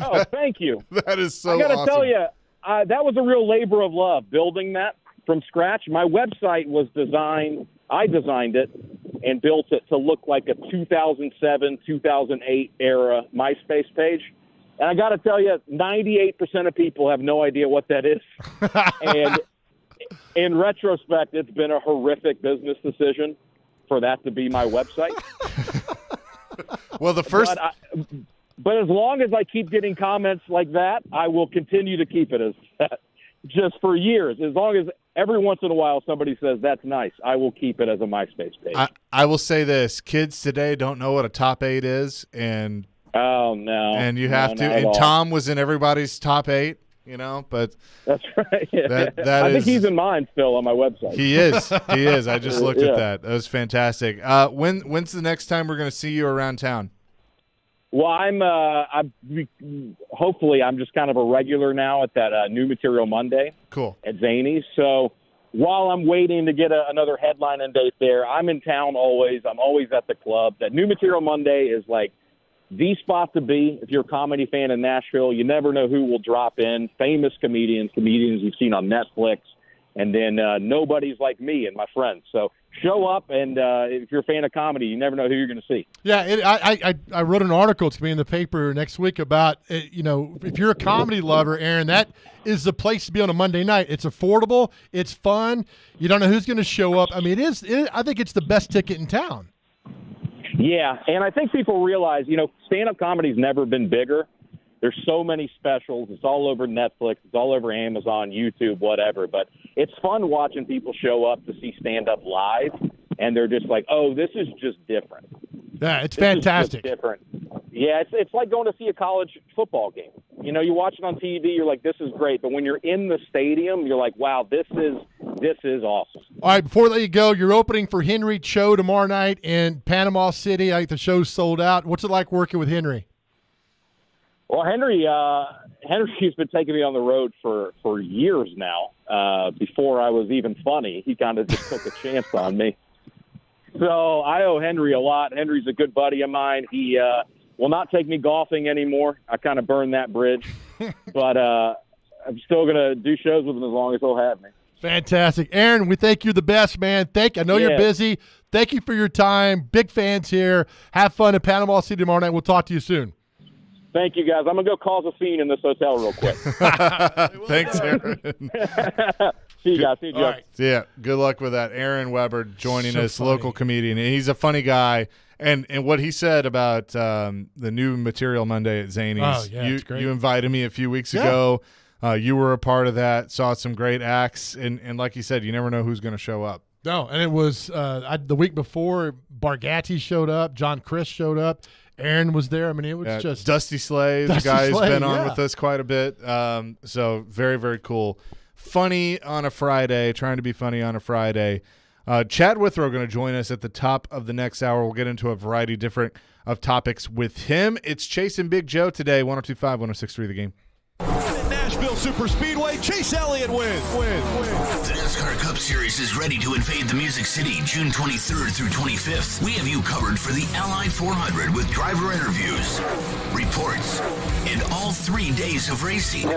S26: Oh, thank you.
S1: That is so
S26: I got to
S1: awesome.
S26: tell you, that was a real labor of love, building that from scratch. My website was designed, I designed it and built it to look like a 2007, 2008 era MySpace page. And I got to tell you, 98% of people have no idea what that is. And in retrospect, it's been a horrific business decision for that to be my website.
S1: Well, the first...
S26: But as long as I keep getting comments like that, I will continue to keep it as that just for years. As long as every once in a while somebody says, that's nice, I will keep it as a MySpace page.
S1: I will say this. Kids today don't know what a top 8 is, and
S26: Oh, no.
S1: And you have to. And Tom was in everybody's top 8, but
S26: that's right. Yeah.
S1: That
S26: I think he's in mine still on my website.
S1: He is. He is. I just looked at that. That was fantastic. When's the next time we're going to see you around town?
S26: Well, hopefully I'm just kind of a regular now at that New Material Monday.
S1: Cool.
S26: At Zany's. So while I'm waiting to get another headlining date there, I'm in town always. I'm always at the club. That New Material Monday is like the spot to be if you're a comedy fan in Nashville. You never know who will drop in. Famous comedians you've seen on Netflix, and then nobodies like me and my friends. So show up, and if you're a fan of comedy, you never know who you're going to see.
S2: Yeah, I wrote an article. It's going to be in the paper next week about, if you're a comedy lover, Aaron, that is the place to be on a Monday night. It's affordable. It's fun. You don't know who's going to show up. I mean, I think it's the best ticket in town.
S26: Yeah, and I think people realize, stand-up comedy's never been bigger. There's so many specials. It's all over Netflix. It's all over Amazon, YouTube, whatever. But it's fun watching people show up to see stand-up live, and they're just like, oh, this is just different.
S2: Yeah, it's fantastic.
S26: Different. Yeah, it's like going to see a college football game. You watch it on TV, you're like, this is great. But when you're in the stadium, you're like, wow, this is awesome.
S2: All right, before I let you go, you're opening for Henry Cho tomorrow night in Panama City. I think the show's sold out. What's it like working with Henry?
S26: Well, Henry's been taking me on the road for years now. Before I was even funny, he kind of just took a chance on me. So I owe Henry a lot. Henry's a good buddy of mine. He will not take me golfing anymore. I kind of burned that bridge. But I'm still going to do shows with him as long as he'll have me.
S2: Fantastic. Aaron, we think you're the best, man. I know you're busy. Thank you for your time. Big fans here. Have fun in Panama City tomorrow night. We'll talk to you soon.
S26: Thank you, guys. I'm going to go cause a scene in this hotel real quick.
S1: Thanks, Aaron.
S26: See you guys. See you, Joe.
S1: Right. Yeah, good luck with that. Aaron Weber joining us,
S2: funny.
S1: Local comedian. He's a funny guy. And what he said about the New Material Monday at Zany's.
S2: Oh, yeah, it's great.
S1: You invited me a few weeks ago. You were a part of that, saw some great acts. And like you said, you never know who's going to show up.
S2: No, and it was the week before, Bargatti showed up, John Chris showed up, Aaron was there. I mean, it was just
S1: Dusty Slay, the guy who's been on with us quite a bit. So very, very cool. Funny on a Friday, trying to be funny on a Friday. Chad Withrow going to join us at the top of the next hour. We'll get into a variety of topics with him. It's Chase and Big Joe today, 102.5, 106.3 The Game.
S4: Nashville Superspeedway, Chase Elliott wins.
S3: The NASCAR Cup Series is ready to invade the Music City June 23rd through 25th. We have you covered for the Ally 400 with driver interviews, reports, and all 3 days of racing.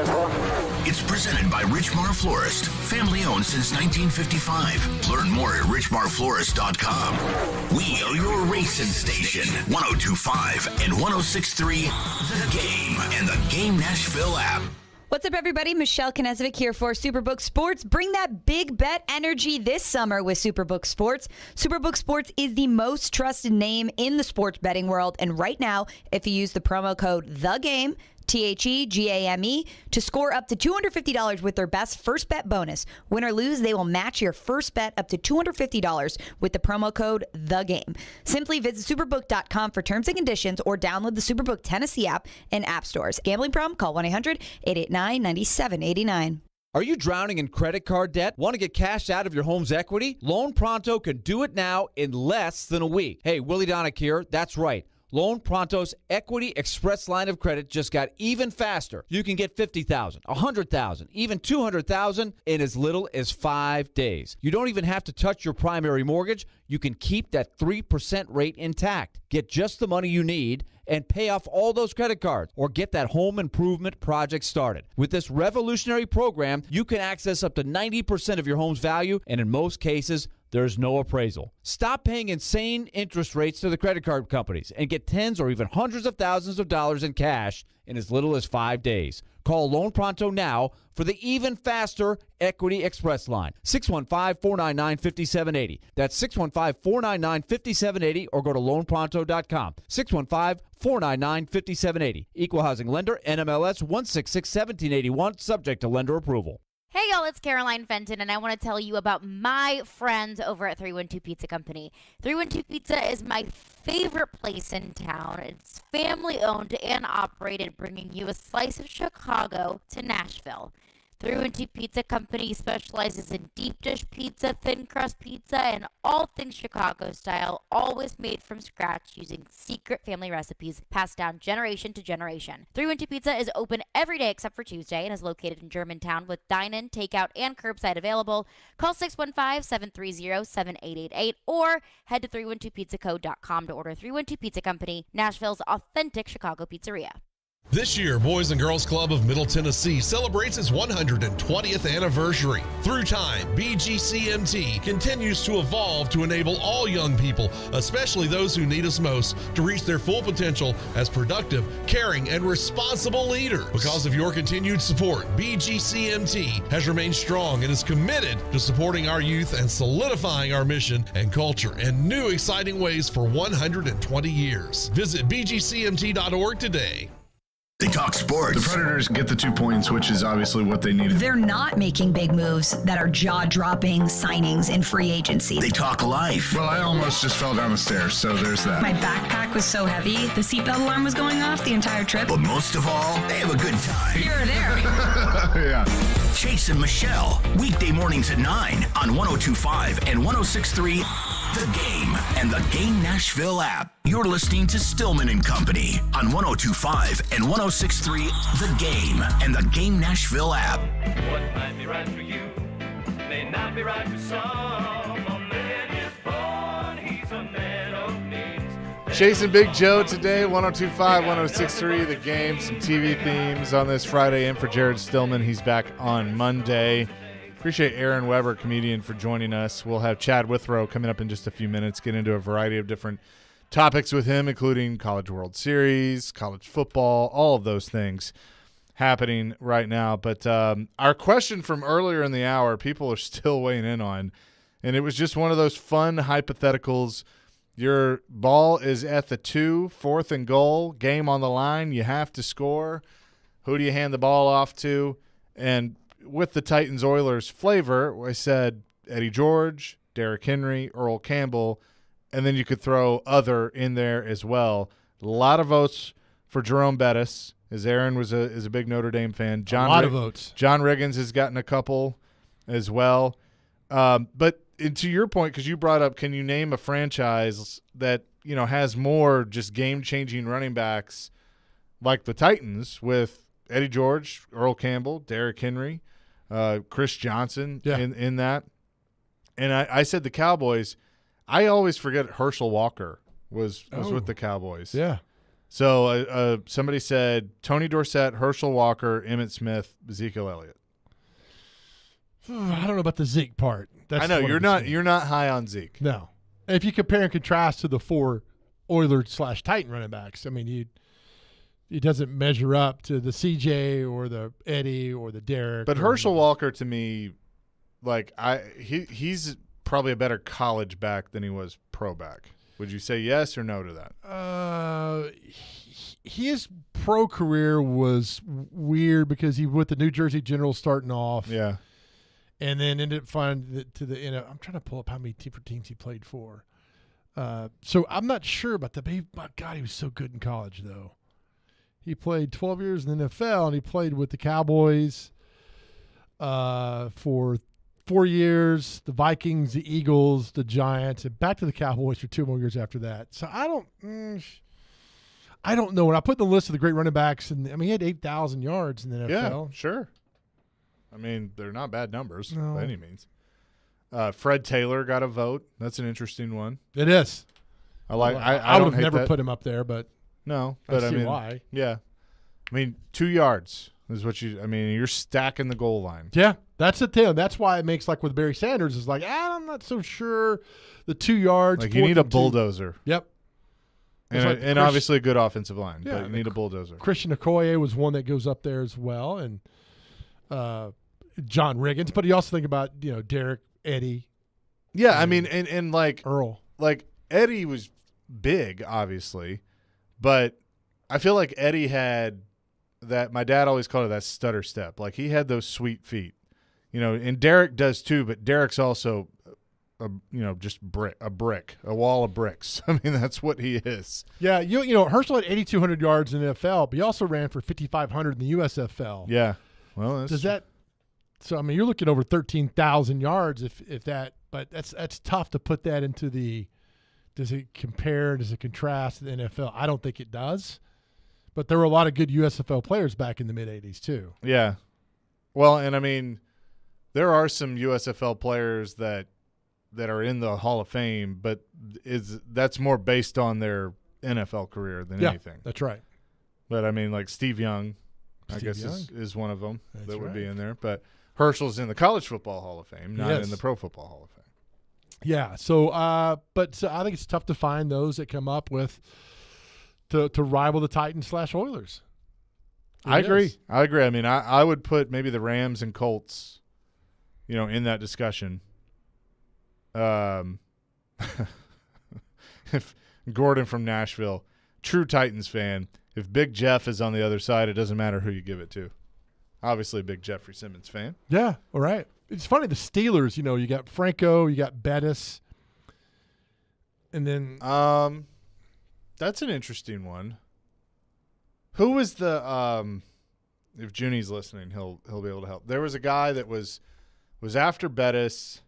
S3: It's presented by Richmar Florist, family owned since 1955. Learn more at richmarflorist.com. We are your racing station, 102.5 and 106.3 The Game and the Game Nashville app.
S9: What's up, everybody? Michelle Knezovic here for Superbook Sports. Bring that big bet energy this summer with Superbook Sports. Superbook Sports is the most trusted name in the sports betting world. And right now, if you use the promo code THEGAME, THEGAME, to score up to $250 with their best first bet bonus. Win or lose, they will match your first bet up to $250 with the promo code THEGAME. Simply visit superbook.com for terms and conditions or download the Superbook Tennessee app in app stores. Gambling problem? Call 1-800-889-9789.
S6: Are you drowning in credit card debt? Want to get cash out of your home's equity? Loan Pronto can do it now in less than a week. Hey, Willie Donick here. That's right. Loan Pronto's Equity Express line of credit just got even faster. You can get $50,000, $100,000, even $200,000 in as little as 5 days. You don't even have to touch your primary mortgage. You can keep that 3% rate intact. Get just the money you need and pay off all those credit cards or get that home improvement project started. With this revolutionary program, you can access up to 90% of your home's value, and in most cases, there's no appraisal. Stop paying insane interest rates to the credit card companies and get tens or even hundreds of thousands of dollars in cash in as little as 5 days. Call Loan Pronto now for the even faster Equity Express line. 615-499-5780. That's 615-499-5780 or go to loanpronto.com. 615-499-5780. Equal housing lender, NMLS 1661781, subject to lender approval.
S14: Hey, y'all, it's Caroline Fenton, and I want to tell you about my friends over at 312 Pizza Company. 312 Pizza is my favorite place in town. It's family-owned and operated, bringing you a slice of Chicago to Nashville. 312 Pizza Company specializes in deep dish pizza, thin crust pizza, and all things Chicago style, always made from scratch using secret family recipes passed down generation to generation. 312 Pizza is open every day except for Tuesday and is located in Germantown with dine-in, takeout, and curbside available. Call 615-730-7888 or head to 312pizzaco.com to order. 312 Pizza Company, Nashville's authentic Chicago pizzeria.
S15: This year, Boys and Girls Club of Middle Tennessee celebrates its 120th anniversary. Through time, BGCMT continues to evolve to enable all young people, especially those who need us most, to reach their full potential as productive, caring, and responsible leaders. Because of your continued support, BGCMT has remained strong and is committed to supporting our youth and solidifying our mission and culture in new exciting ways for 120 years. Visit bgcmt.org today.
S3: They talk sports.
S13: The Predators get the 2 points, which is obviously what they needed.
S16: They're not making big moves that are jaw-dropping signings in free agency.
S3: They talk life.
S13: Well, I almost just fell down the stairs, so there's that.
S16: My backpack was so heavy, the seatbelt alarm was going off the entire trip.
S3: But most of all, they have a good time.
S16: Here or there.
S13: Yeah.
S3: Chase and Michelle, weekday mornings at 9 on 102.5 and 106.3 The Game and the Game Nashville app. You're listening to Stillman and Company on 102.5 and 106.3 The Game and the Game Nashville app.
S17: What might be right for you may not be right for some. A man is born, he's a man of means.
S1: Chasing Big Joe today, 102.5, 106.3 The Game. Some TV themes on this Friday. And for Jared Stillman, he's back on Monday. Appreciate Aaron Weber, comedian, for joining us. We'll have Chad Withrow coming up in just a few minutes, get into a variety of different topics with him, including College World Series, college football, all of those things happening right now. But our question from earlier in the hour, people are still weighing in on, and it was just one of those fun hypotheticals. Your ball is at the 2, 4th and goal, game on the line, you have to score. Who do you hand the ball off to? And with the Titans-Oilers flavor, I said Eddie George, Derrick Henry, Earl Campbell, and then you could throw other in there as well. A lot of votes for Jerome Bettis, as Aaron is a big Notre Dame fan.
S2: A lot of votes.
S1: John Riggins has gotten a couple as well. But to your point, because you brought up, can you name a franchise that has more just game-changing running backs like the Titans with Eddie George, Earl Campbell, Derrick Henry, Chris Johnson in that? And I said the Cowboys. I always forget Herschel Walker was with the Cowboys.
S2: Yeah.
S1: So somebody said Tony Dorsett, Herschel Walker, Emmitt Smith, Ezekiel Elliott.
S2: I don't know about the Zeke part.
S1: I know you're not high on Zeke.
S2: No. If you compare and contrast to the 4 Oilers/Titan running backs, I mean, he doesn't measure up to the CJ or the Eddie or the Derek.
S1: But Herschel Walker, to me, he's probably a better college back than he was pro back. Would you say yes or no to that?
S2: His pro career was weird because he with the New Jersey Generals starting off.
S1: Yeah.
S2: And then ended up finding to the I'm trying to pull up how many teams he played for. So I'm not sure about that. But God, he was so good in college, though. He played 12 years in the NFL, and he played with the Cowboys for 4 years, the Vikings, the Eagles, the Giants, and back to the Cowboys for 2 more years after that. So I don't know. When I put the list of the great running backs, and he had 8,000 yards in the NFL.
S1: Yeah, sure. I mean, they're not bad numbers by any means. Fred Taylor got a vote. That's an interesting one.
S2: It is.
S1: I
S2: would have never put him up there, but
S1: no. But
S2: I see why.
S1: Yeah. I mean, 2 yards is what you're stacking the goal line.
S2: Yeah, that's the thing. That's why it makes, like with Barry Sanders, is like, I'm not so sure the 2 yards.
S1: Like, you need a bulldozer.
S2: Yep.
S1: And obviously a good offensive line, but you need a bulldozer.
S2: Christian Okoye was one that goes up there as well, and John Riggins. But you also think about, Derek, Eddie.
S1: Yeah, I mean, and like
S2: Earl.
S1: Like, Eddie was big, obviously, but I feel like Eddie had that. My dad always called it that stutter step. Like, he had those sweet feet. and Derek does too, but Derek's also just a brick, a wall of bricks. I mean, that's what he is.
S2: Yeah, Herschel had 8,200 yards in the NFL, but he also ran for 5,500 in the USFL.
S1: Yeah. Well,
S2: so I mean, you're looking over 13,000 yards if that, but that's tough to put that into does it compare, does it contrast to the NFL? I don't think it does. But there were a lot of good USFL players back in the mid-'80s too.
S1: Yeah. Well, and I mean, there are some USFL players that are in the Hall of Fame, but that's more based on their NFL career than anything.
S2: That's right.
S1: But I mean, like Steve Young, is one of them that would be in there. But Herschel's in the College Football Hall of Fame, not in the Pro Football Hall of Fame.
S2: Yeah. So, I think it's tough to find those that come up with to rival the Titans/Oilers.
S1: I agree. I mean, I would put maybe the Rams and Colts, in that discussion. If Gordon from Nashville, true Titans fan, if Big Jeff is on the other side, it doesn't matter who you give it to. Obviously a big Jeffrey Simmons fan.
S2: Yeah, all right. It's funny, the Steelers, you got Franco, you got Bettis, and then
S1: that's an interesting one. Who was the if Junie's listening, he'll be able to help. There was a guy that was after Bettis,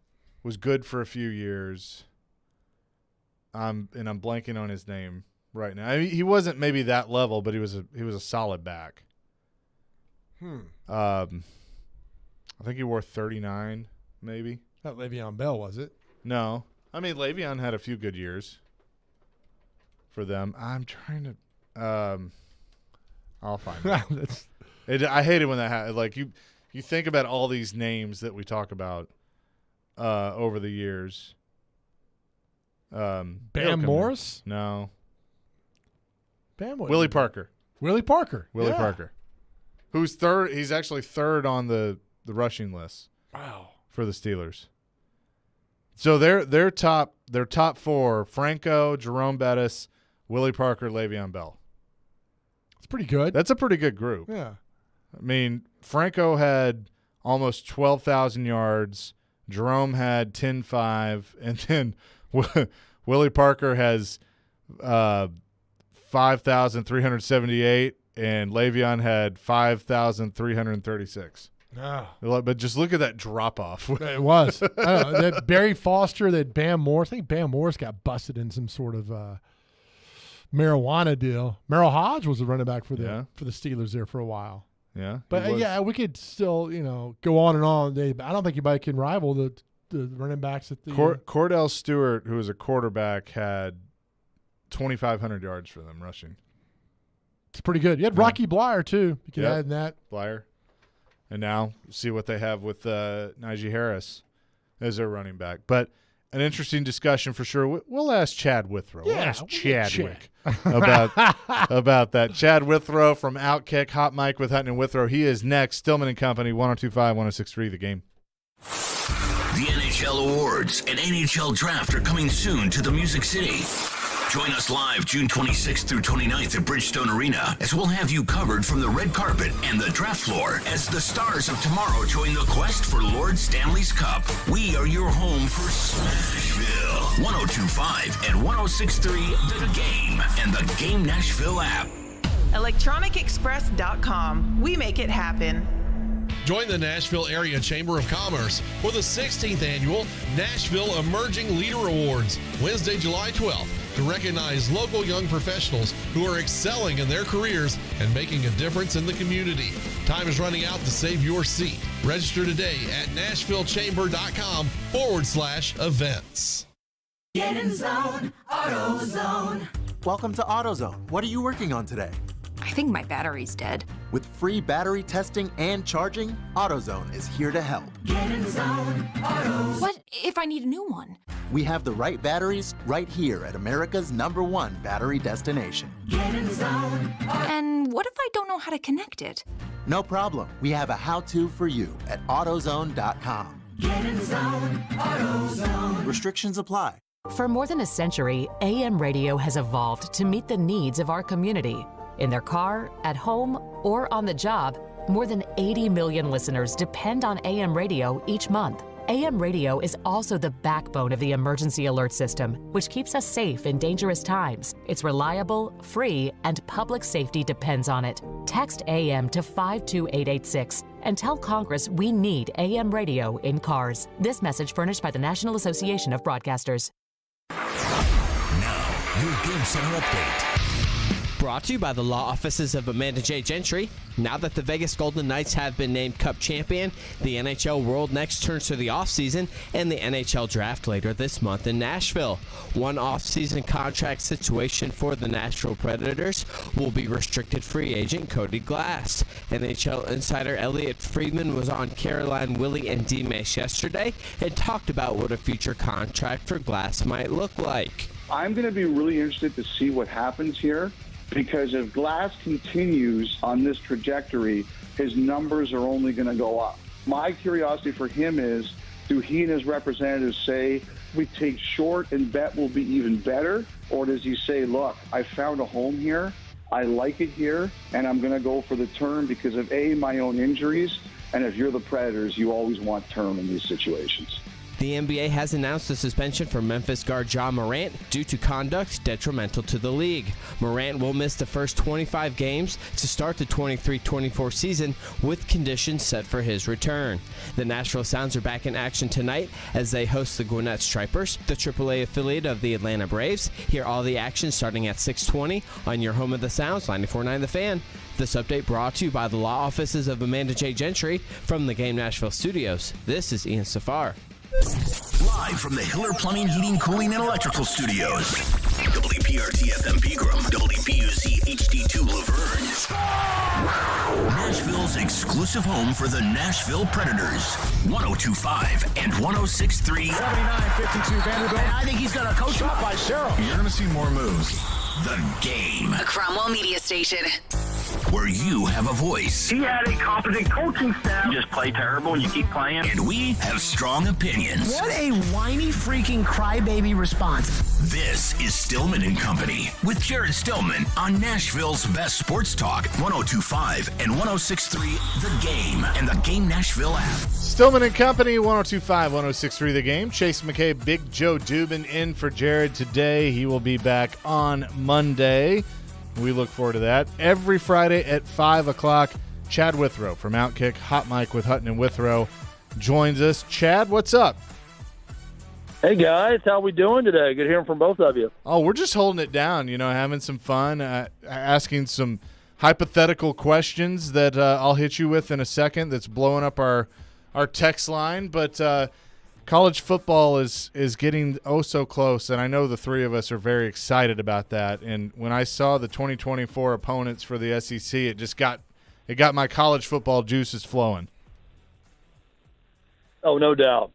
S1: was good for a few years. I'm blanking on his name right now. I mean, he wasn't maybe that level, but he was a solid back. I think he wore 39, maybe.
S2: Not Le'Veon Bell, was it?
S1: No. I mean, Le'Veon had a few good years for them. I'm trying to I'll find it. I hate it when that happens. Like, you think about all these names that we talk about over the years.
S2: Bam Morris?
S1: No.
S2: Bam
S1: Willie Parker.
S2: Willie Parker.
S1: Willie Parker. Who's third? He's actually third on the rushing list.
S2: Wow.
S1: For the Steelers. So their top four: Franco, Jerome Bettis, Willie Parker, Le'Veon Bell.
S2: It's pretty good.
S1: That's a pretty good group.
S2: Yeah.
S1: I mean, Franco had almost 12,000 yards. Jerome had 10.5, and then Willie Parker has 5,378, and Le'Veon had 5,336. But just look at that drop off.
S2: It was. I don't know, that Barry Foster, that Bam Morris. I think Bam Morris got busted in some sort of marijuana deal. Merrill Hodge was a running back for the Steelers there for a while.
S1: Yeah,
S2: but we could still go on and on. I don't think anybody can rival the running backs at the
S1: Cordell Stewart, who was a quarterback, had 2,500 yards for them rushing.
S2: It's pretty good. You had Rocky Blyer too. You could add in that.
S1: Blyer. And now see what they have with Najee Harris as their running back. But an interesting discussion for sure. We'll ask Chad Withrow.
S2: Yeah,
S1: we'll ask Chadwick about that. Chad Withrow from Outkick, Hot Mic with Hutton and Withrow. He is next. Stillman and Company, 102.5, 106.3, The Game.
S3: The NHL Awards and NHL Draft are coming soon to the Music City. Join us live June 26th through 29th at Bridgestone Arena as we'll have you covered from the red carpet and the draft floor as the stars of tomorrow join the quest for Lord Stanley's Cup. We are your home for Smashville. 102.5 and 106.3 The Game and the Game Nashville app.
S18: ElectronicExpress.com. We make it happen.
S15: Join the Nashville Area Chamber of Commerce for the 16th Annual Nashville Emerging Leader Awards, Wednesday, July 12th, to recognize local young professionals who are excelling in their careers and making a difference in the community. Time is running out to save your seat. Register today at NashvilleChamber.com/events.
S19: Get in zone, AutoZone.
S20: Welcome to AutoZone. What are you working on today?
S22: I think my battery's dead.
S20: With free battery testing and charging, AutoZone is here to help.
S19: Get in zone, AutoZone.
S22: What if I need a new one?
S20: We have the right batteries right here at America's #1 battery destination.
S19: Get in zone.
S22: And what if I don't know how to connect it?
S20: No problem. We have a how-to for you at AutoZone.com.
S19: Get in zone, AutoZone.
S20: Restrictions apply.
S23: For more than a century, AM radio has evolved to meet the needs of our community. In their car, at home, or on the job, More than 80 million listeners depend on AM radio each month. AM radio is also the backbone of the emergency alert system, which keeps us safe in dangerous times. It's reliable, free, and public safety depends on it. Text AM to 52886 and tell Congress we need AM radio in cars. This message furnished by the National Association of Broadcasters.
S3: Now, your Game Center update.
S5: Brought to you by the law offices of Amanda J. Gentry. Now that the Vegas Golden Knights have been named Cup champion, the NHL World next turns to the offseason and the NHL Draft later this month in Nashville. One offseason contract situation for the Nashville Predators will be restricted free agent Cody Glass. NHL insider Elliot Friedman was on Caroline, Willie, and D-Mace yesterday and talked about what a future contract for Glass might look like.
S7: I'm going to be really interested to see what happens here. Because if Glass continues on this trajectory, his numbers are only going to go up. My curiosity for him is, do he and his representatives say, we take short and bet will be even better? Or does he say, look, I found a home here, I like it here, and I'm going to go for the term because of, A, my own injuries, and if you're the Predators, you always want term in these situations.
S5: The NBA has announced a suspension for Memphis guard Ja Morant due to conduct detrimental to the league. Morant will miss the first 25 games to start the 23-24 season with conditions set for his return. The Nashville Sounds are back in action tonight as they host the Gwinnett Stripers, the AAA affiliate of the Atlanta Braves. Hear all the action starting at 6:20 on your home of the Sounds, 94.9 The Fan. This update brought to you by the law offices of Amanda J. Gentry from the Game Nashville studios. This is Ian Safar.
S3: Live from the Hiller Plumbing, Heating, Cooling, and Electrical Studios. WPRT FM Pegram, WPUC HD2 Laverne. Nashville's exclusive home for the Nashville Predators. 102.5 and 106.3.
S13: 79-52 Vanderbilt.
S3: And I think he's got a coach
S13: Shot by Cheryl. You're going to see more moves.
S3: The Game.
S8: A Cromwell Media Station.
S3: Where you have a voice.
S10: He had a competent coaching staff. You just play terrible and you keep playing.
S3: And we have strong opinions.
S12: What a whiny freaking crybaby response.
S3: This is Stillman and Company with Jared Stillman on Nashville's best sports talk, 102.5 and 106.3 The Game and the Game Nashville app.
S1: Stillman and Company, 102.5, 106.3 The Game. Chase McKay, Big Joe Dubin in for Jared today. He will be back on Monday. We look forward to that. Every Friday at 5 o'clock, Chad Withrow from Outkick, Hot Mic with Hutton and Withrow joins us. Chad, what's up?
S25: Hey, guys. How we doing today? Good hearing from both of you.
S1: Oh, we're just holding it down, having some fun, asking some hypothetical questions that I'll hit you with in a second that's blowing up our text line. But college football is getting oh so close, and I know the three of us are very excited about that. And when I saw the 2024 opponents for the SEC, it got my college football juices flowing.
S25: Oh, no doubt.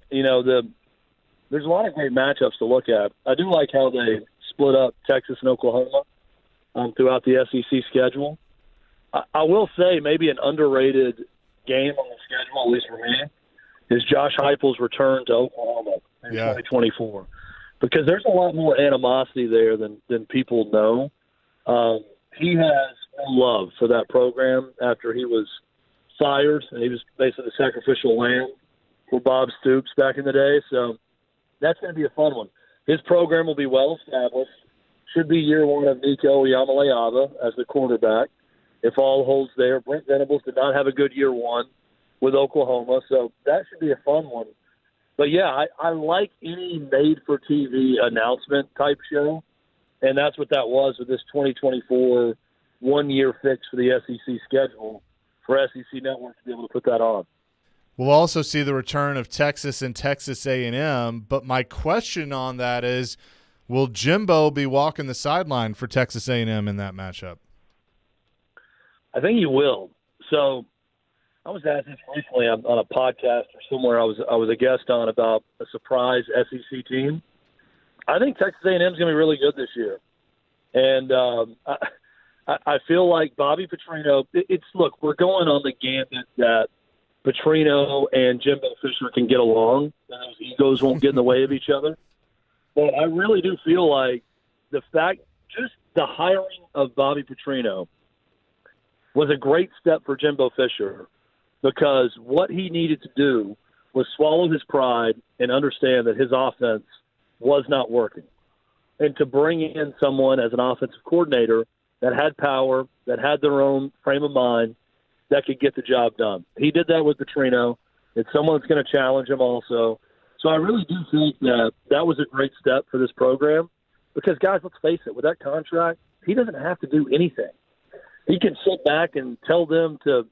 S25: There's a lot of great matchups to look at. I do like how they split up Texas and Oklahoma throughout the SEC schedule. I will say maybe an underrated game on the schedule, at least for me, is Josh Heupel's return to Oklahoma in 2024. Because there's a lot more animosity there than people know. He has no love for that program after he was fired, and he was basically the sacrificial lamb for Bob Stoops back in the day. So that's going to be a fun one. His program will be well established. Should be year one of Nico Yamaleava as the quarterback. If all holds there, Brent Venables did not have a good year one with Oklahoma, so that should be a fun one. But, yeah, I like any made-for-TV announcement type show, and that's what that was with this 2024 one-year fix for the SEC schedule for SEC Network to be able to put that on.
S1: We'll also see the return of Texas and Texas A&M, but my question on that is, will Jimbo be walking the sideline for Texas A&M in that matchup?
S25: I think he will. So I was asked this recently on a podcast or somewhere I was a guest on about a surprise SEC team. I think Texas A&M is going to be really good this year. And I feel like Bobby Petrino – look, we're going on the gambit that Petrino and Jimbo Fisher can get along, and those egos won't get in the way of each other. But I really do feel like the fact – just the hiring of Bobby Petrino was a great step for Jimbo Fisher, because what he needed to do was swallow his pride and understand that his offense was not working. And to bring in someone as an offensive coordinator that had power, that had their own frame of mind, that could get the job done. He did that with Petrino. It's someone that's going to challenge him also. So I really do think that was a great step for this program because, guys, let's face it, with that contract, he doesn't have to do anything. He can sit back and tell them to,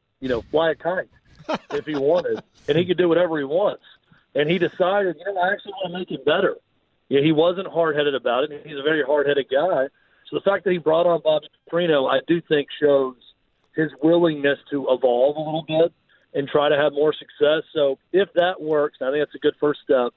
S25: fly a kite if he wanted, and he could do whatever he wants. And he decided, I actually want to make him better. Yeah, he wasn't hard-headed about it. He's a very hard-headed guy. So the fact that he brought on Bobby Petrino, I do think shows his willingness to evolve a little bit and try to have more success. So if that works, I think that's a good first step.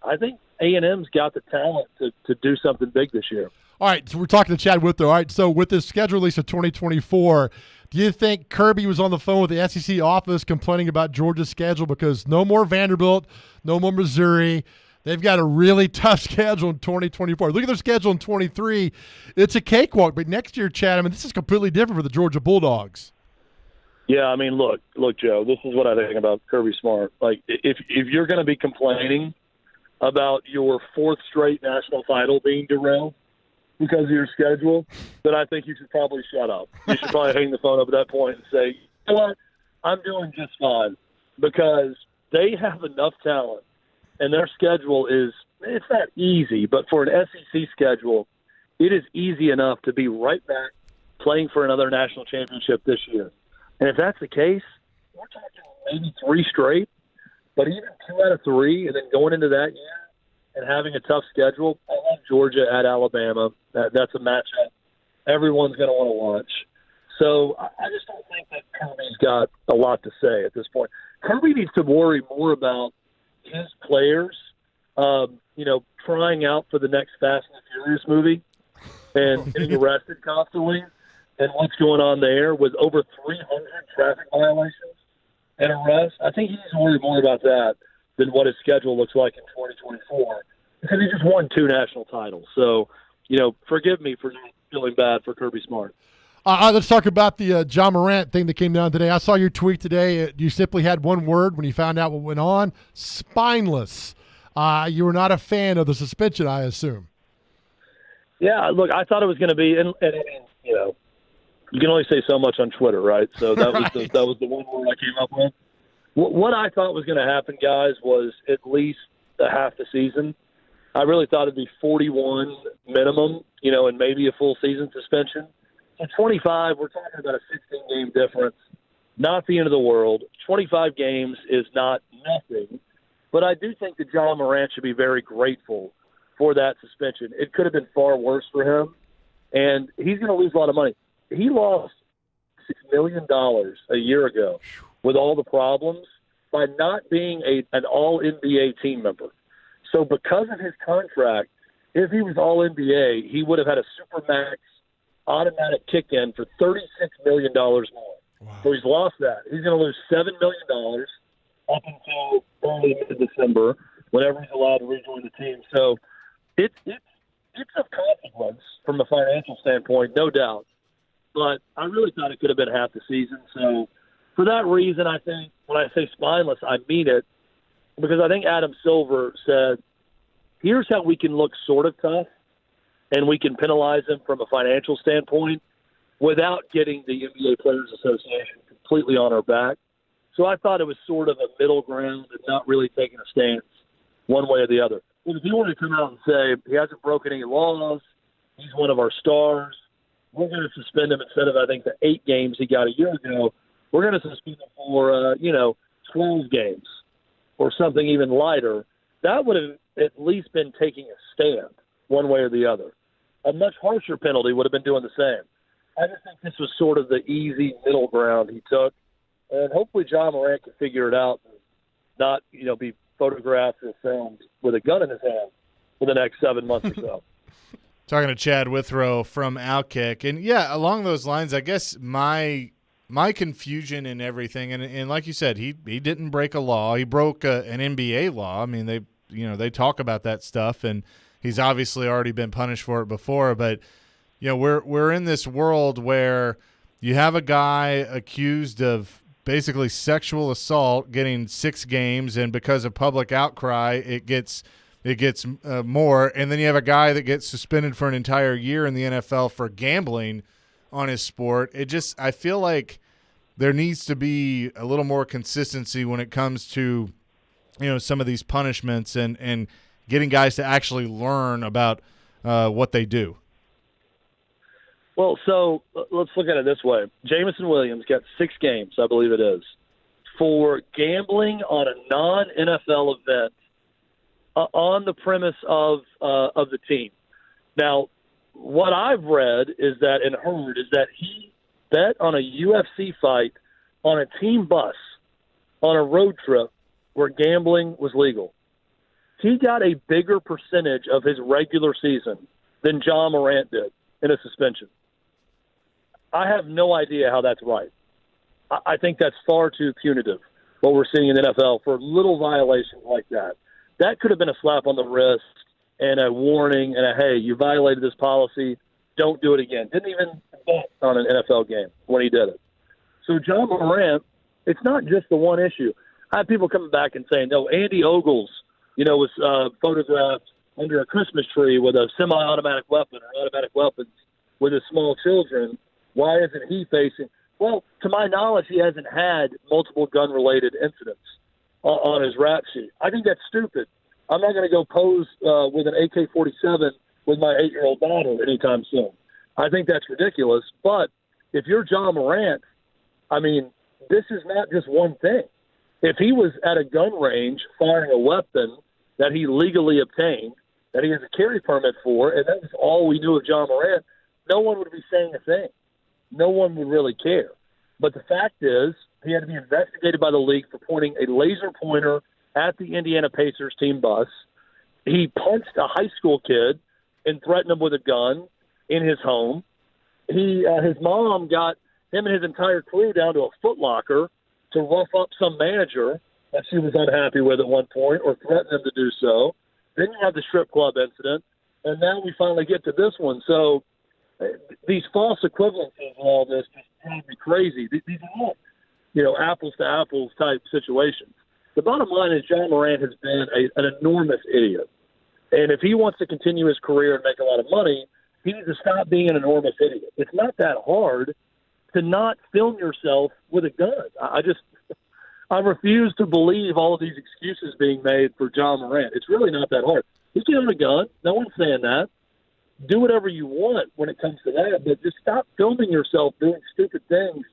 S25: I think A&M's got the talent to do something big this year.
S2: All right, so we're talking to Chad Withrow. All right, so with this schedule release of 2024, do you think Kirby was on the phone with the SEC office complaining about Georgia's schedule because no more Vanderbilt, no more Missouri? They've got a really tough schedule in 2024. Look at their schedule in 23. It's a cakewalk, but next year, Chad, this is completely different for the Georgia Bulldogs.
S25: Yeah, look, Joe, this is what I think about Kirby Smart. Like, if you're going to be complaining about your fourth straight national title being derailed because of your schedule, then I think you should probably shut up. You should probably hang the phone up at that point and say, you know what, I'm doing just fine, because they have enough talent, and their schedule it's not easy, but for an SEC schedule, it is easy enough to be right back playing for another national championship this year. And if that's the case, we're talking maybe 3 straight, but even 2 out of 3, and then going into that year and having a tough schedule. I love Georgia at Alabama. That's a matchup everyone's going to want to watch. So I just don't think that Kirby's got a lot to say at this point. Kirby needs to worry more about his players, trying out for the next Fast and Furious movie and getting arrested constantly, and what's going on there with over 300 traffic violations and arrests. I think he needs to worry more about that than what his schedule looks like in 2024, because he just won 2 national titles. So, forgive me for feeling bad for Kirby Smart.
S2: Let's talk about the John Morant thing that came down today. I saw your tweet today. You simply had one word when you found out what went on: spineless. You were not a fan of the suspension, I assume.
S25: Yeah, look, I thought it was going to be, and you can only say so much on Twitter, right? So that was
S2: Right.
S25: that was the one word I came up with. What I thought was going to happen, guys, was at least a half the season. I really thought it'd be 41 minimum, and maybe a full season suspension. So 25, we're talking about a 16-game difference. Not the end of the world. 25 games is not nothing. But I do think that John Morant should be very grateful for that suspension. It could have been far worse for him, and he's going to lose a lot of money. He lost $6 million a year ago with all the problems by not being an all-NBA team member. So because of his contract, if he was all-NBA, he would have had a Supermax automatic kick-in for $36 million more. Wow. So he's lost that. He's going to lose $7 million up until early mid-December, whenever he's allowed to rejoin the team. So it's of consequence from a financial standpoint, no doubt. But I really thought it could have been half the season. So for that reason, I think when I say spineless, I mean it, because I think Adam Silver said, here's how we can look sort of tough, and we can penalize him from a financial standpoint without getting the NBA Players Association completely on our back. So I thought it was sort of a middle ground and not really taking a stance one way or the other. Well, if you want to come out and say he hasn't broken any laws, he's one of our stars, we're going to suspend him instead of, I think, the 8 games he got a year ago. We're going to suspend him for, 12 games or something even lighter. That would have at least been taking a stand one way or the other. A much harsher penalty would have been doing the same. I just think this was sort of the easy middle ground he took. And hopefully John Morant can figure it out and not, be photographed and filmed with a gun in his hand for the next 7 months or so.
S1: Talking to Chad Withrow from Outkick. And, yeah, along those lines, I guess my confusion in everything, and like you said, he didn't break a law. He broke an NBA law. I mean, they talk about that stuff, and he's obviously already been punished for it before. But, we're in this world where You have a guy accused of basically sexual assault getting 6 games, and because of public outcry, it gets more. And then you have a guy that gets suspended for an entire year in the NFL for gambling on his sport. I feel like there needs to be a little more consistency when it comes to, some of these punishments and getting guys to actually learn about what they do.
S25: Well, so let's look at it this way. Jamison Williams got 6 games, I believe it is, for gambling on a non-NFL event on the premise of the team. Now, what I've read is that and heard is that he bet on a UFC fight on a team bus on a road trip where gambling was legal. He got a bigger percentage of his regular season than John Morant did in a suspension. I have no idea how that's right. I think that's far too punitive, what we're seeing in the NFL for little violations like that. That could have been a slap on the wrist and a warning and a, hey, you violated this policy, don't do it again. Didn't even bet on an NFL game when he did it. So John Morant, it's not just the one issue. I have people coming back and saying, no, Andy Ogles, was photographed under a Christmas tree with a semi-automatic weapon or automatic weapons with his small children. Why isn't he facing? Well, to my knowledge, he hasn't had multiple gun-related incidents on his rap sheet. I think that's stupid. I'm not going to go pose with an AK-47 with my 8-year-old daughter anytime soon. I think that's ridiculous. But if you're John Morant, I mean, this is not just one thing. If he was at a gun range firing a weapon that he legally obtained, that he has a carry permit for, and that was all we knew of John Morant, no one would be saying a thing. No one would really care. But the fact is, he had to be investigated by the league for pointing a laser pointer at the Indiana Pacers team bus. He punched a high school kid and threatened him with a gun in his home. His mom got him and his entire crew down to a Foot Locker to rough up some manager that she was unhappy with at one point or threatened him to do so. Then you have the strip club incident, and now we finally get to this one. So these false equivalencies and all this just drive me crazy. These are not, apples to apples type situations. The bottom line is John Morant has been an enormous idiot. And if he wants to continue his career and make a lot of money, he needs to stop being an enormous idiot. It's not that hard to not film yourself with a gun. I refuse to believe all of these excuses being made for John Morant. It's really not that hard. You can own a gun. No one's saying that. Do whatever you want when it comes to that, but just stop filming yourself doing stupid things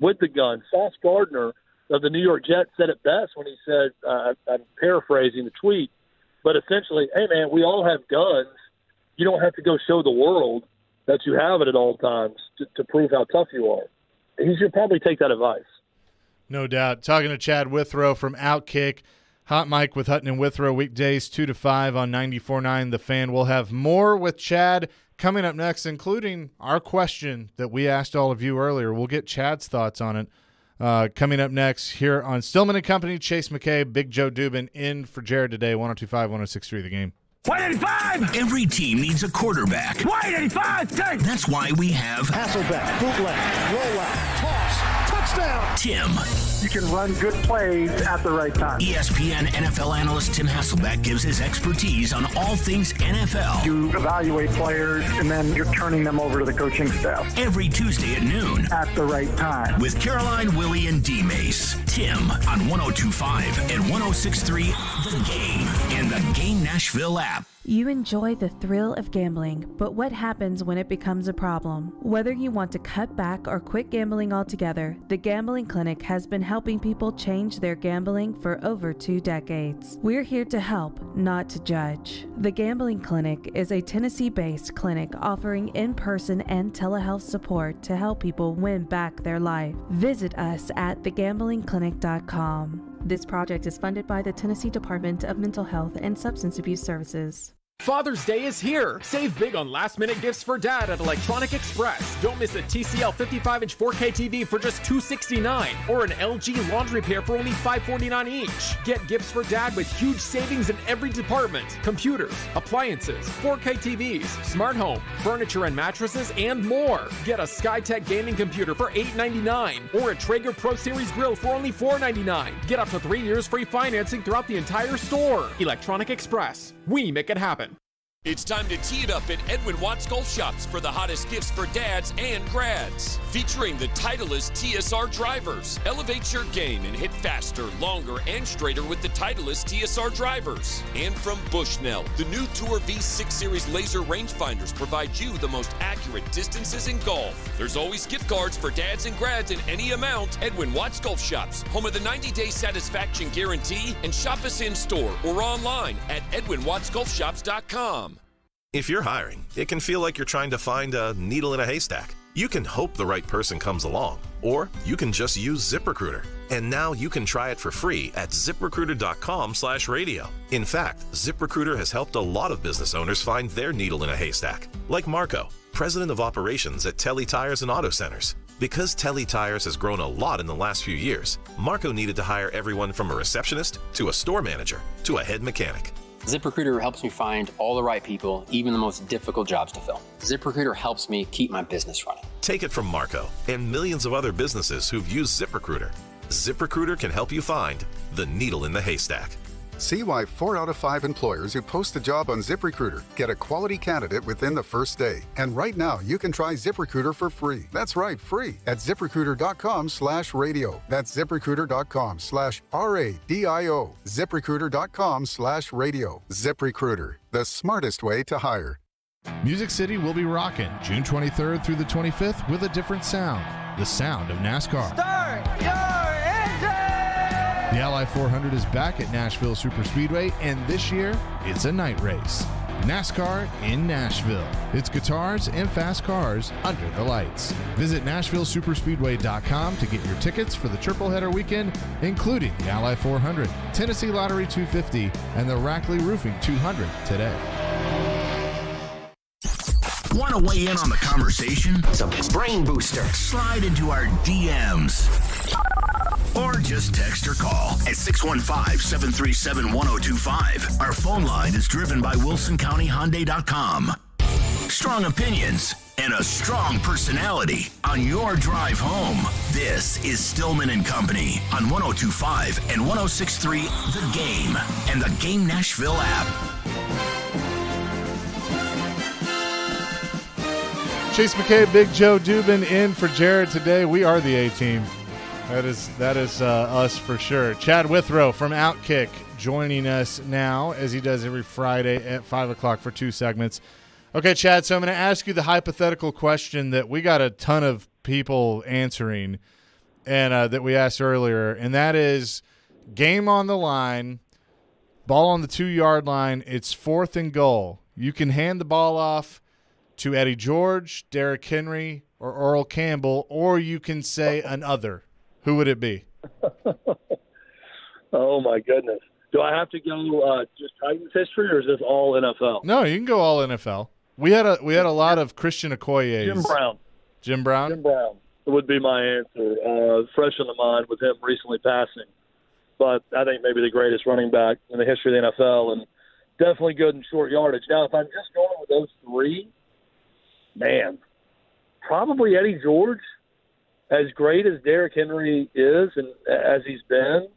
S25: with the gun. Sauce Gardner of the New York Jets said it best when he said, I'm paraphrasing the tweet, but essentially, hey, man, we all have guns. You don't have to go show the world that you have it at all times to prove how tough you are. He should probably take that advice.
S1: No doubt. Talking to Chad Withrow from Outkick. Hot Mic with Hutton and Withrow, weekdays 2 to 5 on 94.9 The Fan. We'll have more with Chad coming up next, including our question that we asked all of you earlier. We'll get Chad's thoughts on it coming up next here on Stillman & Company. Chase McKay, Big Joe Dubin in for Jared today, 102.5, 106.3 The Game.
S3: 185! Every team needs a quarterback.
S19: 185!
S3: That's why we have
S19: Hasselbeck, bootleg, rollout, toss, touchdown!
S3: Tim.
S4: You can run good plays at the right time.
S3: ESPN NFL analyst Tim Hasselbeck gives his expertise on all things NFL.
S4: You evaluate players, and then you're turning them over to the coaching staff.
S3: Every Tuesday at noon.
S4: At the right time.
S3: With Caroline, Willie, and D-Mace. Tim on 102.5 and 106.3 The Game and the Game Nashville app.
S8: You enjoy the thrill of gambling, but what happens when it becomes a problem? Whether you want to cut back or quit gambling altogether, the Gambling Clinic has been helping people change their gambling for over 2 decades. We're here to help, not to judge. The Gambling Clinic is a Tennessee-based clinic offering in-person and telehealth support to help people win back their life. Visit us at thegamblingclinic.com. This project is funded by the Tennessee Department of Mental Health and Substance Abuse Services.
S6: Father's Day is here. Save big on last-minute gifts for Dad at Electronic Express. Don't miss a TCL 55-inch 4K TV for just $269 or an LG laundry pair for only $549 each. Get gifts for Dad with huge savings in every department. Computers, appliances, 4K TVs, smart home, furniture and mattresses, and more. Get a SkyTech gaming computer for $899 or a Traeger Pro Series grill for only $499. Get up to 3 years free financing throughout the entire store. Electronic Express. We make it happen.
S9: It's time to tee it up at Edwin Watts Golf Shops for the hottest gifts for dads and grads. Featuring the Titleist TSR drivers. Elevate your game and hit faster, longer, and straighter with the Titleist TSR drivers. And from Bushnell, the new Tour V6 Series laser rangefinders provide you the most accurate distances in golf. There's always gift cards for dads and grads in any amount. Edwin Watts Golf Shops, home of the 90-day satisfaction guarantee, and shop us in store or online at edwinwattsgolfshops.com.
S11: If you're hiring, it can feel like you're trying to find a needle in a haystack. You can hope the right person comes along, or you can just use ZipRecruiter. And now you can try it for free at ZipRecruiter.com/radio. In fact, ZipRecruiter has helped a lot of business owners find their needle in a haystack, like Marco, president of operations at Telly Tires and Auto Centers. Because Telly Tires has grown a lot in the last few years, Marco needed to hire everyone from a receptionist to a store manager to a head mechanic.
S21: ZipRecruiter helps me find all the right people, even the most difficult jobs to fill. ZipRecruiter helps me keep my business running.
S11: Take it from Marco and millions of other businesses who've used ZipRecruiter. ZipRecruiter can help you find the needle in the haystack.
S24: See why 4 out of 5 employers who post a job on ZipRecruiter get a quality candidate within the first day. And right now, you can try ZipRecruiter for free. That's right, free at ZipRecruiter.com/radio. That's ZipRecruiter.com/RADIO. ZipRecruiter.com/radio. ZipRecruiter, the smartest way to hire.
S1: Music City will be rocking June 23rd through the 25th with a different sound. The sound of NASCAR.
S19: Start your engine!
S1: The Ally 400 is back at Nashville Superspeedway, and this year, it's a night race. NASCAR in Nashville. It's guitars and fast cars under the lights. Visit NashvilleSuperspeedway.com to get your tickets for the triple header weekend, including the Ally 400, Tennessee Lottery 250, and the Rackley Roofing 200 today.
S3: Want to weigh in on the conversation? It's a brain booster. Slide into our DMs. Or just text or call at 615-737-1025. Our phone line is driven by WilsonCountyHyundai.com. Strong opinions and a strong personality on your drive home. This is Stillman and Company on 102.5 and 106.3 The Game and the Game Nashville app.
S1: Chase McKay, Big Joe Dubin in for Jared today. We are the A-team. That is us for sure. Chad Withrow from Outkick joining us now, as he does every Friday at 5 o'clock for 2 segments. Okay, Chad, so I'm going to ask you the hypothetical question that we got a ton of people answering and that we asked earlier, and that is game on the line, ball on the 2-yard line, it's 4th and goal. You can hand the ball off to Eddie George, Derrick Henry, or Earl Campbell, or you can say another. Who would it be?
S25: Oh, my goodness. Do I have to go just Titans history, or is this all NFL?
S1: No, you can go all NFL. We had a lot of Christian Okoye's.
S25: Jim Brown.
S1: Jim Brown?
S25: Jim Brown would be my answer. Fresh in the mind with him recently passing. But I think maybe the greatest running back in the history of the NFL, and definitely good in short yardage. Now, if I'm just going with those 3, man, probably Eddie George. As great as Derrick Henry is and as he's been,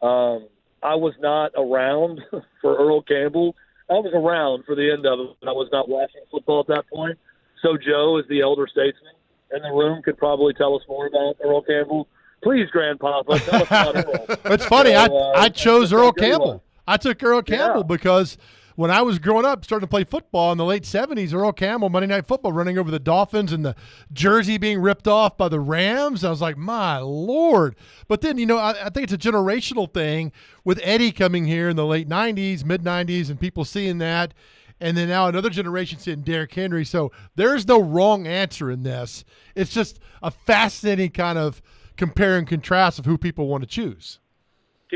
S25: I was not around for Earl Campbell. I was around for the end of it, but I was not watching football at that point. So Joe, as the elder statesman in the room, could probably tell us more about Earl Campbell. Please, Grandpapa, tell us about Earl.
S2: It's funny. So, I chose Earl Campbell. I took Earl Campbell because when I was growing up, starting to play football in the late 70s, Earl Campbell, Monday Night Football, running over the Dolphins and the jersey being ripped off by the Rams. I was like, my Lord. But then, I think it's a generational thing with Eddie coming here in the late 90s, mid-90s, and people seeing that. And then now another generation seeing Derrick Henry. So there's no wrong answer in this. It's just a fascinating kind of compare and contrast of who people want to choose.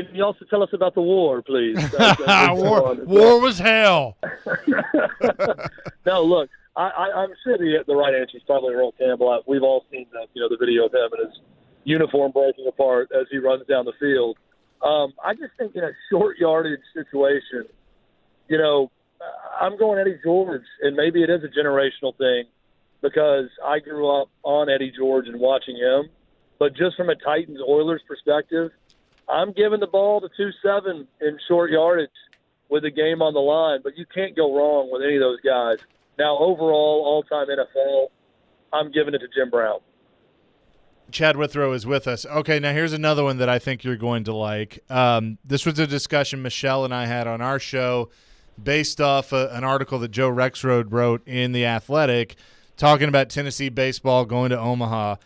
S25: Can you also tell us about the war, please?
S2: War was hell.
S25: No, look, I'm sure the right answer is probably Earl Campbell. We've all seen the video of him and his uniform breaking apart as he runs down the field. I just think in a short yardage situation, I'm going Eddie George, and maybe it is a generational thing because I grew up on Eddie George and watching him. But just from a Titans-Oilers perspective, I'm giving the ball to 2-7 in short yardage with the game on the line. But you can't go wrong with any of those guys. Now, overall, all-time NFL, I'm giving it to Jim Brown.
S1: Chad Withrow is with us. Okay, now here's another one that I think you're going to like. This was a discussion Michelle and I had on our show based off an article that Joe Rexrode wrote in The Athletic talking about Tennessee baseball going to Omaha.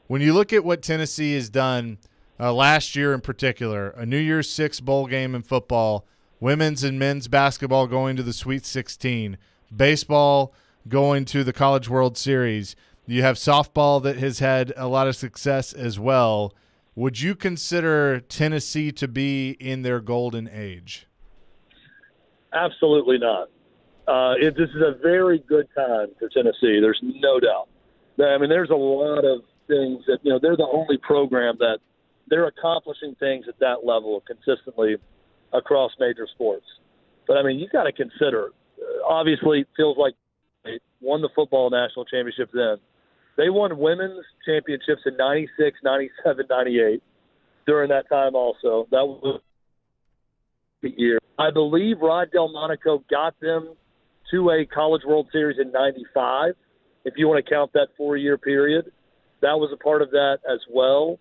S1: When you look at what Tennessee has done last year in particular, a New Year's Six bowl game in football, women's and men's basketball going to the Sweet 16, baseball going to the College World Series, you have softball that has had a lot of success as well. Would you consider Tennessee to be in their golden age?
S25: Absolutely not. This is a very good time for Tennessee. There's no doubt. I mean, there's a lot of things that, they're the only program that they're accomplishing things at that level consistently across major sports. But, I mean, you got to consider, obviously, it feels like they won the football national championship then. They won women's championships in 96, 97, 98 during that time also. That was the year. I believe Rod Delmonico got them to a College World Series in 95, if you want to count that 4-year period. That was a part of that as well.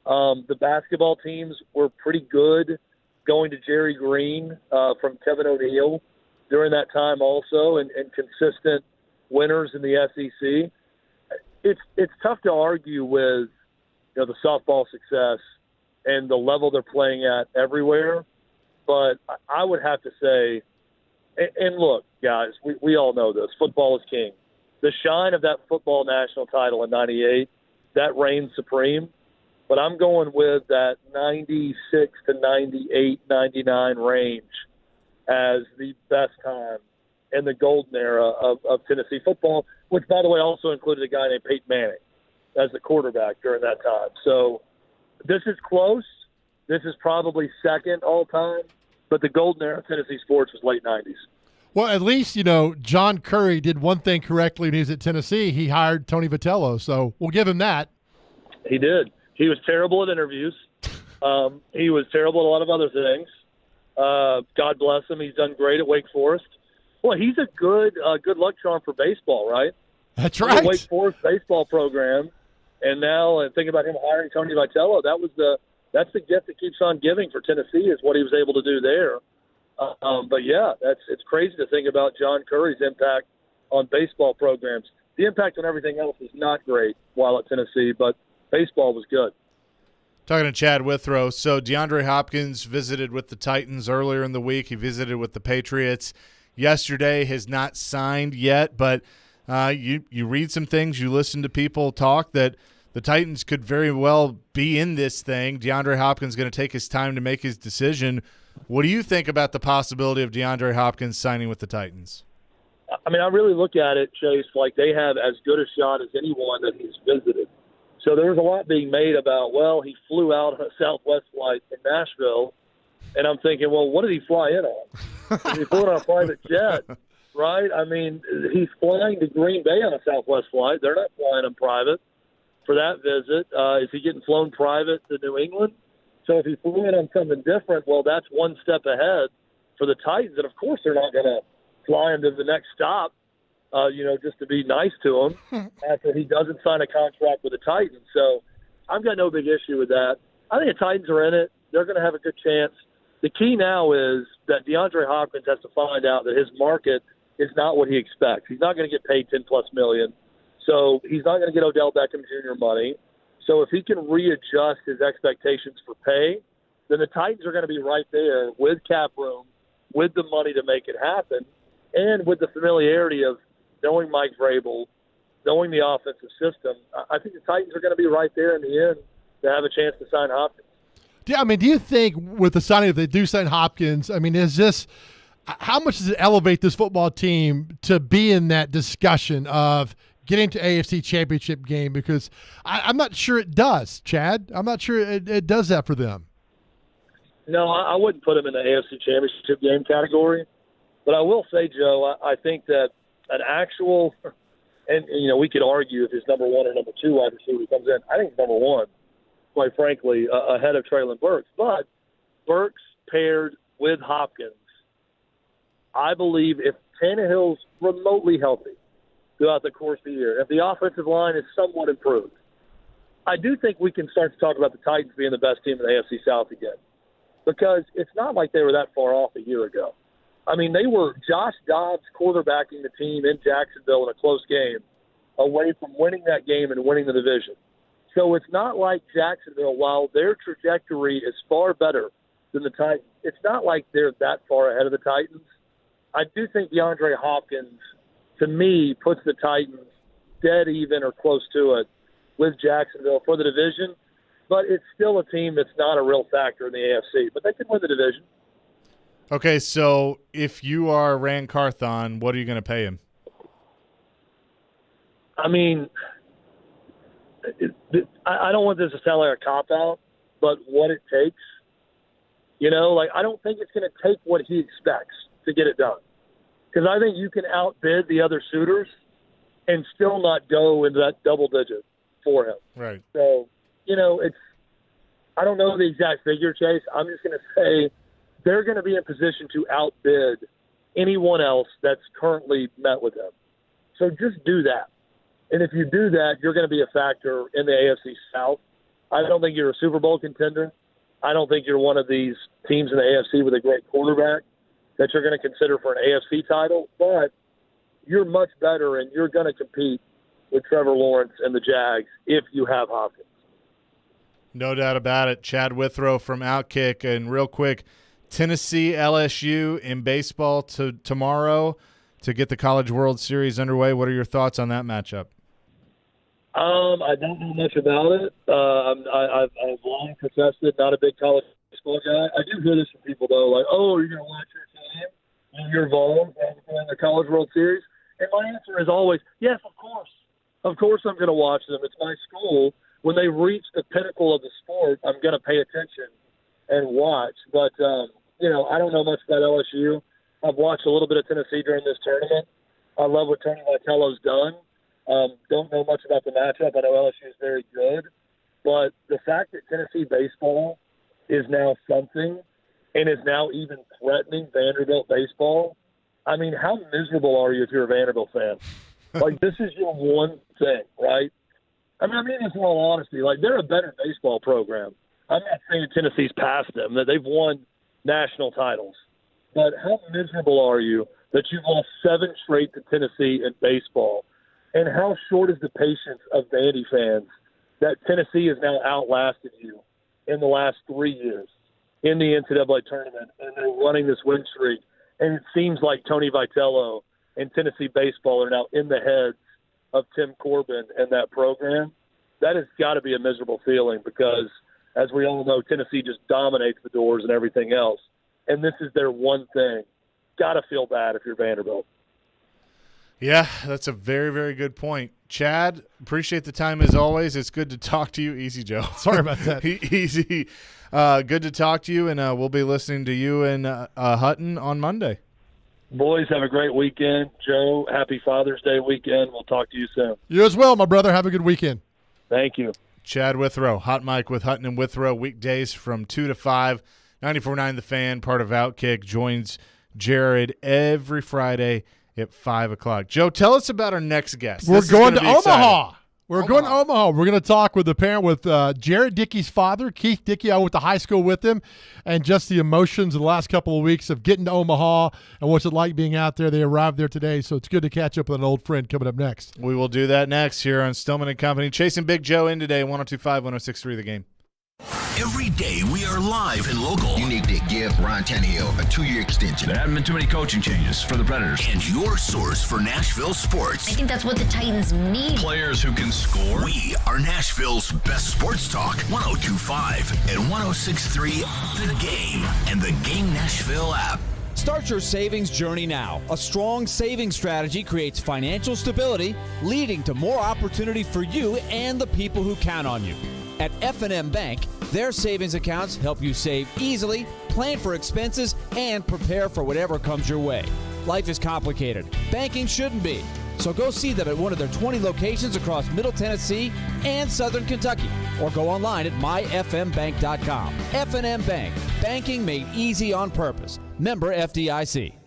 S25: The basketball teams were pretty good going to Jerry Green from Kevin O'Neill during that time also, and consistent winners in the SEC. It's tough to argue with the softball success and the level they're playing at everywhere, but I would have to say, and look, guys, we all know this, football is king. The shine of that football national title in 98, that reigned supreme, but I'm going with that 96 to 98, 99 range as the best time in the golden era of Tennessee football, which, by the way, also included a guy named Peyton Manning as the quarterback during that time. So this is close. This is probably second all time, but the golden era of Tennessee sports was late 90s.
S2: Well, at least, John Curry did one thing correctly when he was at Tennessee. He hired Tony Vitello, so we'll give him that.
S25: He did. He was terrible at interviews. He was terrible at a lot of other things. God bless him. He's done great at Wake Forest. Well, he's a good luck charm for baseball, right?
S2: That's right.
S25: The Wake Forest baseball program, and now think about him hiring Tony Vitello. That's the gift that keeps on giving for Tennessee is what he was able to do there. But yeah, it's crazy to think about John Curry's impact on baseball programs. The impact on everything else is not great while at Tennessee, but baseball was good.
S1: Talking to Chad Withrow. So DeAndre Hopkins visited with the Titans earlier in the week. He visited with the Patriots yesterday, has not signed yet, but you read some things, you listen to people talk that the Titans could very well be in this thing. DeAndre Hopkins is going to take his time to make his decision. What do you think about the possibility of DeAndre Hopkins signing with the Titans?
S25: I mean, I really look at it, Chase, like they have as good a shot as anyone that he's visited. So there's a lot being made about, well, he flew out on a Southwest flight from Nashville, and I'm thinking, well, what did he fly in on? He flew on a private jet, right? I mean, he's flying to Green Bay on a Southwest flight. They're not flying him private for that visit. Is he getting flown private to New England? So if he flew in on something different, well, that's one step ahead for the Titans. And, of course, they're not going to fly him to the next stop, just to be nice to him after he doesn't sign a contract with the Titans. So I've got no big issue with that. I think the Titans are in it. They're going to have a good chance. The key now is that DeAndre Hopkins has to find out that his market is not what he expects. He's not going to get paid $10+ million. So he's not going to get Odell Beckham Jr. money. So if he can readjust his expectations for pay, then the Titans are going to be right there with cap room, with the money to make it happen, and with the familiarity of knowing Mike Vrabel, knowing the offensive system. I think the Titans are going to be right there in the end to have a chance to sign Hopkins.
S2: Yeah, I mean, do you think with the signing, if they do sign Hopkins, I mean, how much does it elevate this football team to be in that discussion of getting to AFC Championship game? Because I'm not sure it does, Chad. I'm not sure it does that for them.
S25: No, I wouldn't put him in the AFC Championship game category. But I will say, Joe, I think that an actual – and, we could argue if he's number one or number two wide receiver comes in. I think number one, quite frankly, ahead of Treylon Burks. But Burks paired with Hopkins, I believe if Tannehill's remotely healthy throughout the course of the year, if the offensive line is somewhat improved, I do think we can start to talk about the Titans being the best team in the AFC South again. Because it's not like they were that far off a year ago. I mean, they were Josh Dobbs quarterbacking the team in Jacksonville in a close game away from winning that game and winning the division. So it's not like Jacksonville, while their trajectory is far better than the Titans, it's not like they're that far ahead of the Titans. I do think DeAndre Hopkins, to me, puts the Titans dead even or close to it with Jacksonville for the division. But it's still a team that's not a real factor in the AFC. But they can win the division.
S1: Okay, so if you are Rand Carthon, what are you going to pay him?
S25: I mean, I don't want this to sound like a cop-out, but what it takes, I don't think it's going to take what he expects to get it done. Because I think you can outbid the other suitors and still not go into that double digit for him.
S1: Right.
S25: So, I don't know the exact figure, Chase. I'm just going to say they're going to be in position to outbid anyone else that's currently met with them. So just do that. And if you do that, you're going to be a factor in the AFC South. I don't think you're a Super Bowl contender. I don't think you're one of these teams in the AFC with a great quarterback that you're going to consider for an AFC title. But you're much better, and you're going to compete with Trevor Lawrence and the Jags if you have Hopkins.
S1: No doubt about it. Chad Withrow from Outkick. And real quick, Tennessee, LSU in baseball tomorrow to get the College World Series underway. What are your thoughts on that matchup?
S25: I don't know much about it. I've long protested, not a big college baseball guy. I do hear this from people, though, like, oh, you're going to watch your team and you're involved in the College World Series? And my answer is always, yes, of course. Of course I'm going to watch them. It's my school. When they reach the pinnacle of the sport, I'm going to pay attention and watch. But, I don't know much about LSU. I've watched a little bit of Tennessee during this tournament. I love what Tony Vitello's done. Don't know much about the matchup. I know LSU is very good. But the fact that Tennessee baseball is now something and is now even threatening Vanderbilt baseball, I mean, how miserable are you if you're a Vanderbilt fan? Like, this is your one thing, right? I mean this in all honesty. Like, they're a better baseball program. I'm not saying Tennessee's past them, that they've won national titles. But how miserable are you that you've lost 7 straight to Tennessee in baseball? And how short is the patience of Vandy fans that Tennessee has now outlasted you in the last 3 years in the NCAA tournament, and they're running this win streak. And it seems like Tony Vitello and Tennessee baseball are now in the heads of Tim Corbin and that program. That has got to be a miserable feeling because, as we all know, Tennessee just dominates the doors and everything else. And this is their one thing. Got to feel bad if you're Vanderbilt.
S1: Yeah, that's a very, very good point. Chad, appreciate the time as always. It's good to talk to you. Easy, Joe.
S2: Sorry about that.
S1: Easy. Good to talk to you, and we'll be listening to you in Hutton on Monday.
S25: Boys, have a great weekend. Joe, happy Father's Day weekend. We'll talk to you soon.
S2: You as well, my brother. Have a good weekend.
S25: Thank you.
S1: Chad Withrow, Hot Mic with Hutton and Withrow, weekdays from 2 to 5. 94.9 The Fan, part of Outkick, joins Jared every Friday at 5 o'clock. Joe, tell us about our next guest.
S2: We're going to Omaha.
S1: Exciting.
S2: We're going to Omaha. We're going to talk with the parent, with Jared Dickey's father, Keith Dickey. I went to high school with him, and just the emotions of the last couple of weeks of getting to Omaha and what's it like being out there. They arrived there today, so it's good to catch up with an old friend coming up next.
S1: We will do that next here on Stillman & Company. Chasing Big Joe in today, 102.5, 106.3 The Game.
S3: Every day we are live and local.
S14: You need to give Ryan Tannehill a 2-year extension.
S3: There haven't been too many coaching changes for the Predators. And your source for Nashville sports.
S15: I think that's what the Titans need.
S3: Players who can score. We are Nashville's best sports talk. 102.5 and 106.3 The Game and the Game Nashville app.
S16: Start your savings journey now. A strong savings strategy creates financial stability, leading to more opportunity for you and the people who count on you. At F&M Bank, their savings accounts help you save easily, plan for expenses, and prepare for whatever comes your way. Life is complicated. Banking shouldn't be. So go see them at one of their 20 locations across Middle Tennessee and Southern Kentucky, or go online at myfmbank.com. F&M Bank, banking made easy on purpose. Member FDIC.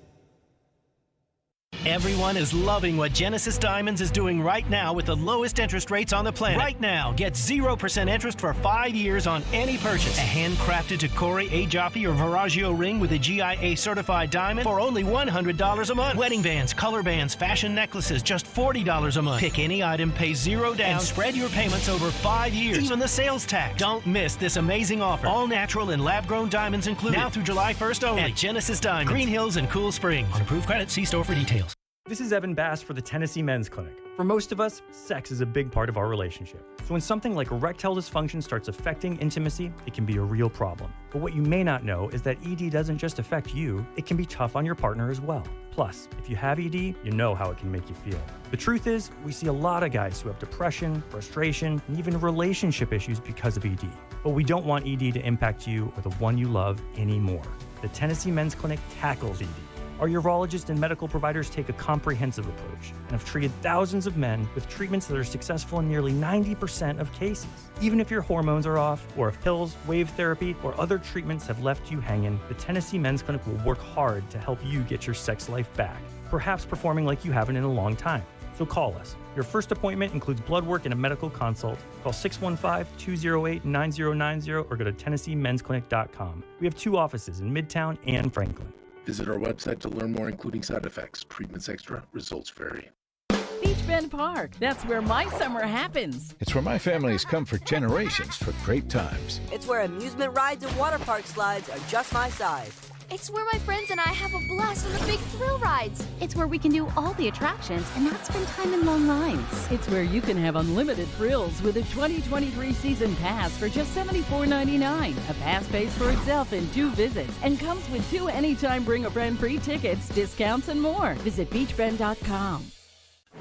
S17: Everyone is loving what Genesis Diamonds is doing right now with the lowest interest rates on the planet. Right now, get 0% interest for 5 years on any purchase. A handcrafted Tacori, A. Jaffe, or Viraggio ring with a GIA certified diamond for only $100 a month. Wedding bands, color bands, fashion necklaces, just $40 a month. Pick any item, pay $0 down, and spread your payments over 5 years. Even the sales tax. Don't miss this amazing offer. All natural and lab-grown diamonds included. Now through July 1st only. At Genesis Diamonds, Green Hills and Cool Springs. On approved credit, see store for details.
S6: This is Evan Bass for the Tennessee Men's Clinic. For most of us, sex is a big part of our relationship. So when something like erectile dysfunction starts affecting intimacy, it can be a real problem. But what you may not know is that ED doesn't just affect you, it can be tough on your partner as well. Plus, if you have ED, you know how it can make you feel. The truth is, we see a lot of guys who have depression, frustration, and even relationship issues because of ED. But we don't want ED to impact you or the one you love anymore. The Tennessee Men's Clinic tackles ED. Our urologists and medical providers take a comprehensive approach and have treated thousands of men with treatments that are successful in nearly 90% of cases. Even if your hormones are off, or if pills, wave therapy, or other treatments have left you hanging, the Tennessee Men's Clinic will work hard to help you get your sex life back, perhaps performing like you haven't in a long time. So call us. Your first appointment includes blood work and a medical consult. Call 615-208-9090 or go to TennesseeMen'sClinic.com. We have 2 offices in Midtown and Franklin.
S18: Visit our website to learn more, including side effects. Treatments extra, results vary.
S26: Beach Bend Park. That's where my summer happens.
S27: It's where my family has come for generations for great times.
S28: It's where amusement rides and water park slides are just my size.
S29: It's where my friends and I have a blast on the big thrill rides. It's where we can do all the attractions and not spend time in long lines.
S26: It's where you can have unlimited thrills with a 2023 season pass for just $74.99. A pass pays for itself in 2 visits and comes with 2 anytime bring a friend free tickets, discounts, and more. Visit beachbend.com.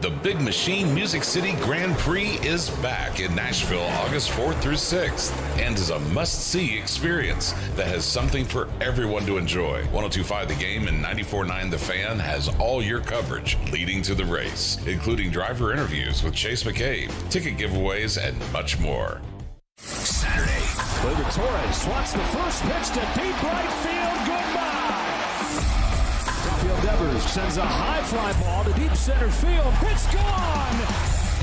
S30: The Big Machine Music City Grand Prix is back in Nashville August 4th through 6th and is a must-see experience that has something for everyone to enjoy. 102.5 The Game and 94.9 The Fan has all your coverage leading to the race, including driver interviews with Chase McCabe, ticket giveaways, and much more.
S3: Saturday.
S31: David Torres swats the first pitch to deep right field. Goodbye. Rafael Devers sends a high fly ball to deep center field. It's gone.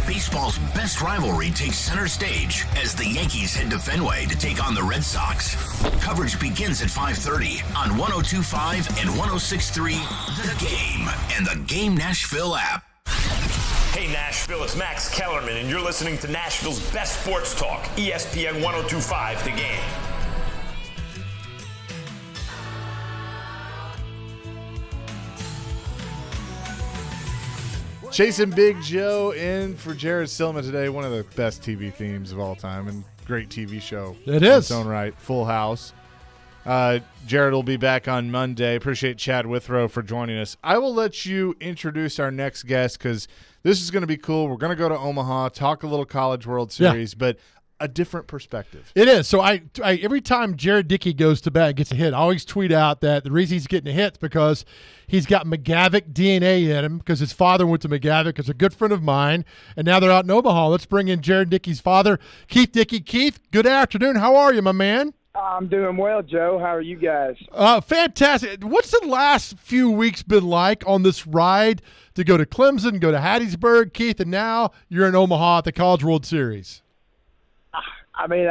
S3: Baseball's best rivalry takes center stage as the Yankees head to Fenway to take on the Red Sox. Coverage begins at 5:30 on 102.5 and 106.3 The Game and the Game Nashville app.
S32: Hey Nashville, it's Max Kellerman, and you're listening to Nashville's best sports talk, ESPN 102.5 The Game.
S1: Chasing Big Joe in for Jared Stillman today. One of the best TV themes of all time and great TV show.
S2: It is.
S1: In its own right. Full House. Jared will be back on Monday. Appreciate Chad Withrow for joining us. I will let you introduce our next guest because this is going to be cool. We're going to go to Omaha, talk a little College World Series, but a different perspective.
S2: It is. So I every time Jared Dickey goes to bat and gets a hit, I always tweet out that the reason he's getting a hit is because he's got McGavick DNA in him because his father went to McGavick. It's a good friend of mine, and now they're out in Omaha. Let's bring in Jared Dickey's father, Keith Dickey. Keith, good afternoon. How are you, my man?
S33: I'm doing well, Joe. How are you guys?
S2: Fantastic. What's the last few weeks been like on this ride to go to Clemson, go to Hattiesburg, Keith, and now you're in Omaha at the College World Series?
S33: I mean,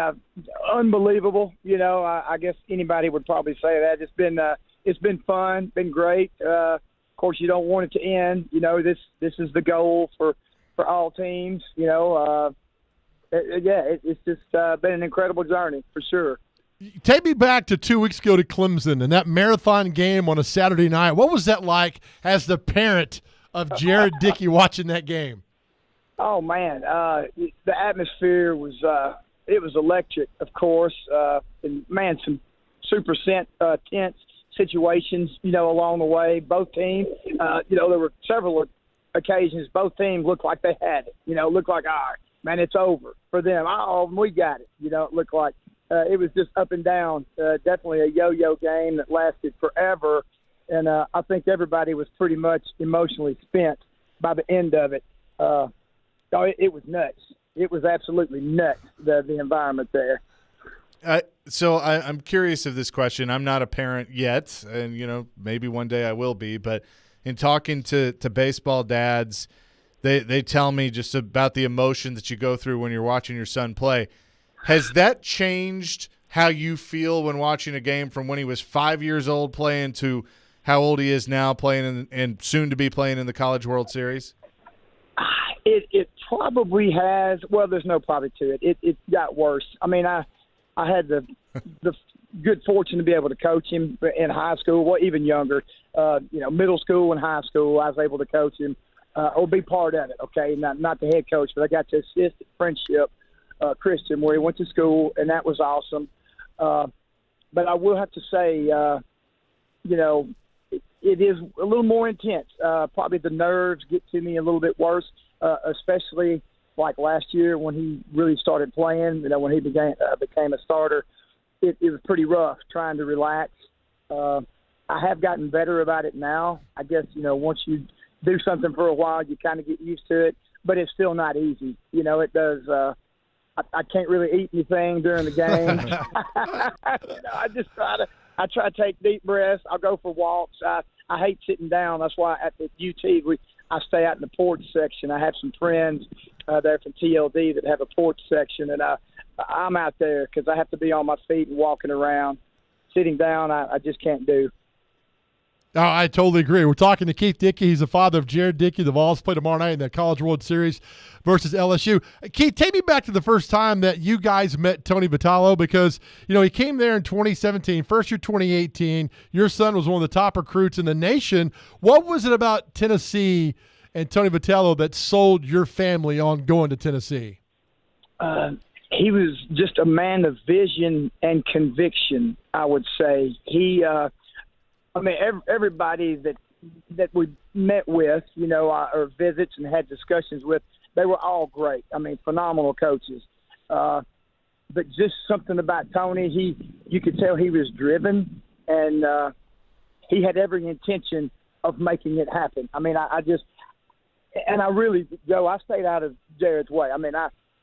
S33: unbelievable. You know, I guess anybody would probably say that. It's been fun, been great. Of course, you don't want it to end. You know, this is the goal for all teams. You know, it's just been an incredible journey for sure.
S2: Take me back to 2 weeks ago to Clemson and that marathon game on a Saturday night. What was that like as the parent of Jared Dickey watching that game?
S33: Oh man, the atmosphere was it was electric, of course, and man, some super tense situations, along the way. Both teams, there were several occasions both teams looked like they had it. Looked like, all right, man, it's over for them. Oh, we got it. It looked like it was just up and down. Definitely a yo-yo game that lasted forever, and I think everybody was pretty much emotionally spent by the end of it. It was nuts. It was absolutely nuts, the environment there.
S1: So I'm curious of this question. I'm not a parent yet, and maybe one day I will be. But in talking to baseball dads, they tell me just about the emotion that you go through when you're watching your son play. Has that changed how you feel when watching a game from when he was 5 years old playing to how old he is now playing and soon to be playing in the College World Series?
S33: It probably has. Well, there's no probably to it. It got worse. I mean, I had the good fortune to be able to coach him in high school, well, even younger, middle school and high school. I was able to coach him or be part of it. Okay, not the head coach, but I got to assist at Friendship Christian where he went to school, and that was awesome. But I will have to say, it is a little more intense. Probably the nerves get to me a little bit worse, especially like last year when he really started playing. When he became a starter, it was pretty rough trying to relax. I have gotten better about it now. I guess once you do something for a while, you kind of get used to it. But it's still not easy. It does. I can't really eat anything during the game. I just try to take deep breaths. I'll go for walks. I hate sitting down. That's why at the UT I stay out in the porch section. I have some friends there from TLD that have a porch section, and I'm out there because I have to be on my feet and walking around. Sitting down, I just can't do.
S2: Oh, I totally agree. We're talking to Keith Dickey. He's the father of Jared Dickey. The Vols play tomorrow night in the College World Series versus LSU. Keith, take me back to the first time that you guys met Tony Vitello because, he came there in 2017, first year 2018. Your son was one of the top recruits in the nation. What was it about Tennessee and Tony Vitello that sold your family on going to Tennessee?
S33: He was just a man of vision and conviction, I would say. Everybody that we met with, or visits and had discussions with, they were all great. Phenomenal coaches. But just something about Tony, you could tell he was driven, and he had every intention of making it happen. I stayed out of Jared's way.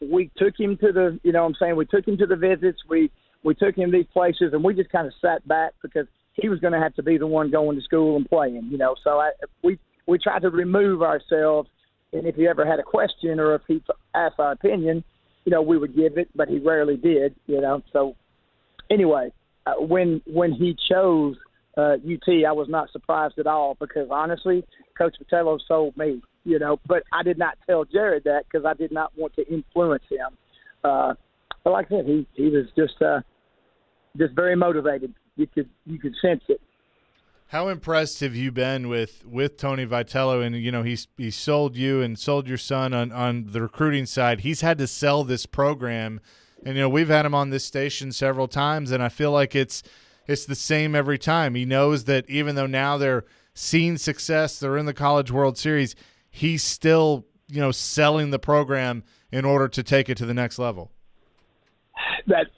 S33: We took him to the, we took him to the visits. We took him to these places, and we just kind of sat back because he was going to have to be the one going to school and playing, So we tried to remove ourselves, and if he ever had a question or if he asked our opinion, we would give it, but he rarely did, So anyway, when he chose UT, I was not surprised at all because honestly, Coach Vitello sold me, But I did not tell Jared that because I did not want to influence him. But like I said, he was just very motivated. You could sense it.
S1: How impressed have you been with Tony Vitello? And he sold you and sold your son on the recruiting side. He's had to sell this program, and we've had him on this station several times, and I feel like it's the same every time. He knows that even though now they're seeing success, they're in the College World Series, he's still selling the program in order to take it to the next level.
S33: That's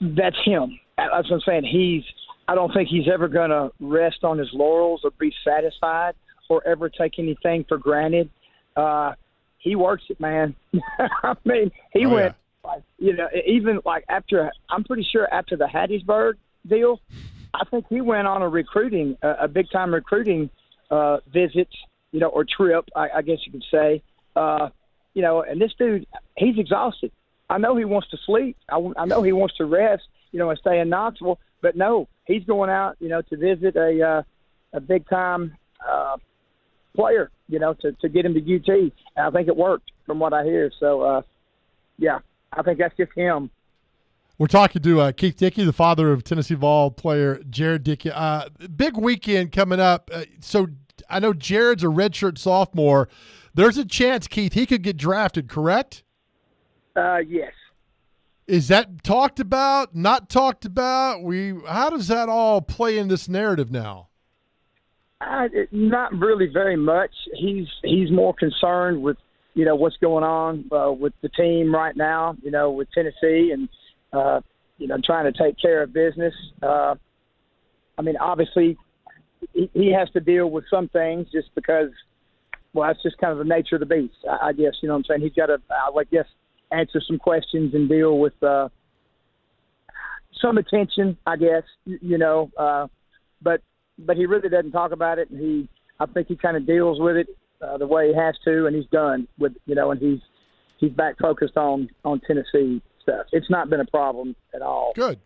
S33: him. That's what I'm saying. I don't think he's ever going to rest on his laurels or be satisfied or ever take anything for granted. He works it, man. He went, even like after, I'm pretty sure after the Hattiesburg deal, I think he went on a big-time recruiting visit, or trip, I guess you could say. And this dude, he's exhausted. I know he wants to sleep. I know he wants to rest, and stay in Knoxville. But no, he's going out, to visit a big-time player, to get him to UT. And I think it worked from what I hear. So, yeah, I think that's just him.
S2: We're talking to Keith Dickey, the father of Tennessee Vol player Jared Dickey. Big weekend coming up. So I know Jared's a redshirt sophomore. There's a chance, Keith, he could get drafted, correct?
S33: Yes.
S2: Is that talked about, not talked about? How does that all play in this narrative now?
S33: Not really very much. He's more concerned with, what's going on with the team right now, with Tennessee and, trying to take care of business. Obviously he has to deal with some things just because, that's just kind of the nature of the beast, I guess, you know what I'm saying? He's got to, answer some questions and deal with some attention, I guess, but he really doesn't talk about it. And I think he kind of deals with it the way he has to, and he's done with, and he's back focused on Tennessee stuff. It's not been a problem at all.
S2: Good.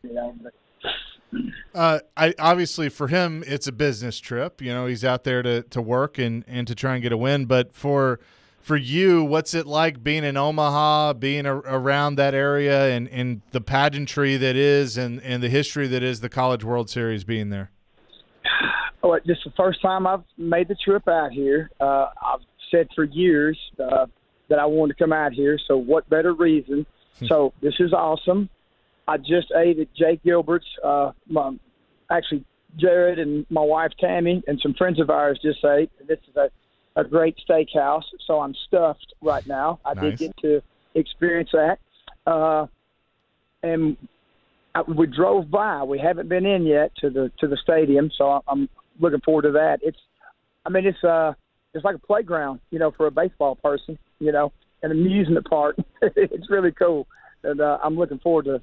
S1: I obviously for him it's a business trip. He's out there to work and to try and get a win. But for you, what's it like being in Omaha, being around that area, and the pageantry that is, and the history that is the College World Series being there?
S33: Well, this is the first time I've made the trip out here. I've said for years that I wanted to come out here, so what better reason? So this is awesome. I just ate at Jake Gilbert's. Actually, Jared and my wife Tammy and some friends of ours just ate. This is a great steakhouse, so I'm stuffed right now. I did get to experience that. And we drove by. We haven't been in yet to the stadium, so I'm looking forward to that. It's like a playground, for a baseball person, an amusement park. It's really cool, and I'm looking forward to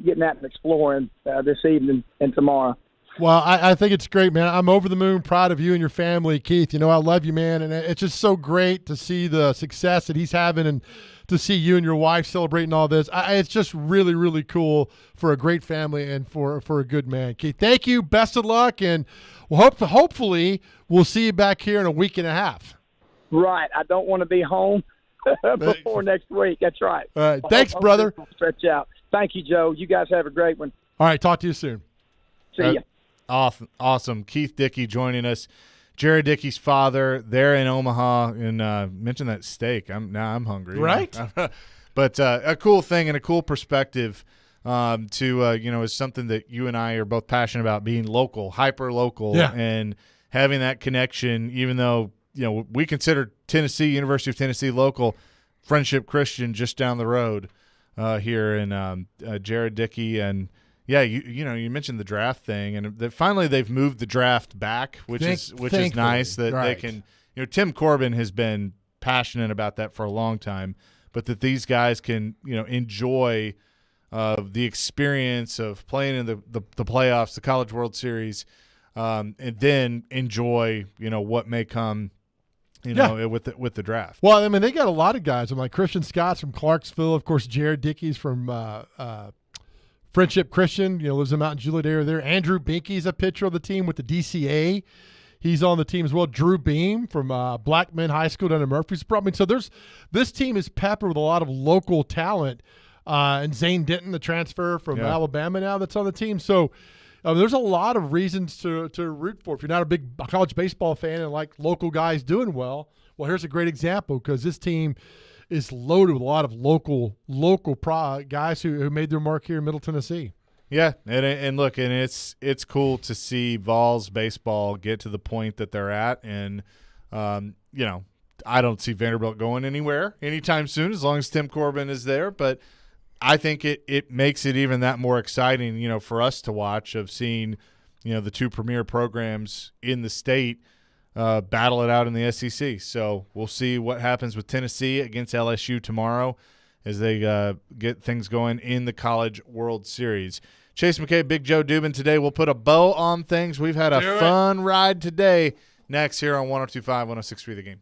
S33: getting out and exploring this evening and tomorrow.
S2: Well, I think it's great, man. I'm over the moon proud of you and your family, Keith. I love you, man, and it's just so great to see the success that he's having and to see you and your wife celebrating all this. It's just really, really cool for a great family and for a good man. Keith, thank you. Best of luck, and hopefully we'll see you back here in a week and a half.
S33: Right. I don't want to be home before next week. That's right.
S2: All right. Thanks, brother.
S33: Stretch out. Thank you, Joe. You guys have a great one.
S2: All right. Talk to you soon.
S33: See ya.
S1: Awesome. Keith Dickey joining us. Jared Dickey's father there in Omaha, and mentioned that steak. I'm hungry.
S2: Right.
S1: But a cool thing and a cool perspective is something that you and I are both passionate about, being local, hyper local, and having that connection. Even though we consider University of Tennessee local, Friendship Christian just down the road here, and Jared Dickey and. Yeah, you mentioned the draft thing, and finally they've moved the draft back, which is nice that they can. Tim Corbin has been passionate about that for a long time, but that these guys can enjoy the experience of playing in the playoffs, the College World Series, and then enjoy what may come. With the draft.
S2: Well, they got a lot of guys. I'm like Christian Scott's from Clarksville, of course. Jared Dickey's from. Friendship Christian, lives in Mountain Juliet area there. Andrew Binky's a pitcher of the team with the DCA. He's on the team as well. Drew Beam from Blackman High School down in Murfreesboro. So this team is peppered with a lot of local talent. And Zane Denton, the transfer from Alabama now that's on the team. So there's a lot of reasons to root for. If you're not a big college baseball fan and like local guys doing well, here's a great example because this team – is loaded with a lot of local guys who made their mark here in Middle Tennessee.
S1: Yeah, and look, and it's cool to see Vols baseball get to the point that they're at, and I don't see Vanderbilt going anywhere anytime soon as long as Tim Corbin is there, but I think it makes it even that more exciting, for us to watch, of seeing, the two premier programs in the state battle it out in the SEC. So we'll see what happens with Tennessee against LSU tomorrow as they get things going in the College World Series. Chase McKay, Big Joe Dubin today. We'll put a bow on things. We've had a fun ride today. Next here on 102.5, 106.3 The Game.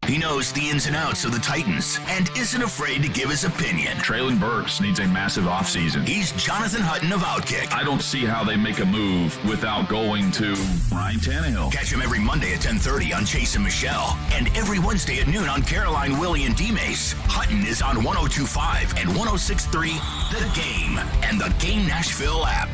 S3: He knows the ins and outs of the Titans and isn't afraid to give his opinion.
S4: Traylon Burks needs a massive offseason.
S3: He's Jonathan Hutton of Outkick.
S4: I don't see how they make a move without going to Ryan Tannehill.
S3: Catch him every Monday at 10:30 on Chase and Michelle, and every Wednesday at noon on Caroline, Willie, and D-Mace. Hutton is on 102.5 and 106.3 The Game and the Game Nashville app.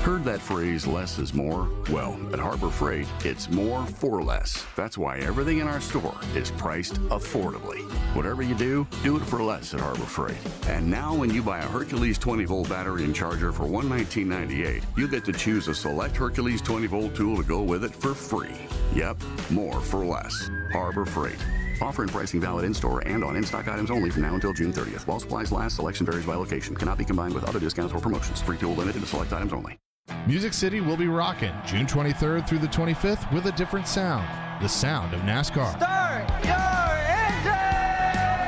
S5: Heard that phrase, less is more? Well, at Harbor Freight, it's more for less. That's why everything in our store is priced affordably. Whatever you do it for less at Harbor Freight. And now when you buy a Hercules 20-volt battery and charger for $119.98, you get to choose a select Hercules 20-volt tool to go with it for free. Yep, more for less. Harbor Freight. Offer and pricing valid in-store and on in-stock items only from now until June 30th. While supplies last, selection varies by location. Cannot be combined with other discounts or promotions. Free tool limited to select items only.
S1: Music City will be rocking June 23rd through the 25th with a different sound. The sound of NASCAR.
S19: Start your engine!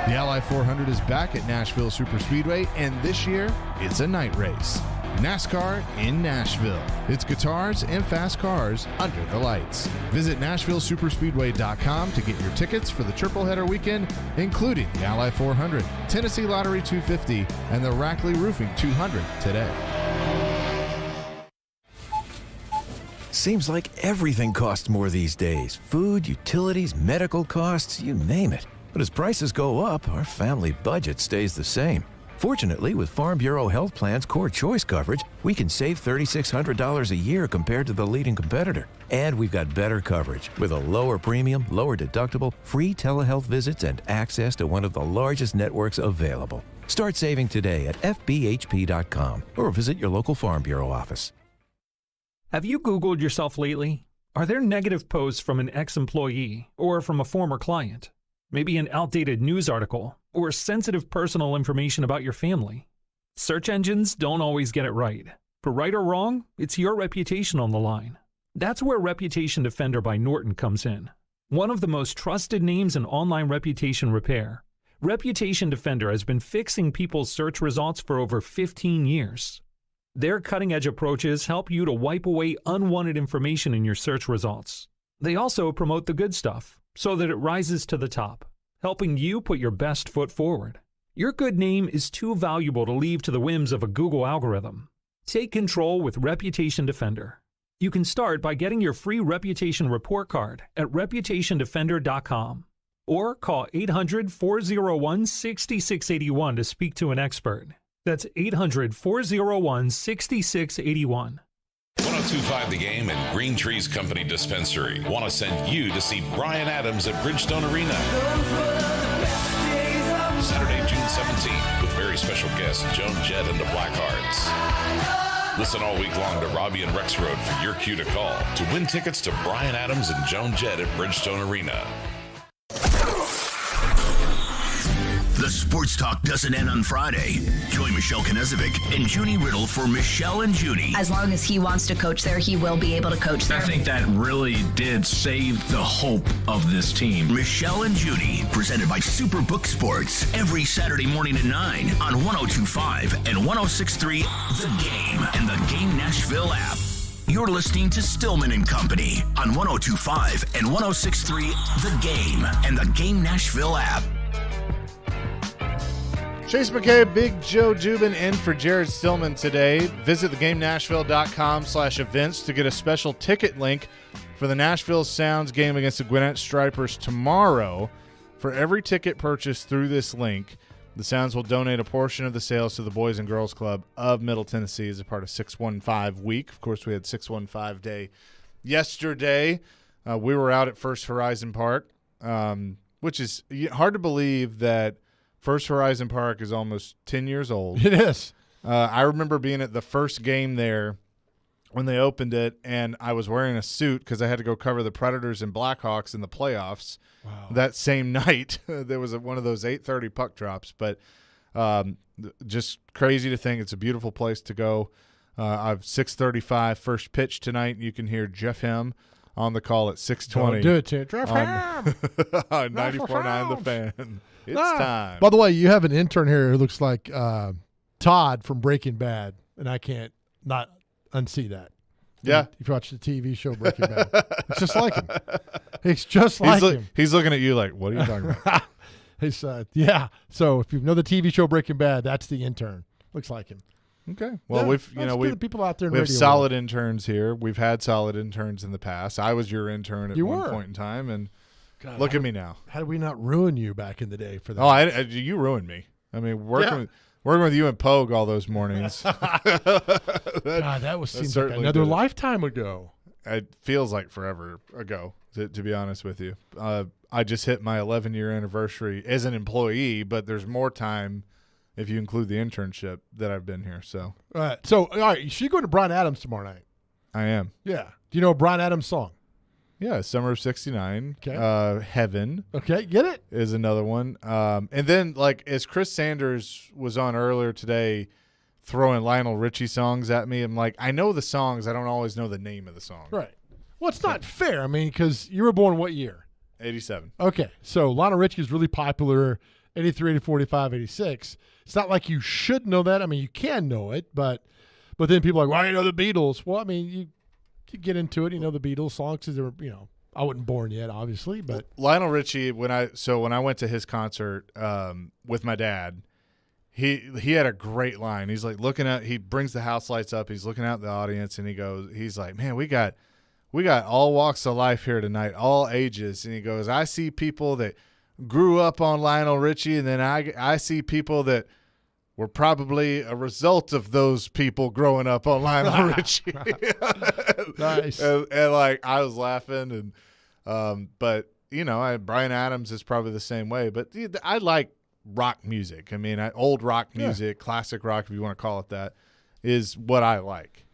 S1: The Ally 400 is back at Nashville Superspeedway, and this year, it's a night race. NASCAR in Nashville. It's guitars and fast cars under the lights. Visit NashvilleSuperspeedway.com to get your tickets for the triple header weekend, including the Ally 400, Tennessee Lottery 250, and the Rackley Roofing 200 today.
S7: Seems like everything costs more these days. Food, utilities, medical costs, you name it. But as prices go up, our family budget stays the same. Fortunately, with Farm Bureau Health Plan's Core Choice coverage, we can save $3,600 a year compared to the leading competitor. And we've got better coverage with a lower premium, lower deductible, free telehealth visits, and access to one of the largest networks available. Start saving today at fbhp.com or visit your local Farm Bureau office.
S6: Have you Googled yourself lately? Are there negative posts from an ex-employee or from a former client? Maybe an outdated news article or sensitive personal information about your family? Search engines don't always get it right. For right or wrong, it's your reputation on the line. That's where Reputation Defender by Norton comes in. One of the most trusted names in online reputation repair, Reputation Defender has been fixing people's search results for over 15 years. Their cutting-edge approaches help you to wipe away unwanted information in your search results. They also promote the good stuff so that it rises to the top, helping you put your best foot forward. Your good name is too valuable to leave to the whims of a Google algorithm. Take control with Reputation Defender. You can start by getting your free reputation report card at reputationdefender.com or call 800-401-6681 to speak to an expert. That's 800-401-6681.
S30: 102.5 The Game and Green Trees Company Dispensary want to send you to see Bryan Adams at Bridgestone Arena Saturday, June 17th with very special guests Joan Jett and the Blackhearts. Listen all week long to Robbie and Rex Road for your cue to call to win tickets to Bryan Adams and Joan Jett at Bridgestone Arena.
S3: The sports talk doesn't end on Friday. Join Michelle Knezovic and Junie Riddle for Michelle and Junie.
S15: As long as he wants to coach there, he will be able to coach there.
S4: I think that really did save the hope of this team.
S3: Michelle and Junie, presented by Superbook Sports, every Saturday morning at 9 on 102.5 and 106.3 The Game and the Game Nashville app. You're listening to Stillman and Company on 102.5 and 106.3 The Game and the Game Nashville app.
S1: Chase McKay, Big Joe Jubin in for Jared Stillman today. Visit thegamenashville.com/events to get a special ticket link for the Nashville Sounds game against the Gwinnett Stripers tomorrow. For every ticket purchased through this link, the Sounds will donate a portion of the sales to the Boys and Girls Club of Middle Tennessee as a part of 615 week. Of course, we had 615 day yesterday. We were out at First Horizon Park, which is hard to believe that First Horizon Park is almost 10 years old.
S2: It is.
S1: I remember being at the first game there when they opened it, and I was wearing a suit because I had to go cover the Predators and Blackhawks in the playoffs that same night. There was one of those 8:30 puck drops, but just crazy to think it's a beautiful place to go. I've 6:35 first pitch tonight. You can hear Jeff Hem on the call at 6:20.
S2: Do it to Jeff Ham.
S1: On 94.9 The Fan. It's time.
S2: By the way, you have an intern here who looks like Todd from Breaking Bad, and I can't not unsee that.
S1: Yeah.
S2: If you watch the TV show Breaking Bad. It's just like him. It's just like him.
S1: He's looking at you like, what are you talking about?
S2: He's, yeah. So if you know the TV show Breaking Bad, that's the intern. Looks like him.
S1: Okay. Well,
S2: yeah, we've
S1: people
S2: out there.
S1: We have solid interns here. We've had solid interns in the past. I was your intern at one point in time, and look at me now.
S2: How did we not ruin you back in the day for that?
S1: Oh, you ruined me. I mean, working with you and Pogue all those mornings.
S2: God, that seems like another lifetime ago.
S1: It feels like forever ago, to be honest with you. I just hit my 11-year anniversary as an employee, but there's more time if you include the internship that I've been here. So,
S2: all right, so you're going to Bryan Adams tomorrow night.
S1: I am.
S2: Yeah. Do you know a Bryan Adams song?
S1: Yeah, Summer of '69.
S2: Okay.
S1: Heaven.
S2: Okay, get it?
S1: Is another one. And then, as Chris Sanders was on earlier today, throwing Lionel Richie songs at me, I'm like, I know the songs, I don't always know the name of the song.
S2: Right. Well, it's not fair. I mean, because you were born what year?
S1: 87.
S2: Okay, so Lionel Richie is really popular, 83, 84, 85, 86. It's not like you should know that. I mean, you can know it, but then people are like, well, you know the Beatles. Well, I mean, you get into it, you know the Beatles songs because they were, I wasn't born yet, obviously, but
S1: Lionel Richie, when I went to his concert with my dad, he had a great line. He's like he brings the house lights up, he's looking out at the audience, and he's like, man, we got all walks of life here tonight, all ages. And he goes, I see people that grew up on Lionel Richie, and then I see people that were probably a result of those people growing up on Lionel Richie.
S2: Nice.
S1: And I was laughing, and but Bryan Adams is probably the same way. But I like rock music. I mean, old rock music, classic rock, if you want to call it that, is what I like.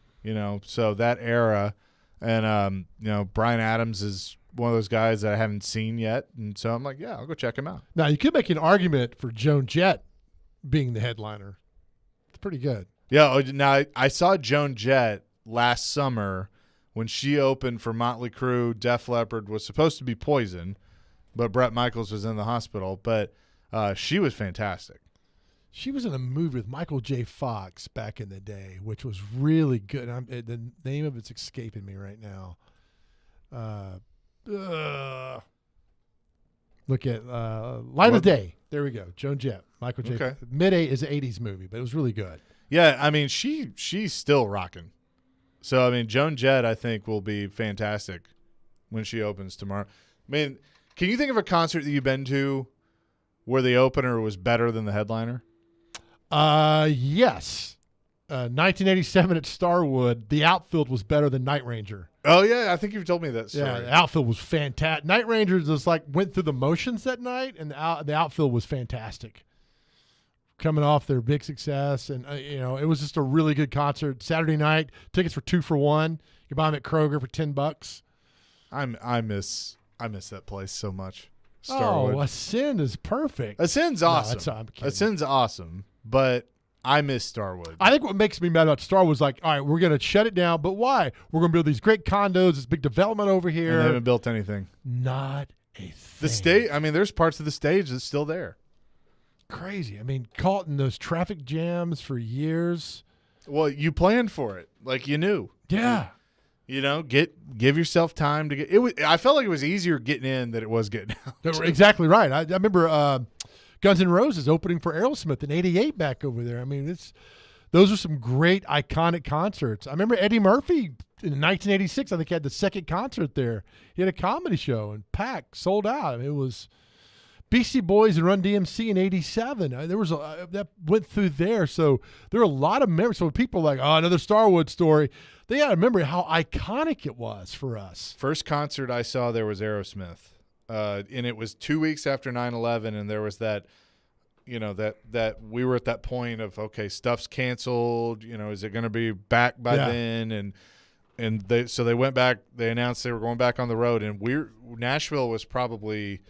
S1: So that era, and Bryan Adams is one of those guys that I haven't seen yet, and so I'm like, yeah, I'll go check him out.
S2: Now you could make an argument for Joan Jett being the headliner. It's pretty good.
S1: Yeah. Now I saw Joan Jett last summer when she opened for Motley Crue. Def Leppard was supposed to be Poison, but Bret Michaels was in the hospital. But she was fantastic.
S2: She was in a movie with Michael J. Fox back in the day, which was really good. The name of it's escaping me right now. Look at Light of Day. There we go. Joan Jett, Michael J.
S1: Okay.
S2: Mid-A is an 80s movie, but it was really good.
S1: Yeah, I mean, she's still rocking. So, I mean, Joan Jett, I think, will be fantastic when she opens tomorrow. I mean, can you think of a concert that you've been to where the opener was better than the headliner?
S2: Yes. 1987 at Starwood, the outfield was better than Night Ranger.
S1: Oh, yeah, I think you've told me that story.
S2: Yeah, the outfield was fantastic. Night Ranger just went through the motions that night, and the outfield was fantastic. Coming off their big success, and it was just a really good concert. Saturday night, tickets were 2 for $1. You buy them at Kroger for $10.
S1: I miss that place so much. Starwood.
S2: Oh, Ascend is perfect.
S1: Ascend's awesome.
S2: I'm kidding.
S1: Ascend's awesome, but I miss Starwood.
S2: I think what makes me mad about Starwood is all right, we're going to shut it down, but why? We're going to build these great condos, this big development over here.
S1: And they haven't built anything.
S2: Not a thing.
S1: The stage, I mean, there's parts of the stage that's still there.
S2: Crazy. I mean, caught in those traffic jams for years.
S1: Well, you planned for it. Like you knew.
S2: Yeah.
S1: Give yourself time to get I felt like it was easier getting in than it was getting out.
S2: Exactly right. I remember Guns N' Roses opening for Aerosmith in '88 back over there. I mean, those are some great iconic concerts. I remember Eddie Murphy in 1986. I think he had the second concert there. He had a comedy show and packed, sold out. I mean, it was Beastie Boys and Run DMC in '87. There was that went through there. So there are a lot of memories. So when people are like, oh, another Starwood story, they got to remember how iconic it was for us.
S1: First concert I saw there was Aerosmith. And it was 2 weeks after 9/11, and there was that, that we were at that point of, okay, stuff's canceled. Is it going to be back by then? And they went back. They announced they were going back on the road, and Nashville was probably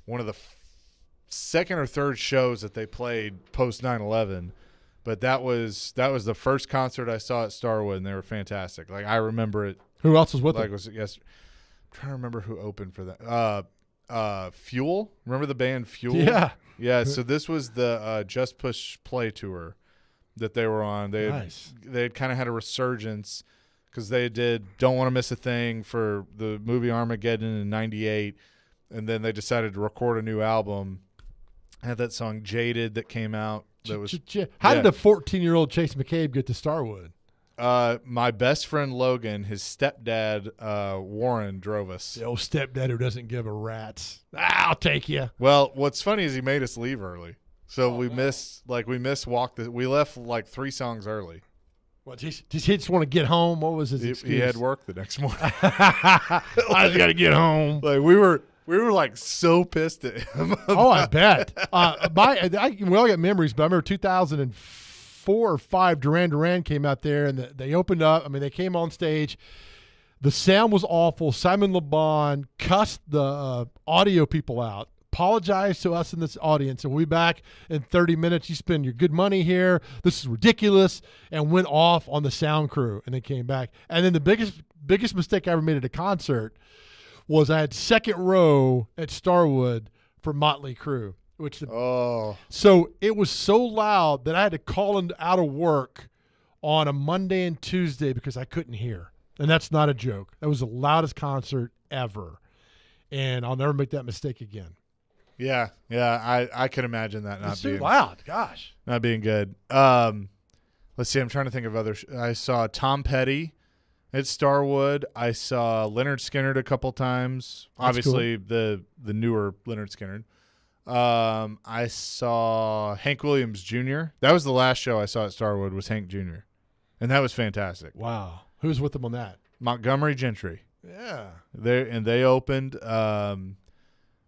S1: one of the second or third shows that they played post 9/11. But that was the first concert I saw at Starwood, and they were fantastic. Like I remember it.
S2: Who else was with them?
S1: I'm trying to remember who opened for that. Fuel. Remember the band Fuel?
S2: Yeah.
S1: Yeah. So this was the Just Push Play tour that they were on. They had kind of had a resurgence because they did Don't Want to Miss a Thing for the movie Armageddon in '98, and then they decided to record a new album. Had that song Jaded that came out. That was
S2: How did a 14-year-old Chase McCabe get to Starwood?
S1: My best friend Logan, his stepdad Warren drove us.
S2: The old stepdad who doesn't give a rat's. I'll take you.
S1: Well, what's funny is he made us leave early, so we left like 3 songs early.
S2: What? Did he just want to get home? What was his excuse?
S1: He had work the next morning.
S2: I just got to get home.
S1: Like we were like so pissed at him.
S2: Oh, I bet. We all got memories, but I remember 2004 or 5, Duran came out there, and they opened up. I mean, they came on stage. The sound was awful. Simon LeBon cussed the audio people out, apologized to us in this audience, and we'll be back in 30 minutes. You spend your good money here. This is ridiculous, and went off on the sound crew, and they came back. And then the biggest mistake I ever made at a concert was I had second row at Starwood for Motley Crue. So it was so loud that I had to call out of work on a Monday and Tuesday because I couldn't hear. And that's not a joke. That was the loudest concert ever. And I'll never make that mistake again.
S1: Yeah, I can imagine that not being
S2: too loud. Gosh,
S1: not being good. Let's see. I'm trying to think of other. I saw Tom Petty at Starwood. I saw Lynyrd Skynyrd a couple times.
S2: That's
S1: obviously, the newer Lynyrd Skynyrd. I saw Hank Williams Jr. That was the last show I saw at Starwood. Was Hank Jr. And that was fantastic.
S2: Wow, who's with them on that?
S1: Montgomery Gentry.
S2: Yeah,
S1: they opened.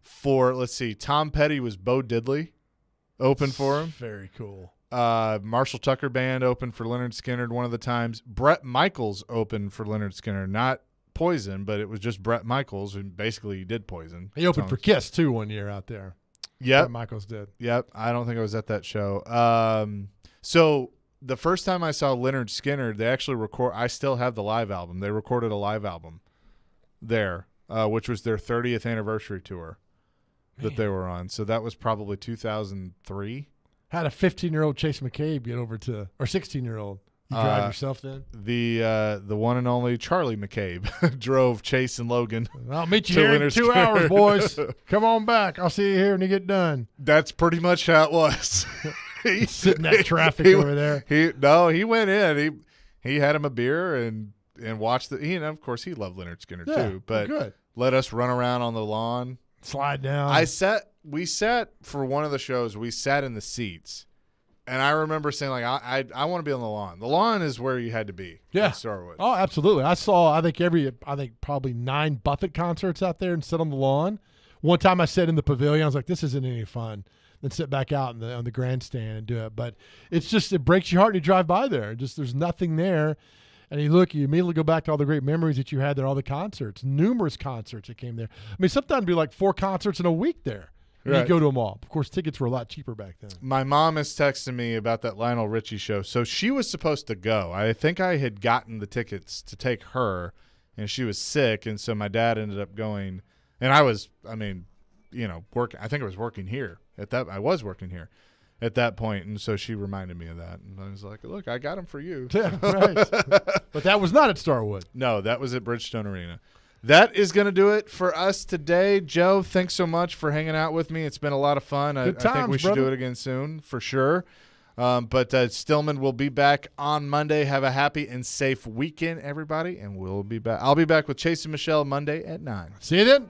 S1: For, let's see, Tom Petty was Bo Diddley open for him.
S2: Very cool.
S1: Marshall Tucker Band opened for Lynyrd Skynyrd one of the times. Bret Michaels opened for Lynyrd Skynyrd, not Poison, but it was just Bret Michaels, and basically he did Poison.
S2: He opened for Kiss, too, one year out there.
S1: Yep.
S2: Bret Michaels did.
S1: Yep. I don't think I was at that show. So the first time I saw Lynyrd Skynyrd, they actually I still have the live album. They recorded a live album there, which was their 30th anniversary tour. That they were on. So that was probably 2003.
S2: Had a 15-year-old Chase McCabe get over to, or 16-year-old. You drive yourself then?
S1: The one and only Charlie McCabe drove Chase and Logan.
S2: I'll meet you here in 2 hours, boys. Come on back. I'll see you here when you get done.
S1: That's pretty much how it was.
S2: Sitting in that traffic over there.
S1: He went in. He had him a beer and watched of course he loved Lynyrd Skynyrd too. But let us run around on the lawn.
S2: Slide down.
S1: We sat for one of the shows. We sat in the seats, and I remember saying like, I want to be on the lawn. The lawn is where you had to be.
S2: Yeah,
S1: at Starwood.
S2: Oh, absolutely. I saw. I think probably 9 Buffett concerts out there and sit on the lawn. One time I sat in the pavilion. I was like, this isn't any fun. Then sit back out on the grandstand and do it. But it's just it breaks your heart when you drive by there. Just there's nothing there. And you immediately go back to all the great memories that you had there, all the concerts, numerous concerts that came there. I mean, sometimes it'd be like 4 concerts in a week there. Right. You go to them all. Of course, tickets were a lot cheaper back then.
S1: My mom is texting me about that Lionel Richie show. So she was supposed to go. I think I had gotten the tickets to take her, and she was sick, and so my dad ended up going. And I was, working. I think I was working here I was working here at that point, and so she reminded me of that, and I was like, look, I got them for you.
S2: Yeah, right. But that was not at Starwood.
S1: No, that was at Bridgestone Arena. That is going to do it for us today. Joe, thanks so much for hanging out with me. It's been a lot of fun. I think we should do it again soon for sure. But Stillman will be back on Monday. Have a happy and safe weekend, everybody, and we'll be back. I'll be back with Chase and Michelle Monday at 9.
S2: See you then.